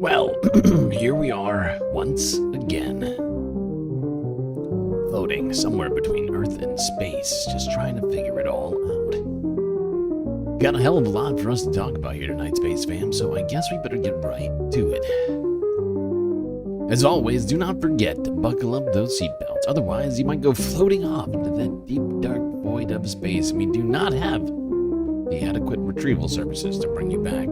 Well, here we are once again, floating somewhere between Earth and space, just trying to figure it all out. Got a hell of a lot for us to talk about here tonight, Space Fam, so I guess we better get right to it. As always, do not forget to buckle up those seatbelts, otherwise you might go floating off into that deep, dark void of space, and we do not have the adequate retrieval services to bring you back.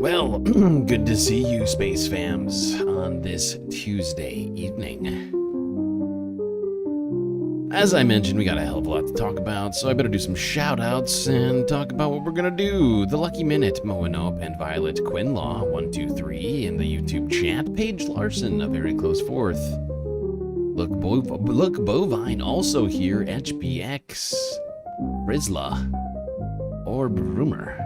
Well, good to see you, Space Fams, on this Tuesday evening. As I mentioned, we got a hell of a lot to talk about, so I better do some shout-outs and talk about what we're gonna do. The Lucky Minute, Moanope and Violet Quinlaw, 123 in the YouTube chat. Paige Larson, a very close fourth. Look Bovine, also here. HPX, Rizla, Orb Rumor.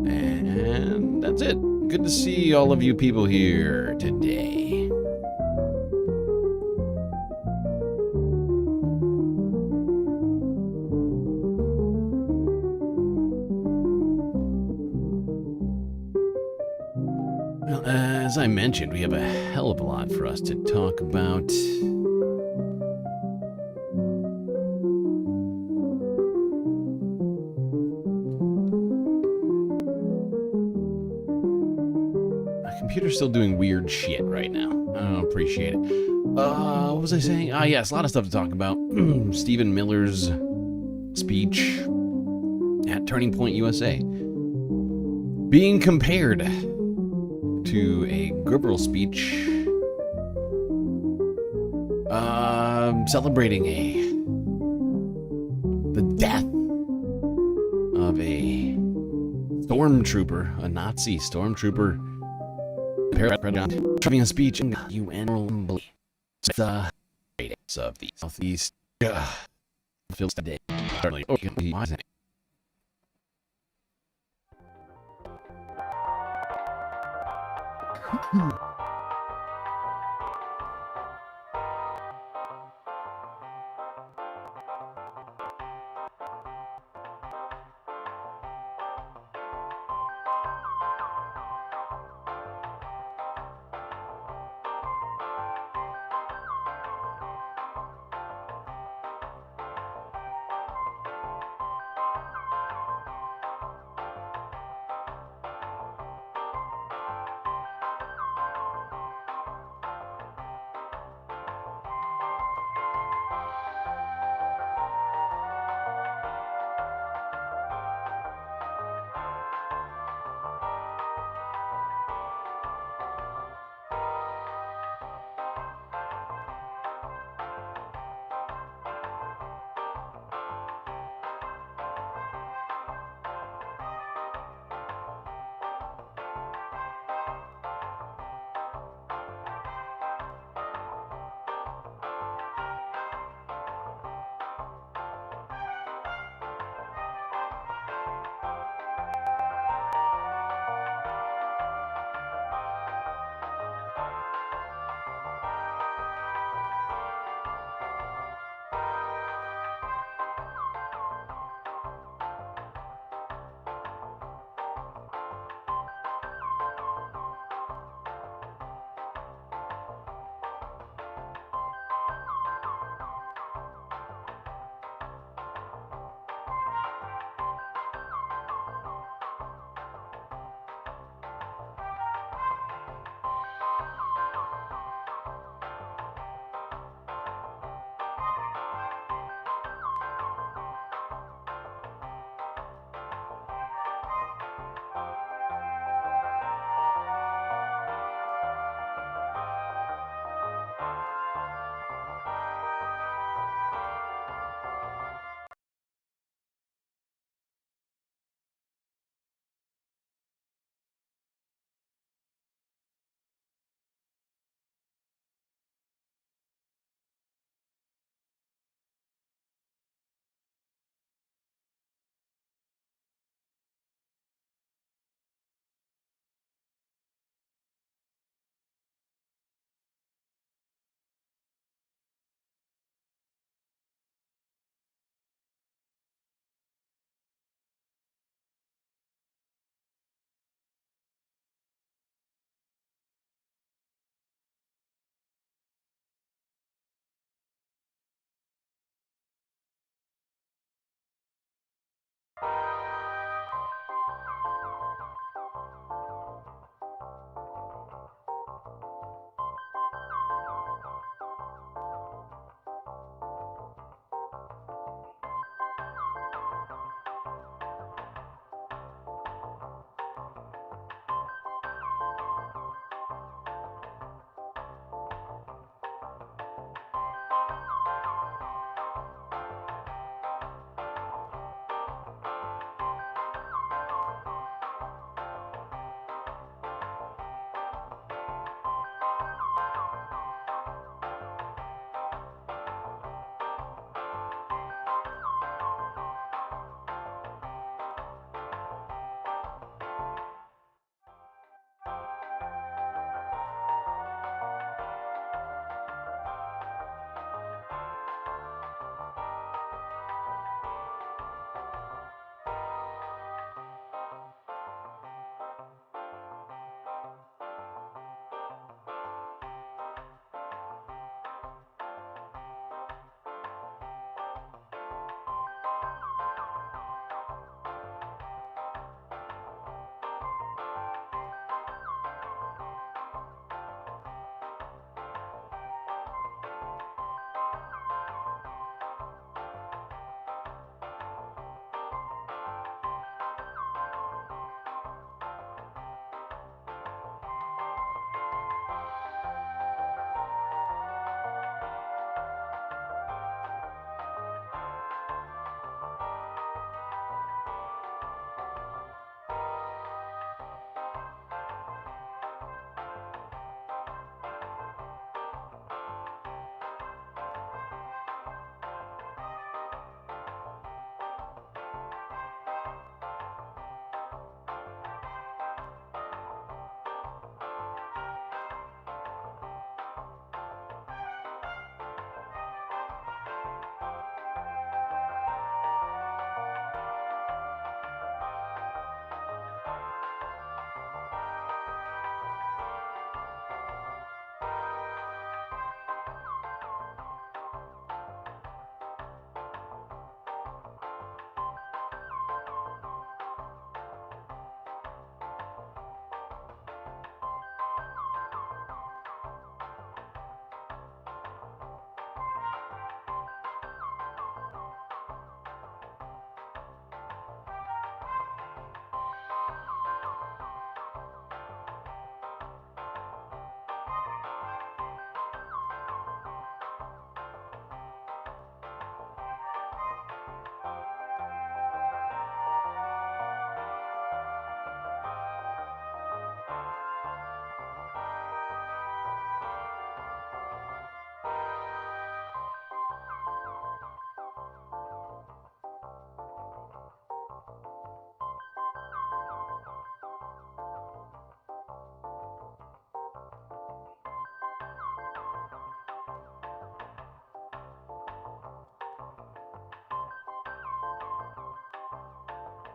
And that's it. Good to see all of you people here today. Well, as I mentioned, we have a hell of a lot for us to talk about. Computer's still doing weird shit right now. I don't appreciate it. What was I saying? Yes, a lot of stuff to talk about. Stephen Miller's speech at Turning Point USA being compared to a Goebbels speech celebrating the death of a stormtrooper, a Nazi stormtrooper, giving a speech in UN the ratings of the Southeast feels today.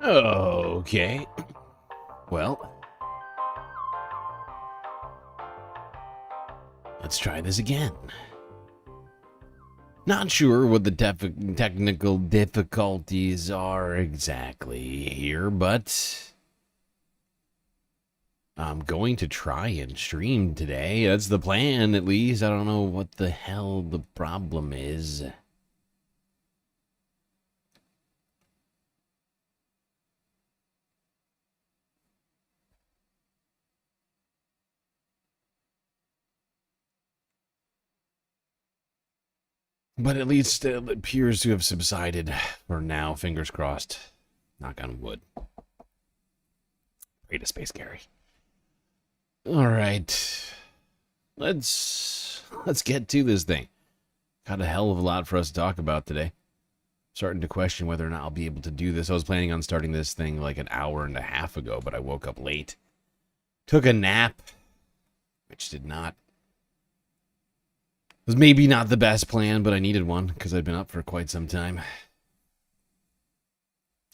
Okay. Well, let's try this again. Not sure what the technical difficulties are exactly here, but I'm going to try and stream today. That's the plan, at least. I don't know what the hell the problem is. But at least it appears to have subsided for now. Fingers crossed. Knock on wood. Pray to Space Gary. All right. Let's get to this thing. Got a hell of a lot for us to talk about today. Starting to question whether or not I'll be able to do this. I was planning on starting this thing like an hour and a half ago, but I woke up late. Took a nap, which did not. It was maybe not the best plan, but I needed one because I'd been up for quite some time.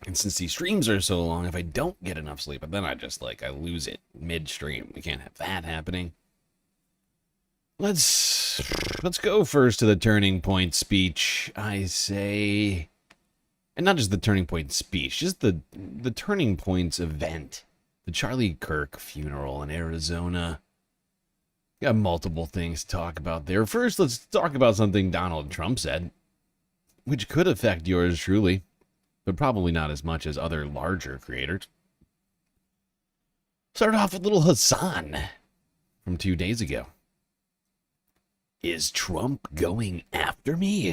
And since these streams are so long, if I don't get enough sleep, and then I lose it mid-stream. We can't have that happening. Let's go first to the turning point speech, I say. And not just the turning point speech, just the turning points event. The Charlie Kirk funeral in Arizona. Got multiple things to talk about there. First, let's talk about something Donald Trump said, which could affect yours truly, but probably not as much as other larger creators. Start off with little Hassan from 2 days ago. Is Trump going after me?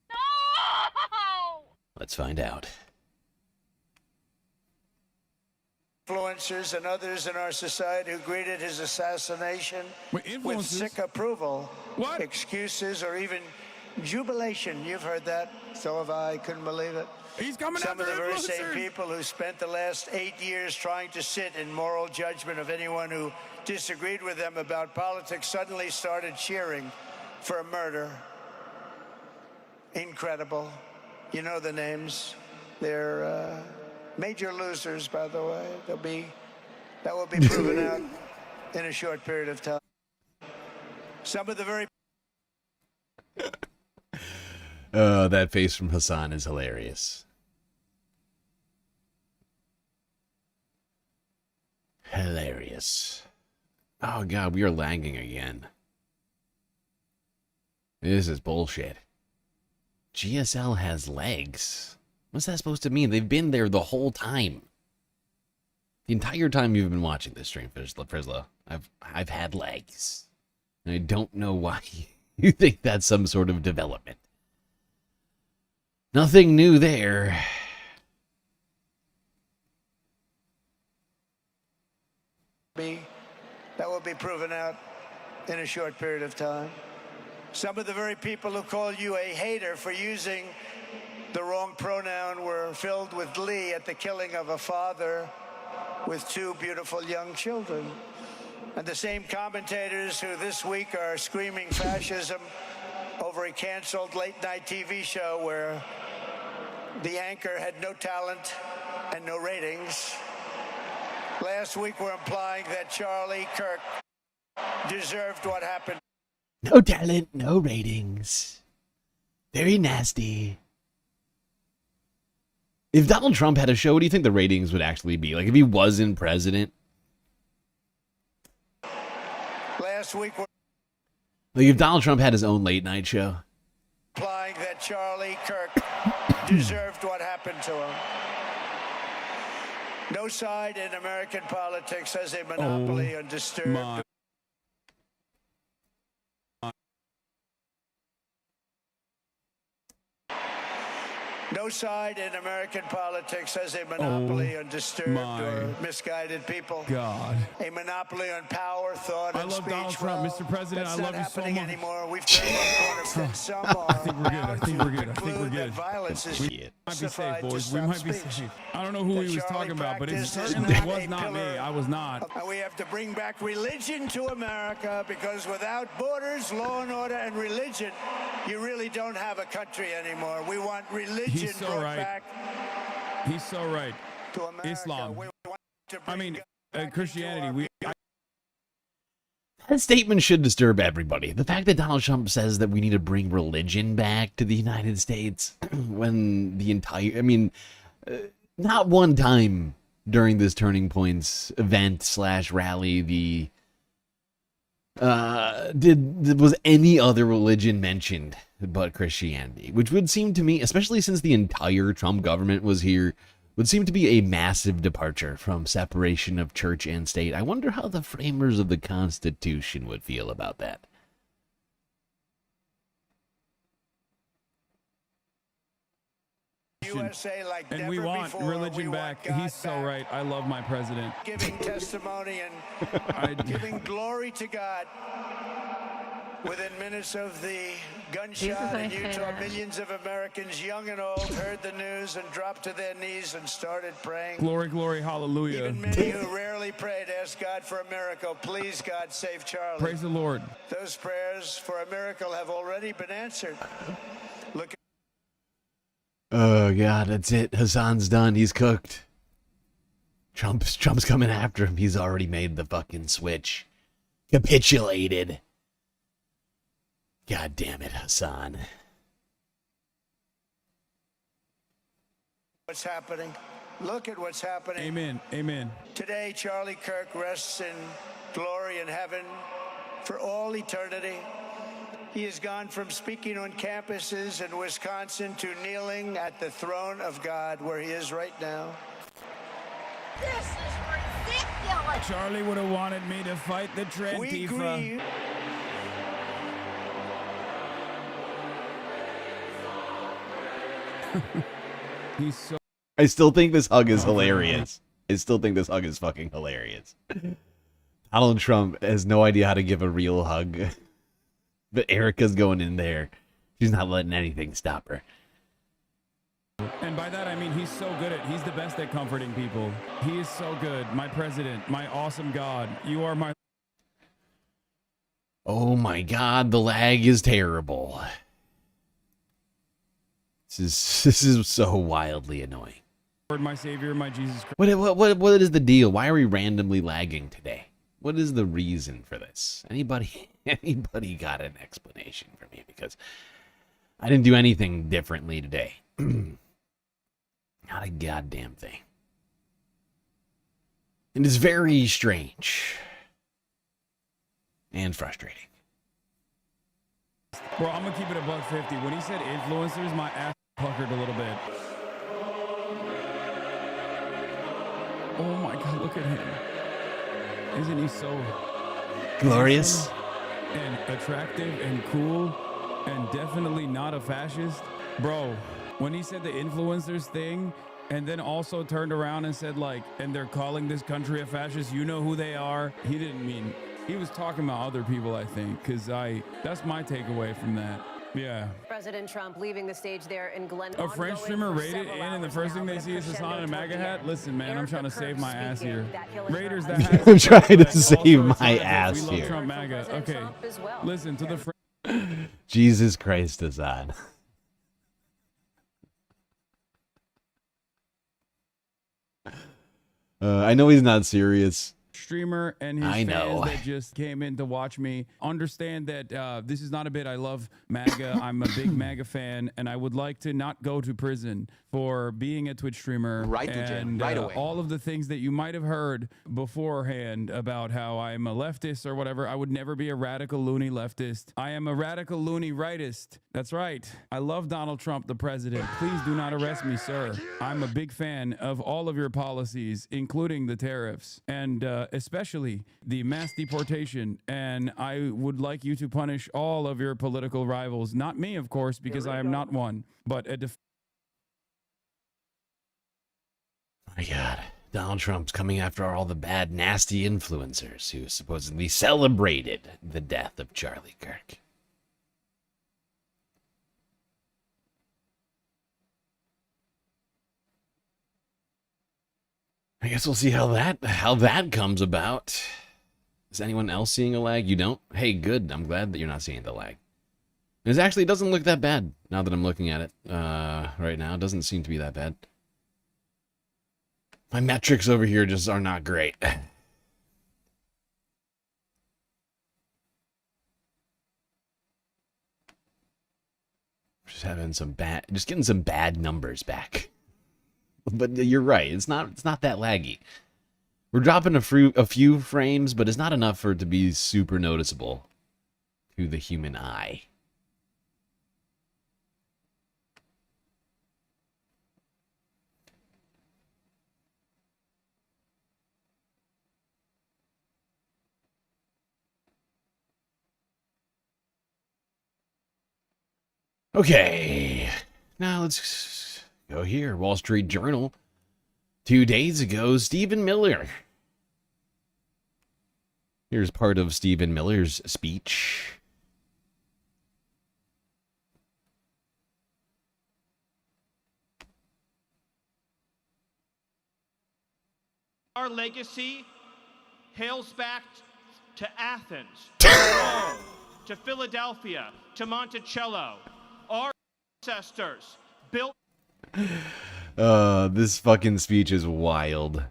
No! Let's find out. Influencers and others in our society who greeted his assassination with sick approval, excuses, or even jubilation. You've heard that. So have I. Couldn't believe it. He's coming Some of the very same influencers. people who spent the last 8 years trying to sit in moral judgment of anyone who disagreed with them about politics suddenly started cheering for a murder. Incredible. You know the names. They're major losers, by the way. That will be proven out in a short period of time. Some of the very... That face from Hassan is hilarious. Hilarious. Oh god, we are lagging again. This is bullshit. GSL has legs. What's that supposed to mean? They've been there the whole time. The entire time you've been watching this stream, Frizzla, I've had legs. And I don't know why you think that's some sort of development. Nothing new there. That will be proven out in a short period of time. Some of the very people who call you a hater for using the wrong pronoun were filled with glee at the killing of a father with 2 beautiful young children. And the same commentators who this week are screaming fascism over a canceled late-night TV show where the anchor had no talent and no ratings. Last week were implying that Charlie Kirk deserved what happened. No talent, no ratings. Very nasty. If Donald Trump had a show, what do you think the ratings would actually be? Like if he wasn't president? Last week were Like if Donald Trump had his own late night show? implying that Charlie Kirk deserved what happened to him. No side in American politics has a monopoly on disturbed. No side in American politics has a monopoly on disturbed or misguided people. God. A monopoly on power, thought, I and love speech. Donald Trump, Well, Mr. President. that's I not love you so happening much. anymore. We've turned one corner from some are. I think we're good. I think we're good. I think we're conclude that good. violence is We might be safe, justified to boys. We stop might be speech. safe. I don't know who That he was Charlie talking about, but it practiced is certainly not was a not me. pillar. I was not. And we have to bring back religion to America because without borders, law and order, and religion, you really don't have a country anymore. We want religion He's so brought right. back. He's so right. to America. Islam. We want to I bring mean, God back into Christianity. our That statement should disturb everybody. The fact that Donald Trump says that we need to bring religion back to the United States when the entire, I mean, not one time during this Turning Points event / rally was any other religion mentioned but Christianity, which would seem to me, especially since the entire Trump government was here, would seem to be a massive departure from separation of church and state. I wonder how the framers of the Constitution would feel about that. USA like And never we want before. religion We back. want God He's so back. right. I love my president. Giving testimony and giving glory to God. Within minutes of the gunshot in Utah, millions of Americans, young and old, heard the news and dropped to their knees and started praying. Glory, glory, hallelujah. Even many who rarely prayed asked God for a miracle. Please, God, save Charlie. Praise the Lord. Those prayers for a miracle have already been answered. Look. Oh God, that's it. Hassan's done. He's cooked. Trump's coming after him. He's already made the fucking switch. Capitulated. God damn it, Hassan. What's happening? Look at what's happening. Amen. Amen. Today, Charlie Kirk rests in glory in heaven for all eternity. He has gone from speaking on campuses in Wisconsin to kneeling at the throne of God, where he is right now. This is ridiculous! Charlie would have wanted me to fight the We Trantifa. grieve. He's so I still think this hug is hilarious. I still think this hug is fucking hilarious. Donald Trump has no idea how to give a real hug. But Erica's going in there. She's not letting anything stop her. And by that I mean he's the best at comforting people. He is so good. My president, my awesome God. You are my Oh my God, the lag is terrible. This is so wildly annoying. Lord, my Savior, my Jesus Christ. What is the deal? Why are we randomly lagging today? What is the reason for this? Anybody got an explanation for me? Because I didn't do anything differently today. Not a goddamn thing. And it's very strange. And frustrating. Bro, I'm gonna keep it $1.50. When he said influencers, my ass puckered a little bit. Oh my God, look at him. Isn't he so Glorious. and attractive and cool and definitely not a fascist? Bro, when he said the influencers thing and then also turned around and said like, and they're calling this country a fascist, you know who they are? He didn't mean, he was talking about other people, I think, because that's my takeaway from that. Yeah. President Trump leaving the stage there in Glen. A French streamer raided in, and the first thing they see is Hassan in a MAGA hat. Listen, man, I'm trying to save my ass here. Raiders that has I'm trying to also save it's my not that ass we love here. Trump MAGA. Okay, listen to the. Jesus Christ, Hassan. I know he's not serious. Streamer and his I fans know. that just came in to watch me understand that this is not a bit. I love MAGA. I'm a big MAGA fan, and I would like to not go to prison for being a Twitch streamer. Right to jail, and right away. all of the things that you might have heard beforehand about how I'm a leftist or whatever. I would never be a radical loony leftist. I am a radical loony rightist. That's right. I love Donald Trump, the president. Please do not arrest me, sir. I'm a big fan of all of your policies, including the tariffs and especially the mass deportation. And I would like you to punish all of your political rivals. Not me, of course, because I am not one, but a My God, Donald Trump's coming after all the bad, nasty influencers who supposedly celebrated the death of Charlie Kirk. I guess we'll see how that comes about. Is anyone else seeing a lag? You don't? Hey, good. I'm glad that you're not seeing the lag. It actually doesn't look that bad now that I'm looking at it right now. It doesn't seem to be that bad. My metrics over here just are not great. Just getting some bad numbers back. But you're right, it's not that laggy. We're dropping a few frames, but it's not enough for it to be super noticeable to the human eye. Okay, now let's go here. Wall Street Journal. 2 days ago, Stephen Miller. Here's part of Stephen Miller's speech. Our legacy hails back to Athens, to Rome, to Philadelphia, to Monticello. Our ancestors built. This fucking speech is wild.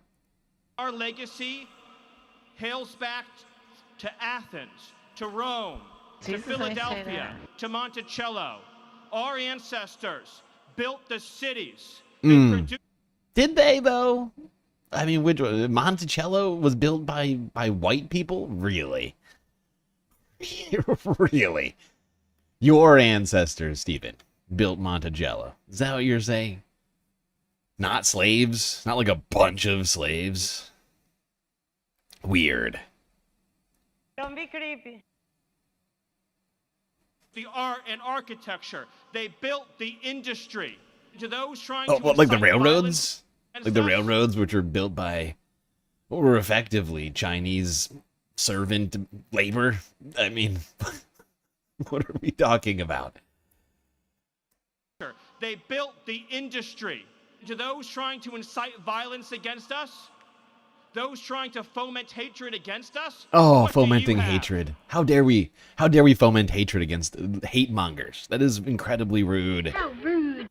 Our legacy hails back to Athens, to Rome, to Philadelphia, to Monticello. Our ancestors built the cities. Did they, though? I mean, which Monticello was built by white people? Really? Really? Your ancestors, Stephen, built Monticello. Is that what you're saying? Not slaves? Not like a bunch of slaves? Weird. Don't be creepy. The art and architecture. They built the industry. To those trying Oh, to what, like the incite railroads? violence Like the against us, railroads, which are built by what were effectively Chinese servant labor? I mean, what are we talking about? They built the industry. To those trying to incite violence against us, those trying to foment hatred against us. Oh, what do you fomenting have? hatred. How dare we foment hatred against hate mongers? That is incredibly rude. How rude.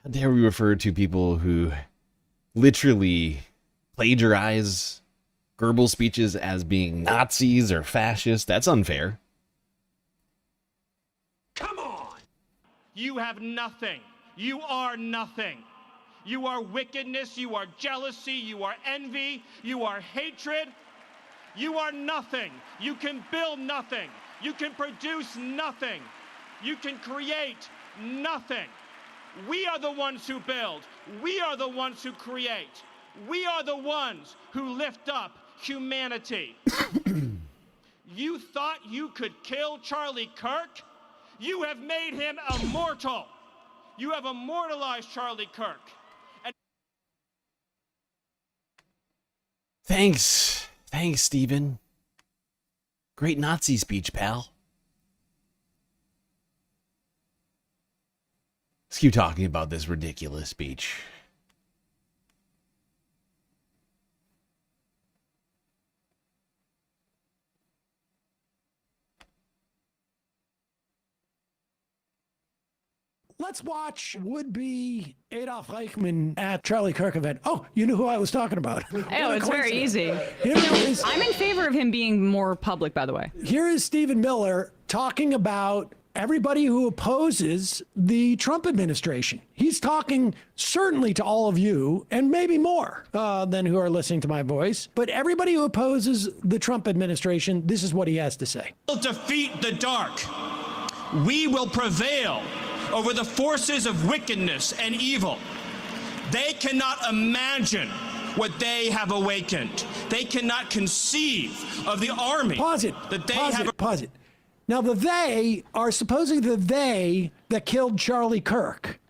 How dare we refer to people who literally plagiarize Goebbels speeches as being Nazis or fascists? That's unfair. Come on! You have nothing. You are nothing. You are wickedness, you are jealousy, you are envy, you are hatred. You are nothing. You can build nothing. You can produce nothing. You can create nothing. We are the ones who build. We are the ones who create. We are the ones who lift up humanity. You thought you could kill Charlie Kirk? You have made him immortal. You have immortalized Charlie Kirk. Thanks, Stephen. Great Nazi speech, pal. Let's keep talking about this ridiculous speech. Let's watch would-be Adolf Eichmann at Charlie Kirk event. Oh, you knew who I was talking about. Oh, it's very easy. I'm in favor of him being more public, by the way. Here is Stephen Miller talking about everybody who opposes the Trump administration. He's talking certainly to all of you, and maybe more than who are listening to my voice. But everybody who opposes the Trump administration, this is what he has to say. We'll defeat the dark. We will prevail over the forces of wickedness and evil. They cannot imagine what they have awakened. They cannot conceive of the army Pause it. that they Pause have. it. Pause it. Now, the they are supposedly the they that killed Charlie Kirk.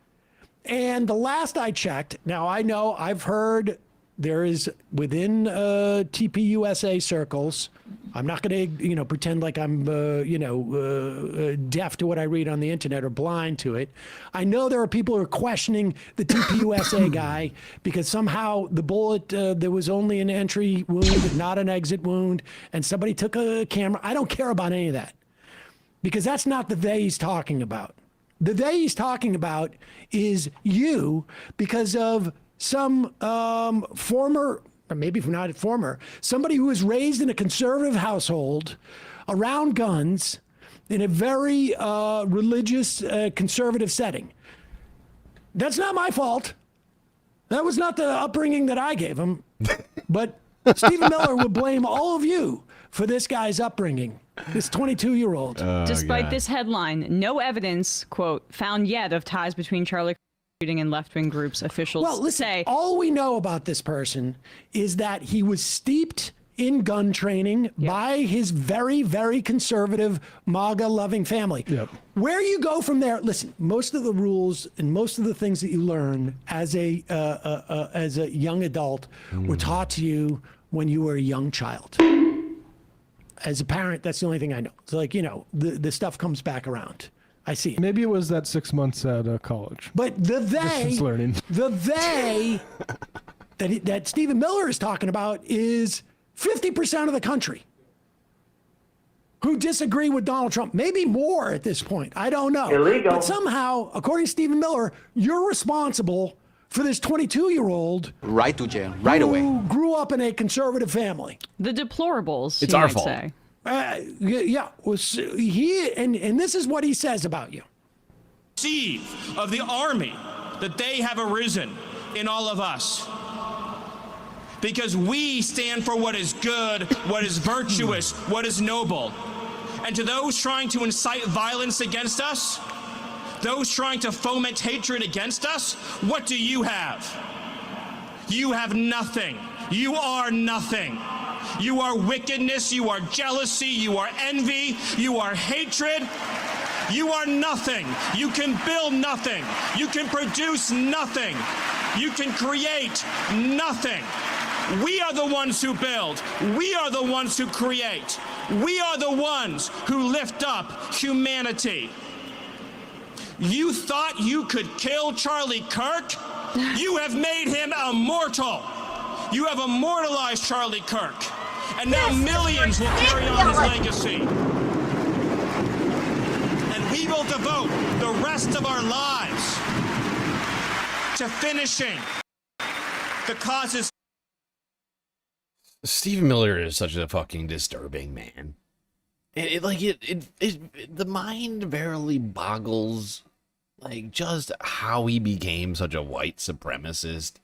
And the last I checked, now I know I've heard there is within TPUSA circles, I'm not going to, pretend like I'm, deaf to what I read on the internet or blind to it. I know there are people who are questioning the TPUSA guy because somehow the bullet, there was only an entry wound, not an exit wound, and somebody took a camera. I don't care about any of that because that's not the they he's talking about. The they he's talking about is you because of some former, or maybe not former, somebody who was raised in a conservative household around guns in a very religious, conservative setting. That's not my fault. That was not the upbringing that I gave him. But Stephen Miller would blame all of you for this guy's upbringing, this 22-year-old. Despite this headline, no evidence, quote, found yet of ties between Charlie shooting and left-wing groups. Officials Well, listen, say. all we know about this person is that he was steeped in gun training by his very, very conservative, MAGA-loving family. Where you go from there, listen, most of the rules and most of the things that you learn as a young adult were taught to you when you were a young child. As a parent, that's the only thing I know. It's like, you know, the stuff comes back around. I see it. Maybe it was that 6 months at college. But the Distance learning. that Stephen Miller is talking about is 50% of the country who disagree with Donald Trump. Maybe more at this point. I don't know. Illegal. But somehow, according to Stephen Miller, you're responsible for this 22-year-old Right to jail, right away. who grew up in a conservative family. The deplorables. It's you our might fault. Say. And this is what he says about you. Receive of the army that they have arisen in all of us. Because we stand for what is good, what is virtuous, what is noble. And to those trying to incite violence against us, those trying to foment hatred against us, what do you have? You have nothing. You are nothing. You are wickedness, you are jealousy, you are envy, you are hatred. You are nothing. You can build nothing. You can produce nothing. You can create nothing. We are the ones who build. We are the ones who create. We are the ones who lift up humanity. You thought you could kill Charlie Kirk? You have made him immortal. You have immortalized Charlie Kirk. And now millions will carry on his legacy. And we will devote the rest of our lives to finishing the causes. Stephen Miller is such a fucking disturbing man. The mind barely boggles, like, just how he became such a white supremacist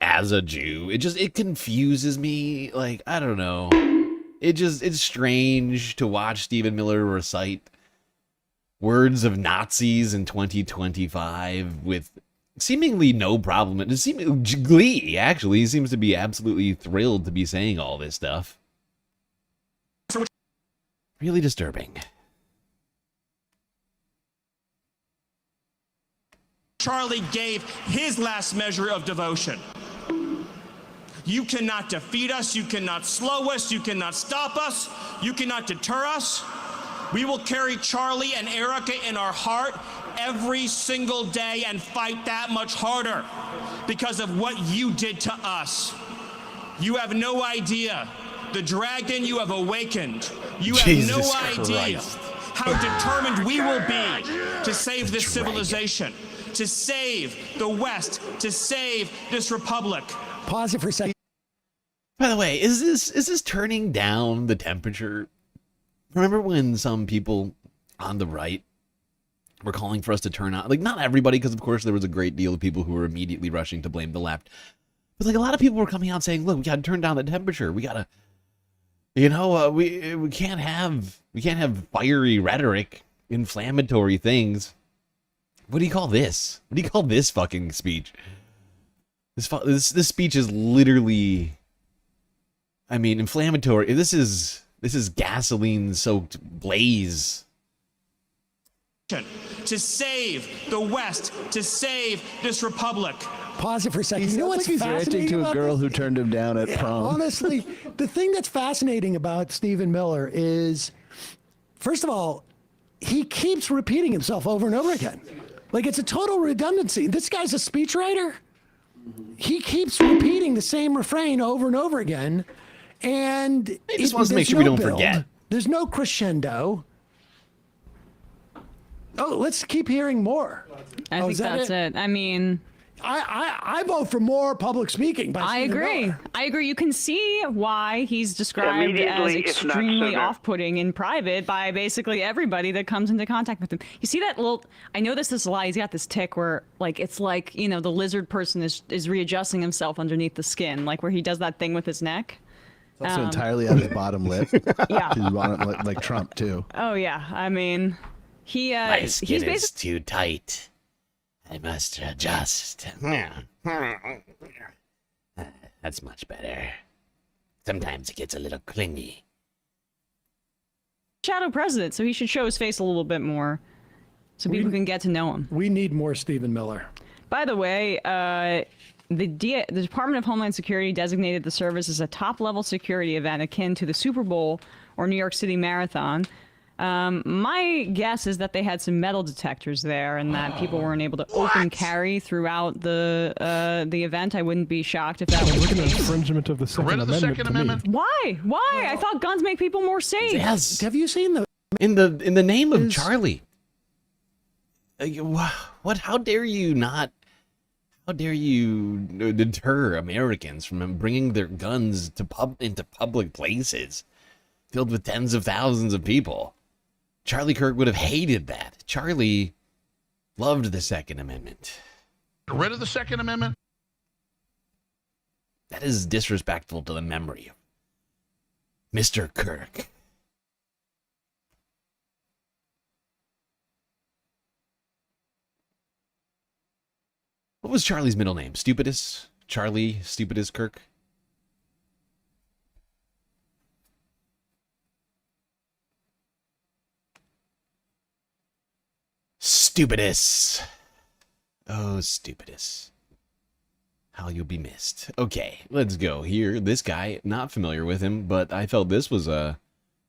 as a Jew. It confuses me. Like, I don't know. It's strange to watch Stephen Miller recite words of Nazis in 2025 with seemingly no problem. Glee, actually, seems to be absolutely thrilled to be saying all this stuff. Really disturbing. Charlie gave his last measure of devotion. You cannot defeat us, you cannot slow us, you cannot stop us, you cannot deter us. We will carry Charlie and Erica in our heart every single day and fight that much harder because of what you did to us. You have no idea the dragon you have awakened. You have Jesus no idea Christ. how determined we will be to save this civilization, to save the West, to save this republic. Pause it for a second. By the way, is this turning down the temperature? Remember when some people on the right were calling for us to turn on, like, not everybody, because of course there was a great deal of people who were immediately rushing to blame the left, but like a lot of people were coming out saying, look, we got to turn down the temperature. We got to, we can't have fiery rhetoric, inflammatory things. What do you call this? What do you call this fucking speech? This speech is literally, I mean, inflammatory. This is gasoline-soaked blaze. To save the West, to save this republic. Pause it for a second. He You know sounds what's like he's ranting fascinating to a about girl this? who turned him down at prom. Honestly, the thing that's fascinating about Stephen Miller is, first of all, he keeps repeating himself over and over again. Like, it's a total redundancy. This guy's a speechwriter. He keeps repeating the same refrain over and over again. And He just wants to make sure we don't forget. There's no crescendo. Oh, let's keep hearing more. I think that's it. I mean, I vote for more public speaking. By I Stephen agree. Miller. I agree. You can see why he's described as Immediately, if not extremely sooner. off-putting in private by basically everybody that comes into contact with him. You see that little? I know this is a lie. He's got this tick where, like, it's like, you know, the lizard person is readjusting himself underneath the skin, like where he does that thing with his neck. Also entirely out his bottom lip. Yeah. He's on it like Trump too. Oh yeah. I mean, he My he's skin basically. is too tight. I must adjust. That's much better. Sometimes it gets a little clingy. Shadow president, so he should show his face a little bit more so people can get to know him. We need more Stephen Miller. By the way, the Department of Homeland Security designated the service as a top-level security event akin to the Super Bowl or New York City Marathon. My guess is that they had some metal detectors there and that people weren't able to open carry throughout the event. I wouldn't be shocked if that was Look the at the case. infringement of the Second Amendment. To me. Why? Why? I thought guns make people more safe. Yes. Have you seen the? In the name of Charlie. What? How dare you not? How dare you deter Americans from bringing their guns into public places filled with tens of thousands of people? Charlie Kirk would have hated that. Charlie loved the Second Amendment. Get rid of the Second Amendment? That is disrespectful to the memory of Mr. Kirk. What was Charlie's middle name? Stupidus? Charlie Stupidus Kirk? Stupidus. Oh, Stupidus. How you'll be missed. Okay, let's go here. This guy, not familiar with him, but I felt this was a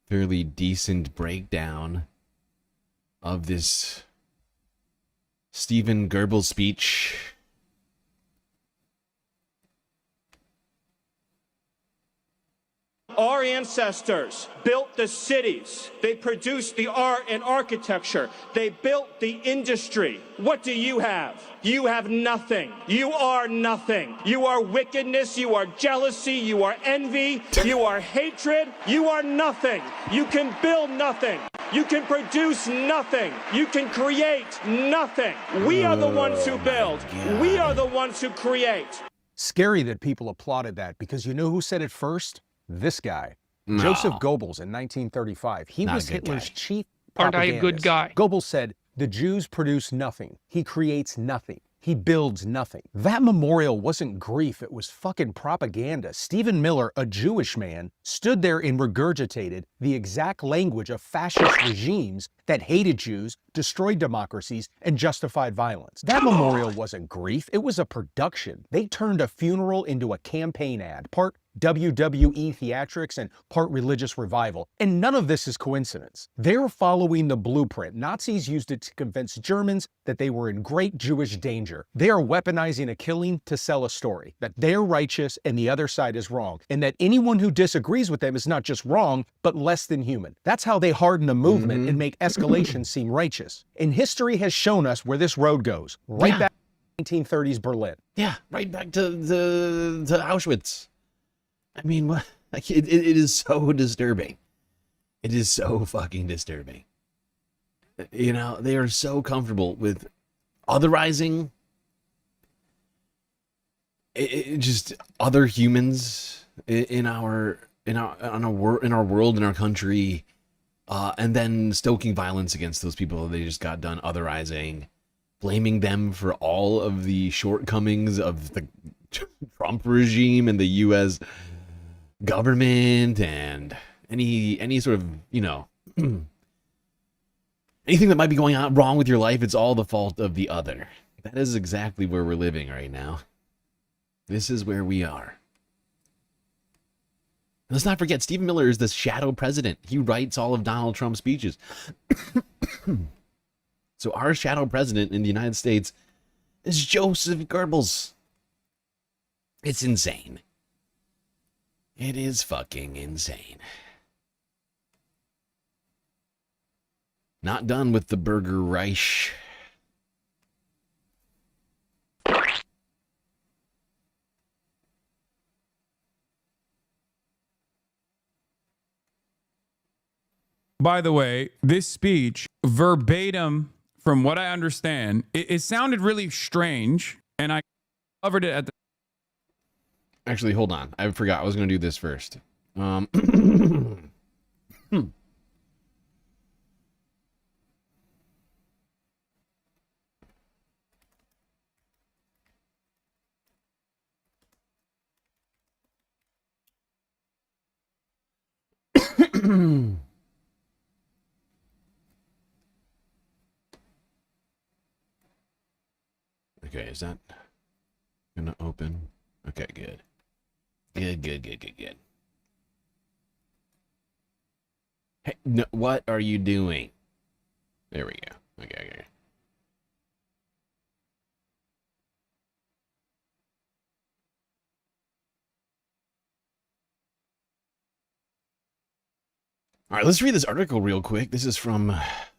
fairly decent breakdown of this Stephen Goebbels speech. Our ancestors built the cities. They produced the art and architecture. They built the industry. What do you have? You have nothing. You are nothing. You are wickedness. You are jealousy. You are envy. You are hatred. You are nothing. You can build nothing. You can produce nothing. You can create nothing. We are the ones who build. We are the ones who create. Scary that people applauded that, because you know who said it first? This guy, No. Joseph Goebbels, in 1935. He Not a was good Hitler's guy. chief Aren't I a propagandist. good guy? Goebbels said, "The Jews produce nothing. He creates nothing. He builds nothing." That memorial wasn't grief, it was fucking propaganda. Stephen Miller, a Jewish man, stood there and regurgitated the exact language of fascist regimes that hated Jews, destroyed democracies, and justified violence. That memorial wasn't grief, it was a production. They turned a funeral into a campaign ad, part WWE theatrics and part religious revival. And none of this is coincidence. They're following the blueprint. Nazis used it to convince Germans that they were in great Jewish danger. They are weaponizing a killing to sell a story, that they're righteous and the other side is wrong, and that anyone who disagrees with them is not just wrong, but less than human. That's how they harden a movement and make escalation seem righteous. And history has shown us where this road goes. Right back to 1930s Berlin. Yeah, right back to Auschwitz. I mean, what? Like, it is so disturbing. It is so fucking disturbing. You know, they are so comfortable with otherizing just other humans in our world, in our country, and then stoking violence against those people they just got done otherizing, blaming them for all of the shortcomings of the Trump regime and the U.S. government and any sort of, you know, anything that might be going on wrong with your life, it's all the fault of the other. That is exactly where we're living right now. This is where we are. Let's not forget, Stephen Miller is the shadow president. He writes all of Donald Trump's speeches. So our shadow president in the United States is Joseph Goebbels. It's insane. It is fucking insane. Not done with the Burger Reich. By the way, this speech, verbatim, from what I understand, it sounded really strange, and I covered it at the... Actually, hold on. I forgot. I was going to do this first. Okay, is that gonna open? Okay, good. Good. Hey, no, what are you doing? There we go. Okay. All right, let's read this article real quick. This is from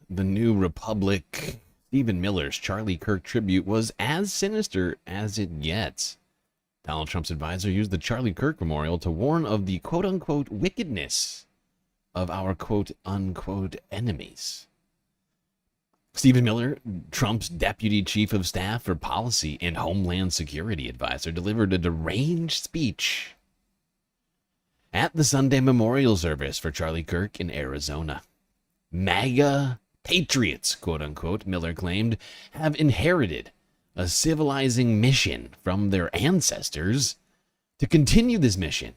the New Republic. Stephen Miller's Charlie Kirk tribute was as sinister as it gets. Donald Trump's advisor used the Charlie Kirk Memorial to warn of the quote-unquote wickedness of our quote-unquote enemies. Stephen Miller, Trump's deputy chief of staff for policy and homeland security advisor, delivered a deranged speech at the Sunday memorial service for Charlie Kirk in Arizona. MAGA patriots, quote-unquote, Miller claimed, have inherited a civilizing mission from their ancestors. To continue this mission,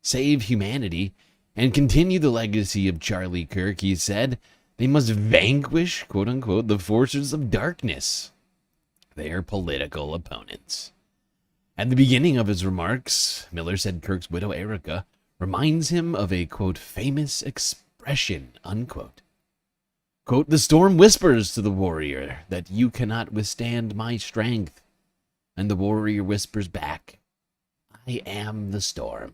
save humanity, and continue the legacy of Charlie Kirk, he said, they must vanquish, quote-unquote, the forces of darkness, their political opponents. At the beginning of his remarks, Miller said Kirk's widow, Erica, reminds him of a, quote, famous expression, unquote. Quote, the storm whispers to the warrior that you cannot withstand my strength. And the warrior whispers back, I am the storm.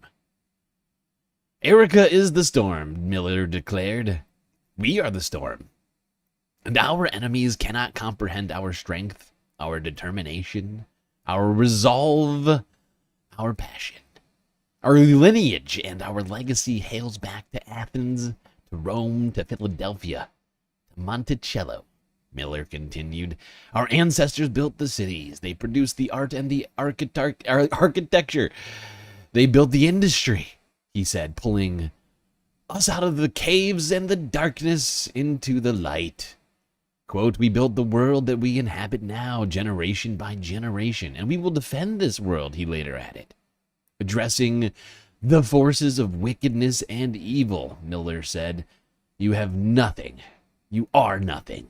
Erica is the storm, Miller declared. We are the storm. And our enemies cannot comprehend our strength, our determination, our resolve, our passion. Our lineage and our legacy hails back to Athens, to Rome, to Philadelphia, Monticello, Miller continued. Our ancestors built the cities. They produced the art and the architecture. They built the industry, he said, pulling us out of the caves and the darkness into the light. Quote, we built the world that we inhabit now, generation by generation, and we will defend this world, he later added. Addressing the forces of wickedness and evil, Miller said, you have nothing. You are nothing.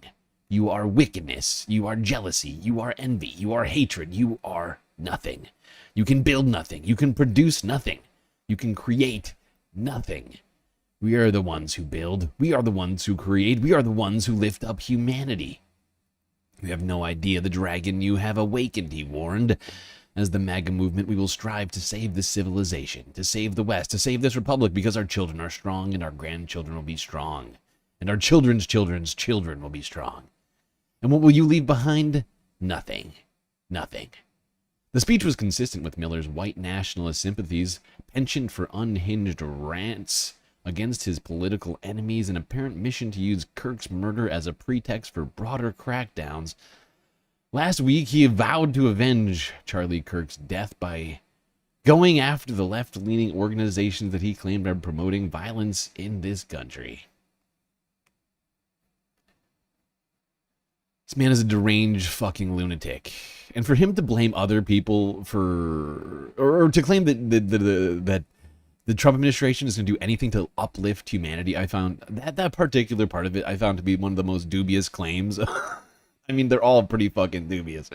You are wickedness. You are jealousy. You are envy. You are hatred. You are nothing. You can build nothing. You can produce nothing. You can create nothing. We are the ones who build. We are the ones who create. We are the ones who lift up humanity. You have no idea the dragon you have awakened, he warned. As the MAGA movement, we will strive to save this civilization, to save the West, to save this republic, because our children are strong and our grandchildren will be strong. And our children's children's children will be strong. And what will you leave behind? Nothing. Nothing. The speech was consistent with Miller's white nationalist sympathies, penchant for unhinged rants against his political enemies, and apparent mission to use Kirk's murder as a pretext for broader crackdowns. Last week, he vowed to avenge Charlie Kirk's death by going after the left-leaning organizations that he claimed are promoting violence in this country. This man is a deranged fucking lunatic. And for him to blame other people for... Or to claim that the Trump administration is going to do anything to uplift humanity, I found... That particular part of it, I found to be one of the most dubious claims. I mean, they're all pretty fucking dubious.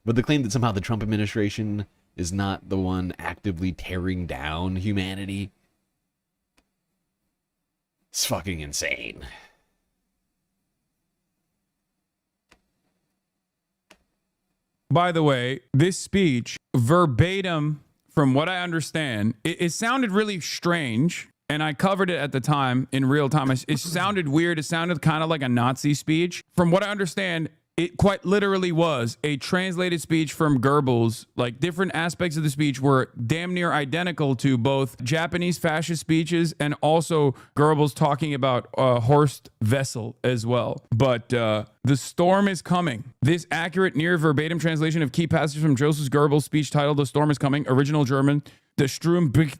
But the claim that somehow the Trump administration is not the one actively tearing down humanity... It's fucking insane. By the way, this speech, verbatim, from what I understand, it sounded really strange, and I covered it at the time in real time. It sounded weird. It sounded kind of like a Nazi speech. From what I understand, It quite literally was a translated speech from Goebbels. Like, different aspects of the speech were damn near identical to both Japanese fascist speeches and also Goebbels talking about Horst Wessel as well. But the storm is coming. This accurate, near verbatim translation of key passages from Joseph Goebbels' speech titled "The Storm is Coming," original German, "Der Strom bricht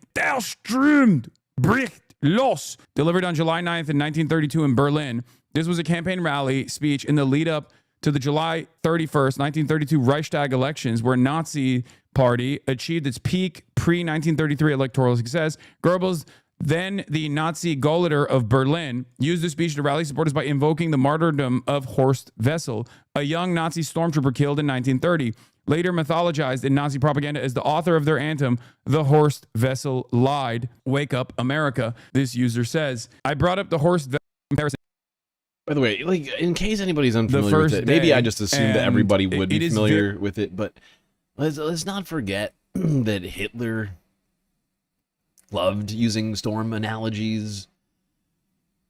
los," delivered on July 9th in 1932 in Berlin. This was a campaign rally speech in the lead up to the July 31st, 1932 Reichstag elections, where Nazi Party achieved its peak pre-1933 electoral success. Goebbels, then the Nazi Gauleiter of Berlin, used the speech to rally supporters by invoking the martyrdom of Horst Wessel, a young Nazi stormtrooper killed in 1930, later mythologized in Nazi propaganda as the author of their anthem, "The Horst Wessel Lied. Wake Up, America." This user says, I brought up the Horst Wessel comparison. By the way, like, in case anybody's unfamiliar with it, maybe I just assumed that everybody would be familiar with it, but let's not forget that Hitler loved using storm analogies.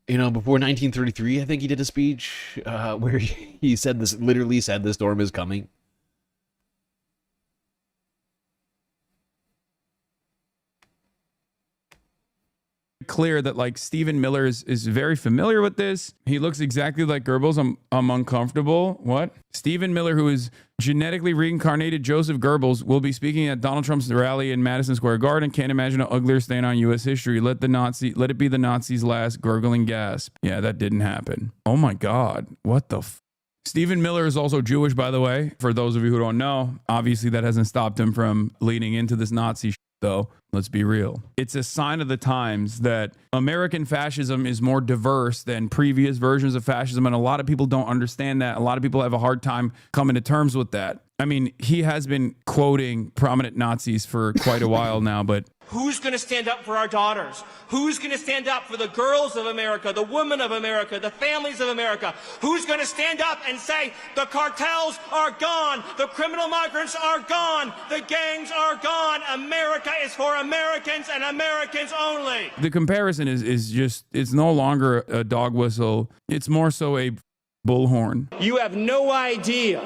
You know, before 1933, I think he did a speech where he said this, literally said the storm is coming. Clear that like Stephen Miller is very familiar with this. He looks exactly like Goebbels. I'm uncomfortable. What? Stephen Miller, who is genetically reincarnated Joseph Goebbels, will be speaking at Donald Trump's rally in Madison Square Garden. Can't imagine an uglier stain on U.S. history. Let it be the Nazis' last gurgling gasp. Yeah, that didn't happen. Oh my God. What the Stephen Miller is also Jewish, by the way. For those of you who don't know, obviously that hasn't stopped him from leaning into this Nazi though. Let's be real. It's a sign of the times that American fascism is more diverse than previous versions of fascism, and a lot of people don't understand that. A lot of people have a hard time coming to terms with that. I mean, he has been quoting prominent Nazis for quite a while now, but who's going to stand up for our daughters? Who's going to stand up for the girls of America, the women of America, the families of America? Who's going to stand up and say the cartels are gone, the criminal migrants are gone, the gangs are gone, America is for Americans and Americans only? The comparison is just, it's no longer a dog whistle. It's more so a bullhorn. You have no idea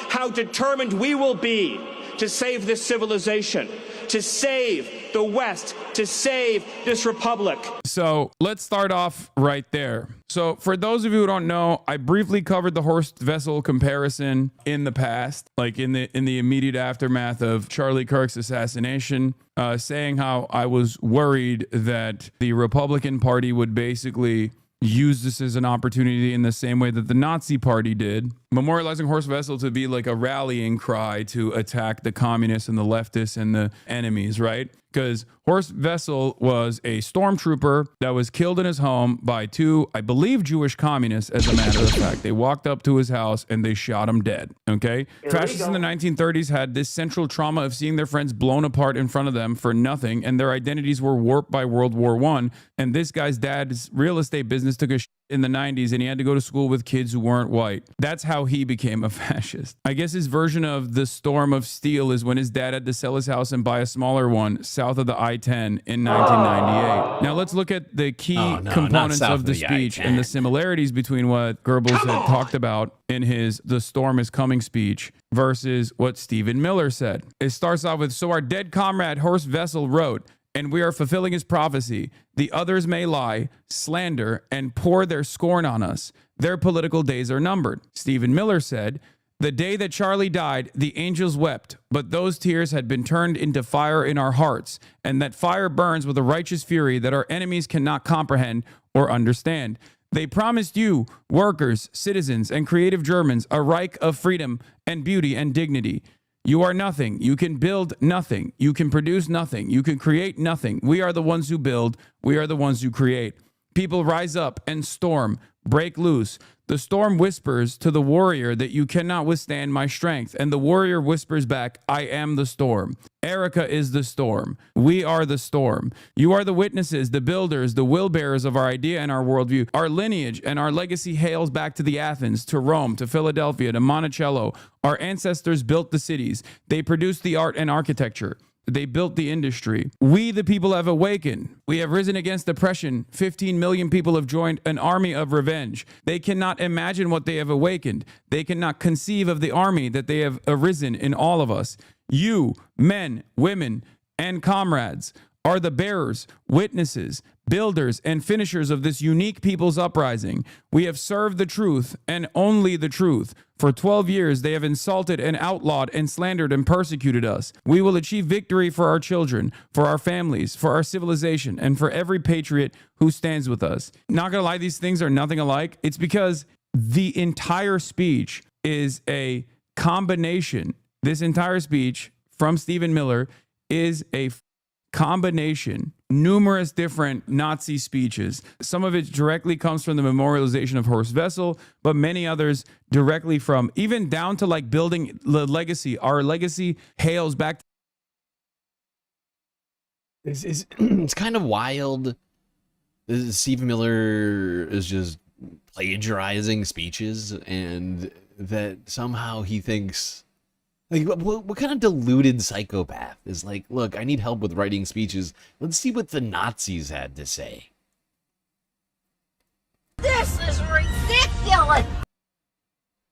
how determined we will be to save this civilization, to save the West, to save this republic. So let's start off right there. So for those of you who don't know, I briefly covered the Horst Wessel comparison in the past, like in the immediate aftermath of Charlie Kirk's assassination, saying how I was worried that the Republican Party would basically use this as an opportunity in the same way that the Nazi Party did, memorializing Horst Wessel to be like a rallying cry to attack the communists and the leftists and the enemies, right? Because Horst Wessel was a stormtrooper that was killed in his home by two, I believe, Jewish communists, as a matter of fact. They walked up to his house and they shot him dead, okay? Fascists in the 1930s had this central trauma of seeing their friends blown apart in front of them for nothing, and their identities were warped by World War I. And this guy's dad's real estate business took a shit in the 90s, and he had to go to school with kids who weren't white. That's how he became a fascist. I guess his version of the storm of steel is when his dad had to sell his house and buy a smaller one south of the I-10 in 1998. Now let's look at the key components of the speech and the similarities between what Goebbels had talked about in his "The Storm is Coming" speech versus what Stephen Miller said. It starts off with, "So our dead comrade Horst Wessel wrote, and we are fulfilling his prophecy. The others may lie, slander, and pour their scorn on us. Their political days are numbered." Stephen Miller said, "The day that Charlie died, the angels wept, but those tears had been turned into fire in our hearts, and that fire burns with a righteous fury that our enemies cannot comprehend or understand. They promised you, workers, citizens, and creative Germans, a Reich of freedom and beauty and dignity. You are nothing. You can build nothing. You can produce nothing. You can create nothing. We are the ones who build. We are the ones who create. People rise up and storm, break loose. The storm whispers to the warrior that you cannot withstand my strength, and the warrior whispers back, I am the storm. Erica is the storm. We are the storm. You are the witnesses, the builders, the will-bearers of our idea and our worldview. Our lineage and our legacy hails back to the Athens, to Rome, to Philadelphia, to Monticello. Our ancestors built the cities. They produced the art and architecture. They built the industry. We, the people, have awakened. We have risen against oppression. 15 million people have joined an army of revenge. They cannot imagine what they have awakened. They cannot conceive of the army that they have arisen in all of us. You, men, women, and comrades, are the bearers, witnesses, builders, and finishers of this unique people's uprising. We have served the truth and only the truth. For 12 years, they have insulted and outlawed and slandered and persecuted us. We will achieve victory for our children, for our families, for our civilization, and for every patriot who stands with us. Not gonna lie, these things are nothing alike. It's because the entire speech is a combination. This entire speech from Stephen Miller is a combination, numerous different Nazi speeches. Some of it directly comes from the memorialization of Horst Wessel, but many others directly from, even down to like building the legacy. Our legacy hails back. It's kind of wild. Stephen Miller is just plagiarizing speeches, and that somehow he thinks, like, what kind of deluded psychopath is like, look, I need help with writing speeches. Let's see what the Nazis had to say. This is ridiculous!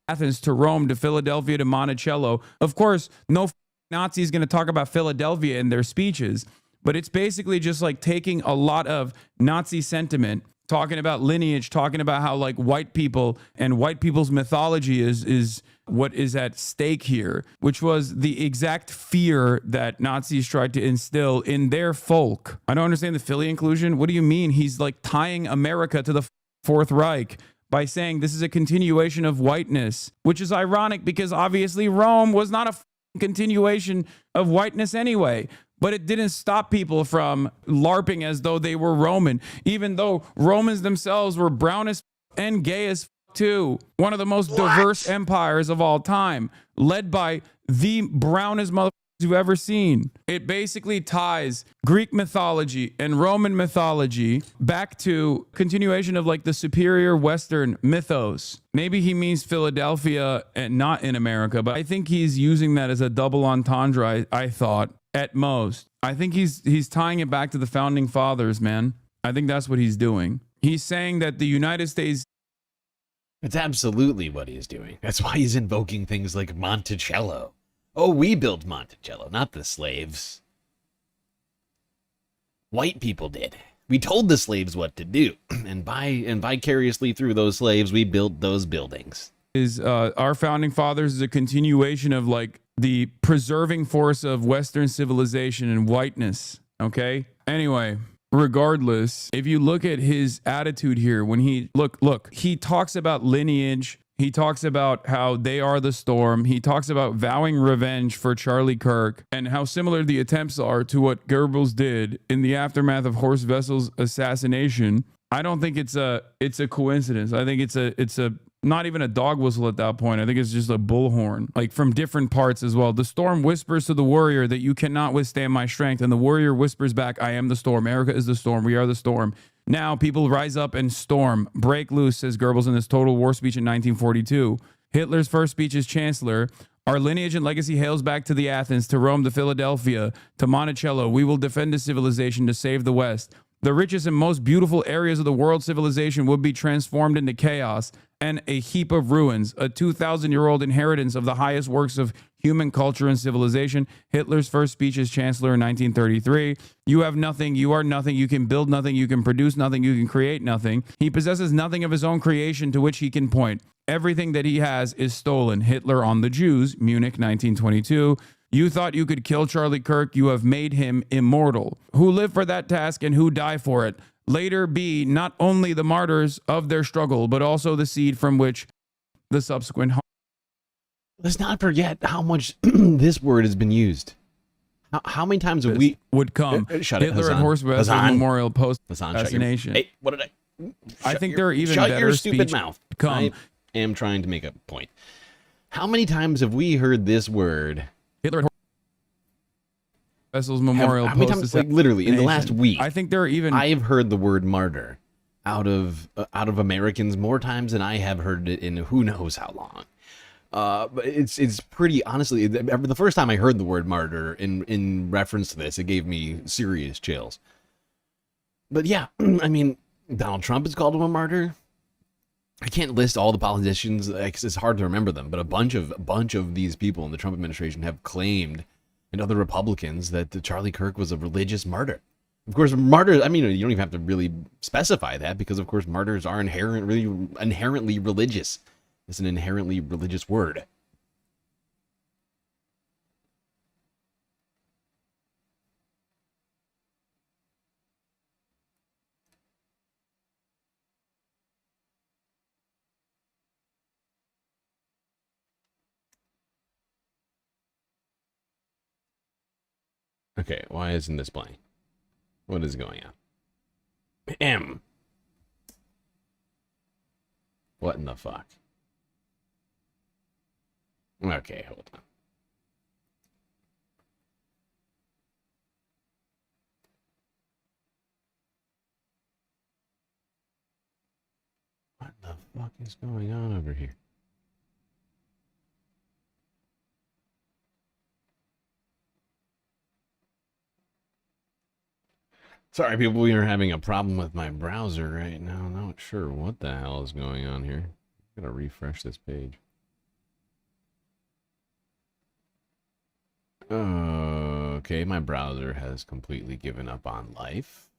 Athens to Rome to Philadelphia to Monticello. Of course, no Nazi is going to talk about Philadelphia in their speeches, but it's basically just like taking a lot of Nazi sentiment, talking about lineage, talking about how like white people and white people's mythology is what is at stake here, which was the exact fear that Nazis tried to instill in their folk. I don't understand the Philly inclusion. What do you mean? He's like tying America to the Fourth Reich by saying this is a continuation of whiteness, which is ironic because obviously Rome was not a continuation of whiteness anyway. But it didn't stop people from LARPing as though they were Roman, even though Romans themselves were brown as and gay as too. One of the most diverse empires of all time, led by the brownest motherfuckers you've ever seen. It basically ties Greek mythology and Roman mythology back to continuation of like the superior Western mythos. Maybe he means Philadelphia and not in America, but I think he's using that as a double entendre, I thought. At most, I think he's tying it back to the founding fathers, man. I think that's what he's doing. He's saying that the United States. It's absolutely what he's doing. That's why he's invoking things like Monticello. Oh, we built Monticello, not the slaves. White people did. We told the slaves what to do, and vicariously through those slaves, we built those buildings. Our founding fathers is a continuation of like the preserving force of Western civilization and whiteness. Okay. Anyway, regardless, if you look at his attitude here, when he look, he talks about lineage. He talks about how they are the storm. He talks about vowing revenge for Charlie Kirk and how similar the attempts are to what Goebbels did in the aftermath of Horst Wessel's assassination. I don't think it's a coincidence. I think it's a not even a dog whistle at that point. I think it's just a bullhorn, like from different parts as well. The storm whispers to the warrior that you cannot withstand my strength. And the warrior whispers back, I am the storm. America is the storm. We are the storm. Now people rise up and storm. Break loose, says Goebbels in his total war speech in 1942. Hitler's first speech as chancellor. Our lineage and legacy hails back to the Athens, to Rome, to Philadelphia, to Monticello. We will defend the civilization to save the West. The richest and most beautiful areas of the world civilization would be transformed into chaos and a heap of ruins, a 2,000-year-old inheritance of the highest works of human culture and civilization. Hitler's first speech as chancellor in 1933. You have nothing, you are nothing, you can build nothing, you can produce nothing, you can create nothing. He possesses nothing of his own creation to which he can point. Everything that he has is stolen. Hitler on the Jews, Munich 1922. You thought you could kill Charlie Kirk. You have made him immortal. Who live for that task and who die for it. Later be not only the martyrs of their struggle, but also the seed from which the subsequent. Let's not forget how much this word has been used. How many times have we would come? Shut Hitler it, Hassan. and Horst Wessel Memorial Post assassination. Hey, what did I? I think there are even shut better your stupid speech mouth. Come. I am trying to make a point. How many times have we heard this word? Hitler and Wessel's Memorial How many Post times, like, literally in the last week? I think there are even. I have heard the word martyr out of Americans more times than I have heard it in who knows how long. But it's pretty, honestly, the first time I heard the word martyr in reference to this, it gave me serious chills. But yeah, I mean, Donald Trump has called him a martyr. I can't list all the politicians, because it's hard to remember them, but a bunch of these people in the Trump administration have claimed, and other Republicans, that Charlie Kirk was a religious martyr. Of course, martyrs, I mean, you don't even have to really specify that, because of course martyrs are inherently religious. It's an inherently religious word. Okay, why isn't this playing? What is going on? M. What in the fuck? Okay, hold on. What the fuck is going on over here? Sorry, people, we are having a problem with my browser right now. I'm not sure what the hell is going on here. I'm gonna refresh this page. Okay, my browser has completely given up on life.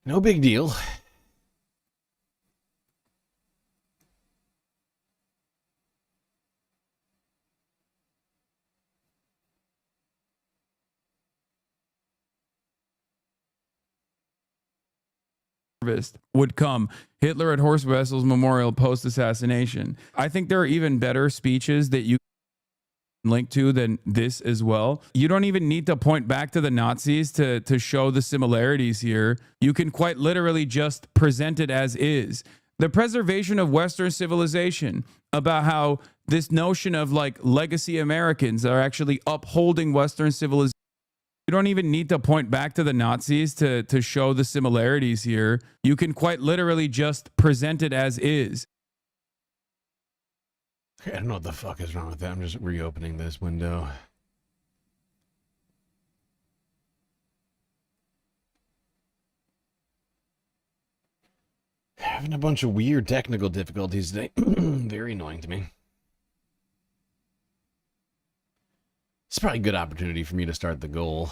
No big deal. Would come Hitler at Horst Wessel's memorial post-assassination. I think there are even better speeches that you link to than this as well. You don't even need to point back to the Nazis to show the similarities here. You can quite literally just present it as is. The preservation of Western civilization, about how this notion of like legacy Americans are actually upholding Western civilization. You don't even need to point back to the Nazis to show the similarities here. You can quite literally just present it as is. I don't know what the fuck is wrong with that. I'm just reopening this window. Having a bunch of weird technical difficulties today. Very annoying to me. It's probably a good opportunity for me to start the goal.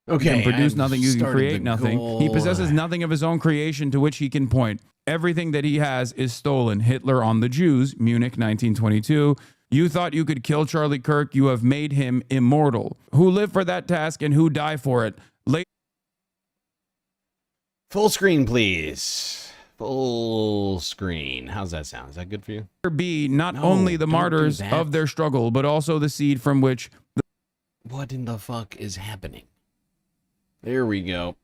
Okay, you can produce I've nothing, you can started create the nothing. He goal. possesses nothing of his own creation to which he can point. Everything that he has is stolen. Hitler on the Jews, Munich 1922. You thought you could kill Charlie Kirk. You have made him immortal. Who lived for that task and who die for it? Full screen, please. Full screen. How's that sound? Is that good for you? Be not No, only the don't do martyrs that. of their struggle, but also the seed from which What in the fuck is happening? There we go.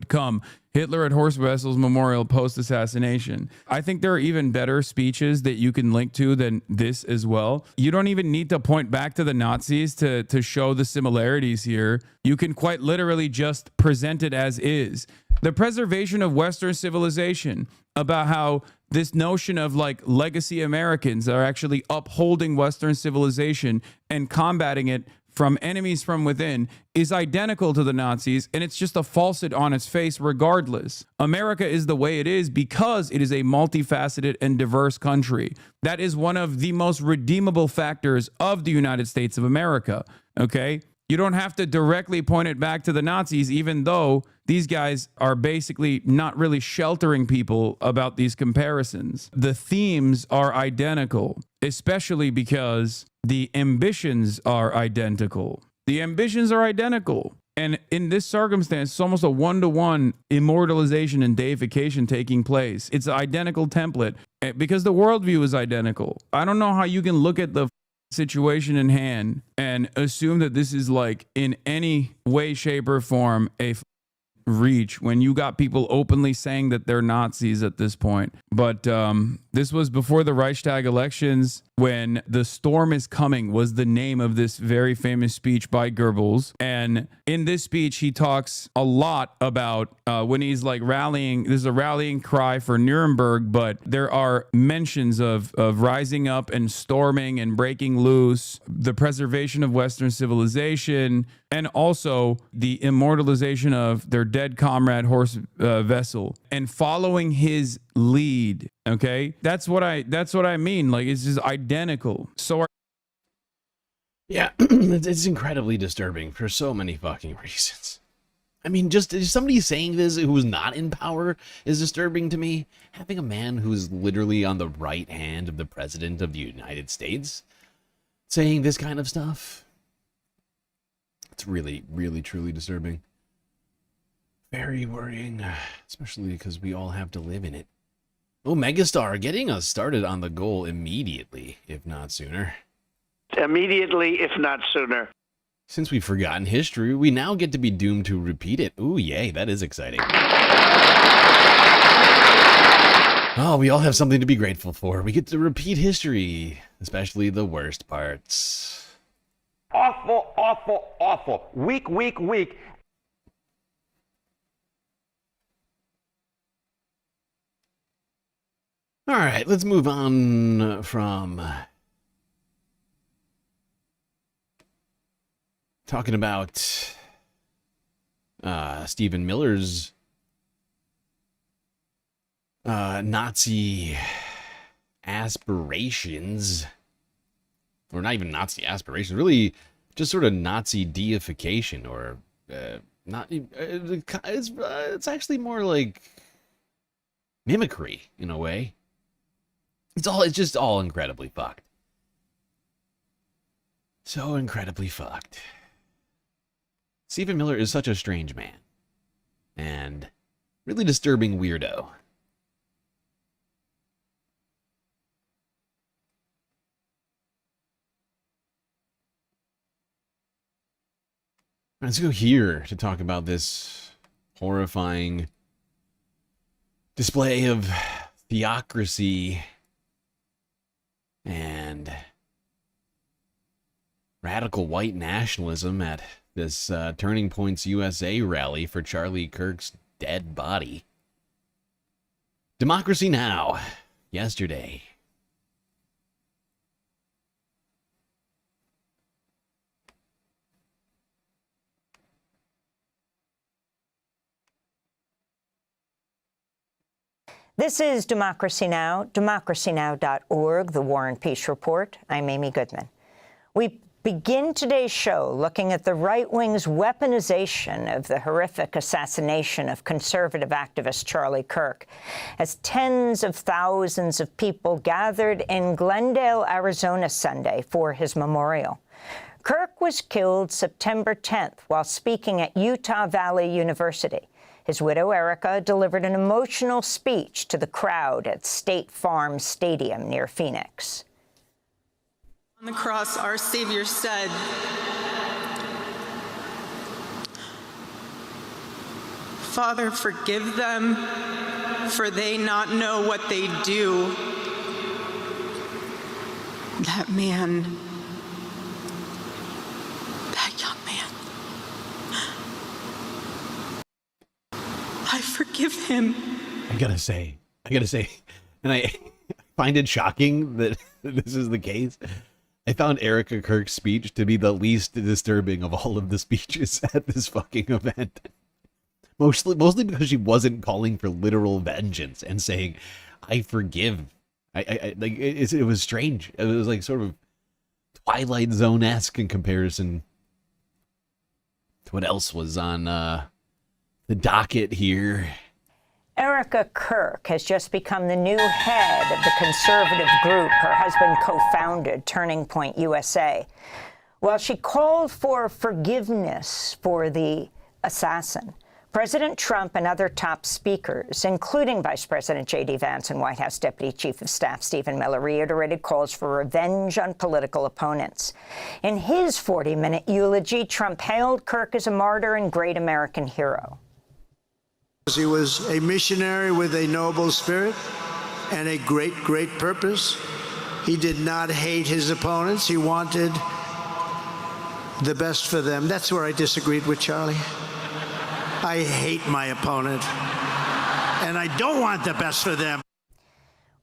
come Hitler at Horst Wessel's memorial post-assassination. I think there are even better speeches that you can link to than this as well. You don't even need to point back to the Nazis to show the similarities here. You can quite literally just present it as is. The preservation of Western civilization, about how this notion of like legacy Americans are actually upholding Western civilization and combating it from enemies from within, is identical to the Nazis, and it's just a falsehood on its face regardless. America is the way it is because it is a multifaceted and diverse country. That is one of the most redeemable factors of the United States of America, okay? You don't have to directly point it back to the Nazis, even though these guys are basically not really sheltering people about these comparisons. The themes are identical, especially because the ambitions are identical. The ambitions are identical. And in this circumstance, it's almost a one-to-one immortalization and deification taking place. It's an identical template because the worldview is identical. I don't know how you can look at the situation in hand and assume that this is like in any way, shape, or form a reach when you got people openly saying that they're Nazis at this point. But this was before the Reichstag elections, when "The Storm is Coming" was the name of this very famous speech by Goebbels. And in this speech, he talks a lot about when he's like rallying. There's a rallying cry for Nuremberg, but there are mentions of rising up and storming and breaking loose, the preservation of Western civilization, and also the immortalization of their dead comrade Horst Wessel, and following his lead. Okay, that's what I mean. Like, it's just identical. So yeah, it's incredibly disturbing for so many fucking reasons. I mean, just somebody saying this who's not in power is disturbing to me. Having a man who's literally on the right hand of the president of the United States saying this kind of stuff, it's really, really, truly disturbing. Very worrying, especially because we all have to live in it. Oh, Megastar getting us started on the goal immediately, if not sooner. Immediately, if not sooner. Since we've forgotten history, we now get to be doomed to repeat it. Ooh, yay, that is exciting. Oh, we all have something to be grateful for. We get to repeat history, especially the worst parts. Awful, awful, awful. Weak, weak, weak. All right, let's move on from talking about Stephen Miller's Nazi aspirations, or not even Nazi aspirations, really just sort of Nazi deification, or not. It's actually more like mimicry in a way. It's just all incredibly fucked. So incredibly fucked. Stephen Miller is such a strange man. And really disturbing weirdo. Let's go here to talk about this horrifying display of theocracy and radical white nationalism at this Turning Points USA rally for Charlie Kirk's dead body. Democracy Now! Yesterday. This is Democracy Now!, democracynow.org, the War and Peace Report. I'm Amy Goodman. We begin today's show looking at the right-wing's weaponization of the horrific assassination of conservative activist Charlie Kirk, as tens of thousands of people gathered in Glendale, Arizona Sunday for his memorial. Kirk was killed September 10th while speaking at Utah Valley University. His widow, Erica, delivered an emotional speech to the crowd at State Farm Stadium near Phoenix. On the cross, our Savior said, "Father, forgive them, for they not know what they do." That man, that young man, I forgive him. I gotta say, and I find it shocking that this is the case. I found Erica Kirk's speech to be the least disturbing of all of the speeches at this fucking event. Mostly because she wasn't calling for literal vengeance and saying, "I forgive." It was strange. It was like sort of Twilight Zone-esque in comparison to what else was on the docket here. Erica Kirk has just become the new head of the conservative group her husband co-founded, Turning Point USA. While she called for forgiveness for the assassin, President Trump and other top speakers, including Vice President J.D. Vance and White House Deputy Chief of Staff Stephen Miller, reiterated calls for revenge on political opponents. In his 40-minute eulogy, Trump hailed Kirk as a martyr and great American hero. He was a missionary with a noble spirit and a great, great purpose. He did not hate his opponents. He wanted the best for them. That's where I disagreed with Charlie. I hate my opponent, and I don't want the best for them.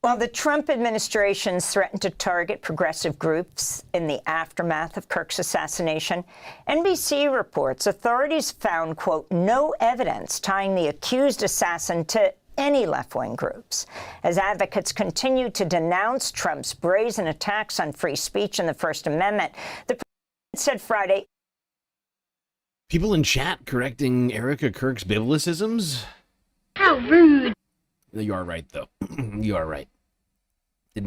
While the Trump administration's threatened to target progressive groups in the aftermath of Kirk's assassination, NBC reports authorities found, quote, no evidence tying the accused assassin to any left-wing groups. As advocates continue to denounce Trump's brazen attacks on free speech and the First Amendment, the president said Friday. People in chat correcting Erica Kirk's biblicisms? How rude. You are right, though. You are right. She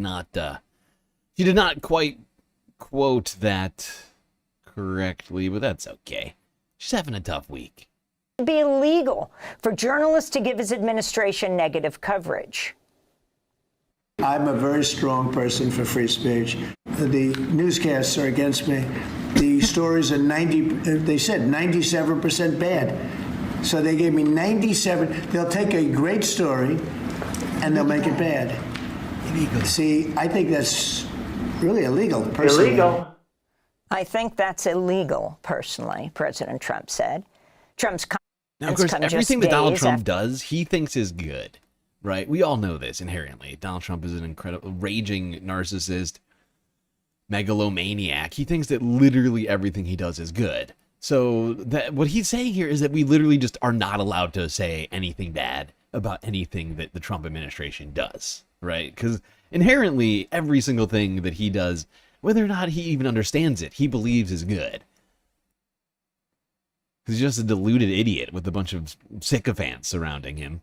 did not quite quote that correctly, but that's okay. She's having a tough week. It'd be illegal for journalists to give his administration negative coverage. I'm a very strong person for free speech. The newscasts are against me. The stories are they said 97% bad. So they gave me 97. They'll take a great story and they'll make it bad. See, I think that's really illegal, personally. Illegal. I think that's illegal, personally, President Trump said. Trump's now, of course, everything that Donald Trump does, he thinks is good, right? We all know this inherently. Donald Trump is an incredible, raging narcissist, megalomaniac. He thinks that literally everything he does is good. So that what he's saying here is that we literally just are not allowed to say anything bad about anything that the Trump administration does, right? Because inherently, every single thing that he does, whether or not he even understands it, he believes is good. He's just a deluded idiot with a bunch of sycophants surrounding him.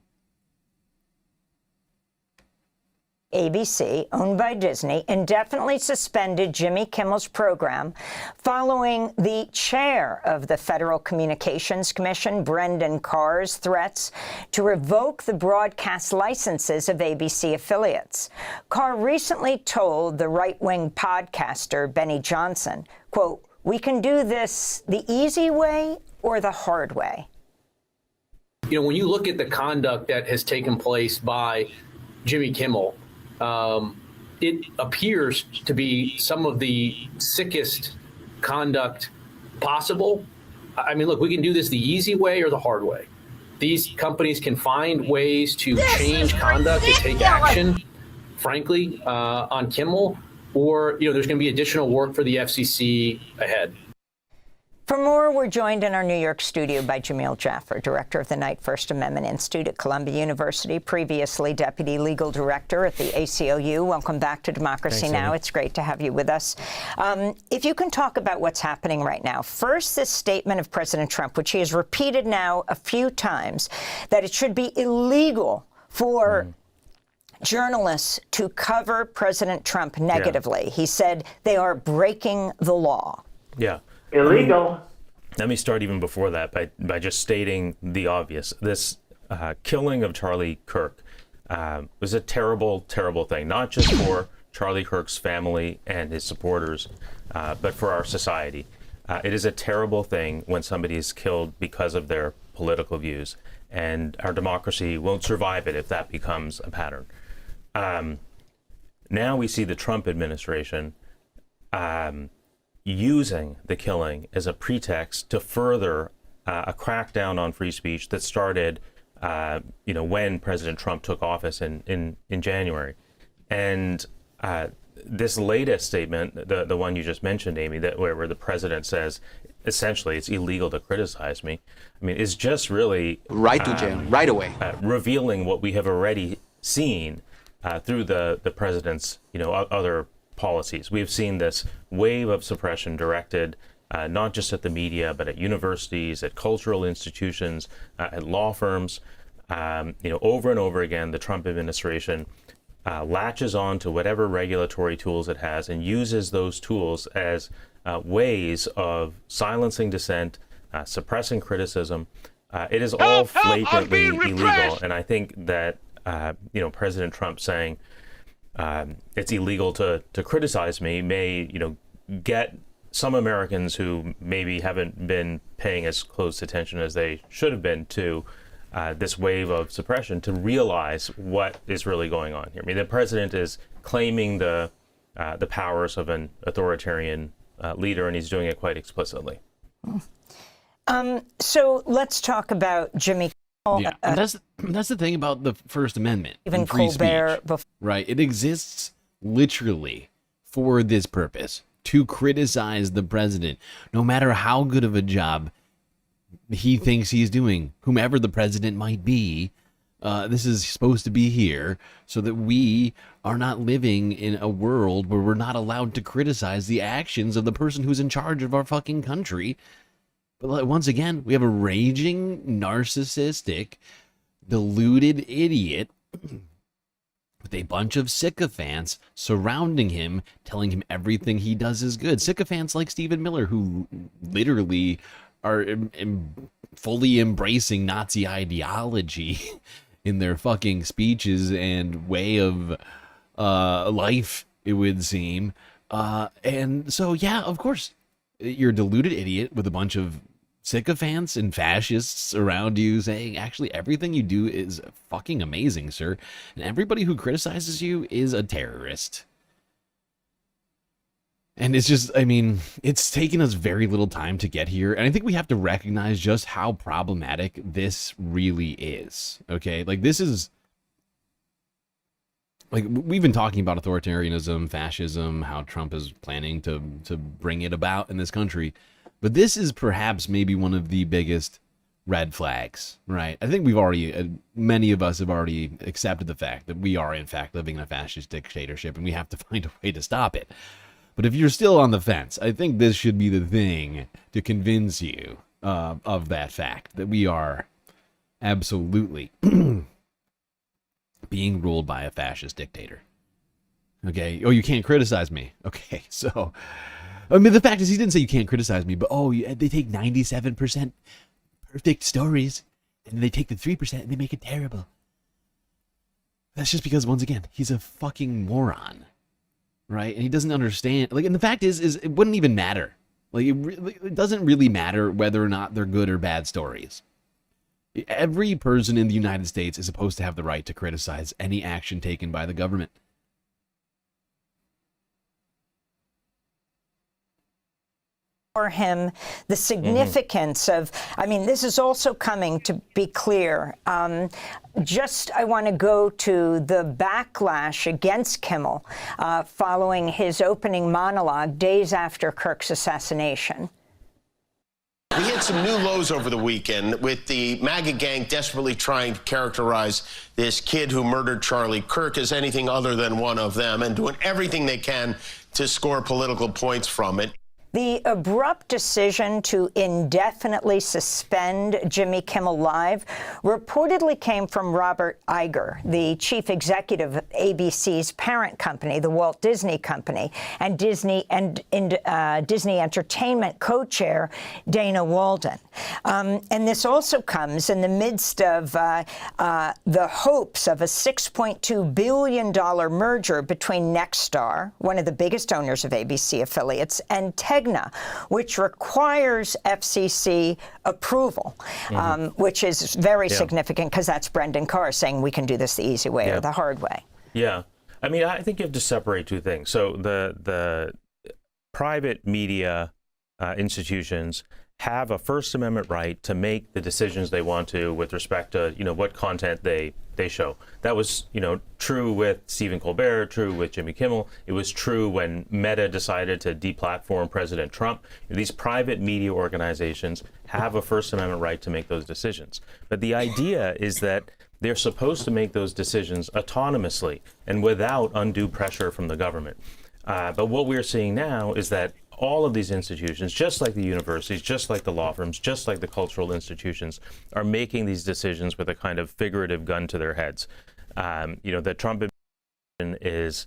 ABC, owned by Disney, indefinitely suspended Jimmy Kimmel's program following the chair of the Federal Communications Commission, Brendan Carr's threats to revoke the broadcast licenses of ABC affiliates. Carr recently told the right-wing podcaster Benny Johnson, quote, "We can do this the easy way or the hard way." You know, when you look at the conduct that has taken place by Jimmy Kimmel, it appears to be some of the sickest conduct possible. I mean, look, we can do this the easy way or the hard way. These companies can find ways to change conduct and take action, frankly, on Kimmel, or, you know, there's going to be additional work for the FCC ahead. For more, we're joined in our New York studio by Jamil Jaffer, director of the Knight First Amendment Institute at Columbia University, previously deputy legal director at the ACLU. Welcome back to Democracy Thanks, Now! Amy. It's great to have you with us. If you can talk about what's happening right now. First, this statement of President Trump, which he has repeated now a few times, that it should be illegal for journalists to cover President Trump negatively. Yeah. He said they are breaking the law. Yeah. Illegal. Let me start even before that by just stating the obvious. This killing of Charlie Kirk was a terrible, terrible thing, not just for Charlie Kirk's family and his supporters, but for our society. It is a terrible thing when somebody is killed because of their political views, and our democracy won't survive it if that becomes a pattern. Now we see the Trump administration using the killing as a pretext to further a crackdown on free speech that started, when President Trump took office in January. And this latest statement, the one you just mentioned, Amy, that where the president says, essentially, it's illegal to criticize me, I mean, is just really right to jail, right away, revealing what we have already seen through the president's, other policies. We've seen this wave of suppression directed not just at the media, but at universities, at cultural institutions, at law firms. Over and over again, the Trump administration latches on to whatever regulatory tools it has and uses those tools as ways of silencing dissent, suppressing criticism, It is all flagrantly illegal, and I think that President Trump saying it's illegal to criticize me may get some Americans who maybe haven't been paying as close attention as they should have been to this wave of suppression to realize what is really going on here. I mean, the president is claiming the powers of an authoritarian leader, and he's doing it quite explicitly. So let's talk about Jimmy Kimmel. Yeah, and that's the thing about the First Amendment Even and free Colbert speech, right? It exists literally for this purpose, to criticize the president, no matter how good of a job he thinks he's doing, whomever the president might be. This is supposed to be here so that we are not living in a world where we're not allowed to criticize the actions of the person who's in charge of our fucking country. But once again, we have a raging, narcissistic, deluded idiot with a bunch of sycophants surrounding him, telling him everything he does is good. Sycophants like Stephen Miller, who literally are fully embracing Nazi ideology in their fucking speeches and way of life, it would seem. And so, yeah, of course, you're a deluded idiot with a bunch of sycophants and fascists around you saying, actually, everything you do is fucking amazing, sir. And everybody who criticizes you is a terrorist. And it's just, I mean, it's taken us very little time to get here. And I think we have to recognize just how problematic this really is. Okay? Like, this is, like, we've been talking about authoritarianism, fascism, how Trump is planning to bring it about in this country. But this is perhaps maybe one of the biggest red flags, right? I think we've already, many of us have already accepted the fact that we are, in fact, living in a fascist dictatorship and we have to find a way to stop it. But if you're still on the fence, I think this should be the thing to convince you of that fact, that we are absolutely being ruled by a fascist dictator. Okay? Oh, you can't criticize me. Okay, so, I mean, the fact is, he didn't say you can't criticize me, but, they take 97% perfect stories, and they take the 3% and they make it terrible. That's just because, once again, he's a fucking moron. Right? And he doesn't understand. Like, and the fact is it wouldn't even matter. Like, it doesn't really matter whether or not they're good or bad stories. Every person in the United States is supposed to have the right to criticize any action taken by the government. For him, the significance of, I mean, this is also coming, to be clear. I want to go to the backlash against Kimmel following his opening monologue days after Kirk's assassination. We hit some new lows over the weekend with the MAGA gang desperately trying to characterize this kid who murdered Charlie Kirk as anything other than one of them and doing everything they can to score political points from it. The abrupt decision to indefinitely suspend Jimmy Kimmel Live reportedly came from Robert Iger, the chief executive of ABC's parent company, the Walt Disney Company, and Disney Entertainment co-chair Dana Walden. And this also comes in the midst of the hopes of a $6.2 billion merger between Nexstar, one of the biggest owners of ABC affiliates, and Tegna, which requires FCC approval, which is very significant because that's Brendan Carr saying we can do this the easy way or the hard way. Yeah. I mean, I think you have to separate two things. So the private media institutions have a First Amendment right to make the decisions they want to with respect to, what content they show. That was, true with Stephen Colbert, true with Jimmy Kimmel. It was true when Meta decided to deplatform President Trump. These private media organizations have a First Amendment right to make those decisions. But the idea is that they're supposed to make those decisions autonomously and without undue pressure from the government. But what we're seeing now is that all of these institutions, just like the universities, just like the law firms, just like the cultural institutions, are making these decisions with a kind of figurative gun to their heads. The Trump administration is,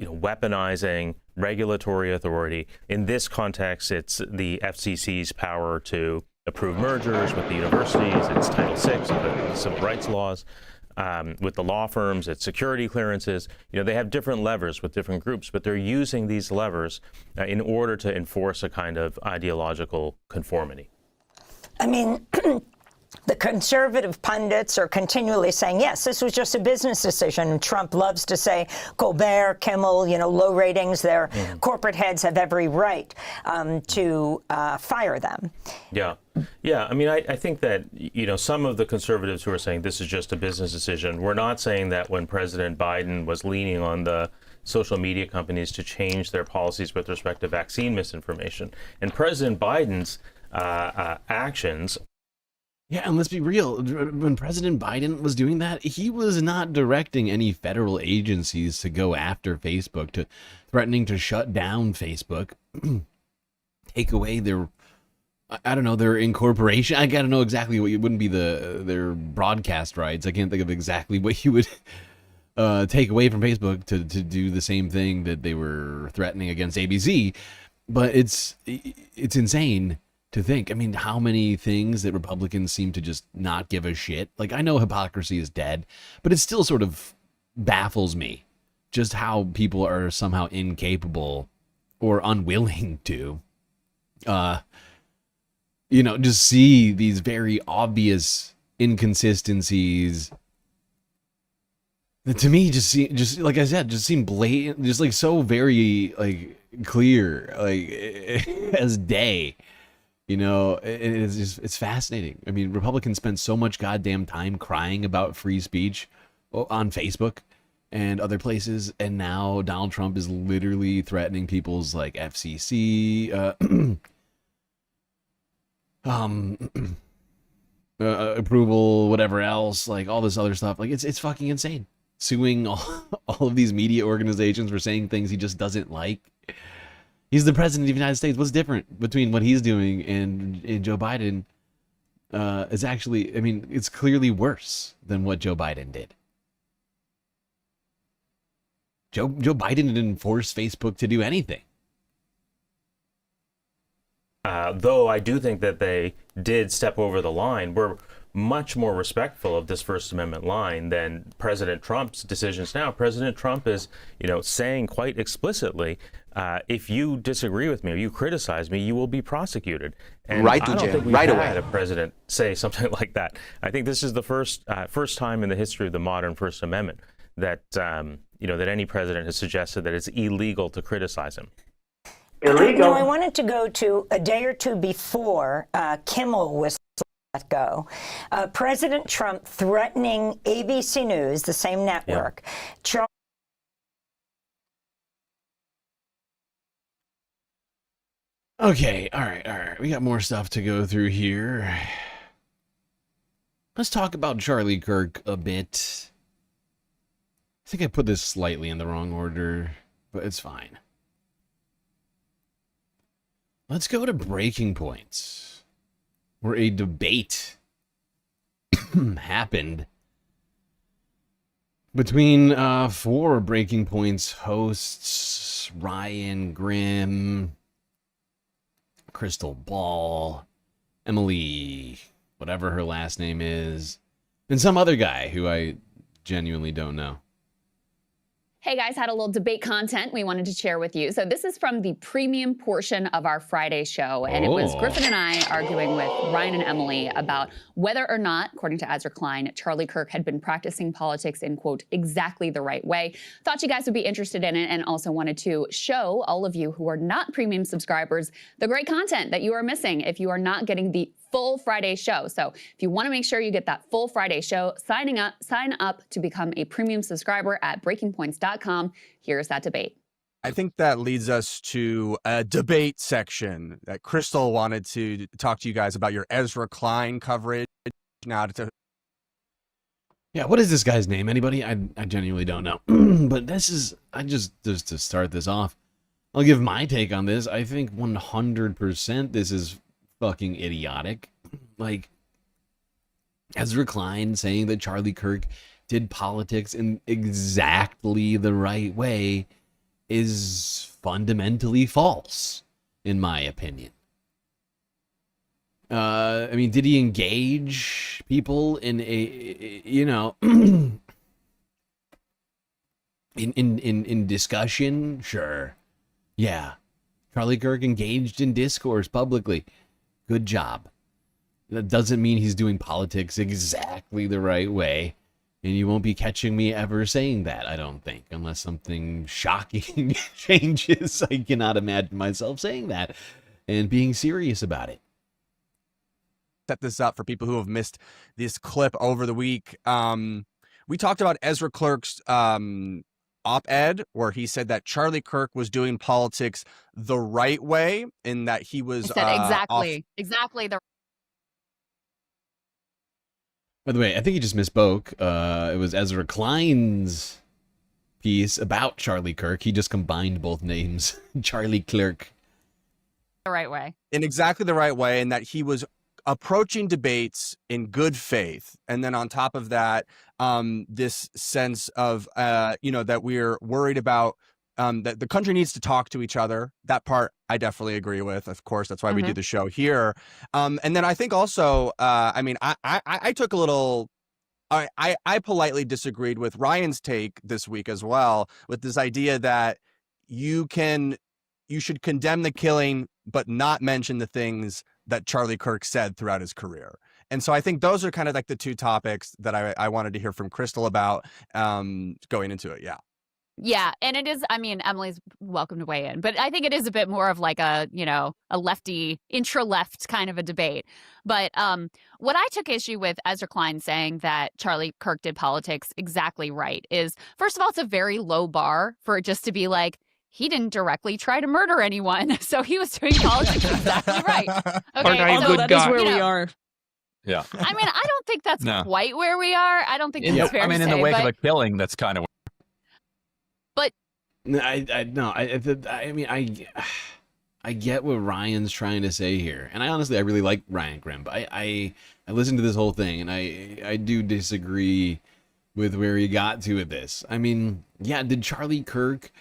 weaponizing regulatory authority. In this context, it's the FCC's power to approve mergers with the universities, it's Title VI of the civil rights laws. With the law firms, it's security clearances. They have different levers with different groups, but they're using these levers in order to enforce a kind of ideological conformity. I mean, the conservative pundits are continually saying, yes, this was just a business decision. And Trump loves to say, Colbert, Kimmel, low ratings, their corporate heads have every right to fire them. Yeah. I mean, I think that, some of the conservatives who are saying this is just a business decision, we're not saying that when President Biden was leaning on the social media companies to change their policies with respect to vaccine misinformation. And President Biden's actions. Yeah, and let's be real. When President Biden was doing that, he was not directing any federal agencies to go after Facebook, to threatening to shut down Facebook, take away their, their incorporation. I gotta know exactly what wouldn't be their broadcast rights. I can't think of exactly what you would take away from Facebook to do the same thing that they were threatening against ABC. But it's insane to think. I mean, how many things that Republicans seem to just not give a shit. Like, I know hypocrisy is dead, but it still sort of baffles me just how people are somehow incapable or unwilling to, just see these very obvious inconsistencies that to me just like I said, just seem blatant, just like so very like clear, like as day. It's fascinating. I mean, Republicans spend so much goddamn time crying about free speech on Facebook and other places, and now Donald Trump is literally threatening people's like FCC approval, whatever else, like all this other stuff. Like it's fucking insane. Suing all of these media organizations for saying things he just doesn't like. He's the president of the United States. What's different between what he's doing and Joe Biden? Is actually, I mean, it's clearly worse than what Joe Biden did. Joe Biden didn't force Facebook to do anything. Though I do think that they did step over the line. We're much more respectful of this First Amendment line than President Trump's decisions now. President Trump is, saying quite explicitly, if you disagree with me or you criticize me, you will be prosecuted. And right to I don't jail, think we've right had away. a president say something like that. I think this is the first time in the history of the modern First Amendment that that any president has suggested that it's illegal to criticize him. Illegal. I wanted to go to a day or two before Kimmel was let go. President Trump threatening ABC News, the same network. Yeah. Okay, all right. We got more stuff to go through here. Let's talk about Charlie Kirk a bit. I think I put this slightly in the wrong order, but it's fine. Let's go to breaking points, where a debate happened between 4 Breaking Points hosts, Ryan Grimm, Crystal Ball, Emily, whatever her last name is, and some other guy who I genuinely don't know. Hey guys, had a little debate content we wanted to share with you. So this is from the premium portion of our Friday show. And it was Griffin and I arguing with Ryan and Emily about whether or not, according to Ezra Klein, Charlie Kirk had been practicing politics in, quote, exactly the right way. Thought you guys would be interested in it and also wanted to show all of you who are not premium subscribers the great content that you are missing if you are not getting the full Friday show. So if you want to make sure you get that full Friday show, sign up to become a premium subscriber at breakingpoints.com. Here's that debate. I think that leads us to a debate section that Crystal wanted to talk to you guys about your Ezra Klein coverage. Now Yeah, what is this guy's name? Anybody? I genuinely don't know. But this is, just to start this off, I'll give my take on this. I think 100% this is fucking idiotic. Like, Ezra Klein saying that Charlie Kirk did politics in exactly the right way is fundamentally false, in my opinion. I mean, did he engage people in a, in discussion? Sure. Yeah. Charlie Kirk engaged in discourse publicly. Good job. That doesn't mean he's doing politics exactly the right way. And you won't be catching me ever saying that, I don't think, unless something shocking changes. I cannot imagine myself saying that and being serious about it. Set this up for people who have missed this clip over the week. We talked about Ezra Clerk's op-ed where he said that Charlie Kirk was doing politics the right way and that he was exactly the. By the way, I think he just misspoke. It was Ezra Klein's piece about Charlie Kirk. He just combined both names, Charlie Clerk. The right way. In exactly the right way, and that he was approaching debates in good faith. And then on top of that, this sense of, that we're worried about that the country needs to talk to each other. That part I definitely agree with. Of course, that's why we do the show here. And then I think also, I took a little, I politely disagreed with Ryan's take this week as well, with this idea that you should condemn the killing, but not mention the things that Charlie Kirk said throughout his career. And so I think those are kind of like the two topics that I wanted to hear from Crystal about going into it. Yeah. Yeah, and it is, I mean, Emily's welcome to weigh in, but I think it is a bit more of like a lefty, intra-left kind of a debate. But what I took issue with Ezra Klein saying that Charlie Kirk did politics exactly right is, first of all, it's a very low bar for it just to be like, he didn't directly try to murder anyone, so he was doing politics exactly right. Okay, so that is where we are. Yeah. I mean, I don't think that's quite where we are. I don't think that's fair to say. In the wake of a killing, that's kind of. But I mean, I get what Ryan's trying to say here, and I really like Ryan Grimm, but I listened to this whole thing, and I do disagree with where he got to with this. I mean, yeah, did Charlie Kirk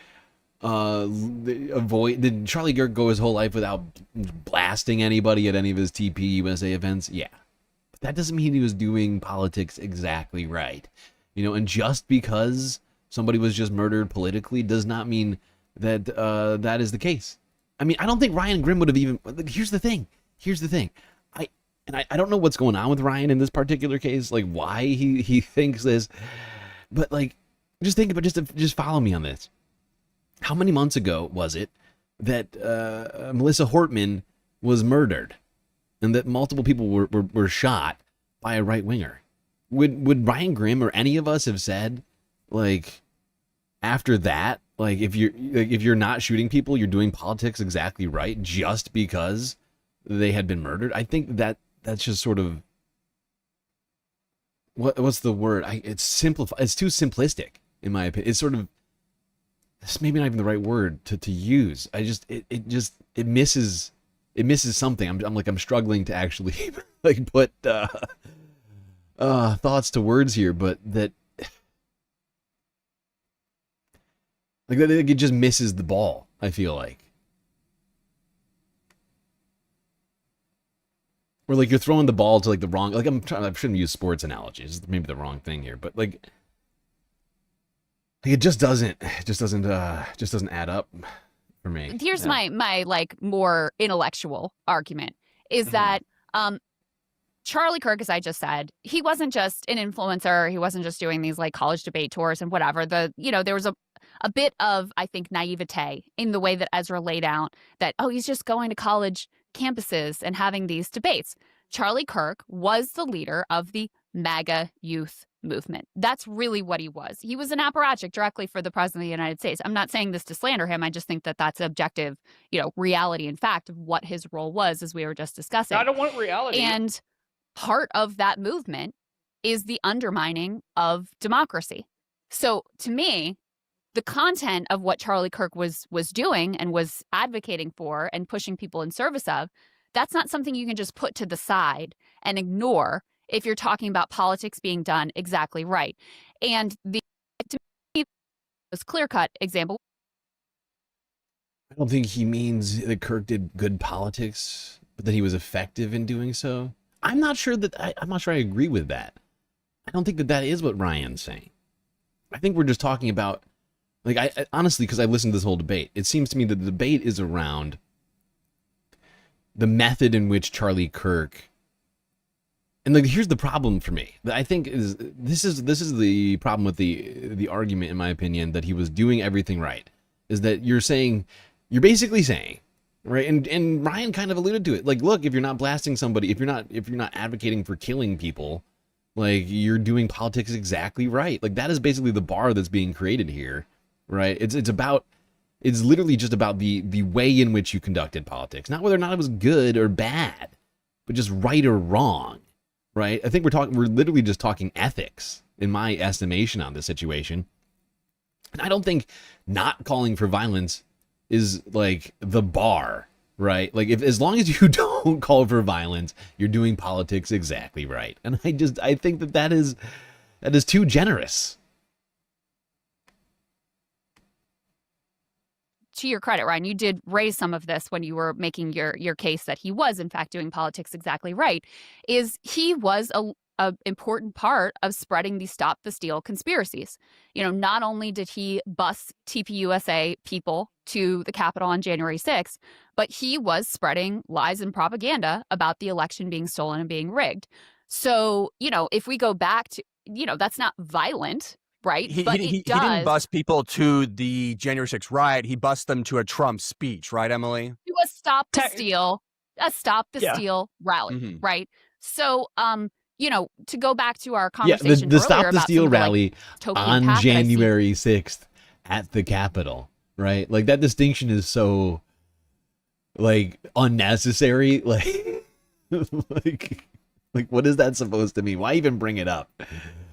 did Charlie Kirk go his whole life without blasting anybody at any of his TP USA events? Yeah, but that doesn't mean he was doing politics exactly right, and just because somebody was just murdered politically does not mean that that is the case. I mean, I don't think Ryan Grimm would have even. Here's the thing. I don't know what's going on with Ryan in this particular case, like why he thinks this, but like, just think about just follow me on this. How many months ago was it that Melissa Hortman was murdered, and that multiple people were shot by a right winger? Would Ryan Grimm or any of us have said, like, after that, like, if you're not shooting people, you're doing politics exactly right just because they had been murdered? I think that's just sort of what's the word? It's too simplistic in my opinion. It's sort of, it's maybe not even the right word to use. It misses something. I'm struggling to actually like put thoughts to words here, but that like it just misses the ball, I feel like. Or like you're throwing the ball to like the wrong, like I shouldn't use sports analogies. It's maybe the wrong thing here, but like it just doesn't add up for me. Here's my like more intellectual argument is that Charlie Kirk, as I just said, he wasn't just an influencer. He wasn't just doing these like college debate tours and whatever. There was a bit of, I think, naivete in the way that Ezra laid out that, oh, he's just going to college campuses and having these debates. Charlie Kirk was the leader of the MAGA youth movement. That's really what he was. He was an apparatchik directly for the president of the United States. I'm not saying this to slander him. I just think that that's objective, reality and fact of what his role was, as we were just discussing. I don't want reality. And part of that movement is the undermining of democracy. So to me, the content of what Charlie Kirk was doing and was advocating for and pushing people in service of, that's not something you can just put to the side and ignore if you're talking about politics being done exactly right. And to me, this clear-cut example. I don't think he means that Kirk did good politics but that he was effective in doing so. I'm not sure I agree with that. I don't think that is what Ryan's saying. I think we're just talking about, like, I honestly, because I listened to this whole debate, it seems to me that the debate is around the method in which Charlie Kirk, and like, here's the problem for me. I think this is the problem with the argument, in my opinion, that he was doing everything right. Is that you're basically saying, right? And Ryan kind of alluded to it. Like, look, if you're not blasting somebody, if you're not advocating for killing people, like, you're doing politics exactly right. Like, that is basically the bar that's being created here, right? It's literally just about the way in which you conducted politics, not whether or not it was good or bad, but just right or wrong, right? I think we're literally just talking ethics, in my estimation, on this situation. And I don't think not calling for violence is like the bar, right? Like, as long as you don't call for violence, you're doing politics exactly right. And I think that is too generous. To your credit, Ryan, you did raise some of this when you were making your case that he was, in fact, doing politics exactly right. Is he was a important part of spreading the Stop the Steal conspiracies. Not only did he bus TPUSA people to the Capitol on January 6th, but he was spreading lies and propaganda about the election being stolen and being rigged. So, if we go back to, that's not violent, right? He does. didn't bus people to the January 6th riot. He bused them to a Trump speech, right, Emily? To a Stop the Steal rally, right? So, to go back to our conversation the earlier Stop the about Steal rally on January 6th at the Capitol, right? Like, that distinction is so, like, unnecessary. Like, like, what is that supposed to mean? Why even bring it up?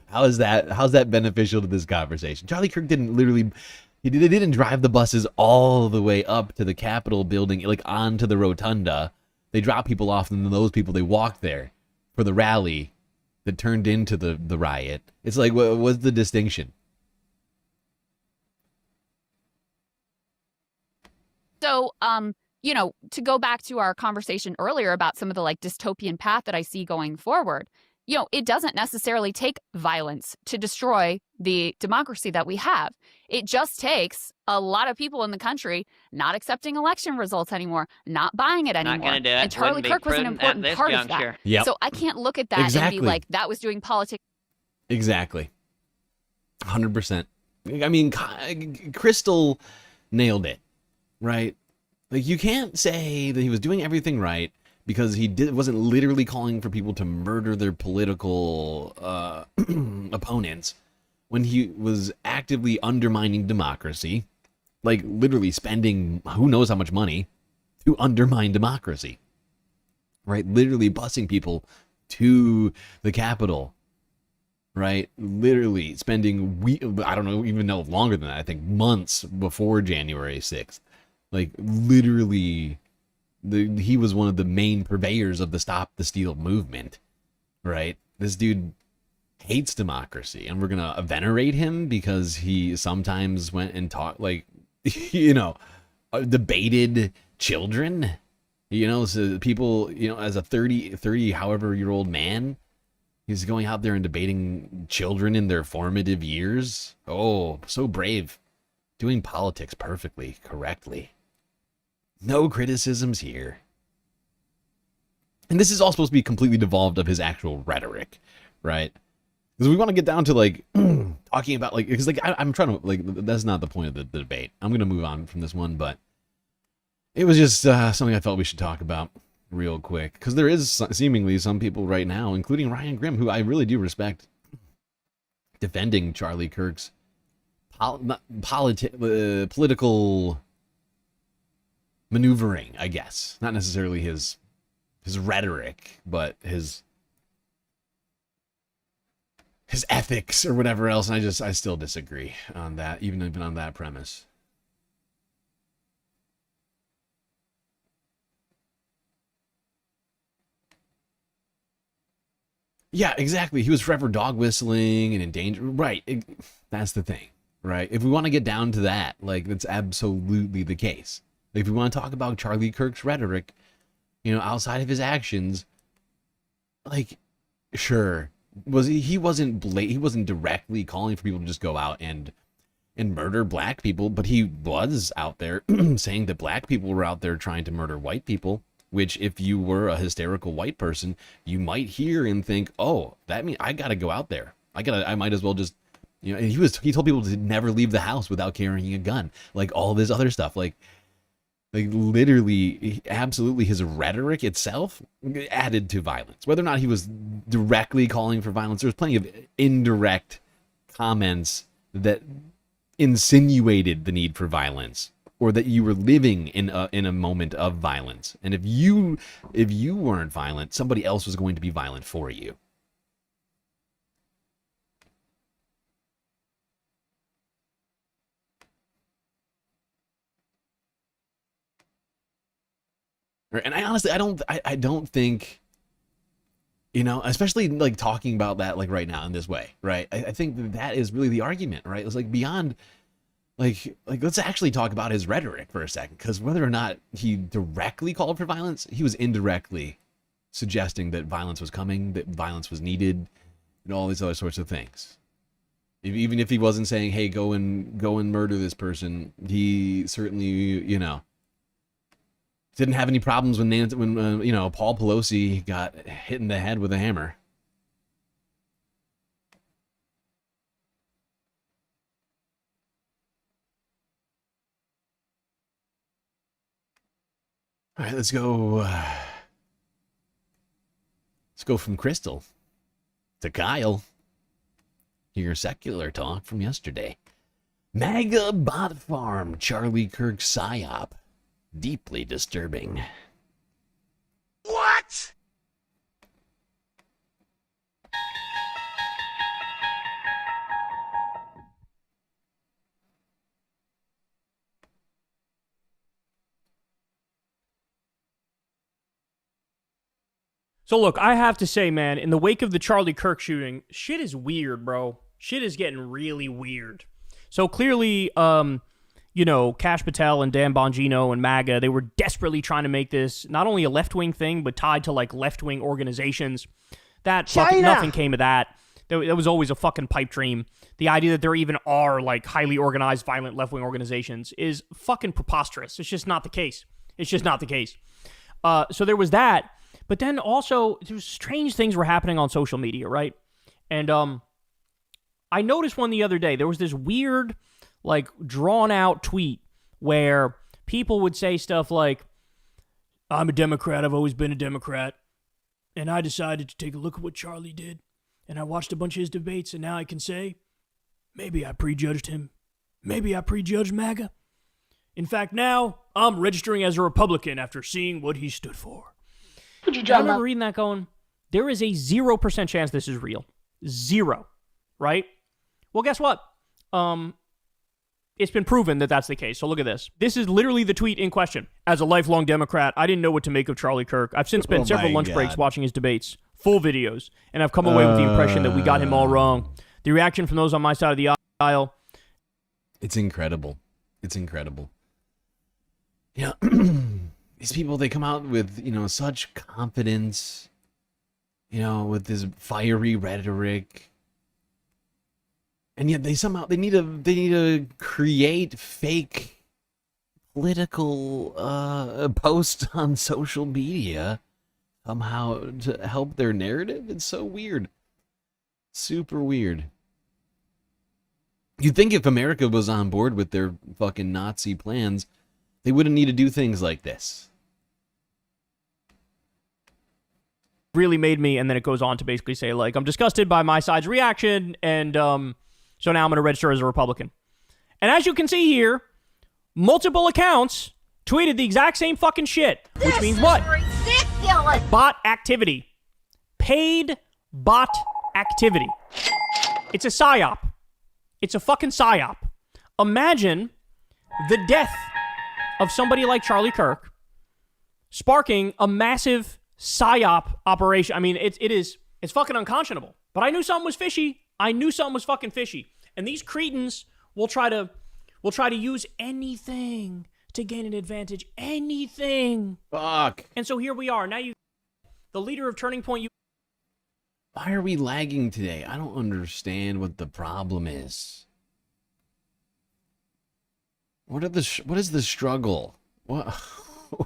How's that beneficial to this conversation? Charlie Kirk didn't drive the buses all the way up to the Capitol building, like, onto the rotunda. They dropped people off, and then those people, they walked there for the rally that turned into the riot. It's like, what was the distinction? So, to go back to our conversation earlier about some of the, like, dystopian path that I see going forward, it doesn't necessarily take violence to destroy the democracy that we have. It just takes a lot of people in the country not accepting election results anymore, not buying it anymore. Not going to do it. And Charlie Kirk was an important part of that. Yep. So I can't look at that and be like, that was doing politics. Exactly. 100%. I mean, Crystal nailed it, right? Like, you can't say that he was doing everything right because he wasn't literally calling for people to murder their political opponents when he was actively undermining democracy, like literally spending who knows how much money to undermine democracy, right? Literally busing people to the Capitol, right? Literally spending, I don't even know longer than that, I think months before January 6th. Like, literally, he was one of the main purveyors of the Stop the Steal movement, right? This dude hates democracy, and we're going to venerate him because he sometimes went and taught, like, debated children, so people, as a 30 however year old man, he's going out there and debating children in their formative years. Oh, so brave. Doing politics perfectly, correctly. No criticisms here. And this is all supposed to be completely devolved of his actual rhetoric, right? Because we want to get down to, like, talking about, like, because, like, I'm trying to, like, that's not the point of the debate. I'm going to move on from this one, but it was just something I felt we should talk about real quick. Because there is seemingly some people right now, including Ryan Grimm, who I really do respect, defending Charlie Kirk's political maneuvering, I guess. Not necessarily his rhetoric, but his ethics or whatever else. And I still disagree on that, even on that premise. Yeah, exactly. He was forever dog whistling and in danger. Right. That's the thing, right? If we want to get down to that, like, that's absolutely the case. If we want to talk about Charlie Kirk's rhetoric, outside of his actions, like, sure, he wasn't directly calling for people to just go out and murder black people, but he was out there saying that black people were out there trying to murder white people, which if you were a hysterical white person, you might hear and think, oh, that means I gotta go out there. I might as well just, and he told people to never leave the house without carrying a gun, like all this other stuff, like literally, absolutely, his rhetoric itself added to violence. Whether or not he was directly calling for violence, there was plenty of indirect comments that insinuated the need for violence, or that you were living in a moment of violence. And if you weren't violent, somebody else was going to be violent for you. And I honestly, I don't think, especially like talking about that like right now in this way, right? I think that is really the argument, right? It's like beyond, like let's actually talk about his rhetoric for a second, because whether or not he directly called for violence, he was indirectly suggesting that violence was coming, that violence was needed, and all these other sorts of things. Even if he wasn't saying, "Hey, go and murder this person," he certainly, didn't have any problems when Paul Pelosi got hit in the head with a hammer. All right, let's go. Let's go from Crystal to Kyle. Hear secular talk from yesterday. MAGA bot farm, Charlie Kirk psyop. Deeply disturbing. What? So look, I have to say, man, in the wake of the Charlie Kirk shooting, shit is weird, bro. Shit is getting really weird. So clearly, Kash Patel and Dan Bongino and MAGA, they were desperately trying to make this not only a left-wing thing, but tied to like left-wing organizations. Nothing came of that. That was always a fucking pipe dream. The idea that there even are like highly organized, violent left-wing organizations is fucking preposterous. It's just not the case. So there was that. But then also, there was strange things were happening on social media, right? And I noticed one the other day. There was this weird, like, drawn-out tweet where people would say stuff like, I'm a Democrat, I've always been a Democrat, and I decided to take a look at what Charlie did, and I watched a bunch of his debates, and now I can say, maybe I prejudged him. Maybe I prejudged MAGA. In fact, now, I'm registering as a Republican after seeing what he stood for. Would you I remember reading that going, there is a 0% chance this is real. 0. Right? Well, guess what? It's been proven that that's the case. So look at this. This is literally the tweet in question. As a lifelong Democrat, I didn't know what to make of Charlie Kirk. I've since spent several lunch breaks watching his debates, full videos, and I've come away with the impression that we got him all wrong. The reaction from those on my side of the aisle. It's incredible. Yeah. These people, they come out with, such confidence, with this fiery rhetoric. And yet they need to create fake political posts on social media somehow to help their narrative. It's so weird. Super weird. You'd think if America was on board with their fucking Nazi plans, they wouldn't need to do things like this. Really made me, and then it goes on to basically say, like, I'm disgusted by my side's reaction, and so now I'm going to register as a Republican. And as you can see here, multiple accounts tweeted the exact same fucking shit, which means what? Ridiculous! Bot activity. Paid bot activity. It's a psyop. It's a fucking psyop. Imagine the death of somebody like Charlie Kirk sparking a massive psyop operation. I mean, it's fucking unconscionable. But I knew something was fishy. I knew something was fucking fishy. And these cretins will try to use anything to gain an advantage. Anything. Fuck. And so here we are. Now the leader of Turning Point. Why are we lagging today? I don't understand what the problem is. What is the struggle? What?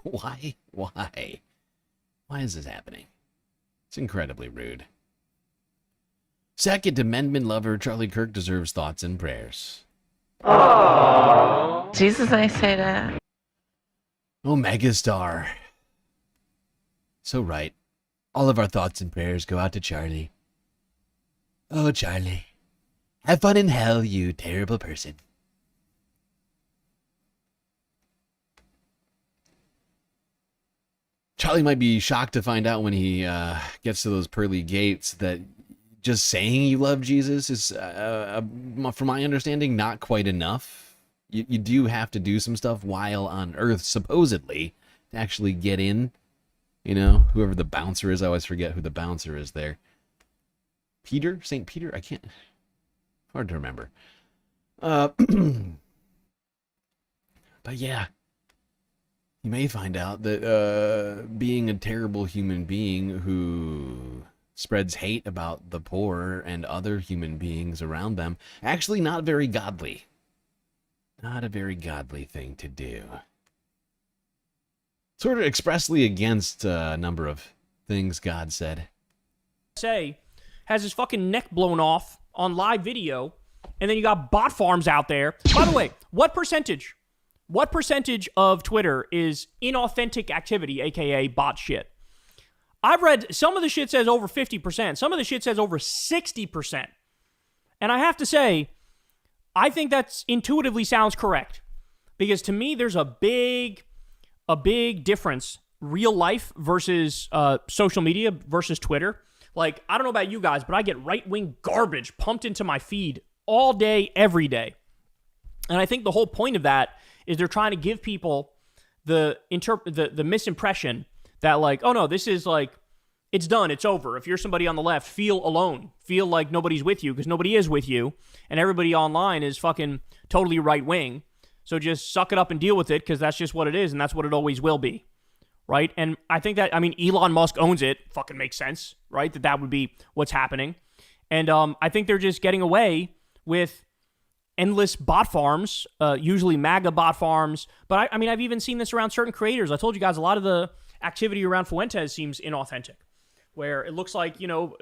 Why? Why is this happening? It's incredibly rude. Second Amendment lover Charlie Kirk deserves thoughts and prayers. Oh, Jesus, I say that. Oh, megastar. So right. All of our thoughts and prayers go out to Charlie. Oh, Charlie. Have fun in hell, you terrible person. Charlie might be shocked to find out when he gets to those pearly gates that just saying you love Jesus is, from my understanding, not quite enough. You do have to do some stuff while on Earth, supposedly, to actually get in. You know, whoever the bouncer is, I always forget who the bouncer is there. Peter? St. Peter? I can't... Hard to remember. But yeah. You may find out that being a terrible human being who spreads hate about the poor and other human beings around them, actually not very godly. Not a very godly thing to do. Sort of expressly against a number of things God said. Say, has his fucking neck blown off on live video, and then you got bot farms out there. By the way, what percentage of Twitter is inauthentic activity, aka bot shit? I've read some of the shit says over 50%, some of the shit says over 60%. And I have to say, I think that's intuitively sounds correct. Because to me, there's a big difference, real life versus social media versus Twitter. Like, I don't know about you guys, but I get right-wing garbage pumped into my feed all day, every day. And I think the whole point of that is they're trying to give people the misimpression that, like, oh no, this is like, it's done, it's over. If you're somebody on the left, feel alone. Feel like nobody's with you, because nobody is with you. And everybody online is fucking totally right-wing. So just suck it up and deal with it, because that's just what it is, and that's what it always will be. Right? And I think that, I mean, Elon Musk owns it. Fucking makes sense, right? That would be what's happening. And I think they're just getting away with endless bot farms, usually MAGA bot farms. But I mean, I've even seen this around certain creators. I told you guys a lot of the activity around Fuentes seems inauthentic, where it looks like, you know,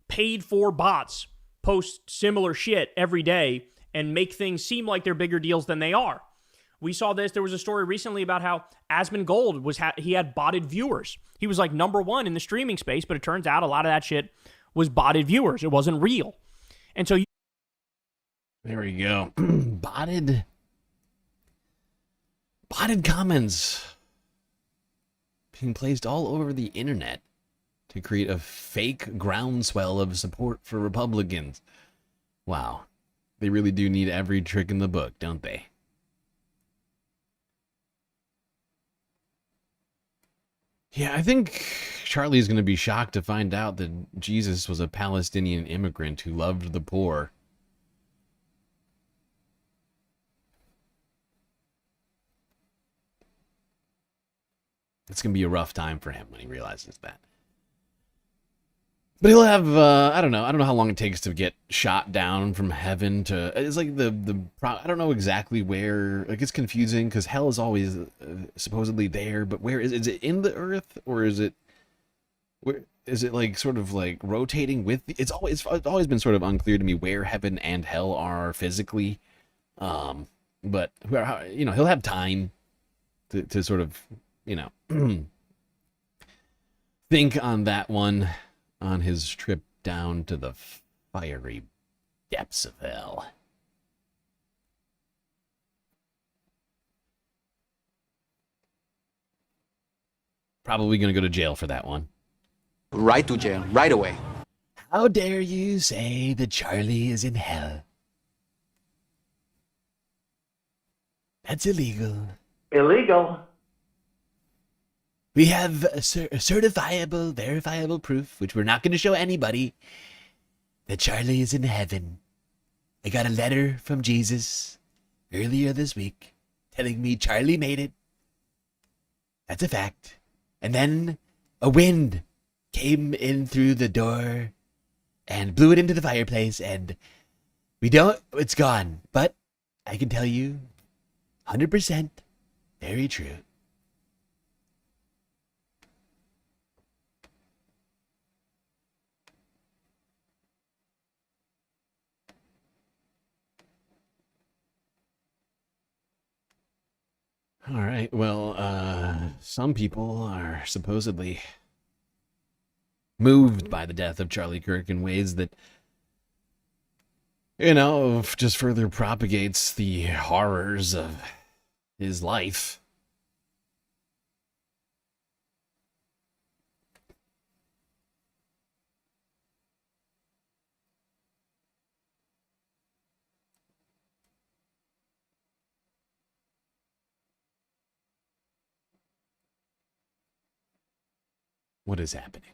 paid for bots post similar shit every day and make things seem like they're bigger deals than they are. We saw this. There was a story recently about how Asmongold he had botted viewers. He was like #1 in the streaming space, but it turns out a lot of that shit was botted viewers. It wasn't real. And so there we go. Botted comments being placed all over the internet to create a fake groundswell of support for Republicans. Wow. They really do need every trick in the book, don't they? Yeah, I think Charlie's going to be shocked to find out that Jesus was a Palestinian immigrant who loved the poor. It's going to be a rough time for him when he realizes that. But he'll have, I don't know how long it takes to get shot down from heaven to, it's like I don't know exactly where, like, it's confusing because hell is always supposedly there, but where is it in the earth, or is it like sort of like rotating with, it's always been sort of unclear to me where heaven and hell are physically, but, you know, he'll have time to sort of, you know, think on that one on his trip down to the fiery depths of hell. Probably going to go to jail for that one. Right to jail, right away. How dare you say that Charlie is in hell? That's illegal. Illegal? We have a certifiable, verifiable proof, which we're not going to show anybody, that Charlie is in heaven. I got a letter from Jesus earlier this week telling me Charlie made it. That's a fact. And then a wind came in through the door and blew it into the fireplace, and it's gone. But I can tell you, 100%, very true. All right, well, some people are supposedly moved by the death of Charlie Kirk in ways that, just further propagates the horrors of his life. What is happening?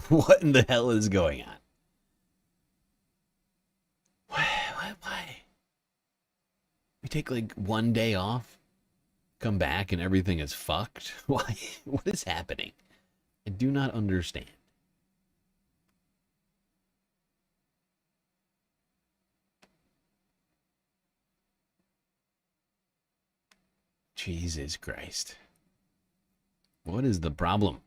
What in the hell is going on? Why? We take like one day off, come back, and everything is fucked? Why? What is happening? I do not understand. Jesus Christ. What is the problem?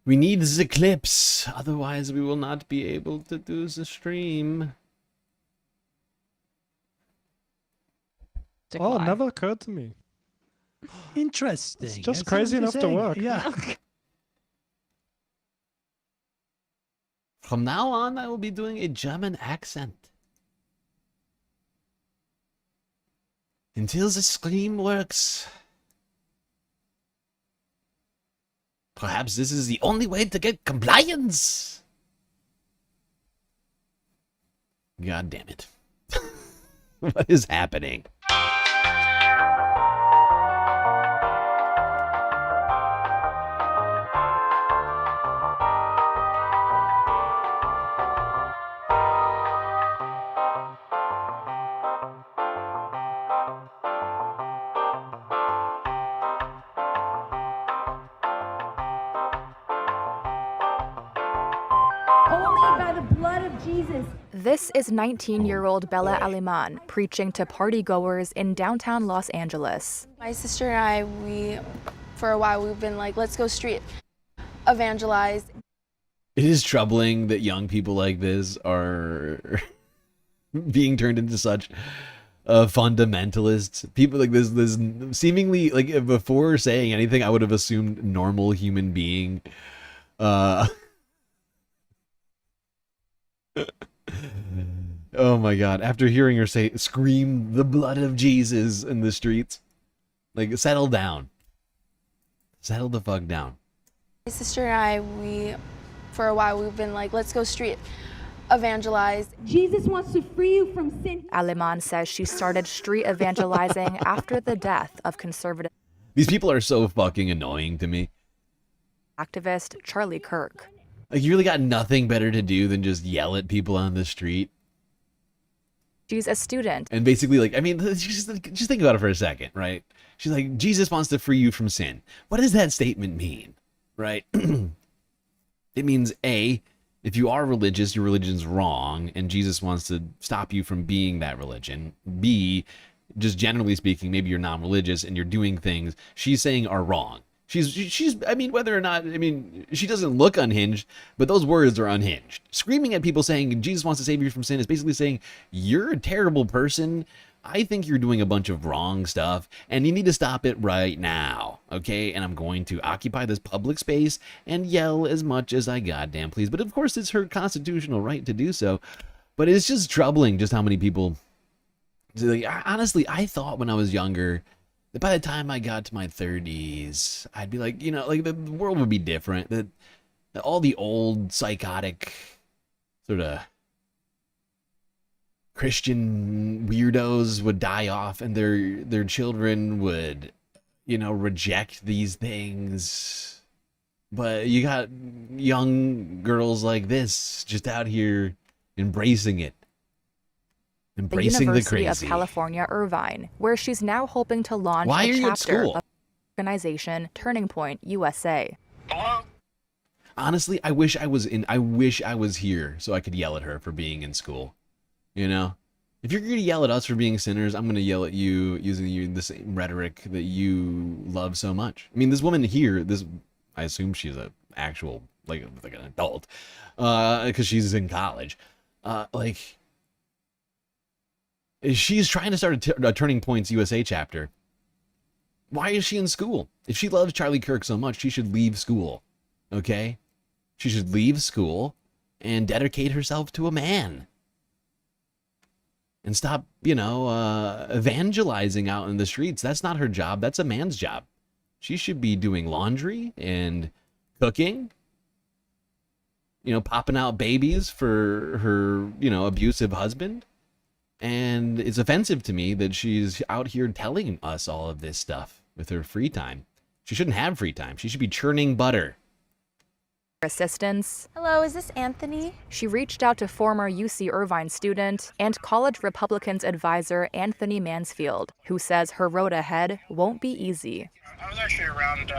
We need the clips, otherwise we will not be able to do the stream. Oh, it never occurred to me. Interesting. It's just crazy enough to work. Yeah. From now on, I will be doing a German accent. Until the stream works. Perhaps this is the only way to get compliance. God damn it. What is happening? This is 19-year-old Bella Aliman preaching to partygoers in downtown Los Angeles. My sister and I, for a while, we've been like, let's go street evangelize. It is troubling that young people like this are being turned into such fundamentalists. People like this seemingly, like, before saying anything, I would have assumed normal human being. Oh my god, after hearing her say, scream the blood of Jesus in the streets. Like, settle down. Settle the fuck down. My sister and I, for a while, we've been like, let's go street evangelize. Jesus wants to free you from sin. Aliman says she started street evangelizing after the death of conservative These people are so fucking annoying to me. activist Charlie Kirk. Like, you really got nothing better to do than just yell at people on the street. She's a student. And basically, like, I mean, just think about it for a second, right? She's like, Jesus wants to free you from sin. What does that statement mean, right? It means, A, if you are religious, your religion's wrong, and Jesus wants to stop you from being that religion. B, just generally speaking, maybe you're non-religious and you're doing things she's saying are wrong. She's I mean, whether or not, I mean, she doesn't look unhinged, but those words are unhinged. Screaming at people saying Jesus wants to save you from sin is basically saying, you're a terrible person. I think you're doing a bunch of wrong stuff, and you need to stop it right now, okay? And I'm going to occupy this public space and yell as much as I goddamn please. But of course, it's her constitutional right to do so. But it's just troubling just how many people... Like, honestly, I thought when I was younger that by the time I got to my 30s, I'd be like, you know, like the world would be different. That all the old psychotic sort of Christian weirdos would die off, and their children would, you know, reject these things. But you got young girls like this just out here embracing it. The Embracing the University of crazy. California, Irvine, where she's now hoping to launch Why are a you at chapter school? of the organization Turning Point USA. Honestly, I wish I was here so I could yell at her for being in school. You know? If you're going to yell at us for being sinners, I'm going to yell at you using the same rhetoric that you love so much. I mean, this woman here, I assume she's a actual, like an adult, because she's in college. She's trying to start a Turning Points USA chapter. Why is she in school? If she loves Charlie Kirk so much, she should leave school. Okay? She should leave school and dedicate herself to a man. And stop, evangelizing out in the streets. That's not her job. That's a man's job. She should be doing laundry and cooking. Popping out babies for her, abusive husband. And it's offensive to me that she's out here telling us all of this stuff with her free time. She shouldn't have free time. She should be churning butter. Assistance. Hello, is this Anthony? She reached out to former UC Irvine student and college Republicans advisor Anthony Mansfield, who says her road ahead won't be easy. I was actually around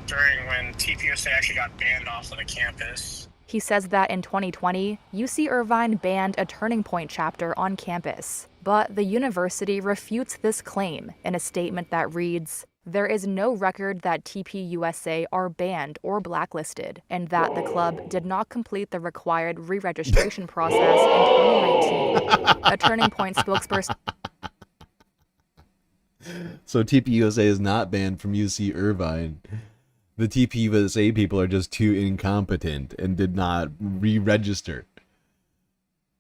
during when TPUSA actually got banned off of the campus. He says that in 2020, UC Irvine banned a Turning Point chapter on campus. But the university refutes this claim in a statement that reads, "There is no record that TPUSA are banned or blacklisted, and that the club did not complete the required re-registration process in 2019. A Turning Point spokesperson. So TPUSA is not banned from UC Irvine. The TPUSA people are just too incompetent and did not re-register.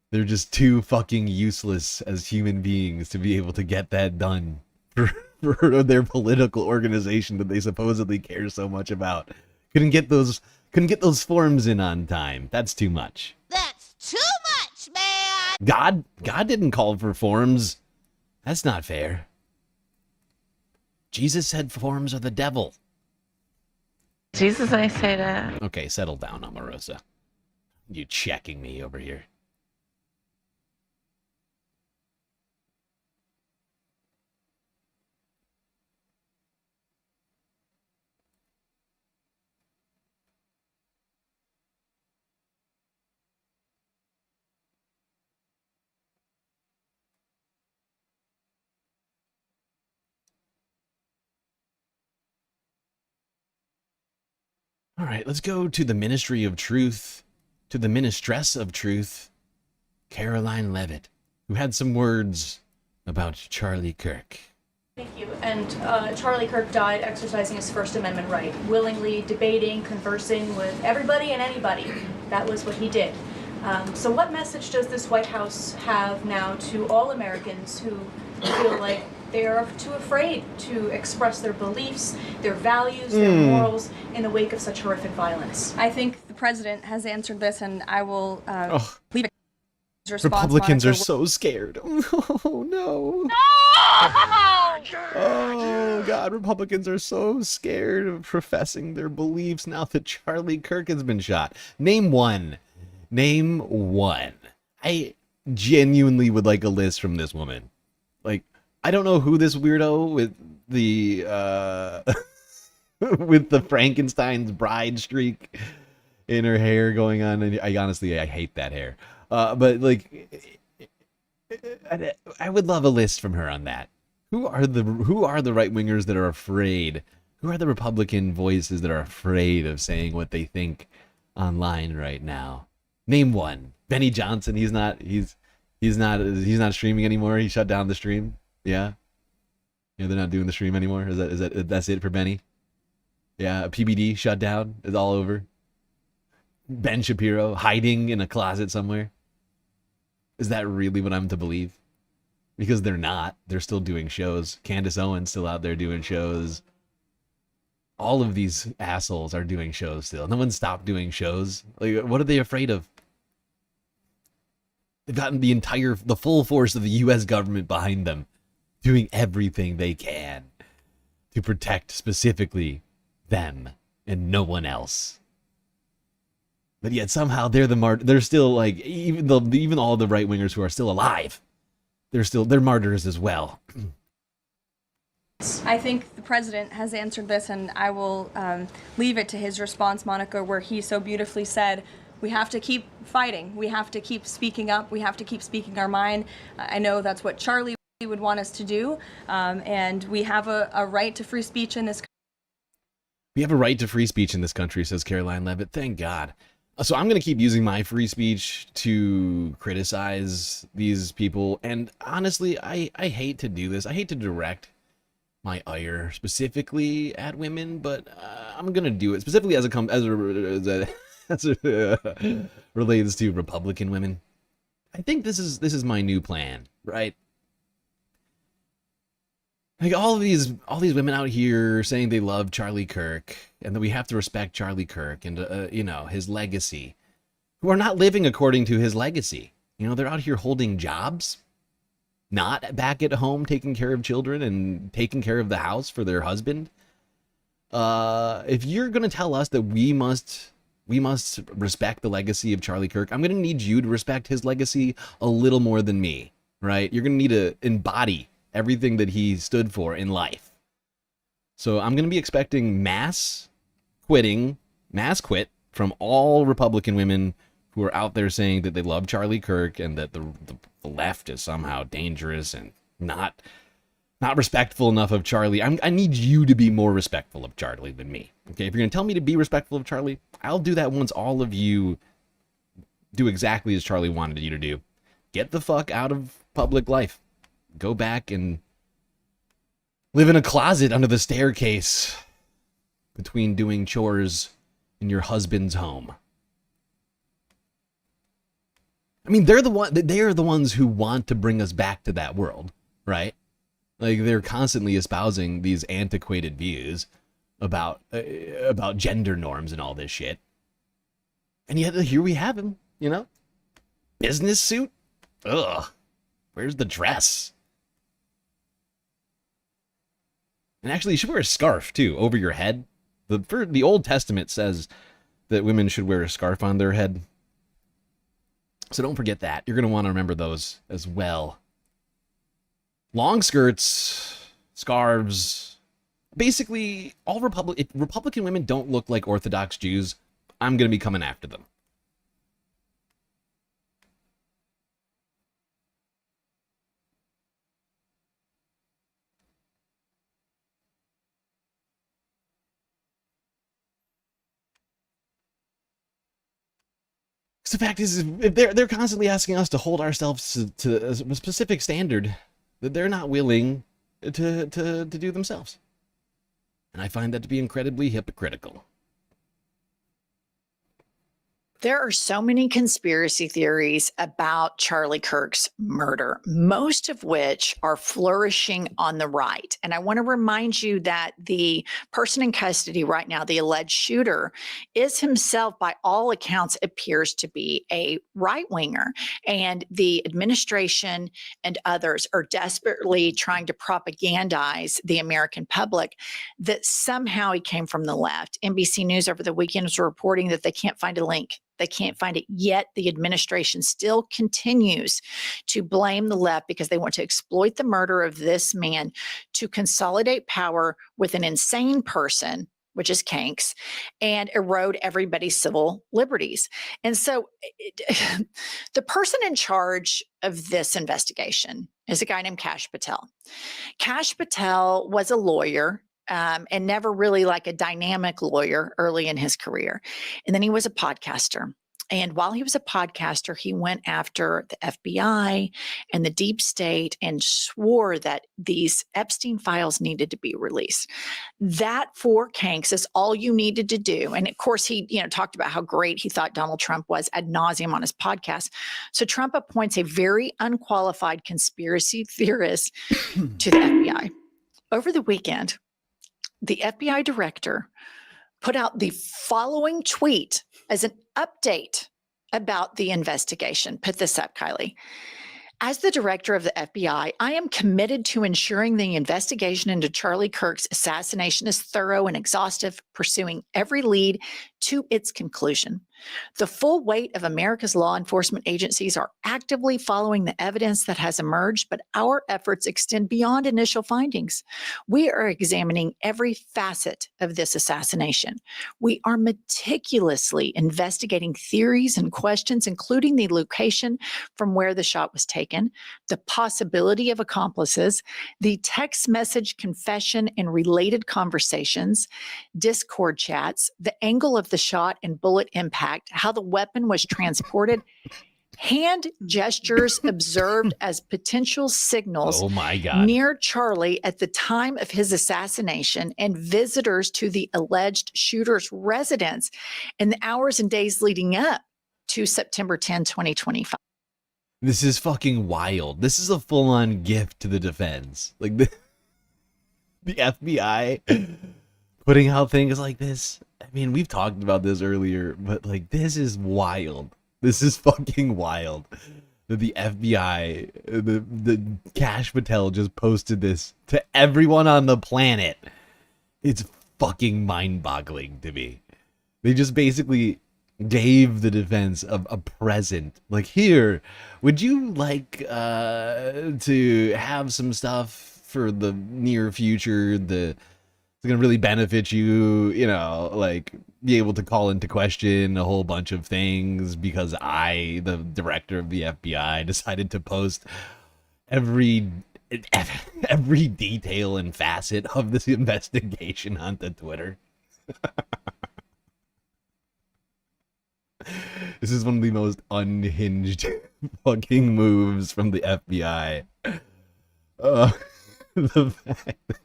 They're just too fucking useless as human beings to be able to get that done for their political organization that they supposedly care so much about. Couldn't get those forms in on time. That's too much. That's too much, man! God didn't call for forms. That's not fair. Jesus said forms are the devil. Jesus, I say that. Okay, settle down, Omarosa. You checking me over here. All right, let's go to the Ministry of Truth, to the Ministress of Truth, Caroline Levitt, who had some words about Charlie Kirk. Thank you. And Charlie Kirk died exercising his First Amendment right, willingly debating, conversing with everybody and anybody. That was what he did. So what message does this White House have now to all Americans who feel like they are too afraid to express their beliefs, their values, their morals in the wake of such horrific violence? I think the president has answered this, and I will leave it. Republicans are so scared. Oh, no. Oh, God. Republicans are so scared of professing their beliefs now that Charlie Kirk has been shot. Name one. Name one. I genuinely would like a list from this woman. Like, I don't know who this weirdo with the with the Frankenstein's bride streak in her hair going on. And I honestly hate that hair. But like, I would love a list from her on that. Who are the right wingers that are afraid? Who are the Republican voices that are afraid of saying what they think online right now? Name one. Benny Johnson. He's not streaming anymore. He shut down the stream. Yeah. Yeah, they're not doing the stream anymore. That's it for Benny? Yeah, PBD shut down. It's all over. Ben Shapiro hiding in a closet somewhere. Is that really what I'm to believe? Because they're not. They're still doing shows. Candace Owens still out there doing shows. All of these assholes are doing shows still. No one stopped doing shows. Like, what are they afraid of? They've gotten the full force of the U.S. government behind them, doing everything they can to protect specifically them and no one else. But yet somehow they're they're still like, even all the right wingers who are still alive, they're martyrs as well. I think the president has answered this, and I will leave it to his response, Monica, where he so beautifully said, we have to keep fighting. We have to keep speaking up. We have to keep speaking our mind. I know that's what Charlie would want us to do, and we have a right to free speech in this country. We have a right to free speech in this country, says Caroline Levitt. Thank God. So I'm going to keep using my free speech to criticize these people. And honestly, I hate to do this. I hate to direct my ire specifically at women, but I'm going to do it specifically as it relates to Republican women. I think this is my new plan, right? Like all these women out here saying they love Charlie Kirk and that we have to respect Charlie Kirk and his legacy, who are not living according to his legacy. They're out here holding jobs, not back at home taking care of children and taking care of the house for their husband. If you're going to tell us that we must respect the legacy of Charlie Kirk, I'm going to need you to respect his legacy a little more than me, right? You're going to need to embody everything that he stood for in life. So I'm going to be expecting mass quit from all Republican women who are out there saying that they love Charlie Kirk and that the left is somehow dangerous and not respectful enough of Charlie. I need you to be more respectful of Charlie than me. Okay, if you're going to tell me to be respectful of Charlie, I'll do that once all of you do exactly as Charlie wanted you to do. Get the fuck out of public life. Go back and live in a closet under the staircase between doing chores in your husband's home. I mean, they are the ones who want to bring us back to that world, right? Like, they're constantly espousing these antiquated views about gender norms and all this shit. And yet here we have him, business suit. Ugh. Where's the dress? And actually, you should wear a scarf, too, over your head. The Old Testament says that women should wear a scarf on their head. So don't forget that. You're going to want to remember those as well. Long skirts, scarves. Basically, if Republican women don't look like Orthodox Jews, I'm going to be coming after them. The fact is, if they're constantly asking us to hold ourselves to a specific standard that they're not willing to do themselves. And I find that to be incredibly hypocritical. There are so many conspiracy theories about Charlie Kirk's murder, most of which are flourishing on the right. And I want to remind you that the person in custody right now, the alleged shooter, is himself, by all accounts, appears to be a right-winger. And the administration and others are desperately trying to propagandize the American public that somehow he came from the left. NBC News over the weekend was reporting that they can't find a link. They can't find it yet. The administration still continues to blame the left because they want to exploit the murder of this man to consolidate power with an insane person, which is Kanks, and erode everybody's civil liberties. And so the person in charge of this investigation is a guy named Kash Patel. Kash Patel was a lawyer. And never really like a dynamic lawyer early in his career. And then he was a podcaster. And while he was a podcaster, he went after the FBI and the deep state and swore that these Epstein files needed to be released. That for Kanks is all you needed to do. And of course, he talked about how great he thought Donald Trump was ad nauseum on his podcast. So Trump appoints a very unqualified conspiracy theorist to the FBI. Over the weekend, the FBI director put out the following tweet as an update about the investigation. Put this up, Kylie. As the director of the FBI, I am committed to ensuring the investigation into Charlie Kirk's assassination is thorough and exhaustive, pursuing every lead to its conclusion. The full weight of America's law enforcement agencies are actively following the evidence that has emerged, but our efforts extend beyond initial findings. We are examining every facet of this assassination. We are meticulously investigating theories and questions, including the location from where the shot was taken, the possibility of accomplices, the text message confession and related conversations, Discord chats, the angle of the shot and bullet impact, how the weapon was transported, hand gestures observed as potential signals Oh my God. near Charlie at the time of his assassination, and visitors to the alleged shooter's residence in the hours and days leading up to September 10, 2025. This is fucking wild. This is a full-on gift to the defense. Like the FBI putting out things like this. I mean, we've talked about this earlier, but like this is wild. This is fucking wild. That the FBI, the Kash Patel just posted this to everyone on the planet. It's fucking mind-boggling to me. They just basically gave the defense a present. Like, here, would you like to have some stuff for the near future that's gonna really benefit you, you know, like be able to call into question a whole bunch of things because I, the director of the FBI, decided to post every detail and facet of this investigation onto Twitter. This is one of the most unhinged fucking moves from the FBI. The fact that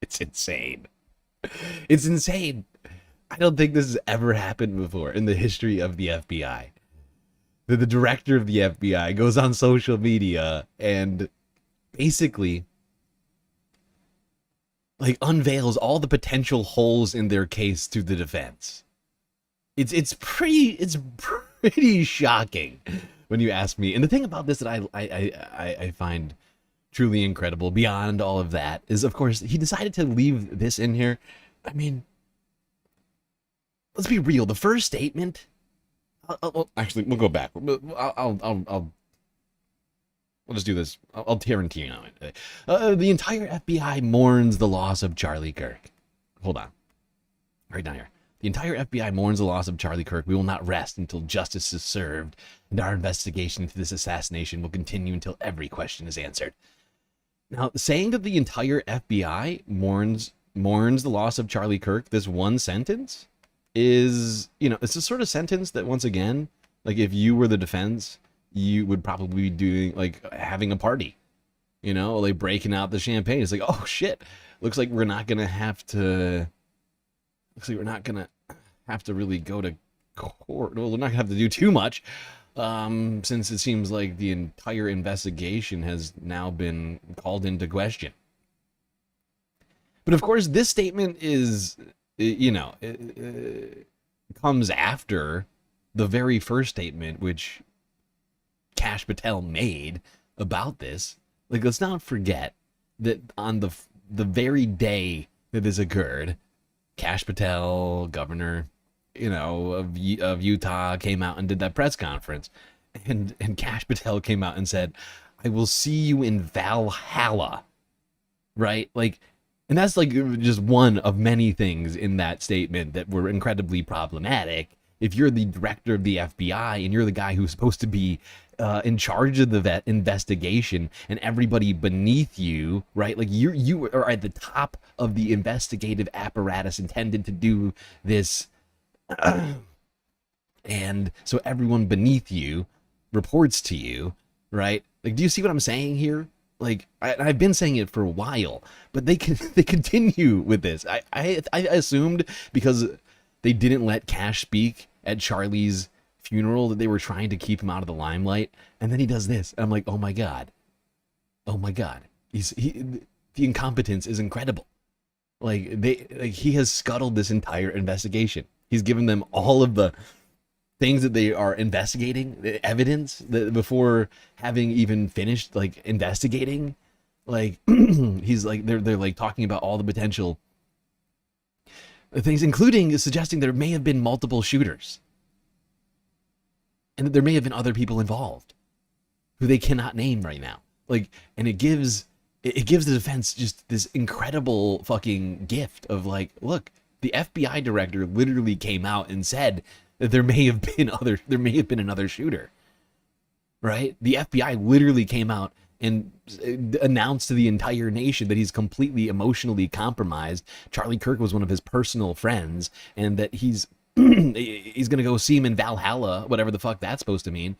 it's insane. It's insane. I don't think this has ever happened before in the history of the FBI. That the director of the FBI goes on social media and basically like unveils all the potential holes in their case to the defense. It's pretty shocking when you ask me. And the thing about this that I find truly incredible beyond all of that is, of course, he decided to leave this in here. I mean, let's be real. The first statement. Actually, we'll go back. We'll just do this. I'll Tarantino it. The entire FBI mourns the loss of Charlie Kirk. Hold on. Right down here. The entire FBI mourns the loss of Charlie Kirk. We will not rest until justice is served, and our investigation into this assassination will continue until every question is answered. Now, saying that the entire FBI mourns the loss of Charlie Kirk, this one sentence is, you know, it's a sort of sentence that, once again, like if you were the defense, you would probably be doing, like, having a party, you know, like breaking out the champagne. It's like, oh shit, looks like we're not gonna have to really go to court. Well, we're not gonna have to do too much, since it seems like the entire investigation has now been called into question. But of course, this statement is, you know, it comes after the very first statement which Kash Patel made about this. Like, let's not forget that on the very day that this occurred, Kash Patel, governor, you know, of Utah, came out and did that press conference, and Kash Patel came out and said, "I will see you in Valhalla," right? Like, and that's like just one of many things in that statement that were incredibly problematic. If you're the director of the FBI and you're the guy who's supposed to be in charge of the investigation, and everybody beneath you, right? Like you are at the top of the investigative apparatus intended to do this, and so everyone beneath you reports to you, right? Like, do you see what I'm saying here? Like, I've been saying it for a while, but they continue with this. I assumed because they didn't let Kash speak at Charlie's funeral that they were trying to keep him out of the limelight, and then he does this, and I'm like, oh my god, the incompetence is incredible. Like, he has scuttled this entire investigation. He's given them all of the things that they are investigating, the evidence, that before having even finished like investigating. Like, he's like, they're like talking about all the potential things, including suggesting there may have been multiple shooters. And that there may have been other people involved who they cannot name right now. Like, and it gives the defense just this incredible fucking gift of like, look, the FBI director literally came out and said that there may have been another shooter. Right? The FBI literally came out and announced to the entire nation that he's completely emotionally compromised. Charlie Kirk was one of his personal friends, and that he's going to go see him in Valhalla, whatever the fuck that's supposed to mean.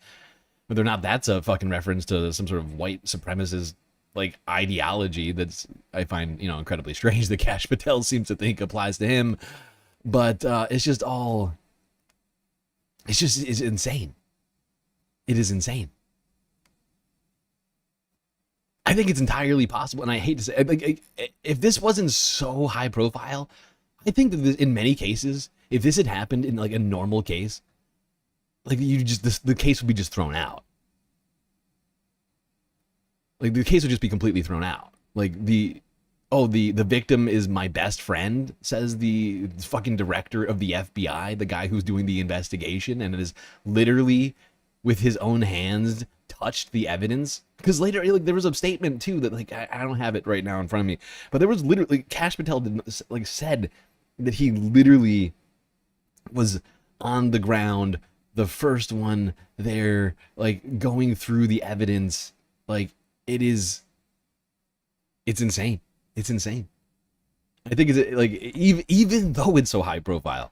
Whether or not that's a fucking reference to some sort of white supremacist like ideology that's, I find, incredibly strange that Kash Patel seems to think applies to him. But it's insane. It is insane. I think it's entirely possible, and I hate to say, like, if this wasn't so high profile, I think that in many cases, if this had happened in like a normal case, like the case would be just thrown out. Like the case would just be completely thrown out. Like the victim is my best friend, says the fucking director of the FBI, the guy who's doing the investigation, and it is literally with his own hands touched the evidence. Because later, like, there was a statement too that, like, I don't have it right now in front of me, but there was literally, Kash Patel said that he literally was on the ground, the first one there, like, going through the evidence. Like, it's insane. It's insane. I think it's like, even though it's so high profile,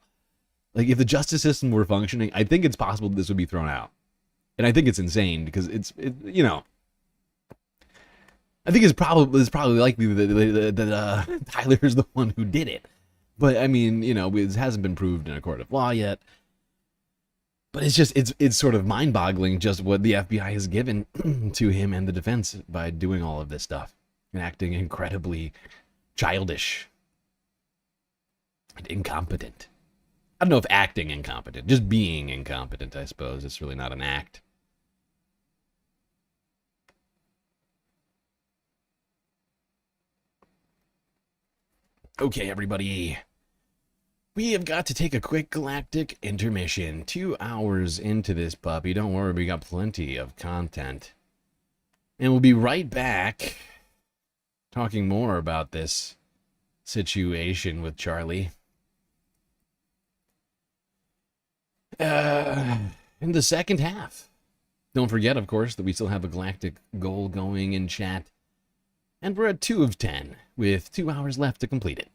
like, if the justice system were functioning, I think it's possible that this would be thrown out. And I think it's insane because I think it's probably likely that Tyler is the one who did it. But I mean, it hasn't been proved in a court of law yet. But it's sort of mind-boggling just what the FBI has given to him and the defense by doing all of this stuff and acting incredibly childish and incompetent. I don't know if acting incompetent, just being incompetent, I suppose. It's really not an act. Okay, everybody. We have got to take a quick galactic intermission. 2 hours into this puppy. Don't worry, we got plenty of content. And we'll be right back talking more about this situation with Charlie. In the second half. Don't forget, of course, that we still have a galactic goal going in chat. And we're at 2 of 10, with 2 hours left to complete it.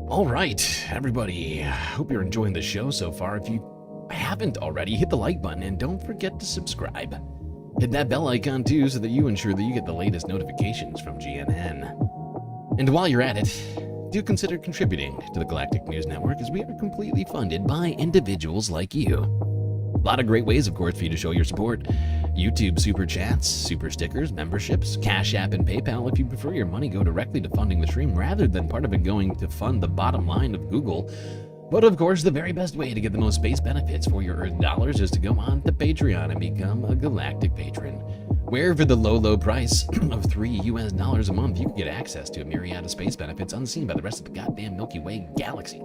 All right, everybody. Hope you're enjoying the show so far. If you haven't already, hit the like button and don't forget to subscribe. Hit that bell icon too so that you ensure that you get the latest notifications from GNN. And while you're at it, do consider contributing to the Galactic News Network, as we are completely funded by individuals like you. A lot of great ways, of course, for you to show your support. YouTube super chats, super stickers, memberships, Cash App, and PayPal if you prefer your money go directly to funding the stream rather than part of it going to fund the bottom line of Google. But of course, the very best way to get the most space benefits for your Earth dollars is to go on to Patreon and become a Galactic Patron, where for the low price of $3 a month, you can get access to a myriad of space benefits unseen by the rest of the goddamn Milky Way galaxy.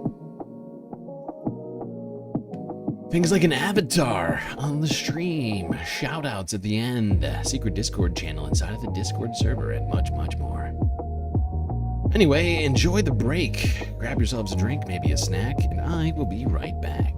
Things like an avatar on the stream, shoutouts at the end, a secret Discord channel inside of the Discord server, and much, much more. Anyway, enjoy the break. Grab yourselves a drink, maybe a snack, and I will be right back.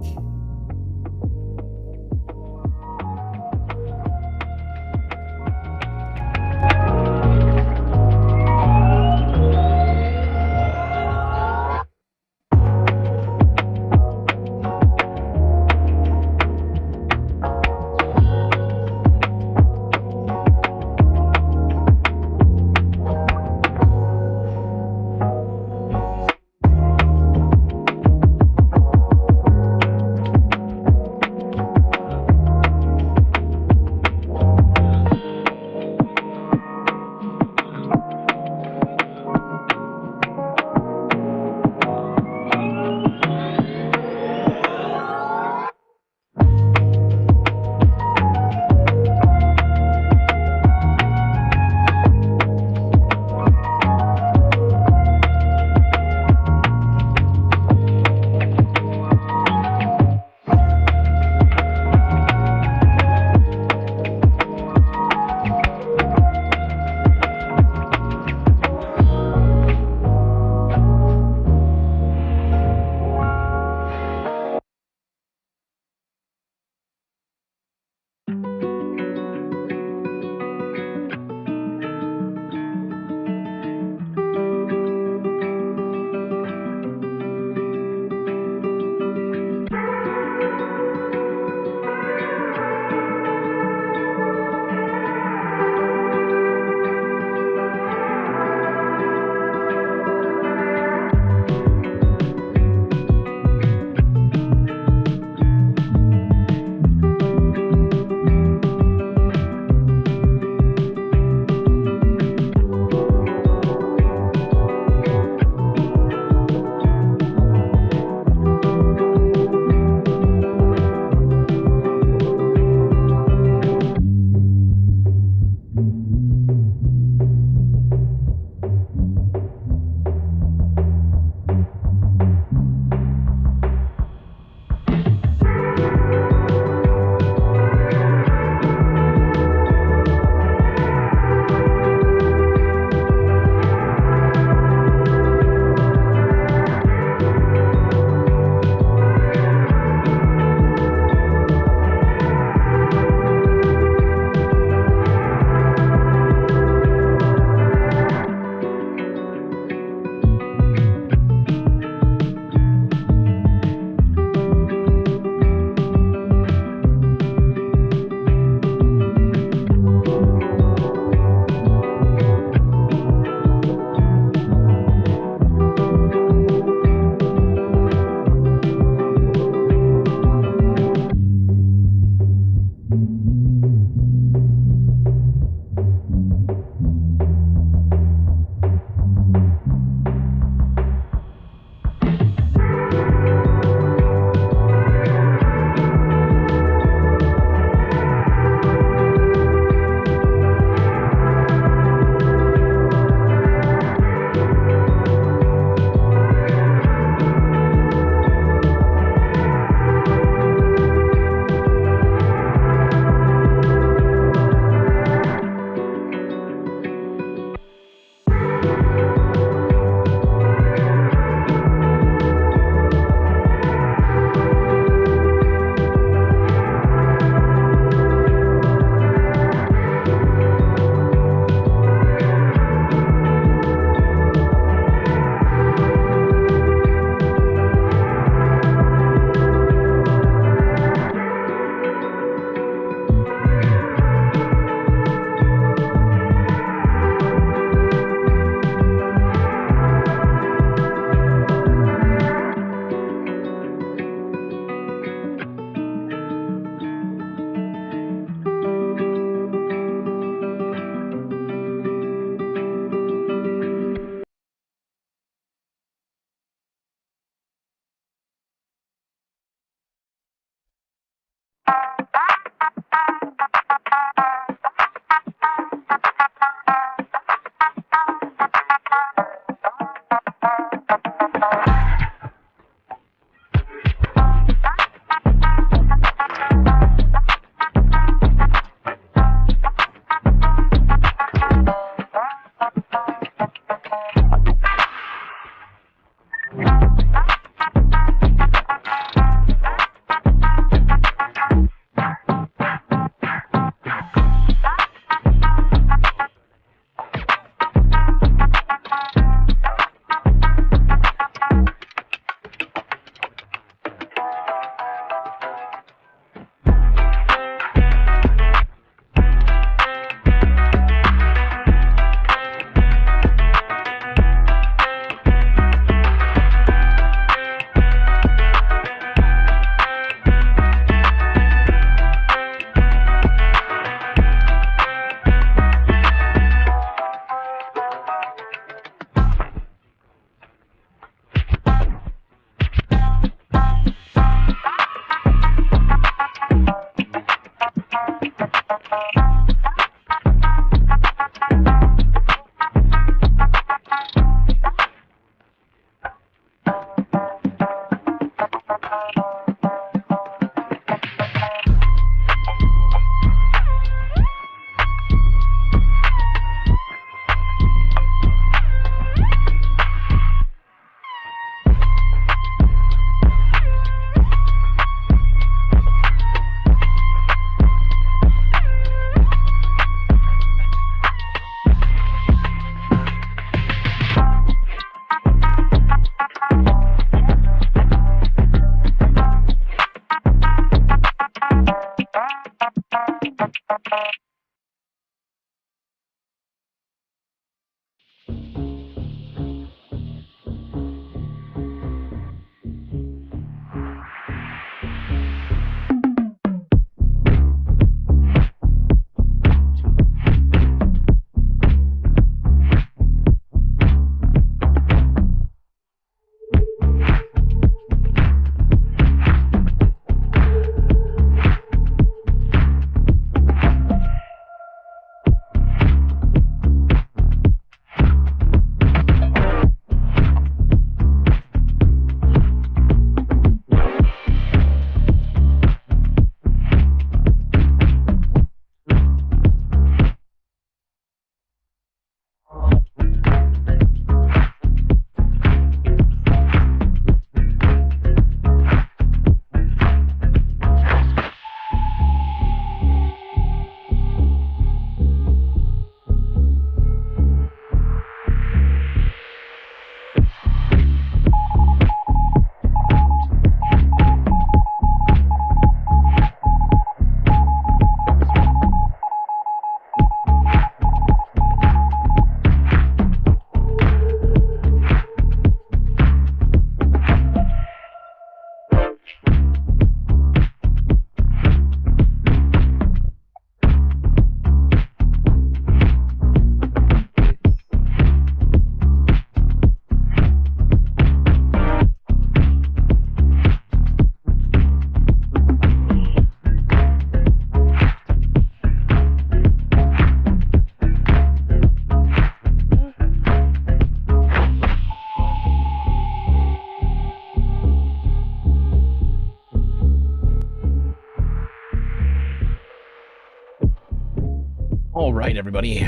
right, everybody.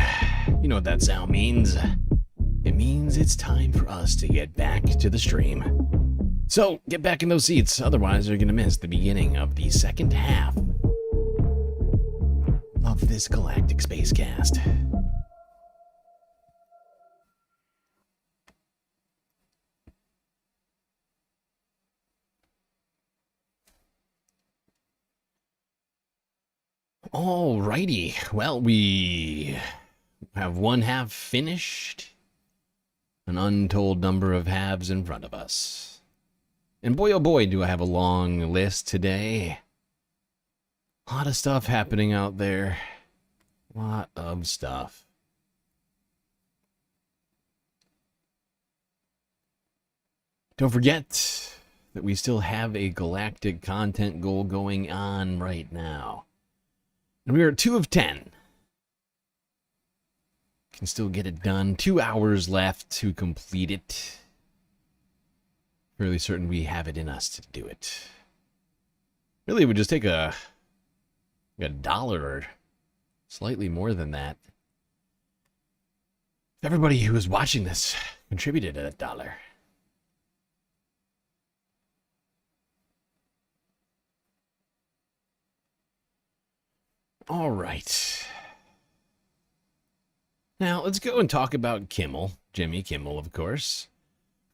You know what that sound means. It means it's time for us to get back to the stream. So, get back in those seats, otherwise you're going to miss the beginning of the second half of this Galactic Spacecast. Alrighty, well, we have one half finished, an untold number of halves in front of us. And boy oh boy do I have a long list today. A lot of stuff happening out there. A lot of stuff. Don't forget that we still have a galactic content goal going on right now. And we are at 2 of 10. Can still get it done. 2 hours left to complete it. Fairly certain we have it in us to do it. Really, it would just take a dollar or slightly more than that. If everybody who is watching this contributed $1. All right. Now, let's go and talk about Kimmel. Jimmy Kimmel, of course.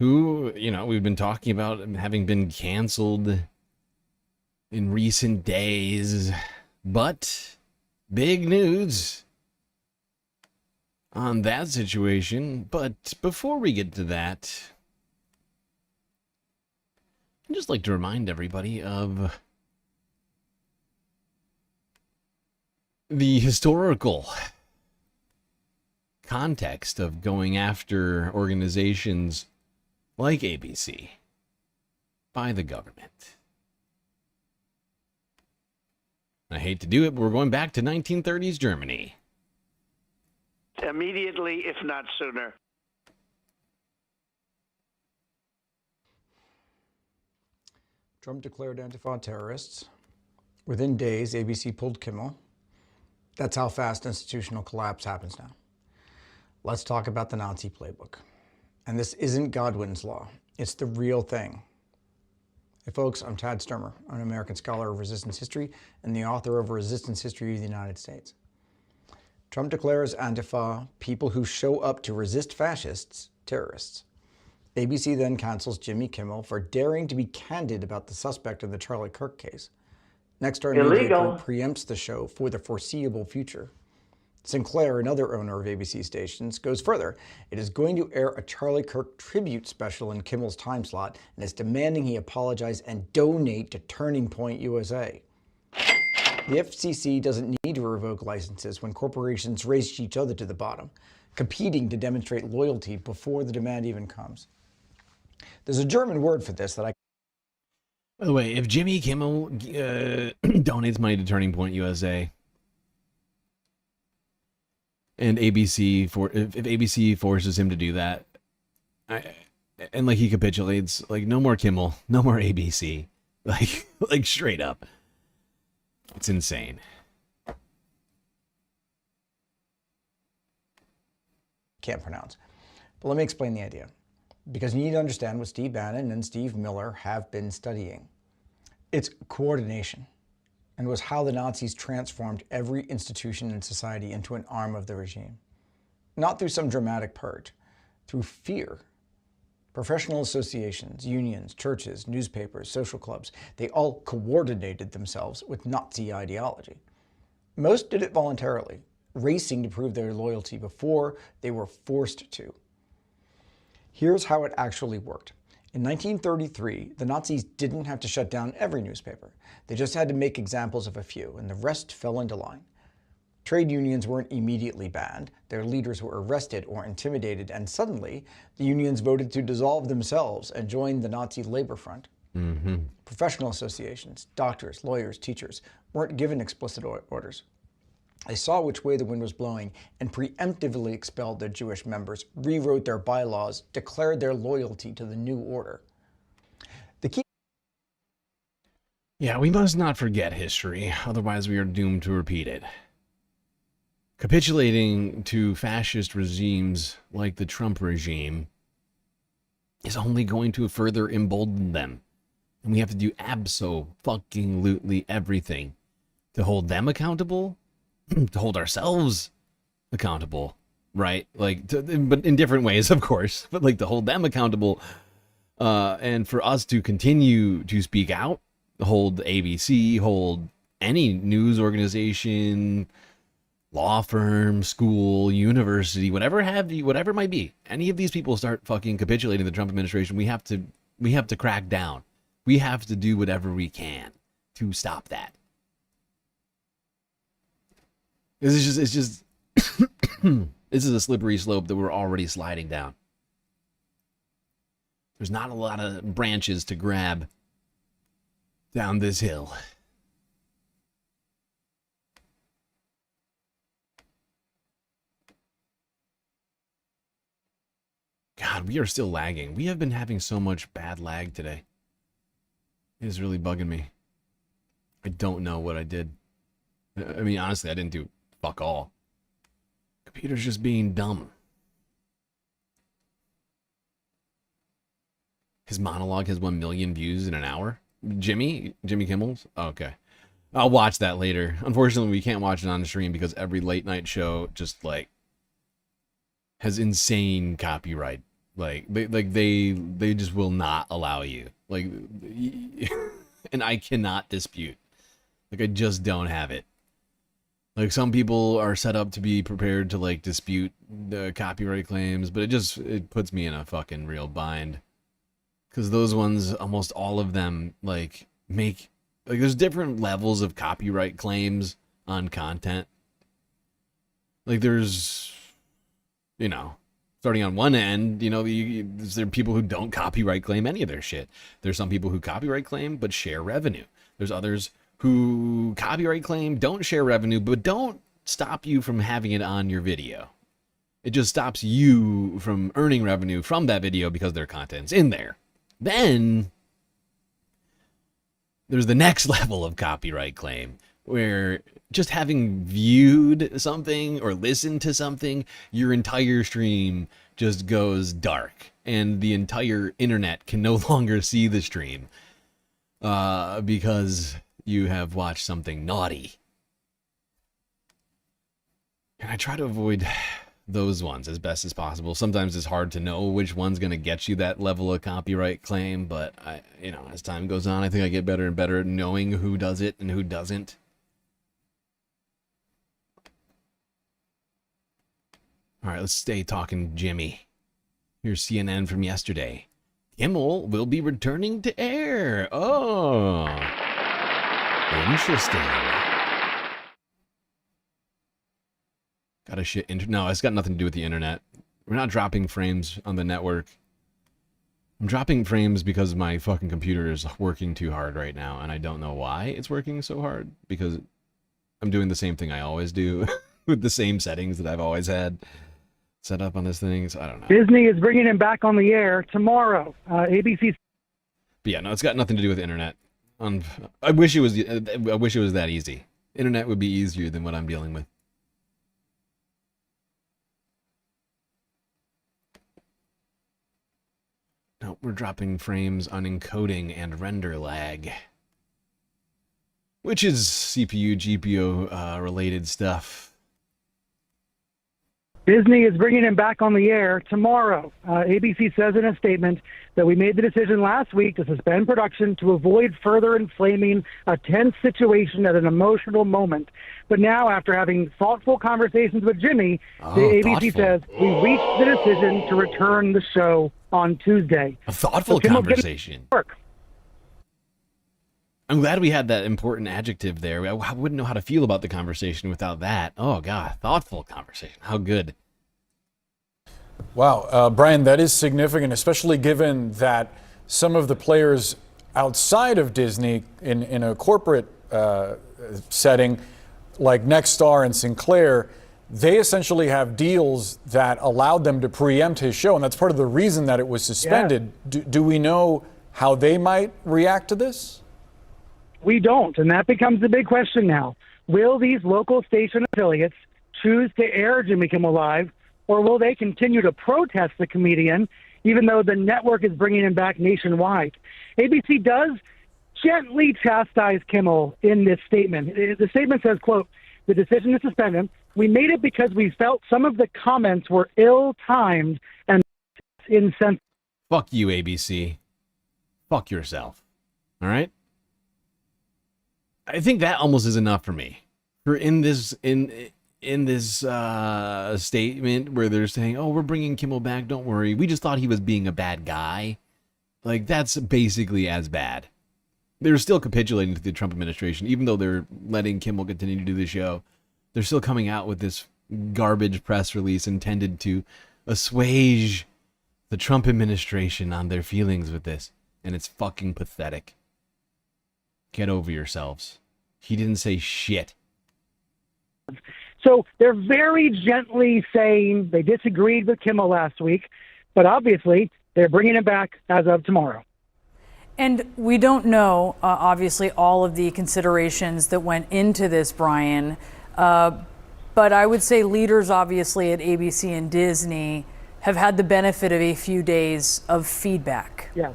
Who, you know, we've been talking about having been canceled in recent days. But, big news on that situation. But before we get to that, I'd just like to remind everybody of the historical context of going after organizations like ABC by the government. I hate to do it, but we're going back to 1930s Germany. Immediately, if not sooner. Trump declared Antifa terrorists. Within days, ABC pulled Kimmel. That's how fast institutional collapse happens now. Let's talk about the Nazi playbook. And this isn't Godwin's law. It's the real thing. Hey folks, I'm Tad Sturmer. I'm an American scholar of resistance history and the author of Resistance History of the United States. Trump declares Antifa, people who show up to resist fascists, terrorists. ABC then cancels Jimmy Kimmel for daring to be candid about the suspect in the Charlie Kirk case. Next, our media group preempts the show for the foreseeable future. Sinclair, another owner of ABC stations, goes further. It is going to air a Charlie Kirk tribute special in Kimmel's time slot and is demanding he apologize and donate to Turning Point USA. The FCC doesn't need to revoke licenses when corporations race each other to the bottom, competing to demonstrate loyalty before the demand even comes. There's a German word for this that I... By the way, if Jimmy Kimmel donates money to Turning Point USA, and if ABC forces him to do that, and like he capitulates, like no more Kimmel, no more ABC, like straight up, it's insane. Can't pronounce, but let me explain the idea, because you need to understand what Steve Bannon and Steve Miller have been studying. It's coordination, and was how the Nazis transformed every institution in society into an arm of the regime. Not through some dramatic purge, through fear. Professional associations, unions, churches, newspapers, social clubs, they all coordinated themselves with Nazi ideology. Most did it voluntarily, racing to prove their loyalty before they were forced to. Here's how it actually worked. In 1933, the Nazis didn't have to shut down every newspaper. They just had to make examples of a few, and the rest fell into line. Trade unions weren't immediately banned. Their leaders were arrested or intimidated, and suddenly, the unions voted to dissolve themselves and join the Nazi labor front. Professional associations, doctors, lawyers, teachers weren't given explicit orders. They saw which way the wind was blowing and preemptively expelled their Jewish members, rewrote their bylaws, declared their loyalty to the new order. The key... Yeah, we must not forget history, otherwise we are doomed to repeat it. capitulating to fascist regimes like the Trump regime is only going to further embolden them. And we have to do abso-fucking-lutely everything to hold them accountable, to hold ourselves accountable, right? Like, but in different ways, of course, but like to hold them accountable, and for us to continue to speak out, hold ABC, hold any news organization, law firm, school, university, whatever it might be. Any of these people start fucking capitulating the Trump administration, we have to crack down. We have to do whatever we can to stop that. It's just this is a slippery slope that we're already sliding down. There's not a lot of branches to grab down this hill. God, we are still lagging. We have been having so much bad lag today. It is really bugging me. I don't know what I did. I mean, honestly, I didn't do fuck all. Computer's just being dumb. His monologue has 1 million views in an hour. Jimmy Kimmel's? Okay. I'll watch that later. Unfortunately, we can't watch it on stream because every late night show just like has insane copyright. Like they just will not allow you. Like, and I cannot dispute. Like, I just don't have it. Like, some people are set up to be prepared to like dispute the copyright claims, but it puts me in a fucking real bind. Because those ones, almost all of them, like, there's different levels of copyright claims on content. Like, there's, starting on one end, there are people who don't copyright claim any of their shit. There's some people who copyright claim but share revenue. There's others who copyright claim, don't share revenue, but don't stop you from having it on your video. It just stops you from earning revenue from that video because their content's in there. Then there's the next level of copyright claim, where just having viewed something or listened to something, your entire stream just goes dark and the entire internet can no longer see the stream because you have watched something naughty. And I try to avoid those ones as best as possible. Sometimes it's hard to know which one's going to get you that level of copyright claim, but as time goes on, I think I get better and better at knowing who does it and who doesn't. All right, let's stay talking Jimmy. Here's CNN from yesterday. Kimmel will be returning to air. Oh, interesting. Got a shit. No, it's got nothing to do with the internet. We're not dropping frames on the network. I'm dropping frames because my fucking computer is working too hard right now, and I don't know why it's working so hard, because I'm doing the same thing I always do with the same settings that I've always had set up on this thing, so I don't know. Disney is bringing him back on the air tomorrow. ABC. But yeah, no, it's got nothing to do with the internet. I wish it was that easy. Internet would be easier than what I'm dealing with. No, we're dropping frames on encoding and render lag, which is CPU, GPU related stuff. Disney is bringing him back on the air tomorrow. ABC says in a statement that we made the decision last week to suspend production to avoid further inflaming a tense situation at an emotional moment. But now, after having thoughtful conversations with Jimmy, the ABC says we reached the decision to return the show on Tuesday. A thoughtful conversation. I'm glad we had that important adjective there. I wouldn't know how to feel about the conversation without that. Oh, God. Thoughtful conversation. How good. Wow. Brian, that is significant, especially given that some of the players outside of Disney in a corporate setting, like Nexstar and Sinclair, they essentially have deals that allowed them to preempt his show, and that's part of the reason that it was suspended. Yeah. Do we know how they might react to this? We don't, and that becomes the big question now. Will these local station affiliates choose to air Jimmy Kimmel Live, or will they continue to protest the comedian, even though the network is bringing him back nationwide? ABC does gently chastise Kimmel in this statement. The statement says, quote, "The decision to suspend him, we made it because we felt some of the comments were ill-timed and insensitive." Fuck you, ABC. Fuck yourself. All right? I think that almost is enough for me. For in this statement where they're saying, "Oh, we're bringing Kimmel back, don't worry. We just thought he was being a bad guy." Like, that's basically as bad. They're still capitulating to the Trump administration, even though they're letting Kimmel continue to do the show. They're still coming out with this garbage press release intended to assuage the Trump administration on their feelings with this. And it's fucking pathetic. Get over yourselves. He didn't say shit. So they're very gently saying they disagreed with Kimmel last week, but obviously they're bringing him back as of tomorrow. And we don't know, obviously, all of the considerations that went into this, Brian. But I would say leaders, obviously, at ABC and Disney have had the benefit of a few days of feedback. Yeah.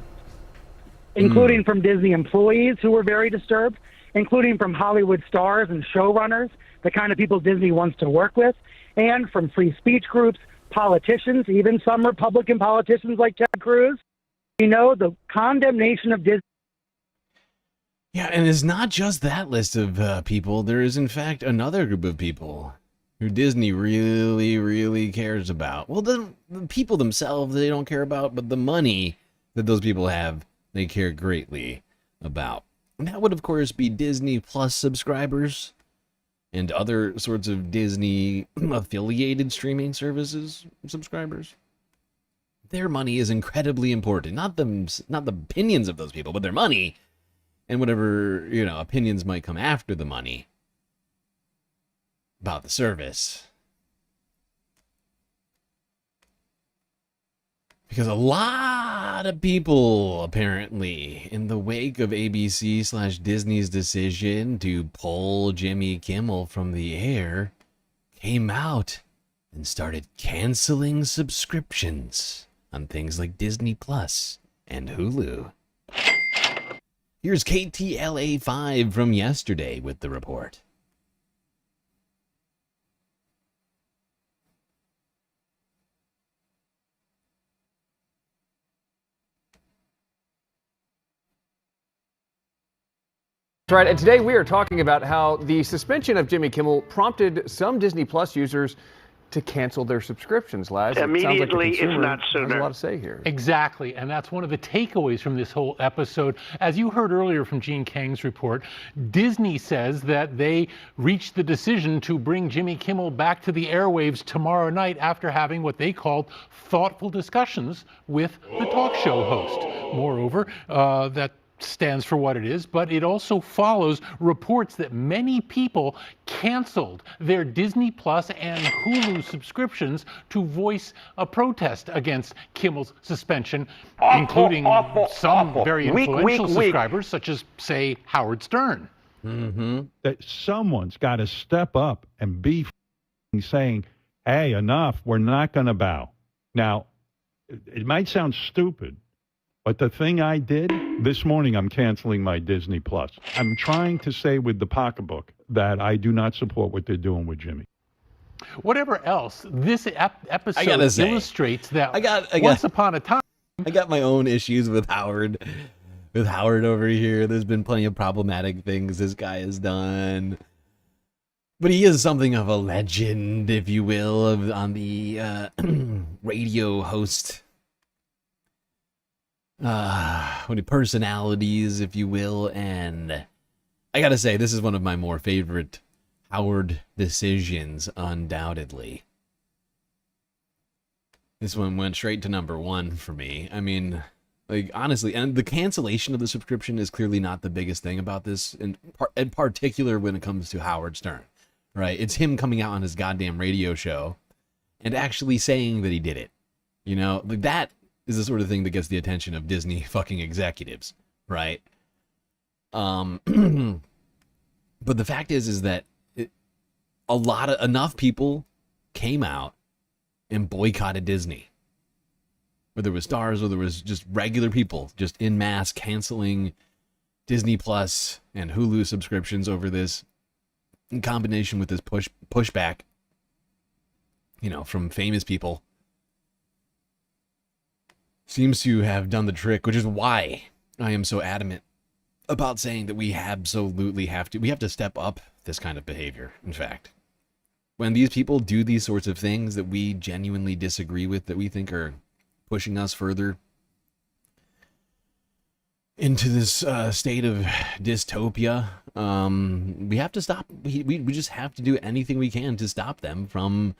Including from Disney employees who were very disturbed, including from Hollywood stars and showrunners, the kind of people Disney wants to work with, and from free speech groups, politicians, even some Republican politicians like Ted Cruz. You know, the condemnation of Disney. Yeah, and it's not just that list of people. There is, in fact, another group of people who Disney really, really cares about. Well, the people themselves, they don't care about, but the money that those people have, they care greatly about. And that would, of course, be Disney Plus subscribers and other sorts of Disney affiliated streaming services subscribers. Their money is incredibly important. Not the opinions of those people, but their money and whatever, opinions might come after the money about the service. Because a lot of people, apparently, in the wake of ABC/Disney's decision to pull Jimmy Kimmel from the air, came out and started canceling subscriptions on things like Disney Plus and Hulu. Here's KTLA5 from yesterday with the report. That's right, and today we are talking about how the suspension of Jimmy Kimmel prompted some Disney Plus users to cancel their subscriptions, Laz. Immediately, if not has sooner. a lot to say here. Exactly, and that's one of the takeaways from this whole episode. As you heard earlier from Gene Kang's report, Disney says that they reached the decision to bring Jimmy Kimmel back to the airwaves tomorrow night after having what they called thoughtful discussions with the talk show host. Moreover, that stands for what it is, but it also follows reports that many people canceled their Disney Plus and Hulu subscriptions to voice a protest against Kimmel's suspension, including some very influential subscribers, such as, say, Howard Stern. That someone's got to step up and be saying, hey, enough, we're not going to bow. Now, it might sound stupid, but the thing I did, this morning I'm canceling my Disney Plus. I'm trying to say with the pocketbook that I do not support what they're doing with Jimmy. Whatever else, this episode illustrates that once upon a time. I got my own issues with Howard. With Howard over here, there's been plenty of problematic things this guy has done. But he is something of a legend, if you will, on the radio host personalities, if you will, and I gotta say, this is one of my more favorite Howard decisions, undoubtedly. This one went straight to number one for me. I mean, like, honestly, and the cancellation of the subscription is clearly not the biggest thing about this, in particular when it comes to Howard Stern, right? It's him coming out on his goddamn radio show and actually saying that he did it. Like, that is the sort of thing that gets the attention of Disney fucking executives, right? But the fact is that enough people came out and boycotted Disney. Whether it was stars or there was just regular people just en masse canceling Disney Plus and Hulu subscriptions over this, in combination with this pushback, from famous people, seems to have done the trick, which is why I am so adamant about saying that we absolutely have to step up this kind of behavior. In fact, when these people do these sorts of things that we genuinely disagree with, that we think are pushing us further into this state of dystopia, we have to stop. We just have to do anything we can to stop them from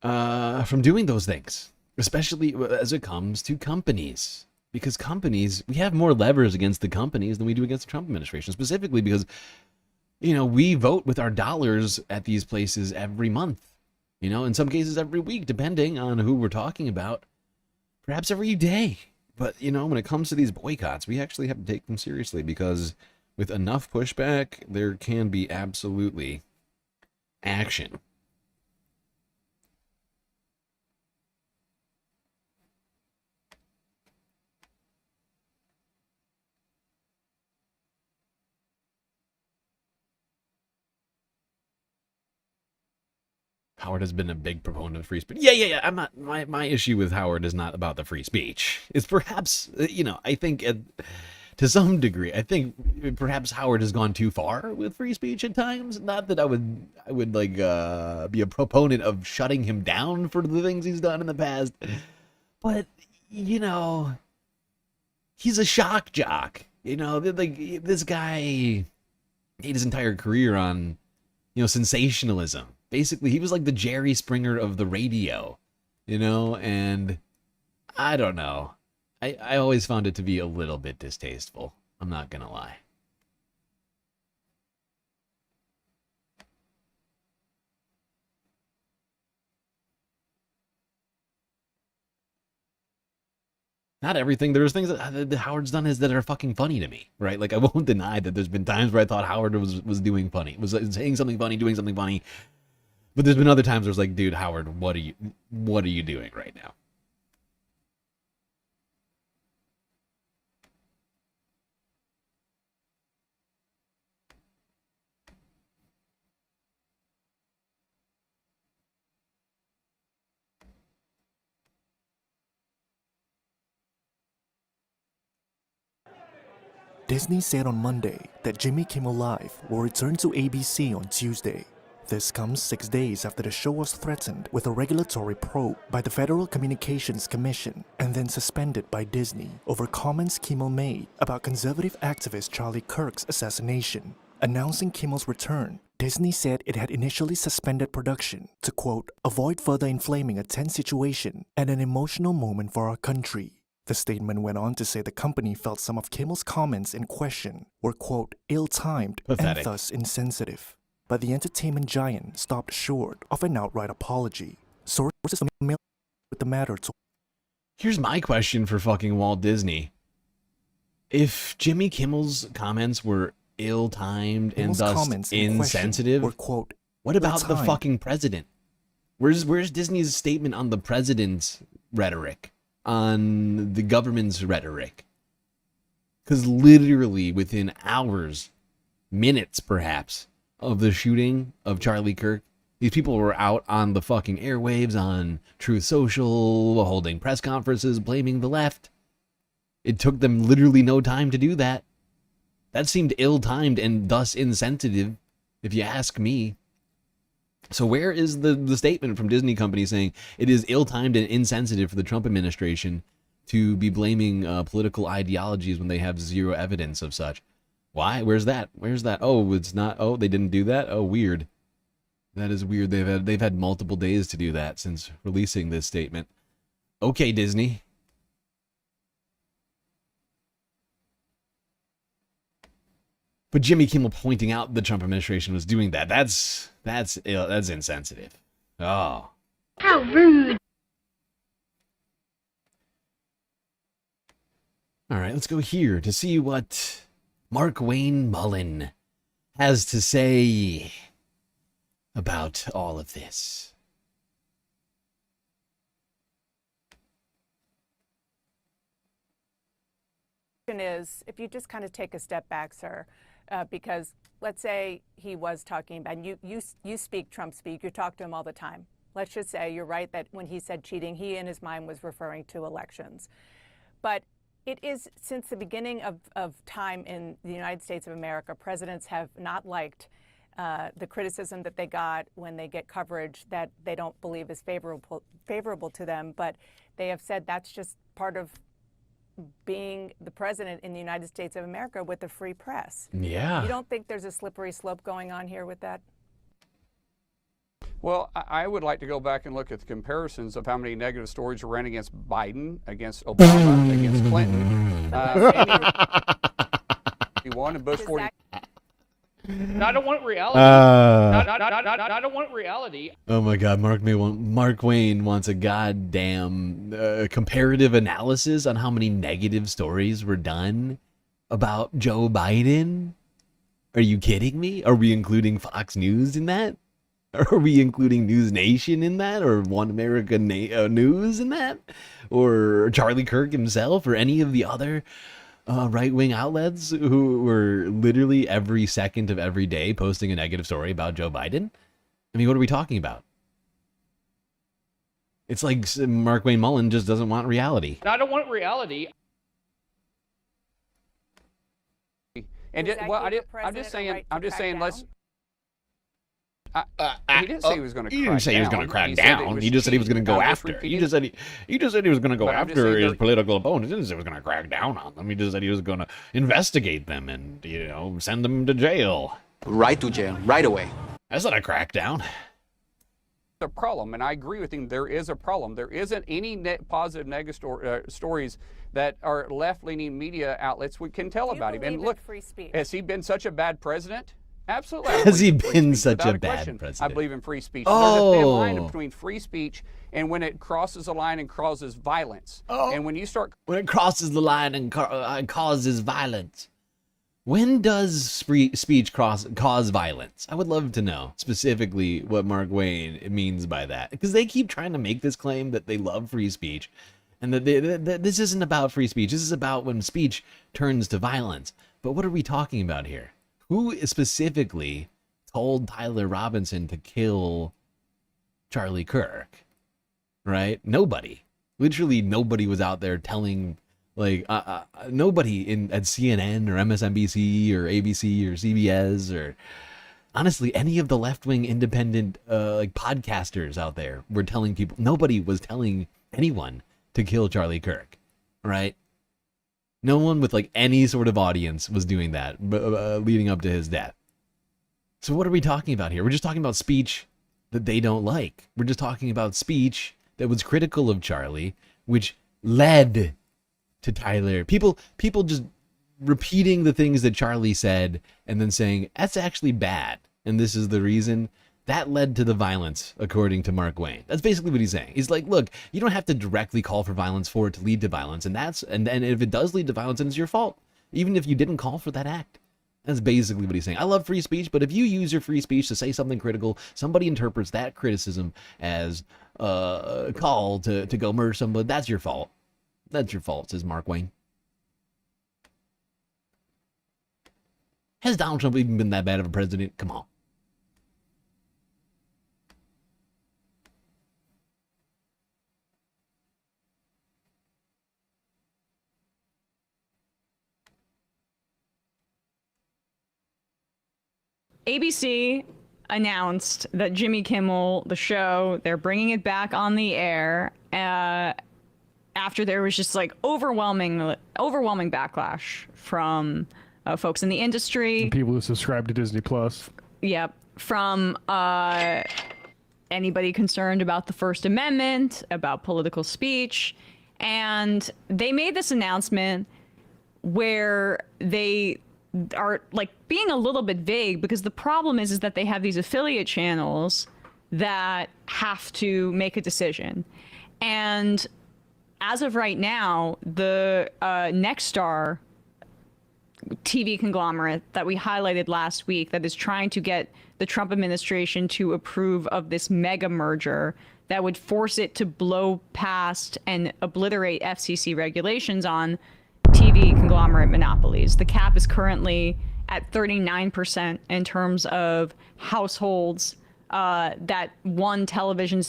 doing those things, especially as it comes to companies. Because companies, we have more levers against the companies than we do against the Trump administration, specifically because, we vote with our dollars at these places every month, in some cases every week, depending on who we're talking about, perhaps every day. But, when it comes to these boycotts, we actually have to take them seriously, because with enough pushback, there can be absolutely action. Howard has been a big proponent of free speech. Yeah. I'm not. My issue with Howard is not about the free speech. It's perhaps, I think to some degree, I think perhaps Howard has gone too far with free speech at times. Not that I would like be a proponent of shutting him down for the things he's done in the past, but he's a shock jock. Like this guy made his entire career on sensationalism. Basically, he was like the Jerry Springer of the radio, and I don't know. I always found it to be a little bit distasteful. I'm not going to lie. Not everything. There's things that Howard's done that are fucking funny to me, right? Like, I won't deny that there's been times where I thought Howard was doing funny, was saying something funny, doing something funny. But there's been other times where it's like, dude, Howard, what are you doing right now? Disney said on Monday that Jimmy Kimmel Live will return to ABC on Tuesday. This comes 6 days after the show was threatened with a regulatory probe by the Federal Communications Commission and then suspended by Disney over comments Kimmel made about conservative activist Charlie Kirk's assassination. Announcing Kimmel's return, Disney said it had initially suspended production to, quote, avoid further inflaming a tense situation and an emotional moment for our country. The statement went on to say the company felt some of Kimmel's comments in question were, quote, ill-timed and thus insensitive. But the entertainment giant stopped short of an outright apology. Sources familiar with the matter told. Here's my question for fucking Walt Disney. If Jimmy Kimmel's comments were ill-timed and thus insensitive, were, quote, what about the fucking president? Where's Disney's statement on the president's rhetoric? On the government's rhetoric? Because literally within hours, minutes perhaps, of the shooting of Charlie Kirk, these people were out on the fucking airwaves, on Truth Social, holding press conferences, blaming the left. It took them literally no time to do that. That seemed ill-timed and thus insensitive, if you ask me. So where is the statement from Disney company saying it is ill-timed and insensitive for the Trump administration to be blaming political ideologies when they have zero evidence of such? Why? Where's that? Oh, it's not. Oh, they didn't do that? Oh, weird. That is weird. They've had multiple days to do that since releasing this statement. Okay, Disney. But Jimmy Kimmel pointing out the Trump administration was doing that, that's insensitive. Oh. How rude. All right, let's go here to see what Mark Wayne Mullen has to say about all of this. Is if you just kind of take a step back, sir, because let's say he was talking about, and you speak Trump speak, you talk to him all the time. Let's just say you're right that when he said cheating, he in his mind was referring to elections. But it is since the beginning of time in the United States of America, presidents have not liked the criticism that they got when they get coverage that they don't believe is favorable to them. But they have said that's just part of being the president in the United States of America with the free press. Yeah. You don't think there's a slippery slope going on here with that? Well, I would like to go back and look at the comparisons of how many negative stories were ran against Biden, against Obama, against Clinton. He won and Bush 40. I don't want reality. I don't want reality. Oh my God, Mark Wayne wants a goddamn comparative analysis on how many negative stories were done about Joe Biden. Are you kidding me? Are we including Fox News in that? Are we including News Nation in that? Or One America News in that? Or Charlie Kirk himself? Or any of the other right-wing outlets who were literally every second of every day posting a negative story about Joe Biden? I mean, what are we talking about? It's like Mark Wayne Mullen just doesn't want reality. I don't want reality. And I'm just saying, let's. He didn't say he was going to. He didn't say he was going to crack down. He just said he was going to go after. He just said he was going to go after his political opponents. He didn't say he was going to crack down on them. He just said he was going to investigate them and send them to jail. Right to jail, right away. That's not a crackdown. A problem, and I agree with him. There is a problem. There isn't any positive negative stories that our left-leaning media outlets can tell about him. And look, has he been such a bad president? Absolutely. Has he been such a bad president? I believe in free speech. Oh. There's a thin line between free speech and when it crosses a line and causes violence. Oh. And when you start... When it crosses the line and causes violence. When does free speech cause violence? I would love to know specifically what Mark Wayne means by that. Because they keep trying to make this claim that they love free speech. And that this isn't about free speech. This is about when speech turns to violence. But what are we talking about here? Who specifically told Tyler Robinson to kill Charlie Kirk? Right? Nobody. Literally nobody was out there telling, nobody at CNN or MSNBC or ABC or CBS or honestly any of the left-wing independent podcasters out there were telling people. Nobody was telling anyone to kill Charlie Kirk. Right? No one with any sort of audience was doing that leading up to his death. So what are we talking about here? We're just talking about speech that they don't like. We're just talking about speech that was critical of Charlie, which led to Tyler. People just repeating the things that Charlie said and then saying, that's actually bad. And this is the reason. That led to the violence, according to Mark Wayne. That's basically what he's saying. He's like, look, you don't have to directly call for violence for it to lead to violence. And if it does lead to violence, then it's your fault. Even if you didn't call for that act. That's basically what he's saying. I love free speech, but if you use your free speech to say something critical, somebody interprets that criticism as a call to go murder somebody, that's your fault. That's your fault, says Mark Wayne. Has Donald Trump even been that bad of a president? Come on. ABC announced that Jimmy Kimmel, the show, they're bringing it back on the air after there was just overwhelming backlash from folks in the industry. People who subscribe to Disney Plus. Yep. From anybody concerned about the First Amendment, about political speech. And they made this announcement where they are being a little bit vague, because the problem is that they have these affiliate channels that have to make a decision. And as of right now, the Nexstar TV conglomerate that we highlighted last week that is trying to get the Trump administration to approve of this mega merger that would force it to blow past and obliterate FCC regulations on TV conglomerate monopolies. The cap is currently at 39% in terms of households that one television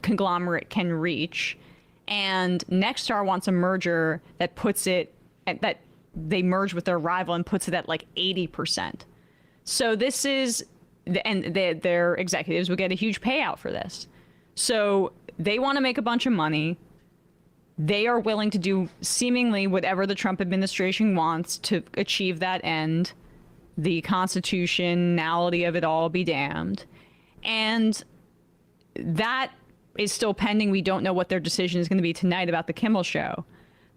conglomerate can reach. And Nexstar wants a merger that puts it at that they merge with their rival and puts it at like 80%. So this is, and their executives would get a huge payout for this. So they want to make a bunch of money. They are willing to do seemingly whatever the Trump administration wants to achieve that end. The constitutionality of it all be damned. And that is still pending. We don't know what their decision is going to be tonight about the Kimmel show.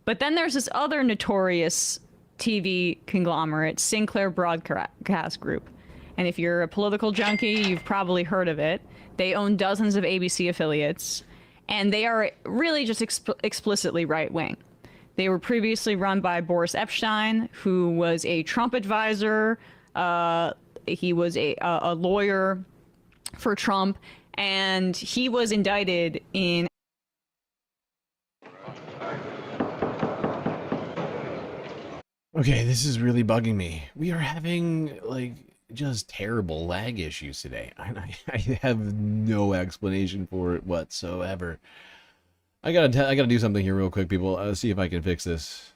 But then there's this other notorious TV conglomerate, Sinclair Broadcast Group. And if you're a political junkie, you've probably heard of it. They own dozens of ABC affiliates, and they are really just explicitly right-wing. They were previously run by Boris Epshteyn, who was a Trump advisor. He was a lawyer for Trump, and he was indicted in... Okay, this is really bugging me. We are having, like, just terrible lag issues today. I have no explanation for it whatsoever. I gotta do something here real quick, people. See if I can fix this.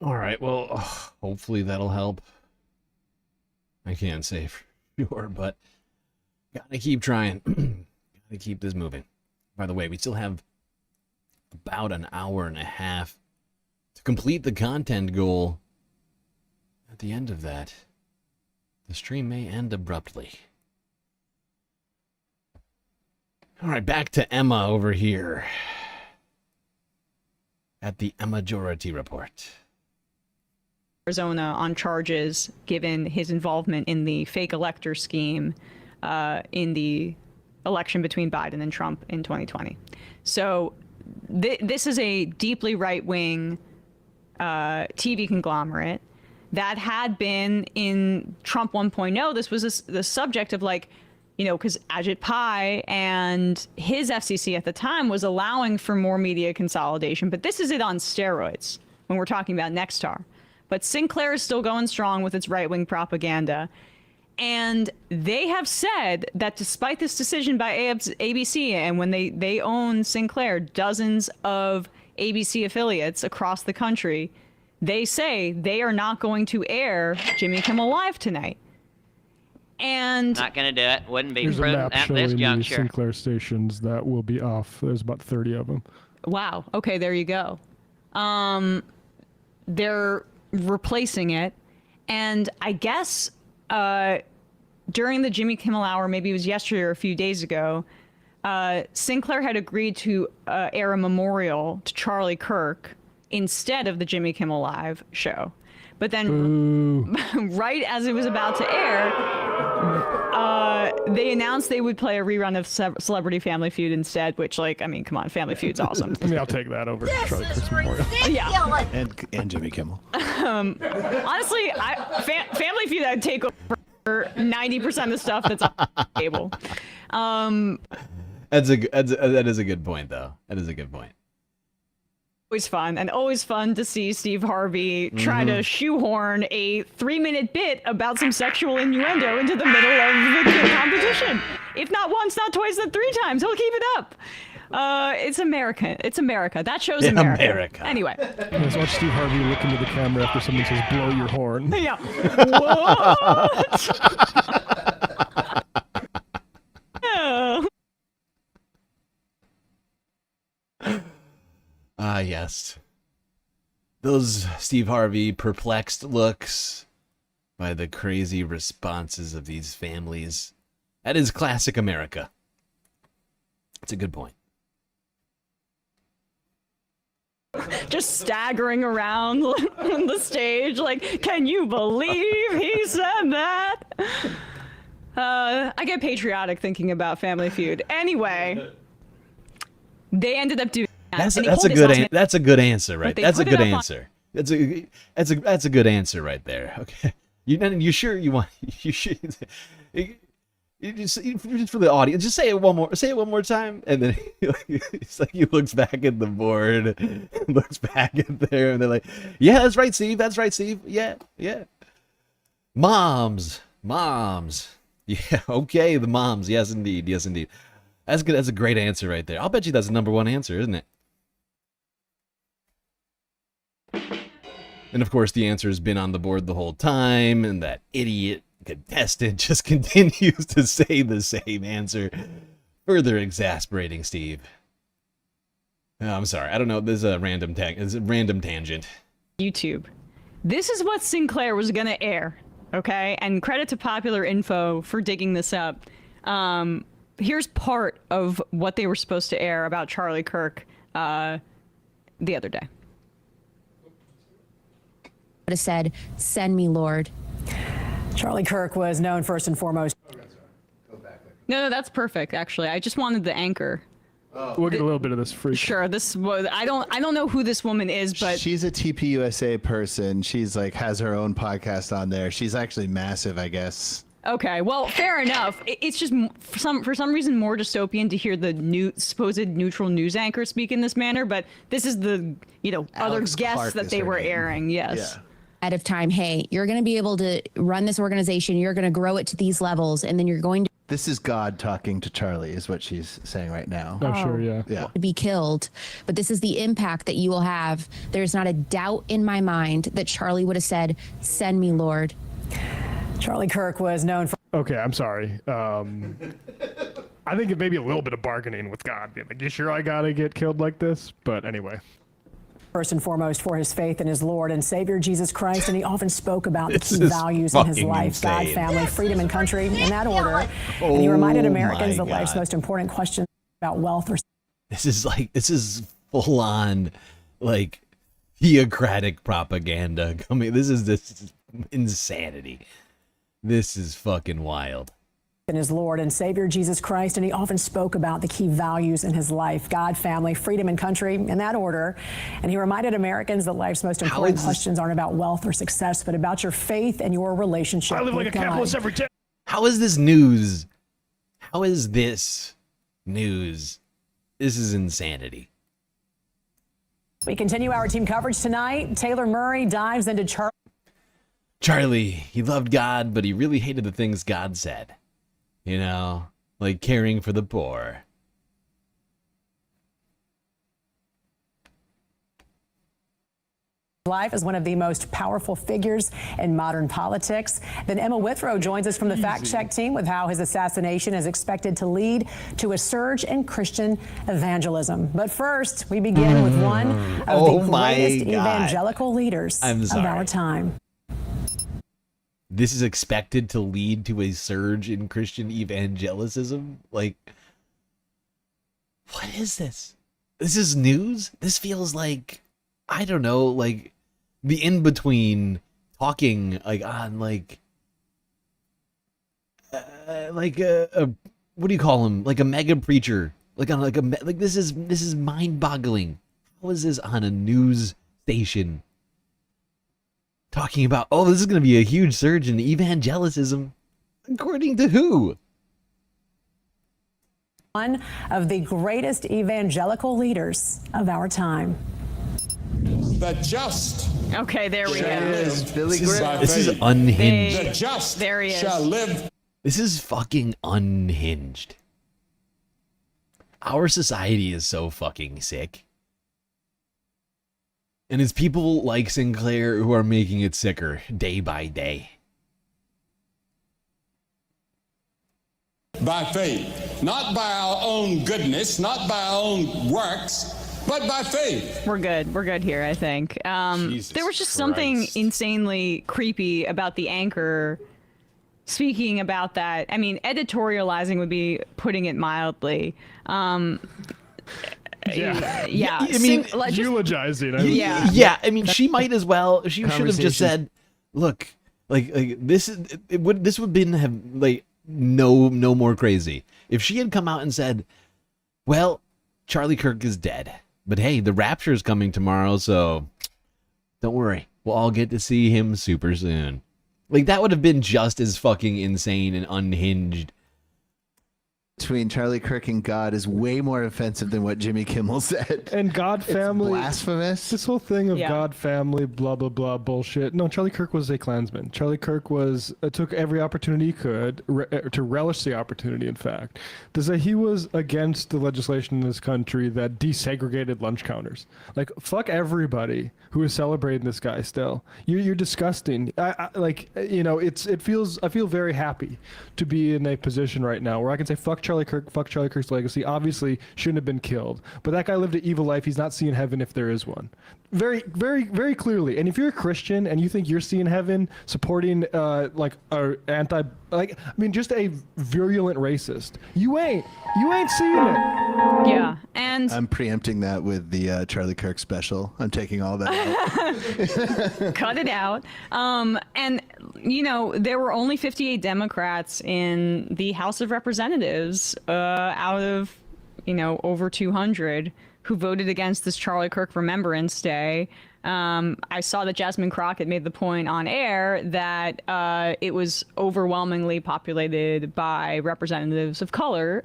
Alright, well, hopefully that'll help. I can't say for sure, but gotta keep trying. Gotta keep this moving. By the way, we still have about an hour and a half to complete the content goal. At the end of that, the stream may end abruptly. Alright, back to Emma over here at the Majority Report. Arizona on charges given his involvement in the fake elector scheme in the election between Biden and Trump in 2020. So this is a deeply right-wing TV conglomerate that had been in Trump 1.0. This was the subject of, like, you know, because Ajit Pai and his FCC at the time was allowing for more media consolidation. But this is it on steroids when we're talking about Nexstar. But Sinclair is still going strong with its right-wing propaganda. And they have said that despite this decision by ABC, and when they own Sinclair, dozens of ABC affiliates across the country, they say they are not going to air Jimmy Kimmel Live tonight. And not going to do it. Wouldn't be Here's a prudent map at this showing the juncture. Sinclair stations that will be off. There's about 30 of them. wow, okay, there you go. They're replacing it. And I guess during the Jimmy Kimmel Hour, maybe it was yesterday or a few days ago, Sinclair had agreed to air a memorial to Charlie Kirk instead of the Jimmy Kimmel Live show. But then right as it was about to air, they announced they would play a rerun of Celebrity Family Feud instead, which, like, I mean, come on, Family Feud's awesome. I mean, I'll take that over Charlie Kirk's memorial. Yeah. And Jimmy Kimmel. Honestly, Family Feud I'd take over 90% of the stuff that's on the table. That is a good point, though. That is a good point. Always fun, and always fun to see Steve Harvey try to shoehorn a 3-minute bit about some sexual innuendo into the middle of the competition. If not once, not twice, not 3 times. He'll keep it up. It's America. It's America. That shows America. Anyway. Let's watch Steve Harvey look into the camera after someone says, blow your horn. Yeah. What? Oh. Ah, yes. Those Steve Harvey perplexed looks by the crazy responses of these families. That is classic America. That's a good point. Just staggering around on the stage like, can you believe he said that? I get patriotic thinking about Family Feud. Anyway, they ended up doing that. That's a good answer, right? That's a good answer. That's a good answer right there. Okay, you sure you want you should just for the audience, just say it one more time, and then it's like he looks back at the board, looks back at there, and they're like, yeah, that's right, Steve, yeah. Moms, yeah, okay, the moms, yes indeed. That's good. That's a great answer right there. I'll bet you that's the #1 answer, isn't it? And of course, the answer has been on the board the whole time, and that idiot contestant just continues to say the same answer, further exasperating Steve. Oh, I'm sorry. I don't know. This is a random tangent. YouTube. This is what Sinclair was going to air, okay? And credit to Popular Info for digging this up. Here's part of what they were supposed to air about Charlie Kirk the other day. Would have said, "Send me, Lord." Charlie Kirk was known first and foremost. No, that's perfect. Actually, I just wanted the anchor. We'll get a little bit of this freak. Sure. This was. I don't know who this woman is, but she's a TPUSA person. She's like has her own podcast on there. She's actually massive, I guess. Okay, well, fair enough. It's just for some reason more dystopian to hear the supposed neutral news anchor speak in this manner. But this is the other guests that they were airing. Yes. Yeah. Ahead of time, hey, you're going to be able to run this organization. You're going to grow it to these levels, and then you're going to. This is God talking to Charlie, is what she's saying right now. Oh, sure, yeah. To be killed, but this is the impact that you will have. There's not a doubt in my mind that Charlie would have said, "Send me, Lord." Charlie Kirk was known for. Okay, I'm sorry. I think it may be a little bit of bargaining with God. Like, you sure I gotta get killed like this? But anyway. First and foremost for his faith in his Lord and Savior Jesus Christ, and he often spoke about the key values in his life: God, family, freedom, and country, in that order. And he reminded Americans that life's most important question about wealth or. This is full on, like, theocratic propaganda coming. This is insanity. This is fucking wild. In his Lord and Savior Jesus Christ, and he often spoke about the key values in his life: God, family, freedom, and country, in that order. And he reminded Americans that life's most important questions aren't about wealth or success, but about your faith and your relationship with God. I live like a capitalist every day. How is this news? How is this news? This is insanity. We continue our team coverage tonight. Taylor Murray dives into Charlie, he loved God, but he really hated the things God said. Like caring for the poor. life as one of the most powerful figures in modern politics. Then Emma Withrow joins us from the Fact Check team with how his assassination is expected to lead to a surge in Christian evangelism. But first, we begin with one of the greatest evangelical leaders of our time. This is expected to lead to a surge in Christian evangelicism? Like, what is this? This is news? This feels like, I don't know, like the in-between talking like on like a what do you call him? Like a mega preacher. Like on like this is mind-boggling. How is this on a news station? Talking about, oh, this is going to be a huge surge in evangelicism. According to who? One of the greatest evangelical leaders of our time. The just. Okay, there we go. This is unhinged. The just there he is. shall live. This is fucking unhinged. Our society is so fucking sick. And it's people like Sinclair who are making it sicker day by day. By faith, not by our own goodness, not by our own works, but by faith. We're good here, I think. There was just something insanely creepy about the anchor speaking about that. I mean, editorializing would be putting it mildly. Yeah. I mean, eulogizing. Yeah. I mean, she might as well. She should have just said, "Look, like this is this would have like no more crazy if she had come out and said, well, Charlie Kirk is dead, but hey, the rapture is coming tomorrow, so don't worry, we'll all get to see him super soon." Like that would have been just as fucking insane and unhinged. Between Charlie Kirk and God is way more offensive than what Jimmy Kimmel said. And God family. It's blasphemous. This whole thing of God family, blah, blah, blah, bullshit. No, Charlie Kirk was a Klansman. Charlie Kirk took every opportunity he could to relish the opportunity, in fact, to say he was against the legislation in this country that desegregated lunch counters. Like, fuck everybody who is celebrating this guy still. You're disgusting. I feel very happy to be in a position right now where I can say, fuck Charlie Kirk, fuck Charlie Kirk's legacy. Obviously shouldn't have been killed, but that guy lived an evil life. He's not seeing heaven if there is one. Very, very, very clearly. And if you're a Christian and you think you're seeing heaven supporting just a virulent racist, you ain't seeing it. Yeah, and I'm preempting that with the Charlie Kirk special. I'm taking all that out. Cut it out. And there were only 58 Democrats in the House of Representatives out of over 200 who voted against this Charlie Kirk Remembrance Day. I saw that Jasmine Crockett made the point on air that it was overwhelmingly populated by representatives of color,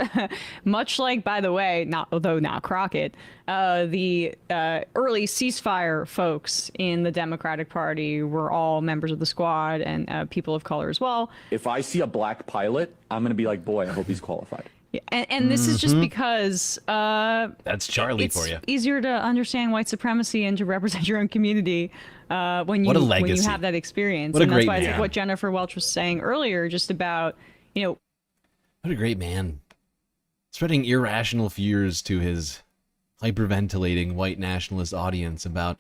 much like, by the way, although not Crockett, the early ceasefire folks in the Democratic Party were all members of the squad and people of color as well. If I see a black pilot, I'm going to be like, boy, I hope he's qualified. Yeah, and this is just because that's Charlie for you. It's easier to understand white supremacy and to represent your own community when you have that experience. What a and great that's why man. it's like what Jennifer Welch was saying earlier, just about what a great man, spreading irrational fears to his hyperventilating white nationalist audience about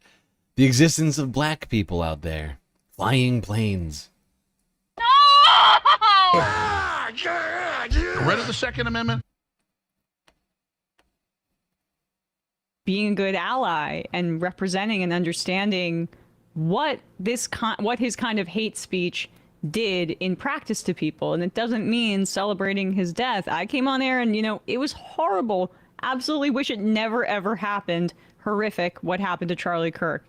the existence of black people out there, flying planes. Read of the Second Amendment. being a good ally and representing and understanding what his kind of hate speech did in practice to people. And it doesn't mean celebrating his death. I came on air and, it was horrible. Absolutely wish it never, ever happened. Horrific what happened to Charlie Kirk.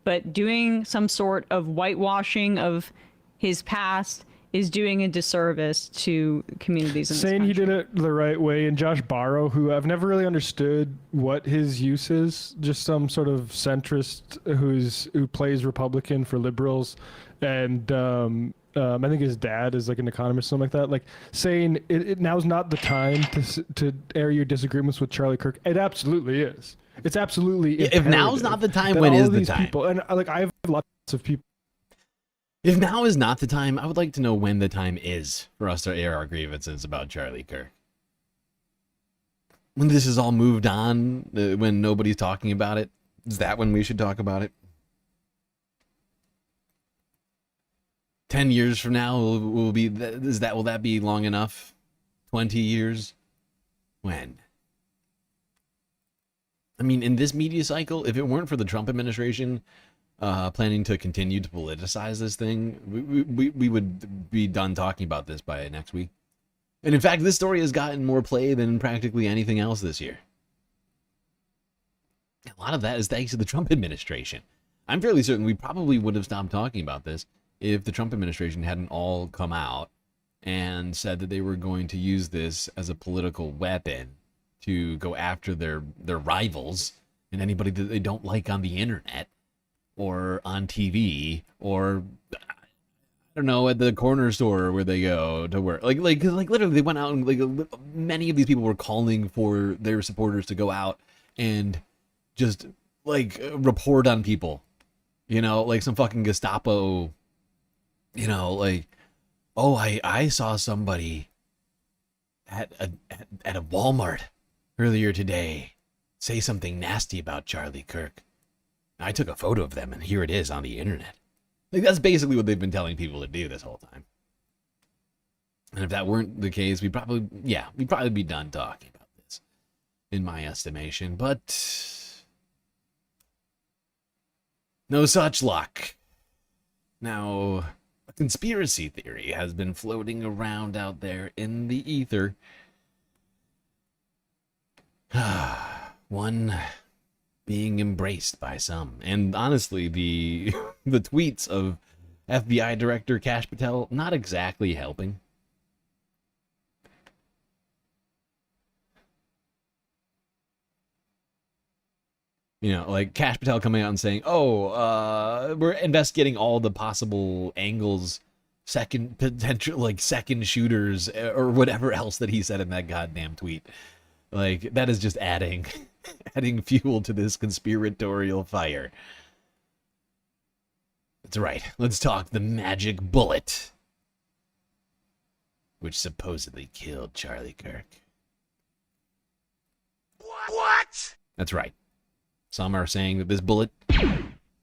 But doing some sort of whitewashing of his past is doing a disservice to communities in this Saying country. he did it the right way, and Josh Barro, who I've never really understood what his use is, just some sort of centrist who plays Republican for liberals, and I think his dad is like an economist, something like that. Like saying it now's not the time to air your disagreements with Charlie Kirk. It absolutely is. It's absolutely if now's not the time, when all is of the these time? people, and like I have lots of people. If now is not the time, I would like to know when the time is for us to air our grievances about Charlie Kirk. When this is all moved on, when nobody's talking about it, is that when we should talk about it? 10 years from now, will that be long enough? 20 years? When? I mean, in this media cycle, if it weren't for the Trump administration planning to continue to politicize this thing, we would be done talking about this by next week. And in fact, this story has gotten more play than practically anything else this year. A lot of that is thanks to the Trump administration. I'm fairly certain we probably would have stopped talking about this if the Trump administration hadn't all come out and said that they were going to use this as a political weapon to go after their rivals and anybody that they don't like on the internet or on TV or I don't know, at the corner store where they go to work. Like literally they went out and like many of these people were calling for their supporters to go out and just like report on people, you know, like some fucking Gestapo, you know, like, oh, I saw somebody at a Walmart earlier today say something nasty about Charlie Kirk. I took a photo of them and here it is on the internet. Like, that's basically what they've been telling people to do this whole time. And if that weren't the case, we'd probably be done talking about this, in my estimation. But no such luck. Now, a conspiracy theory has been floating around out there in the ether. One being embraced by some. And honestly, the tweets of FBI Director Kash Patel not exactly helping. You know, like Kash Patel coming out and saying, oh, we're investigating all the possible angles, second shooters, or whatever else that he said in that goddamn tweet. Like, that is just adding fuel to this conspiratorial fire. That's right. Let's talk the magic bullet, which supposedly killed Charlie Kirk. What? That's right. Some are saying that this bullet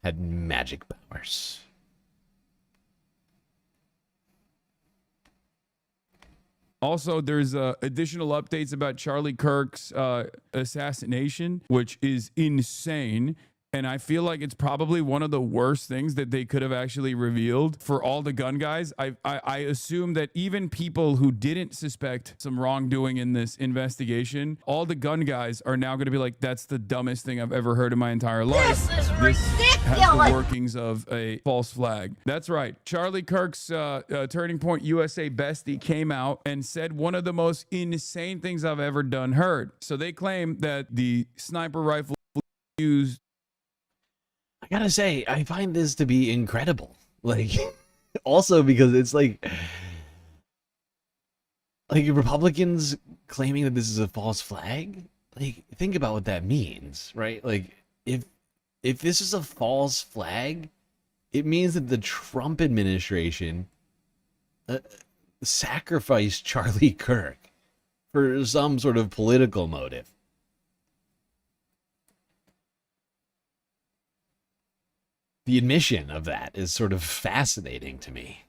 had magic powers. Also, there's additional updates about Charlie Kirk's assassination, which is insane. And I feel like it's probably one of the worst things that they could have actually revealed for all the gun guys. I assume that even people who didn't suspect some wrongdoing in this investigation, all the gun guys are now going to be like, that's the dumbest thing I've ever heard in my entire life. This is ridiculous. Has the workings of a false flag. That's right. Charlie Kirk's Turning Point USA bestie came out and said one of the most insane things I've ever heard. So they claim that the sniper rifle used. I gotta say, I find this to be incredible. Like, also because it's like Republicans claiming that this is a false flag. Like, think about what that means, right? Like, if this is a false flag, it means that the Trump administration sacrificed Charlie Kirk for some sort of political motive. The admission of that is sort of fascinating to me.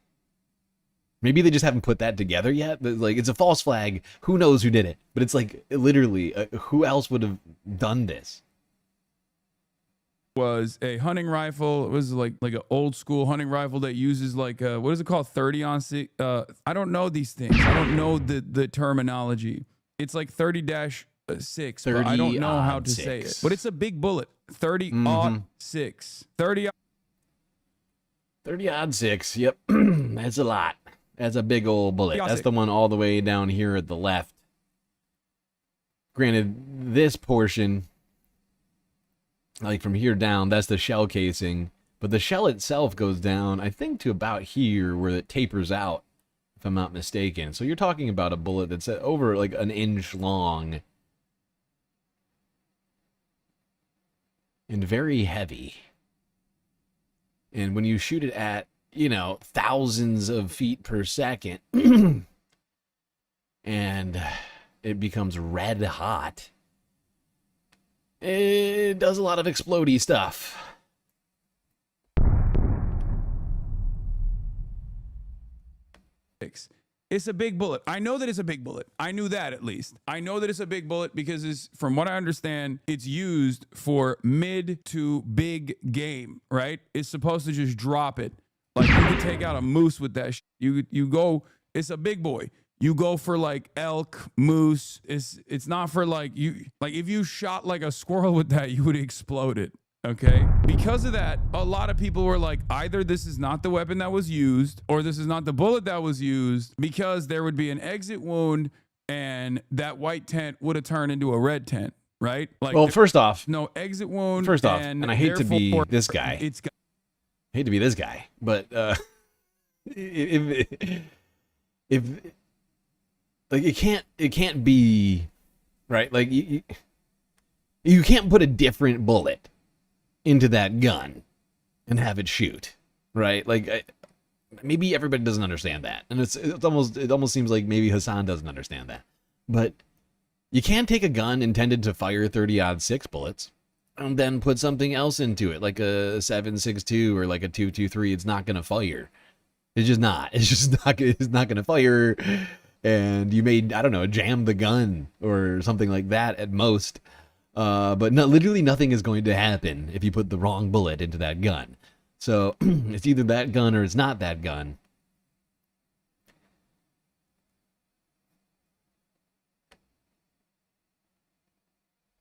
Maybe they just haven't put that together yet. But like, it's a false flag. Who knows who did it? But it's like, literally, who else would have done this? Was a hunting rifle. It was like an old school hunting rifle that uses like what is it called? 30-06. I don't know these things. I don't know the terminology. It's like 30-6, but I don't know how to say it. But it's a big bullet. 30-06. 30-06. Yep, that's a lot. That's a big old bullet. That's the one all the way down here at the left. Granted, this portion, like from here down, that's the shell casing. But the shell itself goes down, I think, to about here where it tapers out, if I'm not mistaken. So you're talking about a bullet that's over like an inch long. and very heavy. And when you shoot it at, you know, thousands of feet per second, and it becomes red hot, it does a lot of explodey stuff. It's a big bullet. I know that it's a big bullet. I knew that at least. I know that it's a big bullet because from what I understand, it's used for mid to big game, right? It's supposed to just drop it. Like you could take out a moose with that. You go, it's a big boy. You go for like elk, moose. It's not for like if you shot like a squirrel with that, you would explode it. Okay. Because of that, a lot of people were like, either this is not the weapon that was used, or this is not the bullet that was used, because there would be an exit wound and that white tent would have turned into a red tent, right? Like, well, first off, no exit wound. First off, and I hate to be this guy. It's I hate to be this guy, but if like it can't be right. Like you can't put a different bullet into that gun and have it shoot, right? Like maybe everybody doesn't understand that, and it almost seems like maybe Hassan doesn't understand that. But you can't take a gun intended to fire 30-06 bullets and then put something else into it, like a 7.62 or like a 2.23. It's not gonna fire. It's just not. It's just not. It's not gonna fire. And you may, I don't know, jam the gun or something like that at most. But no, literally nothing is going to happen if you put the wrong bullet into that gun. So it's either that gun or it's not that gun.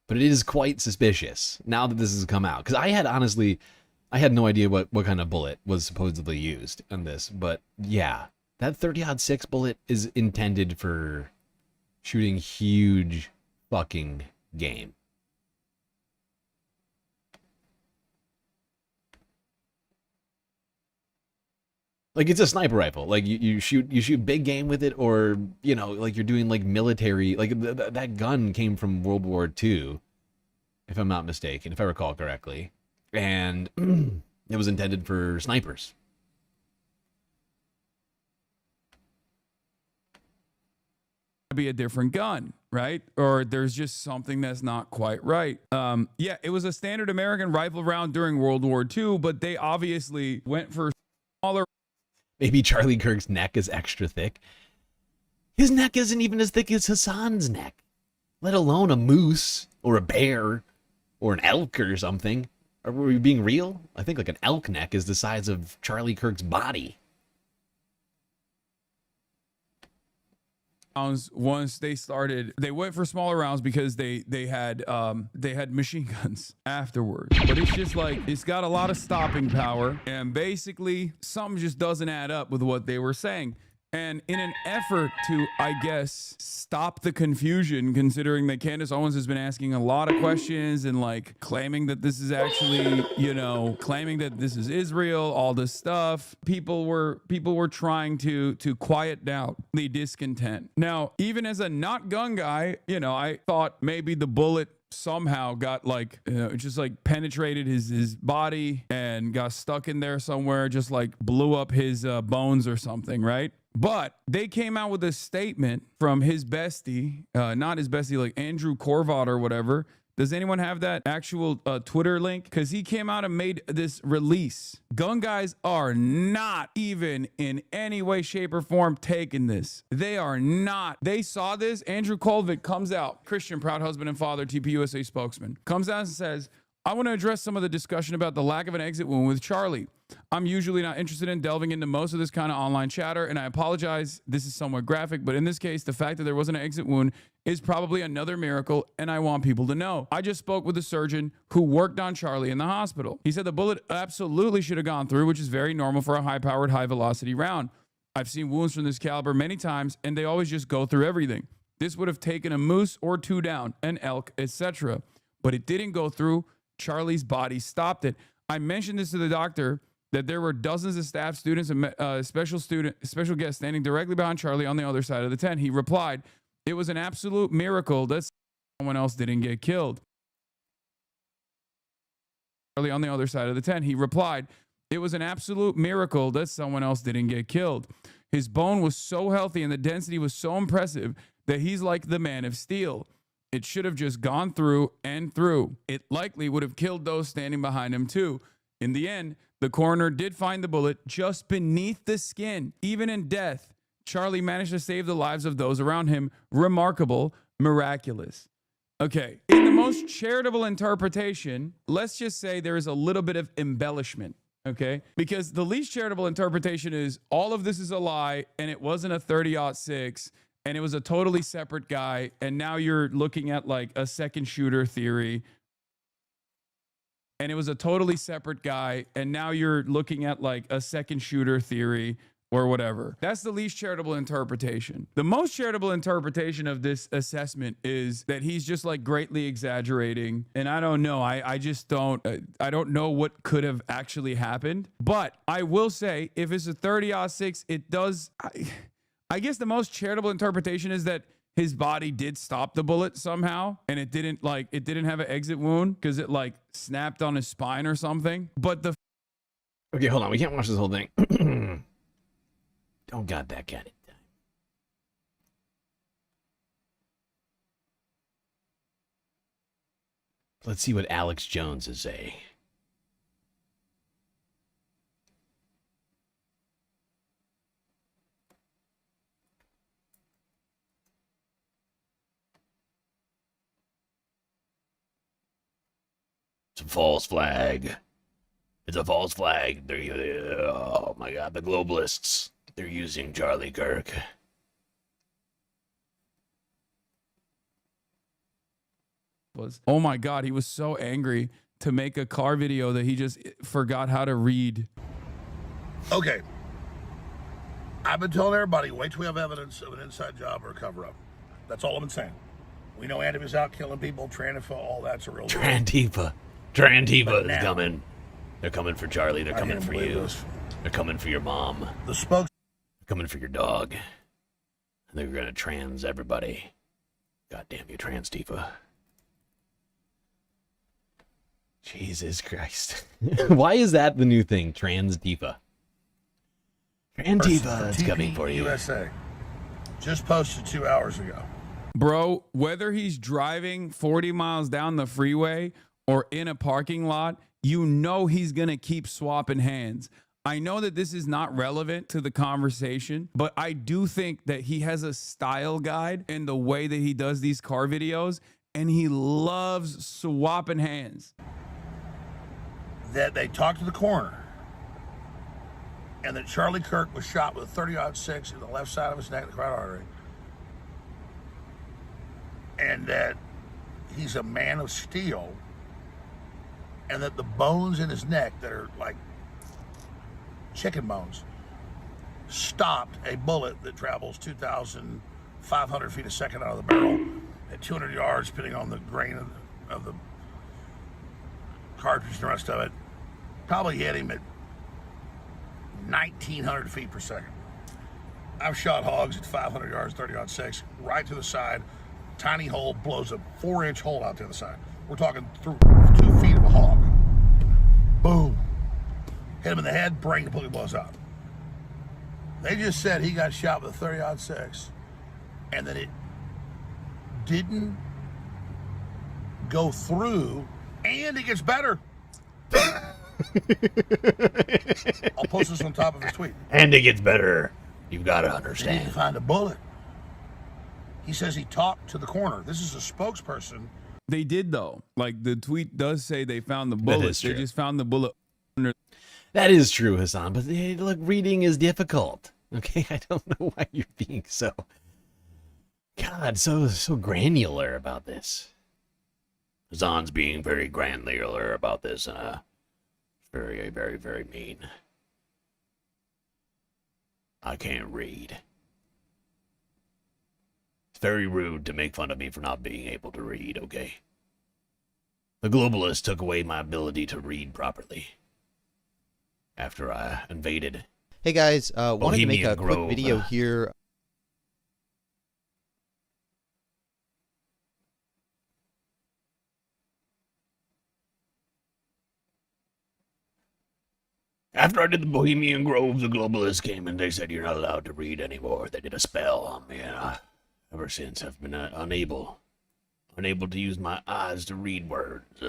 But it is quite suspicious now that this has come out. Because I had no idea what kind of bullet was supposedly used in this. But yeah, that 30-06 bullet is intended for shooting huge fucking game. Like it's a sniper rifle. Like you shoot big game with it, or you know, like you're doing like military. Like that gun came from World War II, if I'm not mistaken, if I recall correctly, and it was intended for snipers. Be a different gun, right? Or there's just something that's not quite right. Yeah, it was a standard American rifle round during World War II, but they obviously went for smaller. Maybe Charlie Kirk's neck is extra thick. His neck isn't even as thick as Hassan's neck, let alone a moose or a bear or an elk or something. Are we being real? I think like an elk neck is the size of Charlie Kirk's body. Once they started, they went for smaller rounds because they had machine guns afterwards. But it's just like it's got a lot of stopping power, and basically something just doesn't add up with what they were saying. And in an effort to, I guess, stop the confusion, considering that Candace Owens has been asking a lot of questions and like claiming that this is actually, you know, claiming that this is Israel, all this stuff, people were trying to quiet down the discontent. Now, even as a not gun guy, you know, I thought maybe the bullet somehow got like, you know, just like penetrated his body and got stuck in there somewhere, just like blew up his bones or something, right? But they came out with a statement from his bestie, not his bestie, like Andrew Korvat or whatever. Does anyone have that actual Twitter link? Because he came out and made this release. Gun guys are not even in any way, shape, or form taking this. They are not. They saw this. Andrew Kolvik comes out, Christian, proud husband and father, TPUSA spokesman, comes out and says, I want to address some of the discussion about the lack of an exit wound with Charlie. I'm usually not interested in delving into most of this kind of online chatter, and I apologize. This is somewhat graphic, but in this case, the fact that there wasn't an exit wound is probably another miracle, and I want people to know. I just spoke with a surgeon who worked on Charlie in the hospital. He said the bullet absolutely should have gone through, which is very normal for a high-powered, high-velocity round. I've seen wounds from this caliber many times, and they always just go through everything. This would have taken a moose or two down, an elk, etc. But it didn't go through. Charlie's body stopped it. I mentioned this to the doctor, that there were dozens of staff, students, and special guests standing directly behind Charlie on the other side of the tent. He replied, it was an absolute miracle that someone else didn't get killed. Charlie on the other side of the tent. He replied, "It was an absolute miracle that someone else didn't get killed. His bone was so healthy and the density was so impressive that he's like the man of steel. It should have just gone through and through. It likely would have killed those standing behind him too. In the end, the coroner did find the bullet just beneath the skin. Even in death, Charlie managed to save the lives of those around him. Remarkable, miraculous." Okay, in the most charitable interpretation, let's just say there is a little bit of embellishment, okay? Because the least charitable interpretation is all of this is a lie and it wasn't a 30-06 and it was a totally separate guy, and now you're looking at like a second shooter theory. And it was a totally separate guy, and now you're looking at like a second shooter theory or whatever. That's the least charitable interpretation. The most charitable interpretation of this assessment is that he's just like greatly exaggerating. And I don't know. I just don't, I don't know what could have actually happened. But I will say, if it's a 30-06, it does, I guess the most charitable interpretation is that his body did stop the bullet somehow, and it didn't have an exit wound because it like snapped on his spine or something. But the Okay, hold on. We can't watch this whole thing. Don't got that kind of time. Let's see what Alex Jones is saying. It's a false flag. It's a false flag. Oh my God, the globalists. They're using Charlie Kirk. Oh my God, he was so angry to make a car video that he just forgot how to read. Okay. I've been telling everybody, wait till we have evidence of an inside job or a cover-up. That's all I've been saying. We know Antifa's out killing people, Trantifa, all that's a real deal. Trantifa is coming. They're coming for Charlie. They're coming for you. They're coming for your mom. The spokes. They're coming for your dog. And they're going to trans everybody. God damn you, Transtifa. Jesus Christ. Why is that the new thing? Transtifa. Trantifa is coming for you. USA. Just posted 2 hours ago. Bro, whether he's driving 40 miles down the freeway or in a parking lot, you know he's going to keep swapping hands. I know that this is not relevant to the conversation, but I do think that he has a style guide in the way that he does these car videos, and he loves swapping hands. That they talked to the coroner, and that Charlie Kirk was shot with a 30-06 in the left side of his neck, the carotid artery, and that he's a man of steel, and that the bones in his neck that are like chicken bones stopped a bullet that travels 2,500 feet a second out of the barrel at 200 yards, depending on the grain of the cartridge and the rest of it. Probably hit him at 1,900 feet per second. I've shot hogs at 500 yards, 30-06, right to the side. Tiny hole, blows a 4-inch hole out the other side. We're talking through 2 feet of a hog. Boom. Hit him in the head, brain completely blows out. They just said he got shot with a 30-06 and that it didn't go through, and it gets better. I'll post this on top of his tweet. And it gets better. You've got to They understand. didn't find a bullet. He says he talked to the coroner. This is a spokesperson. They did, though. Like, the tweet does say they found the bullet. is true. They just found the bullet under. That is true, Hassan, but hey, look, reading is difficult. Okay, I don't know why you're being so, God, so granular about this. Hassan's being very granular about this, and very, very, very mean. I can't read. It's very rude to make fun of me for not being able to read, okay? The globalists took away my ability to read properly after I invaded. Hey guys, wanted to make Bohemian a quick Grove. video here. After I did the Bohemian Grove, the globalists came and they said you're not allowed to read anymore. They did a spell on me, and ever since I've been unable to use my eyes to read words.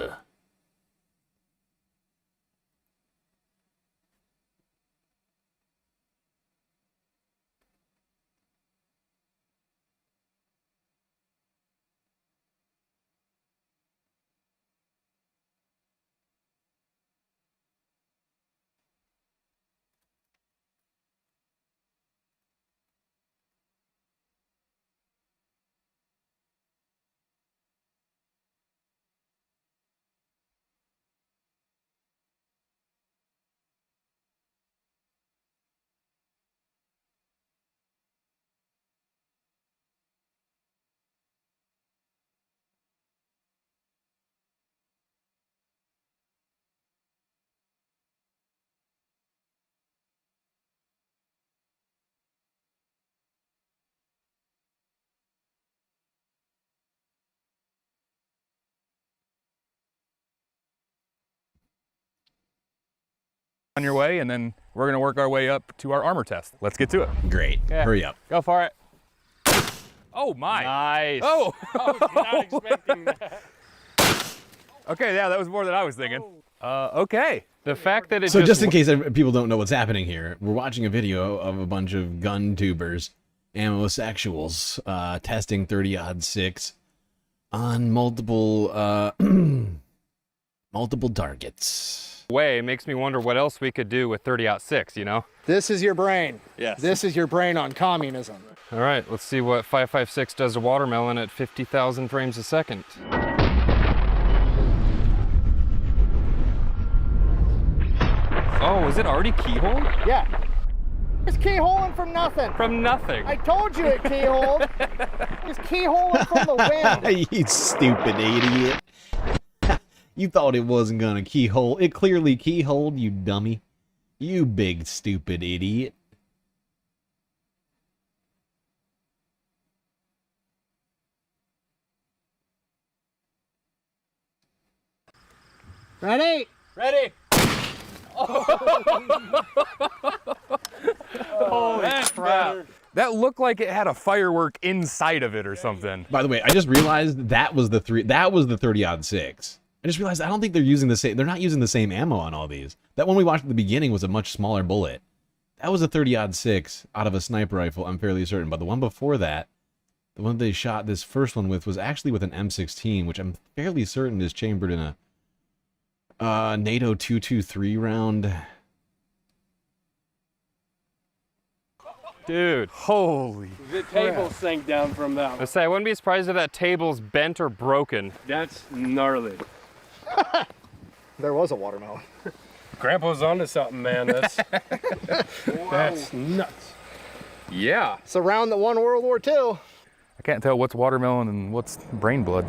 On your way, and then we're gonna work our way up to our armor test. Let's get to it. Great. Yeah. Hurry up. Go for it. Oh my. Nice. Oh. I was not expecting that. Okay, yeah, that was more than I was thinking. Okay. The fact that it So just in case people don't know what's happening here, we're watching a video of a bunch of gun tubers, ammosexuals, testing 30-06 on multiple targets. Way makes me wonder what else we could do with 30-06, you know? This is your brain. Yes. This is your brain on communism. All right, let's see what 556 does to watermelon at 50,000 frames a second. Oh, is it already keyhole? Yeah. It's keyholing from nothing. From nothing. I told you it keyholed. It's keyholing from the wind. You stupid idiot. You thought it wasn't gonna keyhole. It clearly keyholed, you dummy. You big stupid idiot. Ready? Ready. Holy crap. That looked like it had a firework inside of it or something. By the way, I just realized that was the 30-06. I just realized I don't think they're using the same. They're not using the same ammo on all these. That one we watched at the beginning was a much smaller bullet. That was a 30-06 out of a sniper rifle, I'm fairly certain. But the one before that, the one they shot this first one with, was actually with an M16, which I'm fairly certain is chambered in a NATO 223 round. Dude, holy. The table sank down from that one. I say, I wouldn't be surprised if that table's bent or broken. That's gnarly. There was a watermelon. Grandpa's onto something, man. That's that's nuts. Yeah. It's around the one World War II. I can't tell what's watermelon and what's brain blood.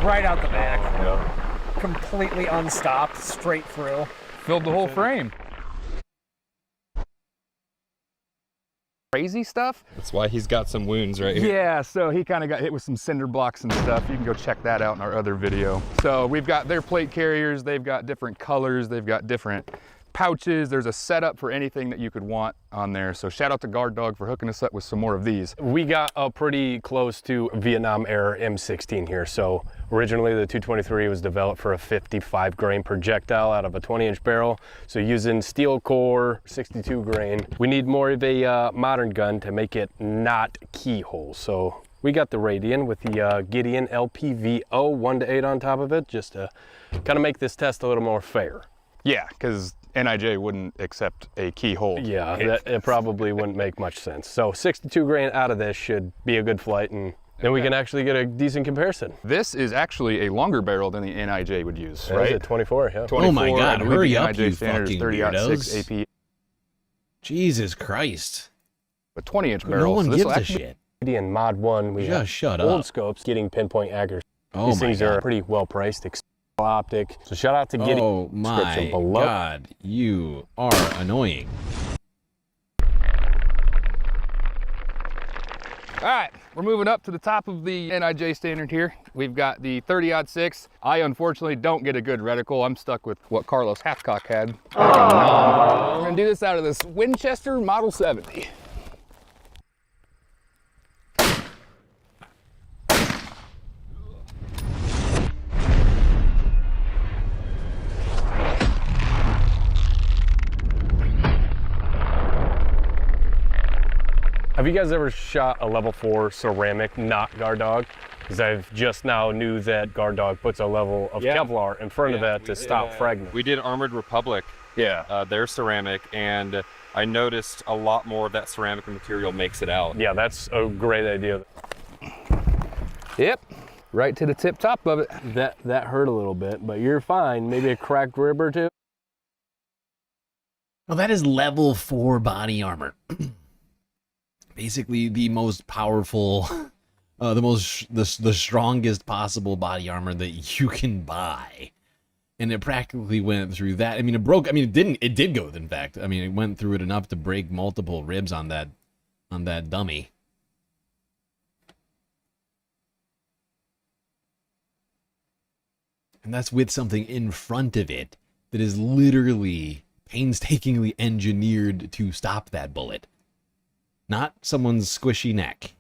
Right out the back. Yeah. Completely unstopped, straight through. Filled the whole frame. Crazy stuff. That's why he's got some wounds right here. Yeah, so he kind of got hit with some cinder blocks and stuff. You can go check that out in our other video. So we've got their plate carriers. They've got different colors. They've got different pouches. There's a setup for anything that you could want on there. So shout out to Guard Dog for hooking us up with some more of these. We got up pretty close to Vietnam era M16 here. So originally the 223 was developed for a 55 grain projectile out of a 20-inch barrel. So using steel core, 62 grain. We need more of a modern gun to make it not keyhole. So we got the Radian with the Gideon LPVO 1-8 on top of it, just to kind of make this test a little more fair. Yeah, because NIJ wouldn't accept a keyhole. Yeah, it probably wouldn't make much sense. So 62 grain out of this should be a good flight, and then we can actually get a decent comparison. This is actually a longer barrel than the NIJ would use, right? Is it 24? Yeah. 24, oh my God, hurry up, you fucking 30-06 AP. Jesus Christ. A 20-inch barrel. No one so gives a shit. In Mod 1, we have shut old up. scopes getting pinpoint accuracy. Oh These my things God. are pretty well priced. Optic. So shout out to Gideon. Oh my God, you are annoying. All right, We're moving up to the top of the NIJ standard here. We've got the 30-06. I unfortunately don't get a good reticle. I'm stuck with what Carlos Hathcock had. We're gonna do this out of this Winchester Model 70. Have you guys ever shot a level 4 ceramic not guard dog? Because I've just now knew that guard dog puts a level of Kevlar in front of that to stop fragments. We did Armored Republic. Yeah. They're ceramic, and I noticed a lot more of that ceramic material makes it out. Yeah, that's a great idea. Yep, right to the tip top of it. That hurt a little bit, but you're fine. Maybe a cracked rib or two. Well, that is level 4 body armor. Basically the most powerful, the strongest possible body armor that you can buy. And it practically went through that. I mean, it broke, I mean, it did go, in fact. I mean, it went through it enough to break multiple ribs on that dummy. And that's with something in front of it that is literally painstakingly engineered to stop that bullet. Not someone's squishy neck.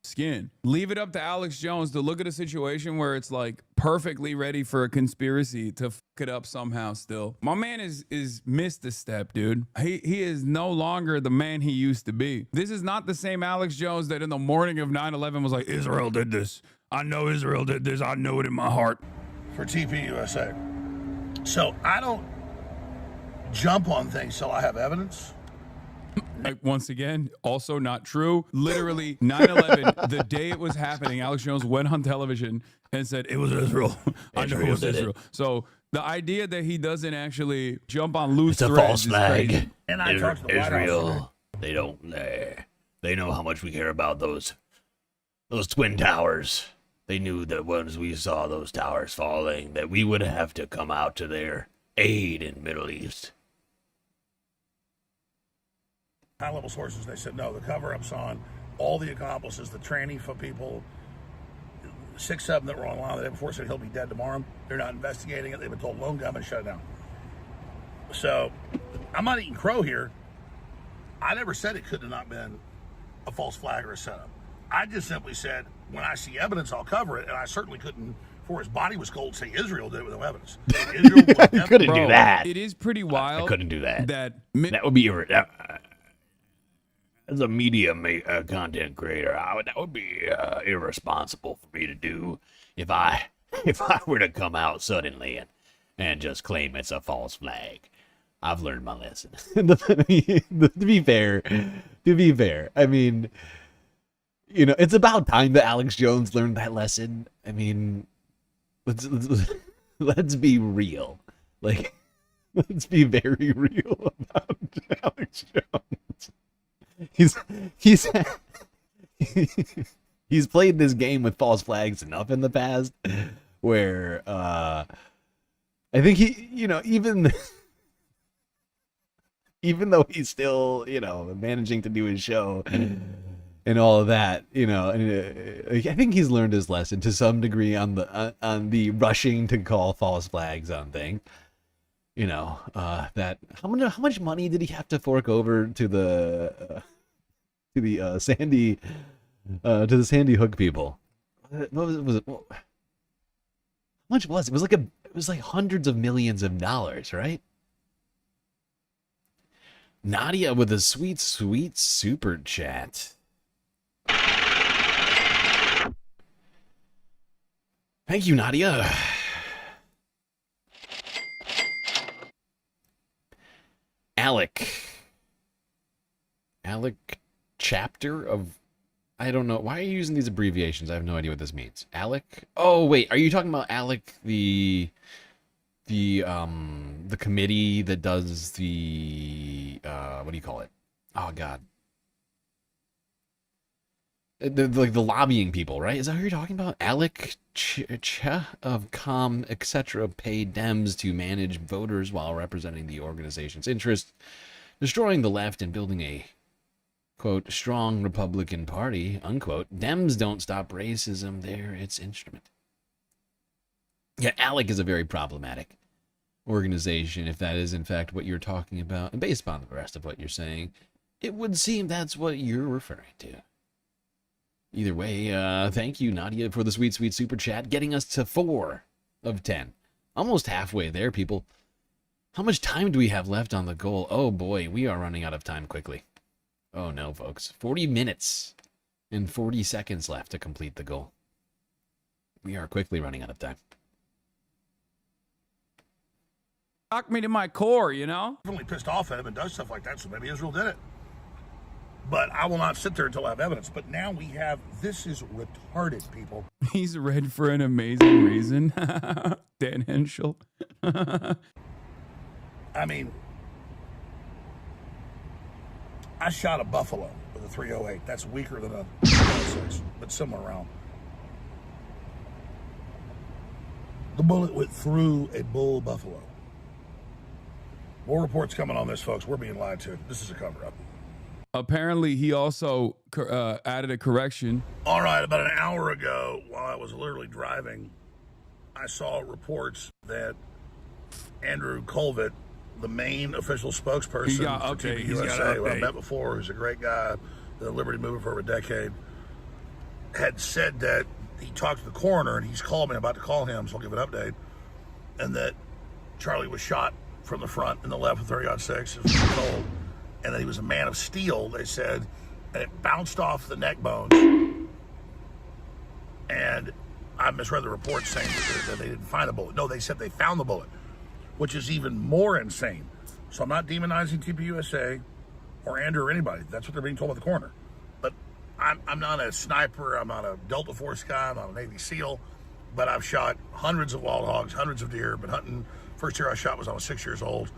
Skin. Leave it up to Alex Jones to look at a situation where it's like perfectly ready for a conspiracy to fuck it up somehow still. My man is missed a step, dude. He is no longer the man he used to be. This is not the same Alex Jones that in the morning of 9/11 was like, Israel did this. I know Israel did this. I know it in my heart. For TPUSA. So I don't jump on things till I have evidence. Once again, also not true. Literally 9/11, the day it was happening, Alex Jones went on television and said, it was Israel. I know it was Israel. So the idea that he doesn't actually jump on loose threads false flag. Crazy. And I talked to the White House. Israel, they know how much we care about those twin towers. They knew that once we saw those towers falling, that we would have to come out to their aid in Middle East. High-level sources, they said, no, the cover-up's on. All the accomplices, the tranny for people, 6, 7 that were online the day before said he'll be dead tomorrow. They're not investigating it. They've been told lone gunman shut it down. So I'm not eating crow here. I never said it could have not been a false flag or a setup. I just simply said, when I see evidence, I'll cover it, and I certainly couldn't, before his body was cold, say Israel did it with no evidence. Israel was couldn't do that. It is pretty wild. I couldn't do that. That would be as a media content creator, that would be irresponsible for me to do if I were to come out suddenly and just claim it's a false flag. I've learned my lesson. To be fair, I mean, you know, it's about time that Alex Jones learned that lesson. I mean, let's be real. Like, let's be very real about Alex Jones. He's played this game with false flags enough in the past where I think he, you know, even though he's still, you know, managing to do his show and all of that, you know, and I think he's learned his lesson to some degree on the rushing to call false flags on things. You know, that how much money did he have to fork over to the Sandy Hook people? What was it? How much was it? It was like hundreds of millions of dollars, right? Nadia with a sweet super chat. Thank you, Nadia. Alec chapter of, I don't know. Why are you using these abbreviations? I have no idea what this means. Alec? Oh, wait. Are you talking about Alec, the committee that does the, what do you call it? Oh, God. Like the lobbying people, right? Is that who you're talking about? Alec of Com, etc. paid Dems to manage voters while representing the organization's interests, destroying the left and building a quote, strong Republican Party, unquote. Dems don't stop racism. They're its instrument. Yeah, ALEC is a very problematic organization, if that is in fact what you're talking about. And based upon the rest of what you're saying, it would seem that's what you're referring to. Either way, thank you, Nadia, for the sweet, sweet super chat, getting us to 4 of 10. Almost halfway there, people. How much time do we have left on the goal? Oh boy, we are running out of time quickly. Oh no, folks. 40 minutes and 40 seconds left to complete the goal. We are quickly running out of time. Shocked me to my core, you know? Definitely pissed off at him and does stuff like that, so maybe Israel did it. But I will not sit there until I have evidence. But now we have, this is retarded, people. He's red for an amazing reason. Dan Henschel. I mean, I shot a buffalo with a 308. That's weaker than a 306, but similar round. The bullet went through a bull buffalo. More reports coming on this, folks. We're being lied to. This is a cover-up. Apparently, he also added a correction. All right, about an hour ago, while I was literally driving, I saw reports that Andrew Colvett, the main official spokesperson He got for update. TV He's got USA, who I update. met before, who's a great guy, the Liberty Movement for over a decade, had said that he talked to the coroner, and he's called me. I'm about to call him, so I'll give an update, and that Charlie was shot from the front and the left with 30-06, as was told, and that he was a man of steel, they said, and it bounced off the neck bones. And I misread the report saying that they didn't find the bullet. No, they said they found the bullet, which is even more insane. So I'm not demonizing TPUSA or Andrew or anybody. That's what they're being told by the coroner. But I'm not a sniper. I'm not a Delta Force guy. I'm not a Navy SEAL. But I've shot hundreds of wild hogs, hundreds of deer. Been hunting. First year I shot was when I was 6 years old.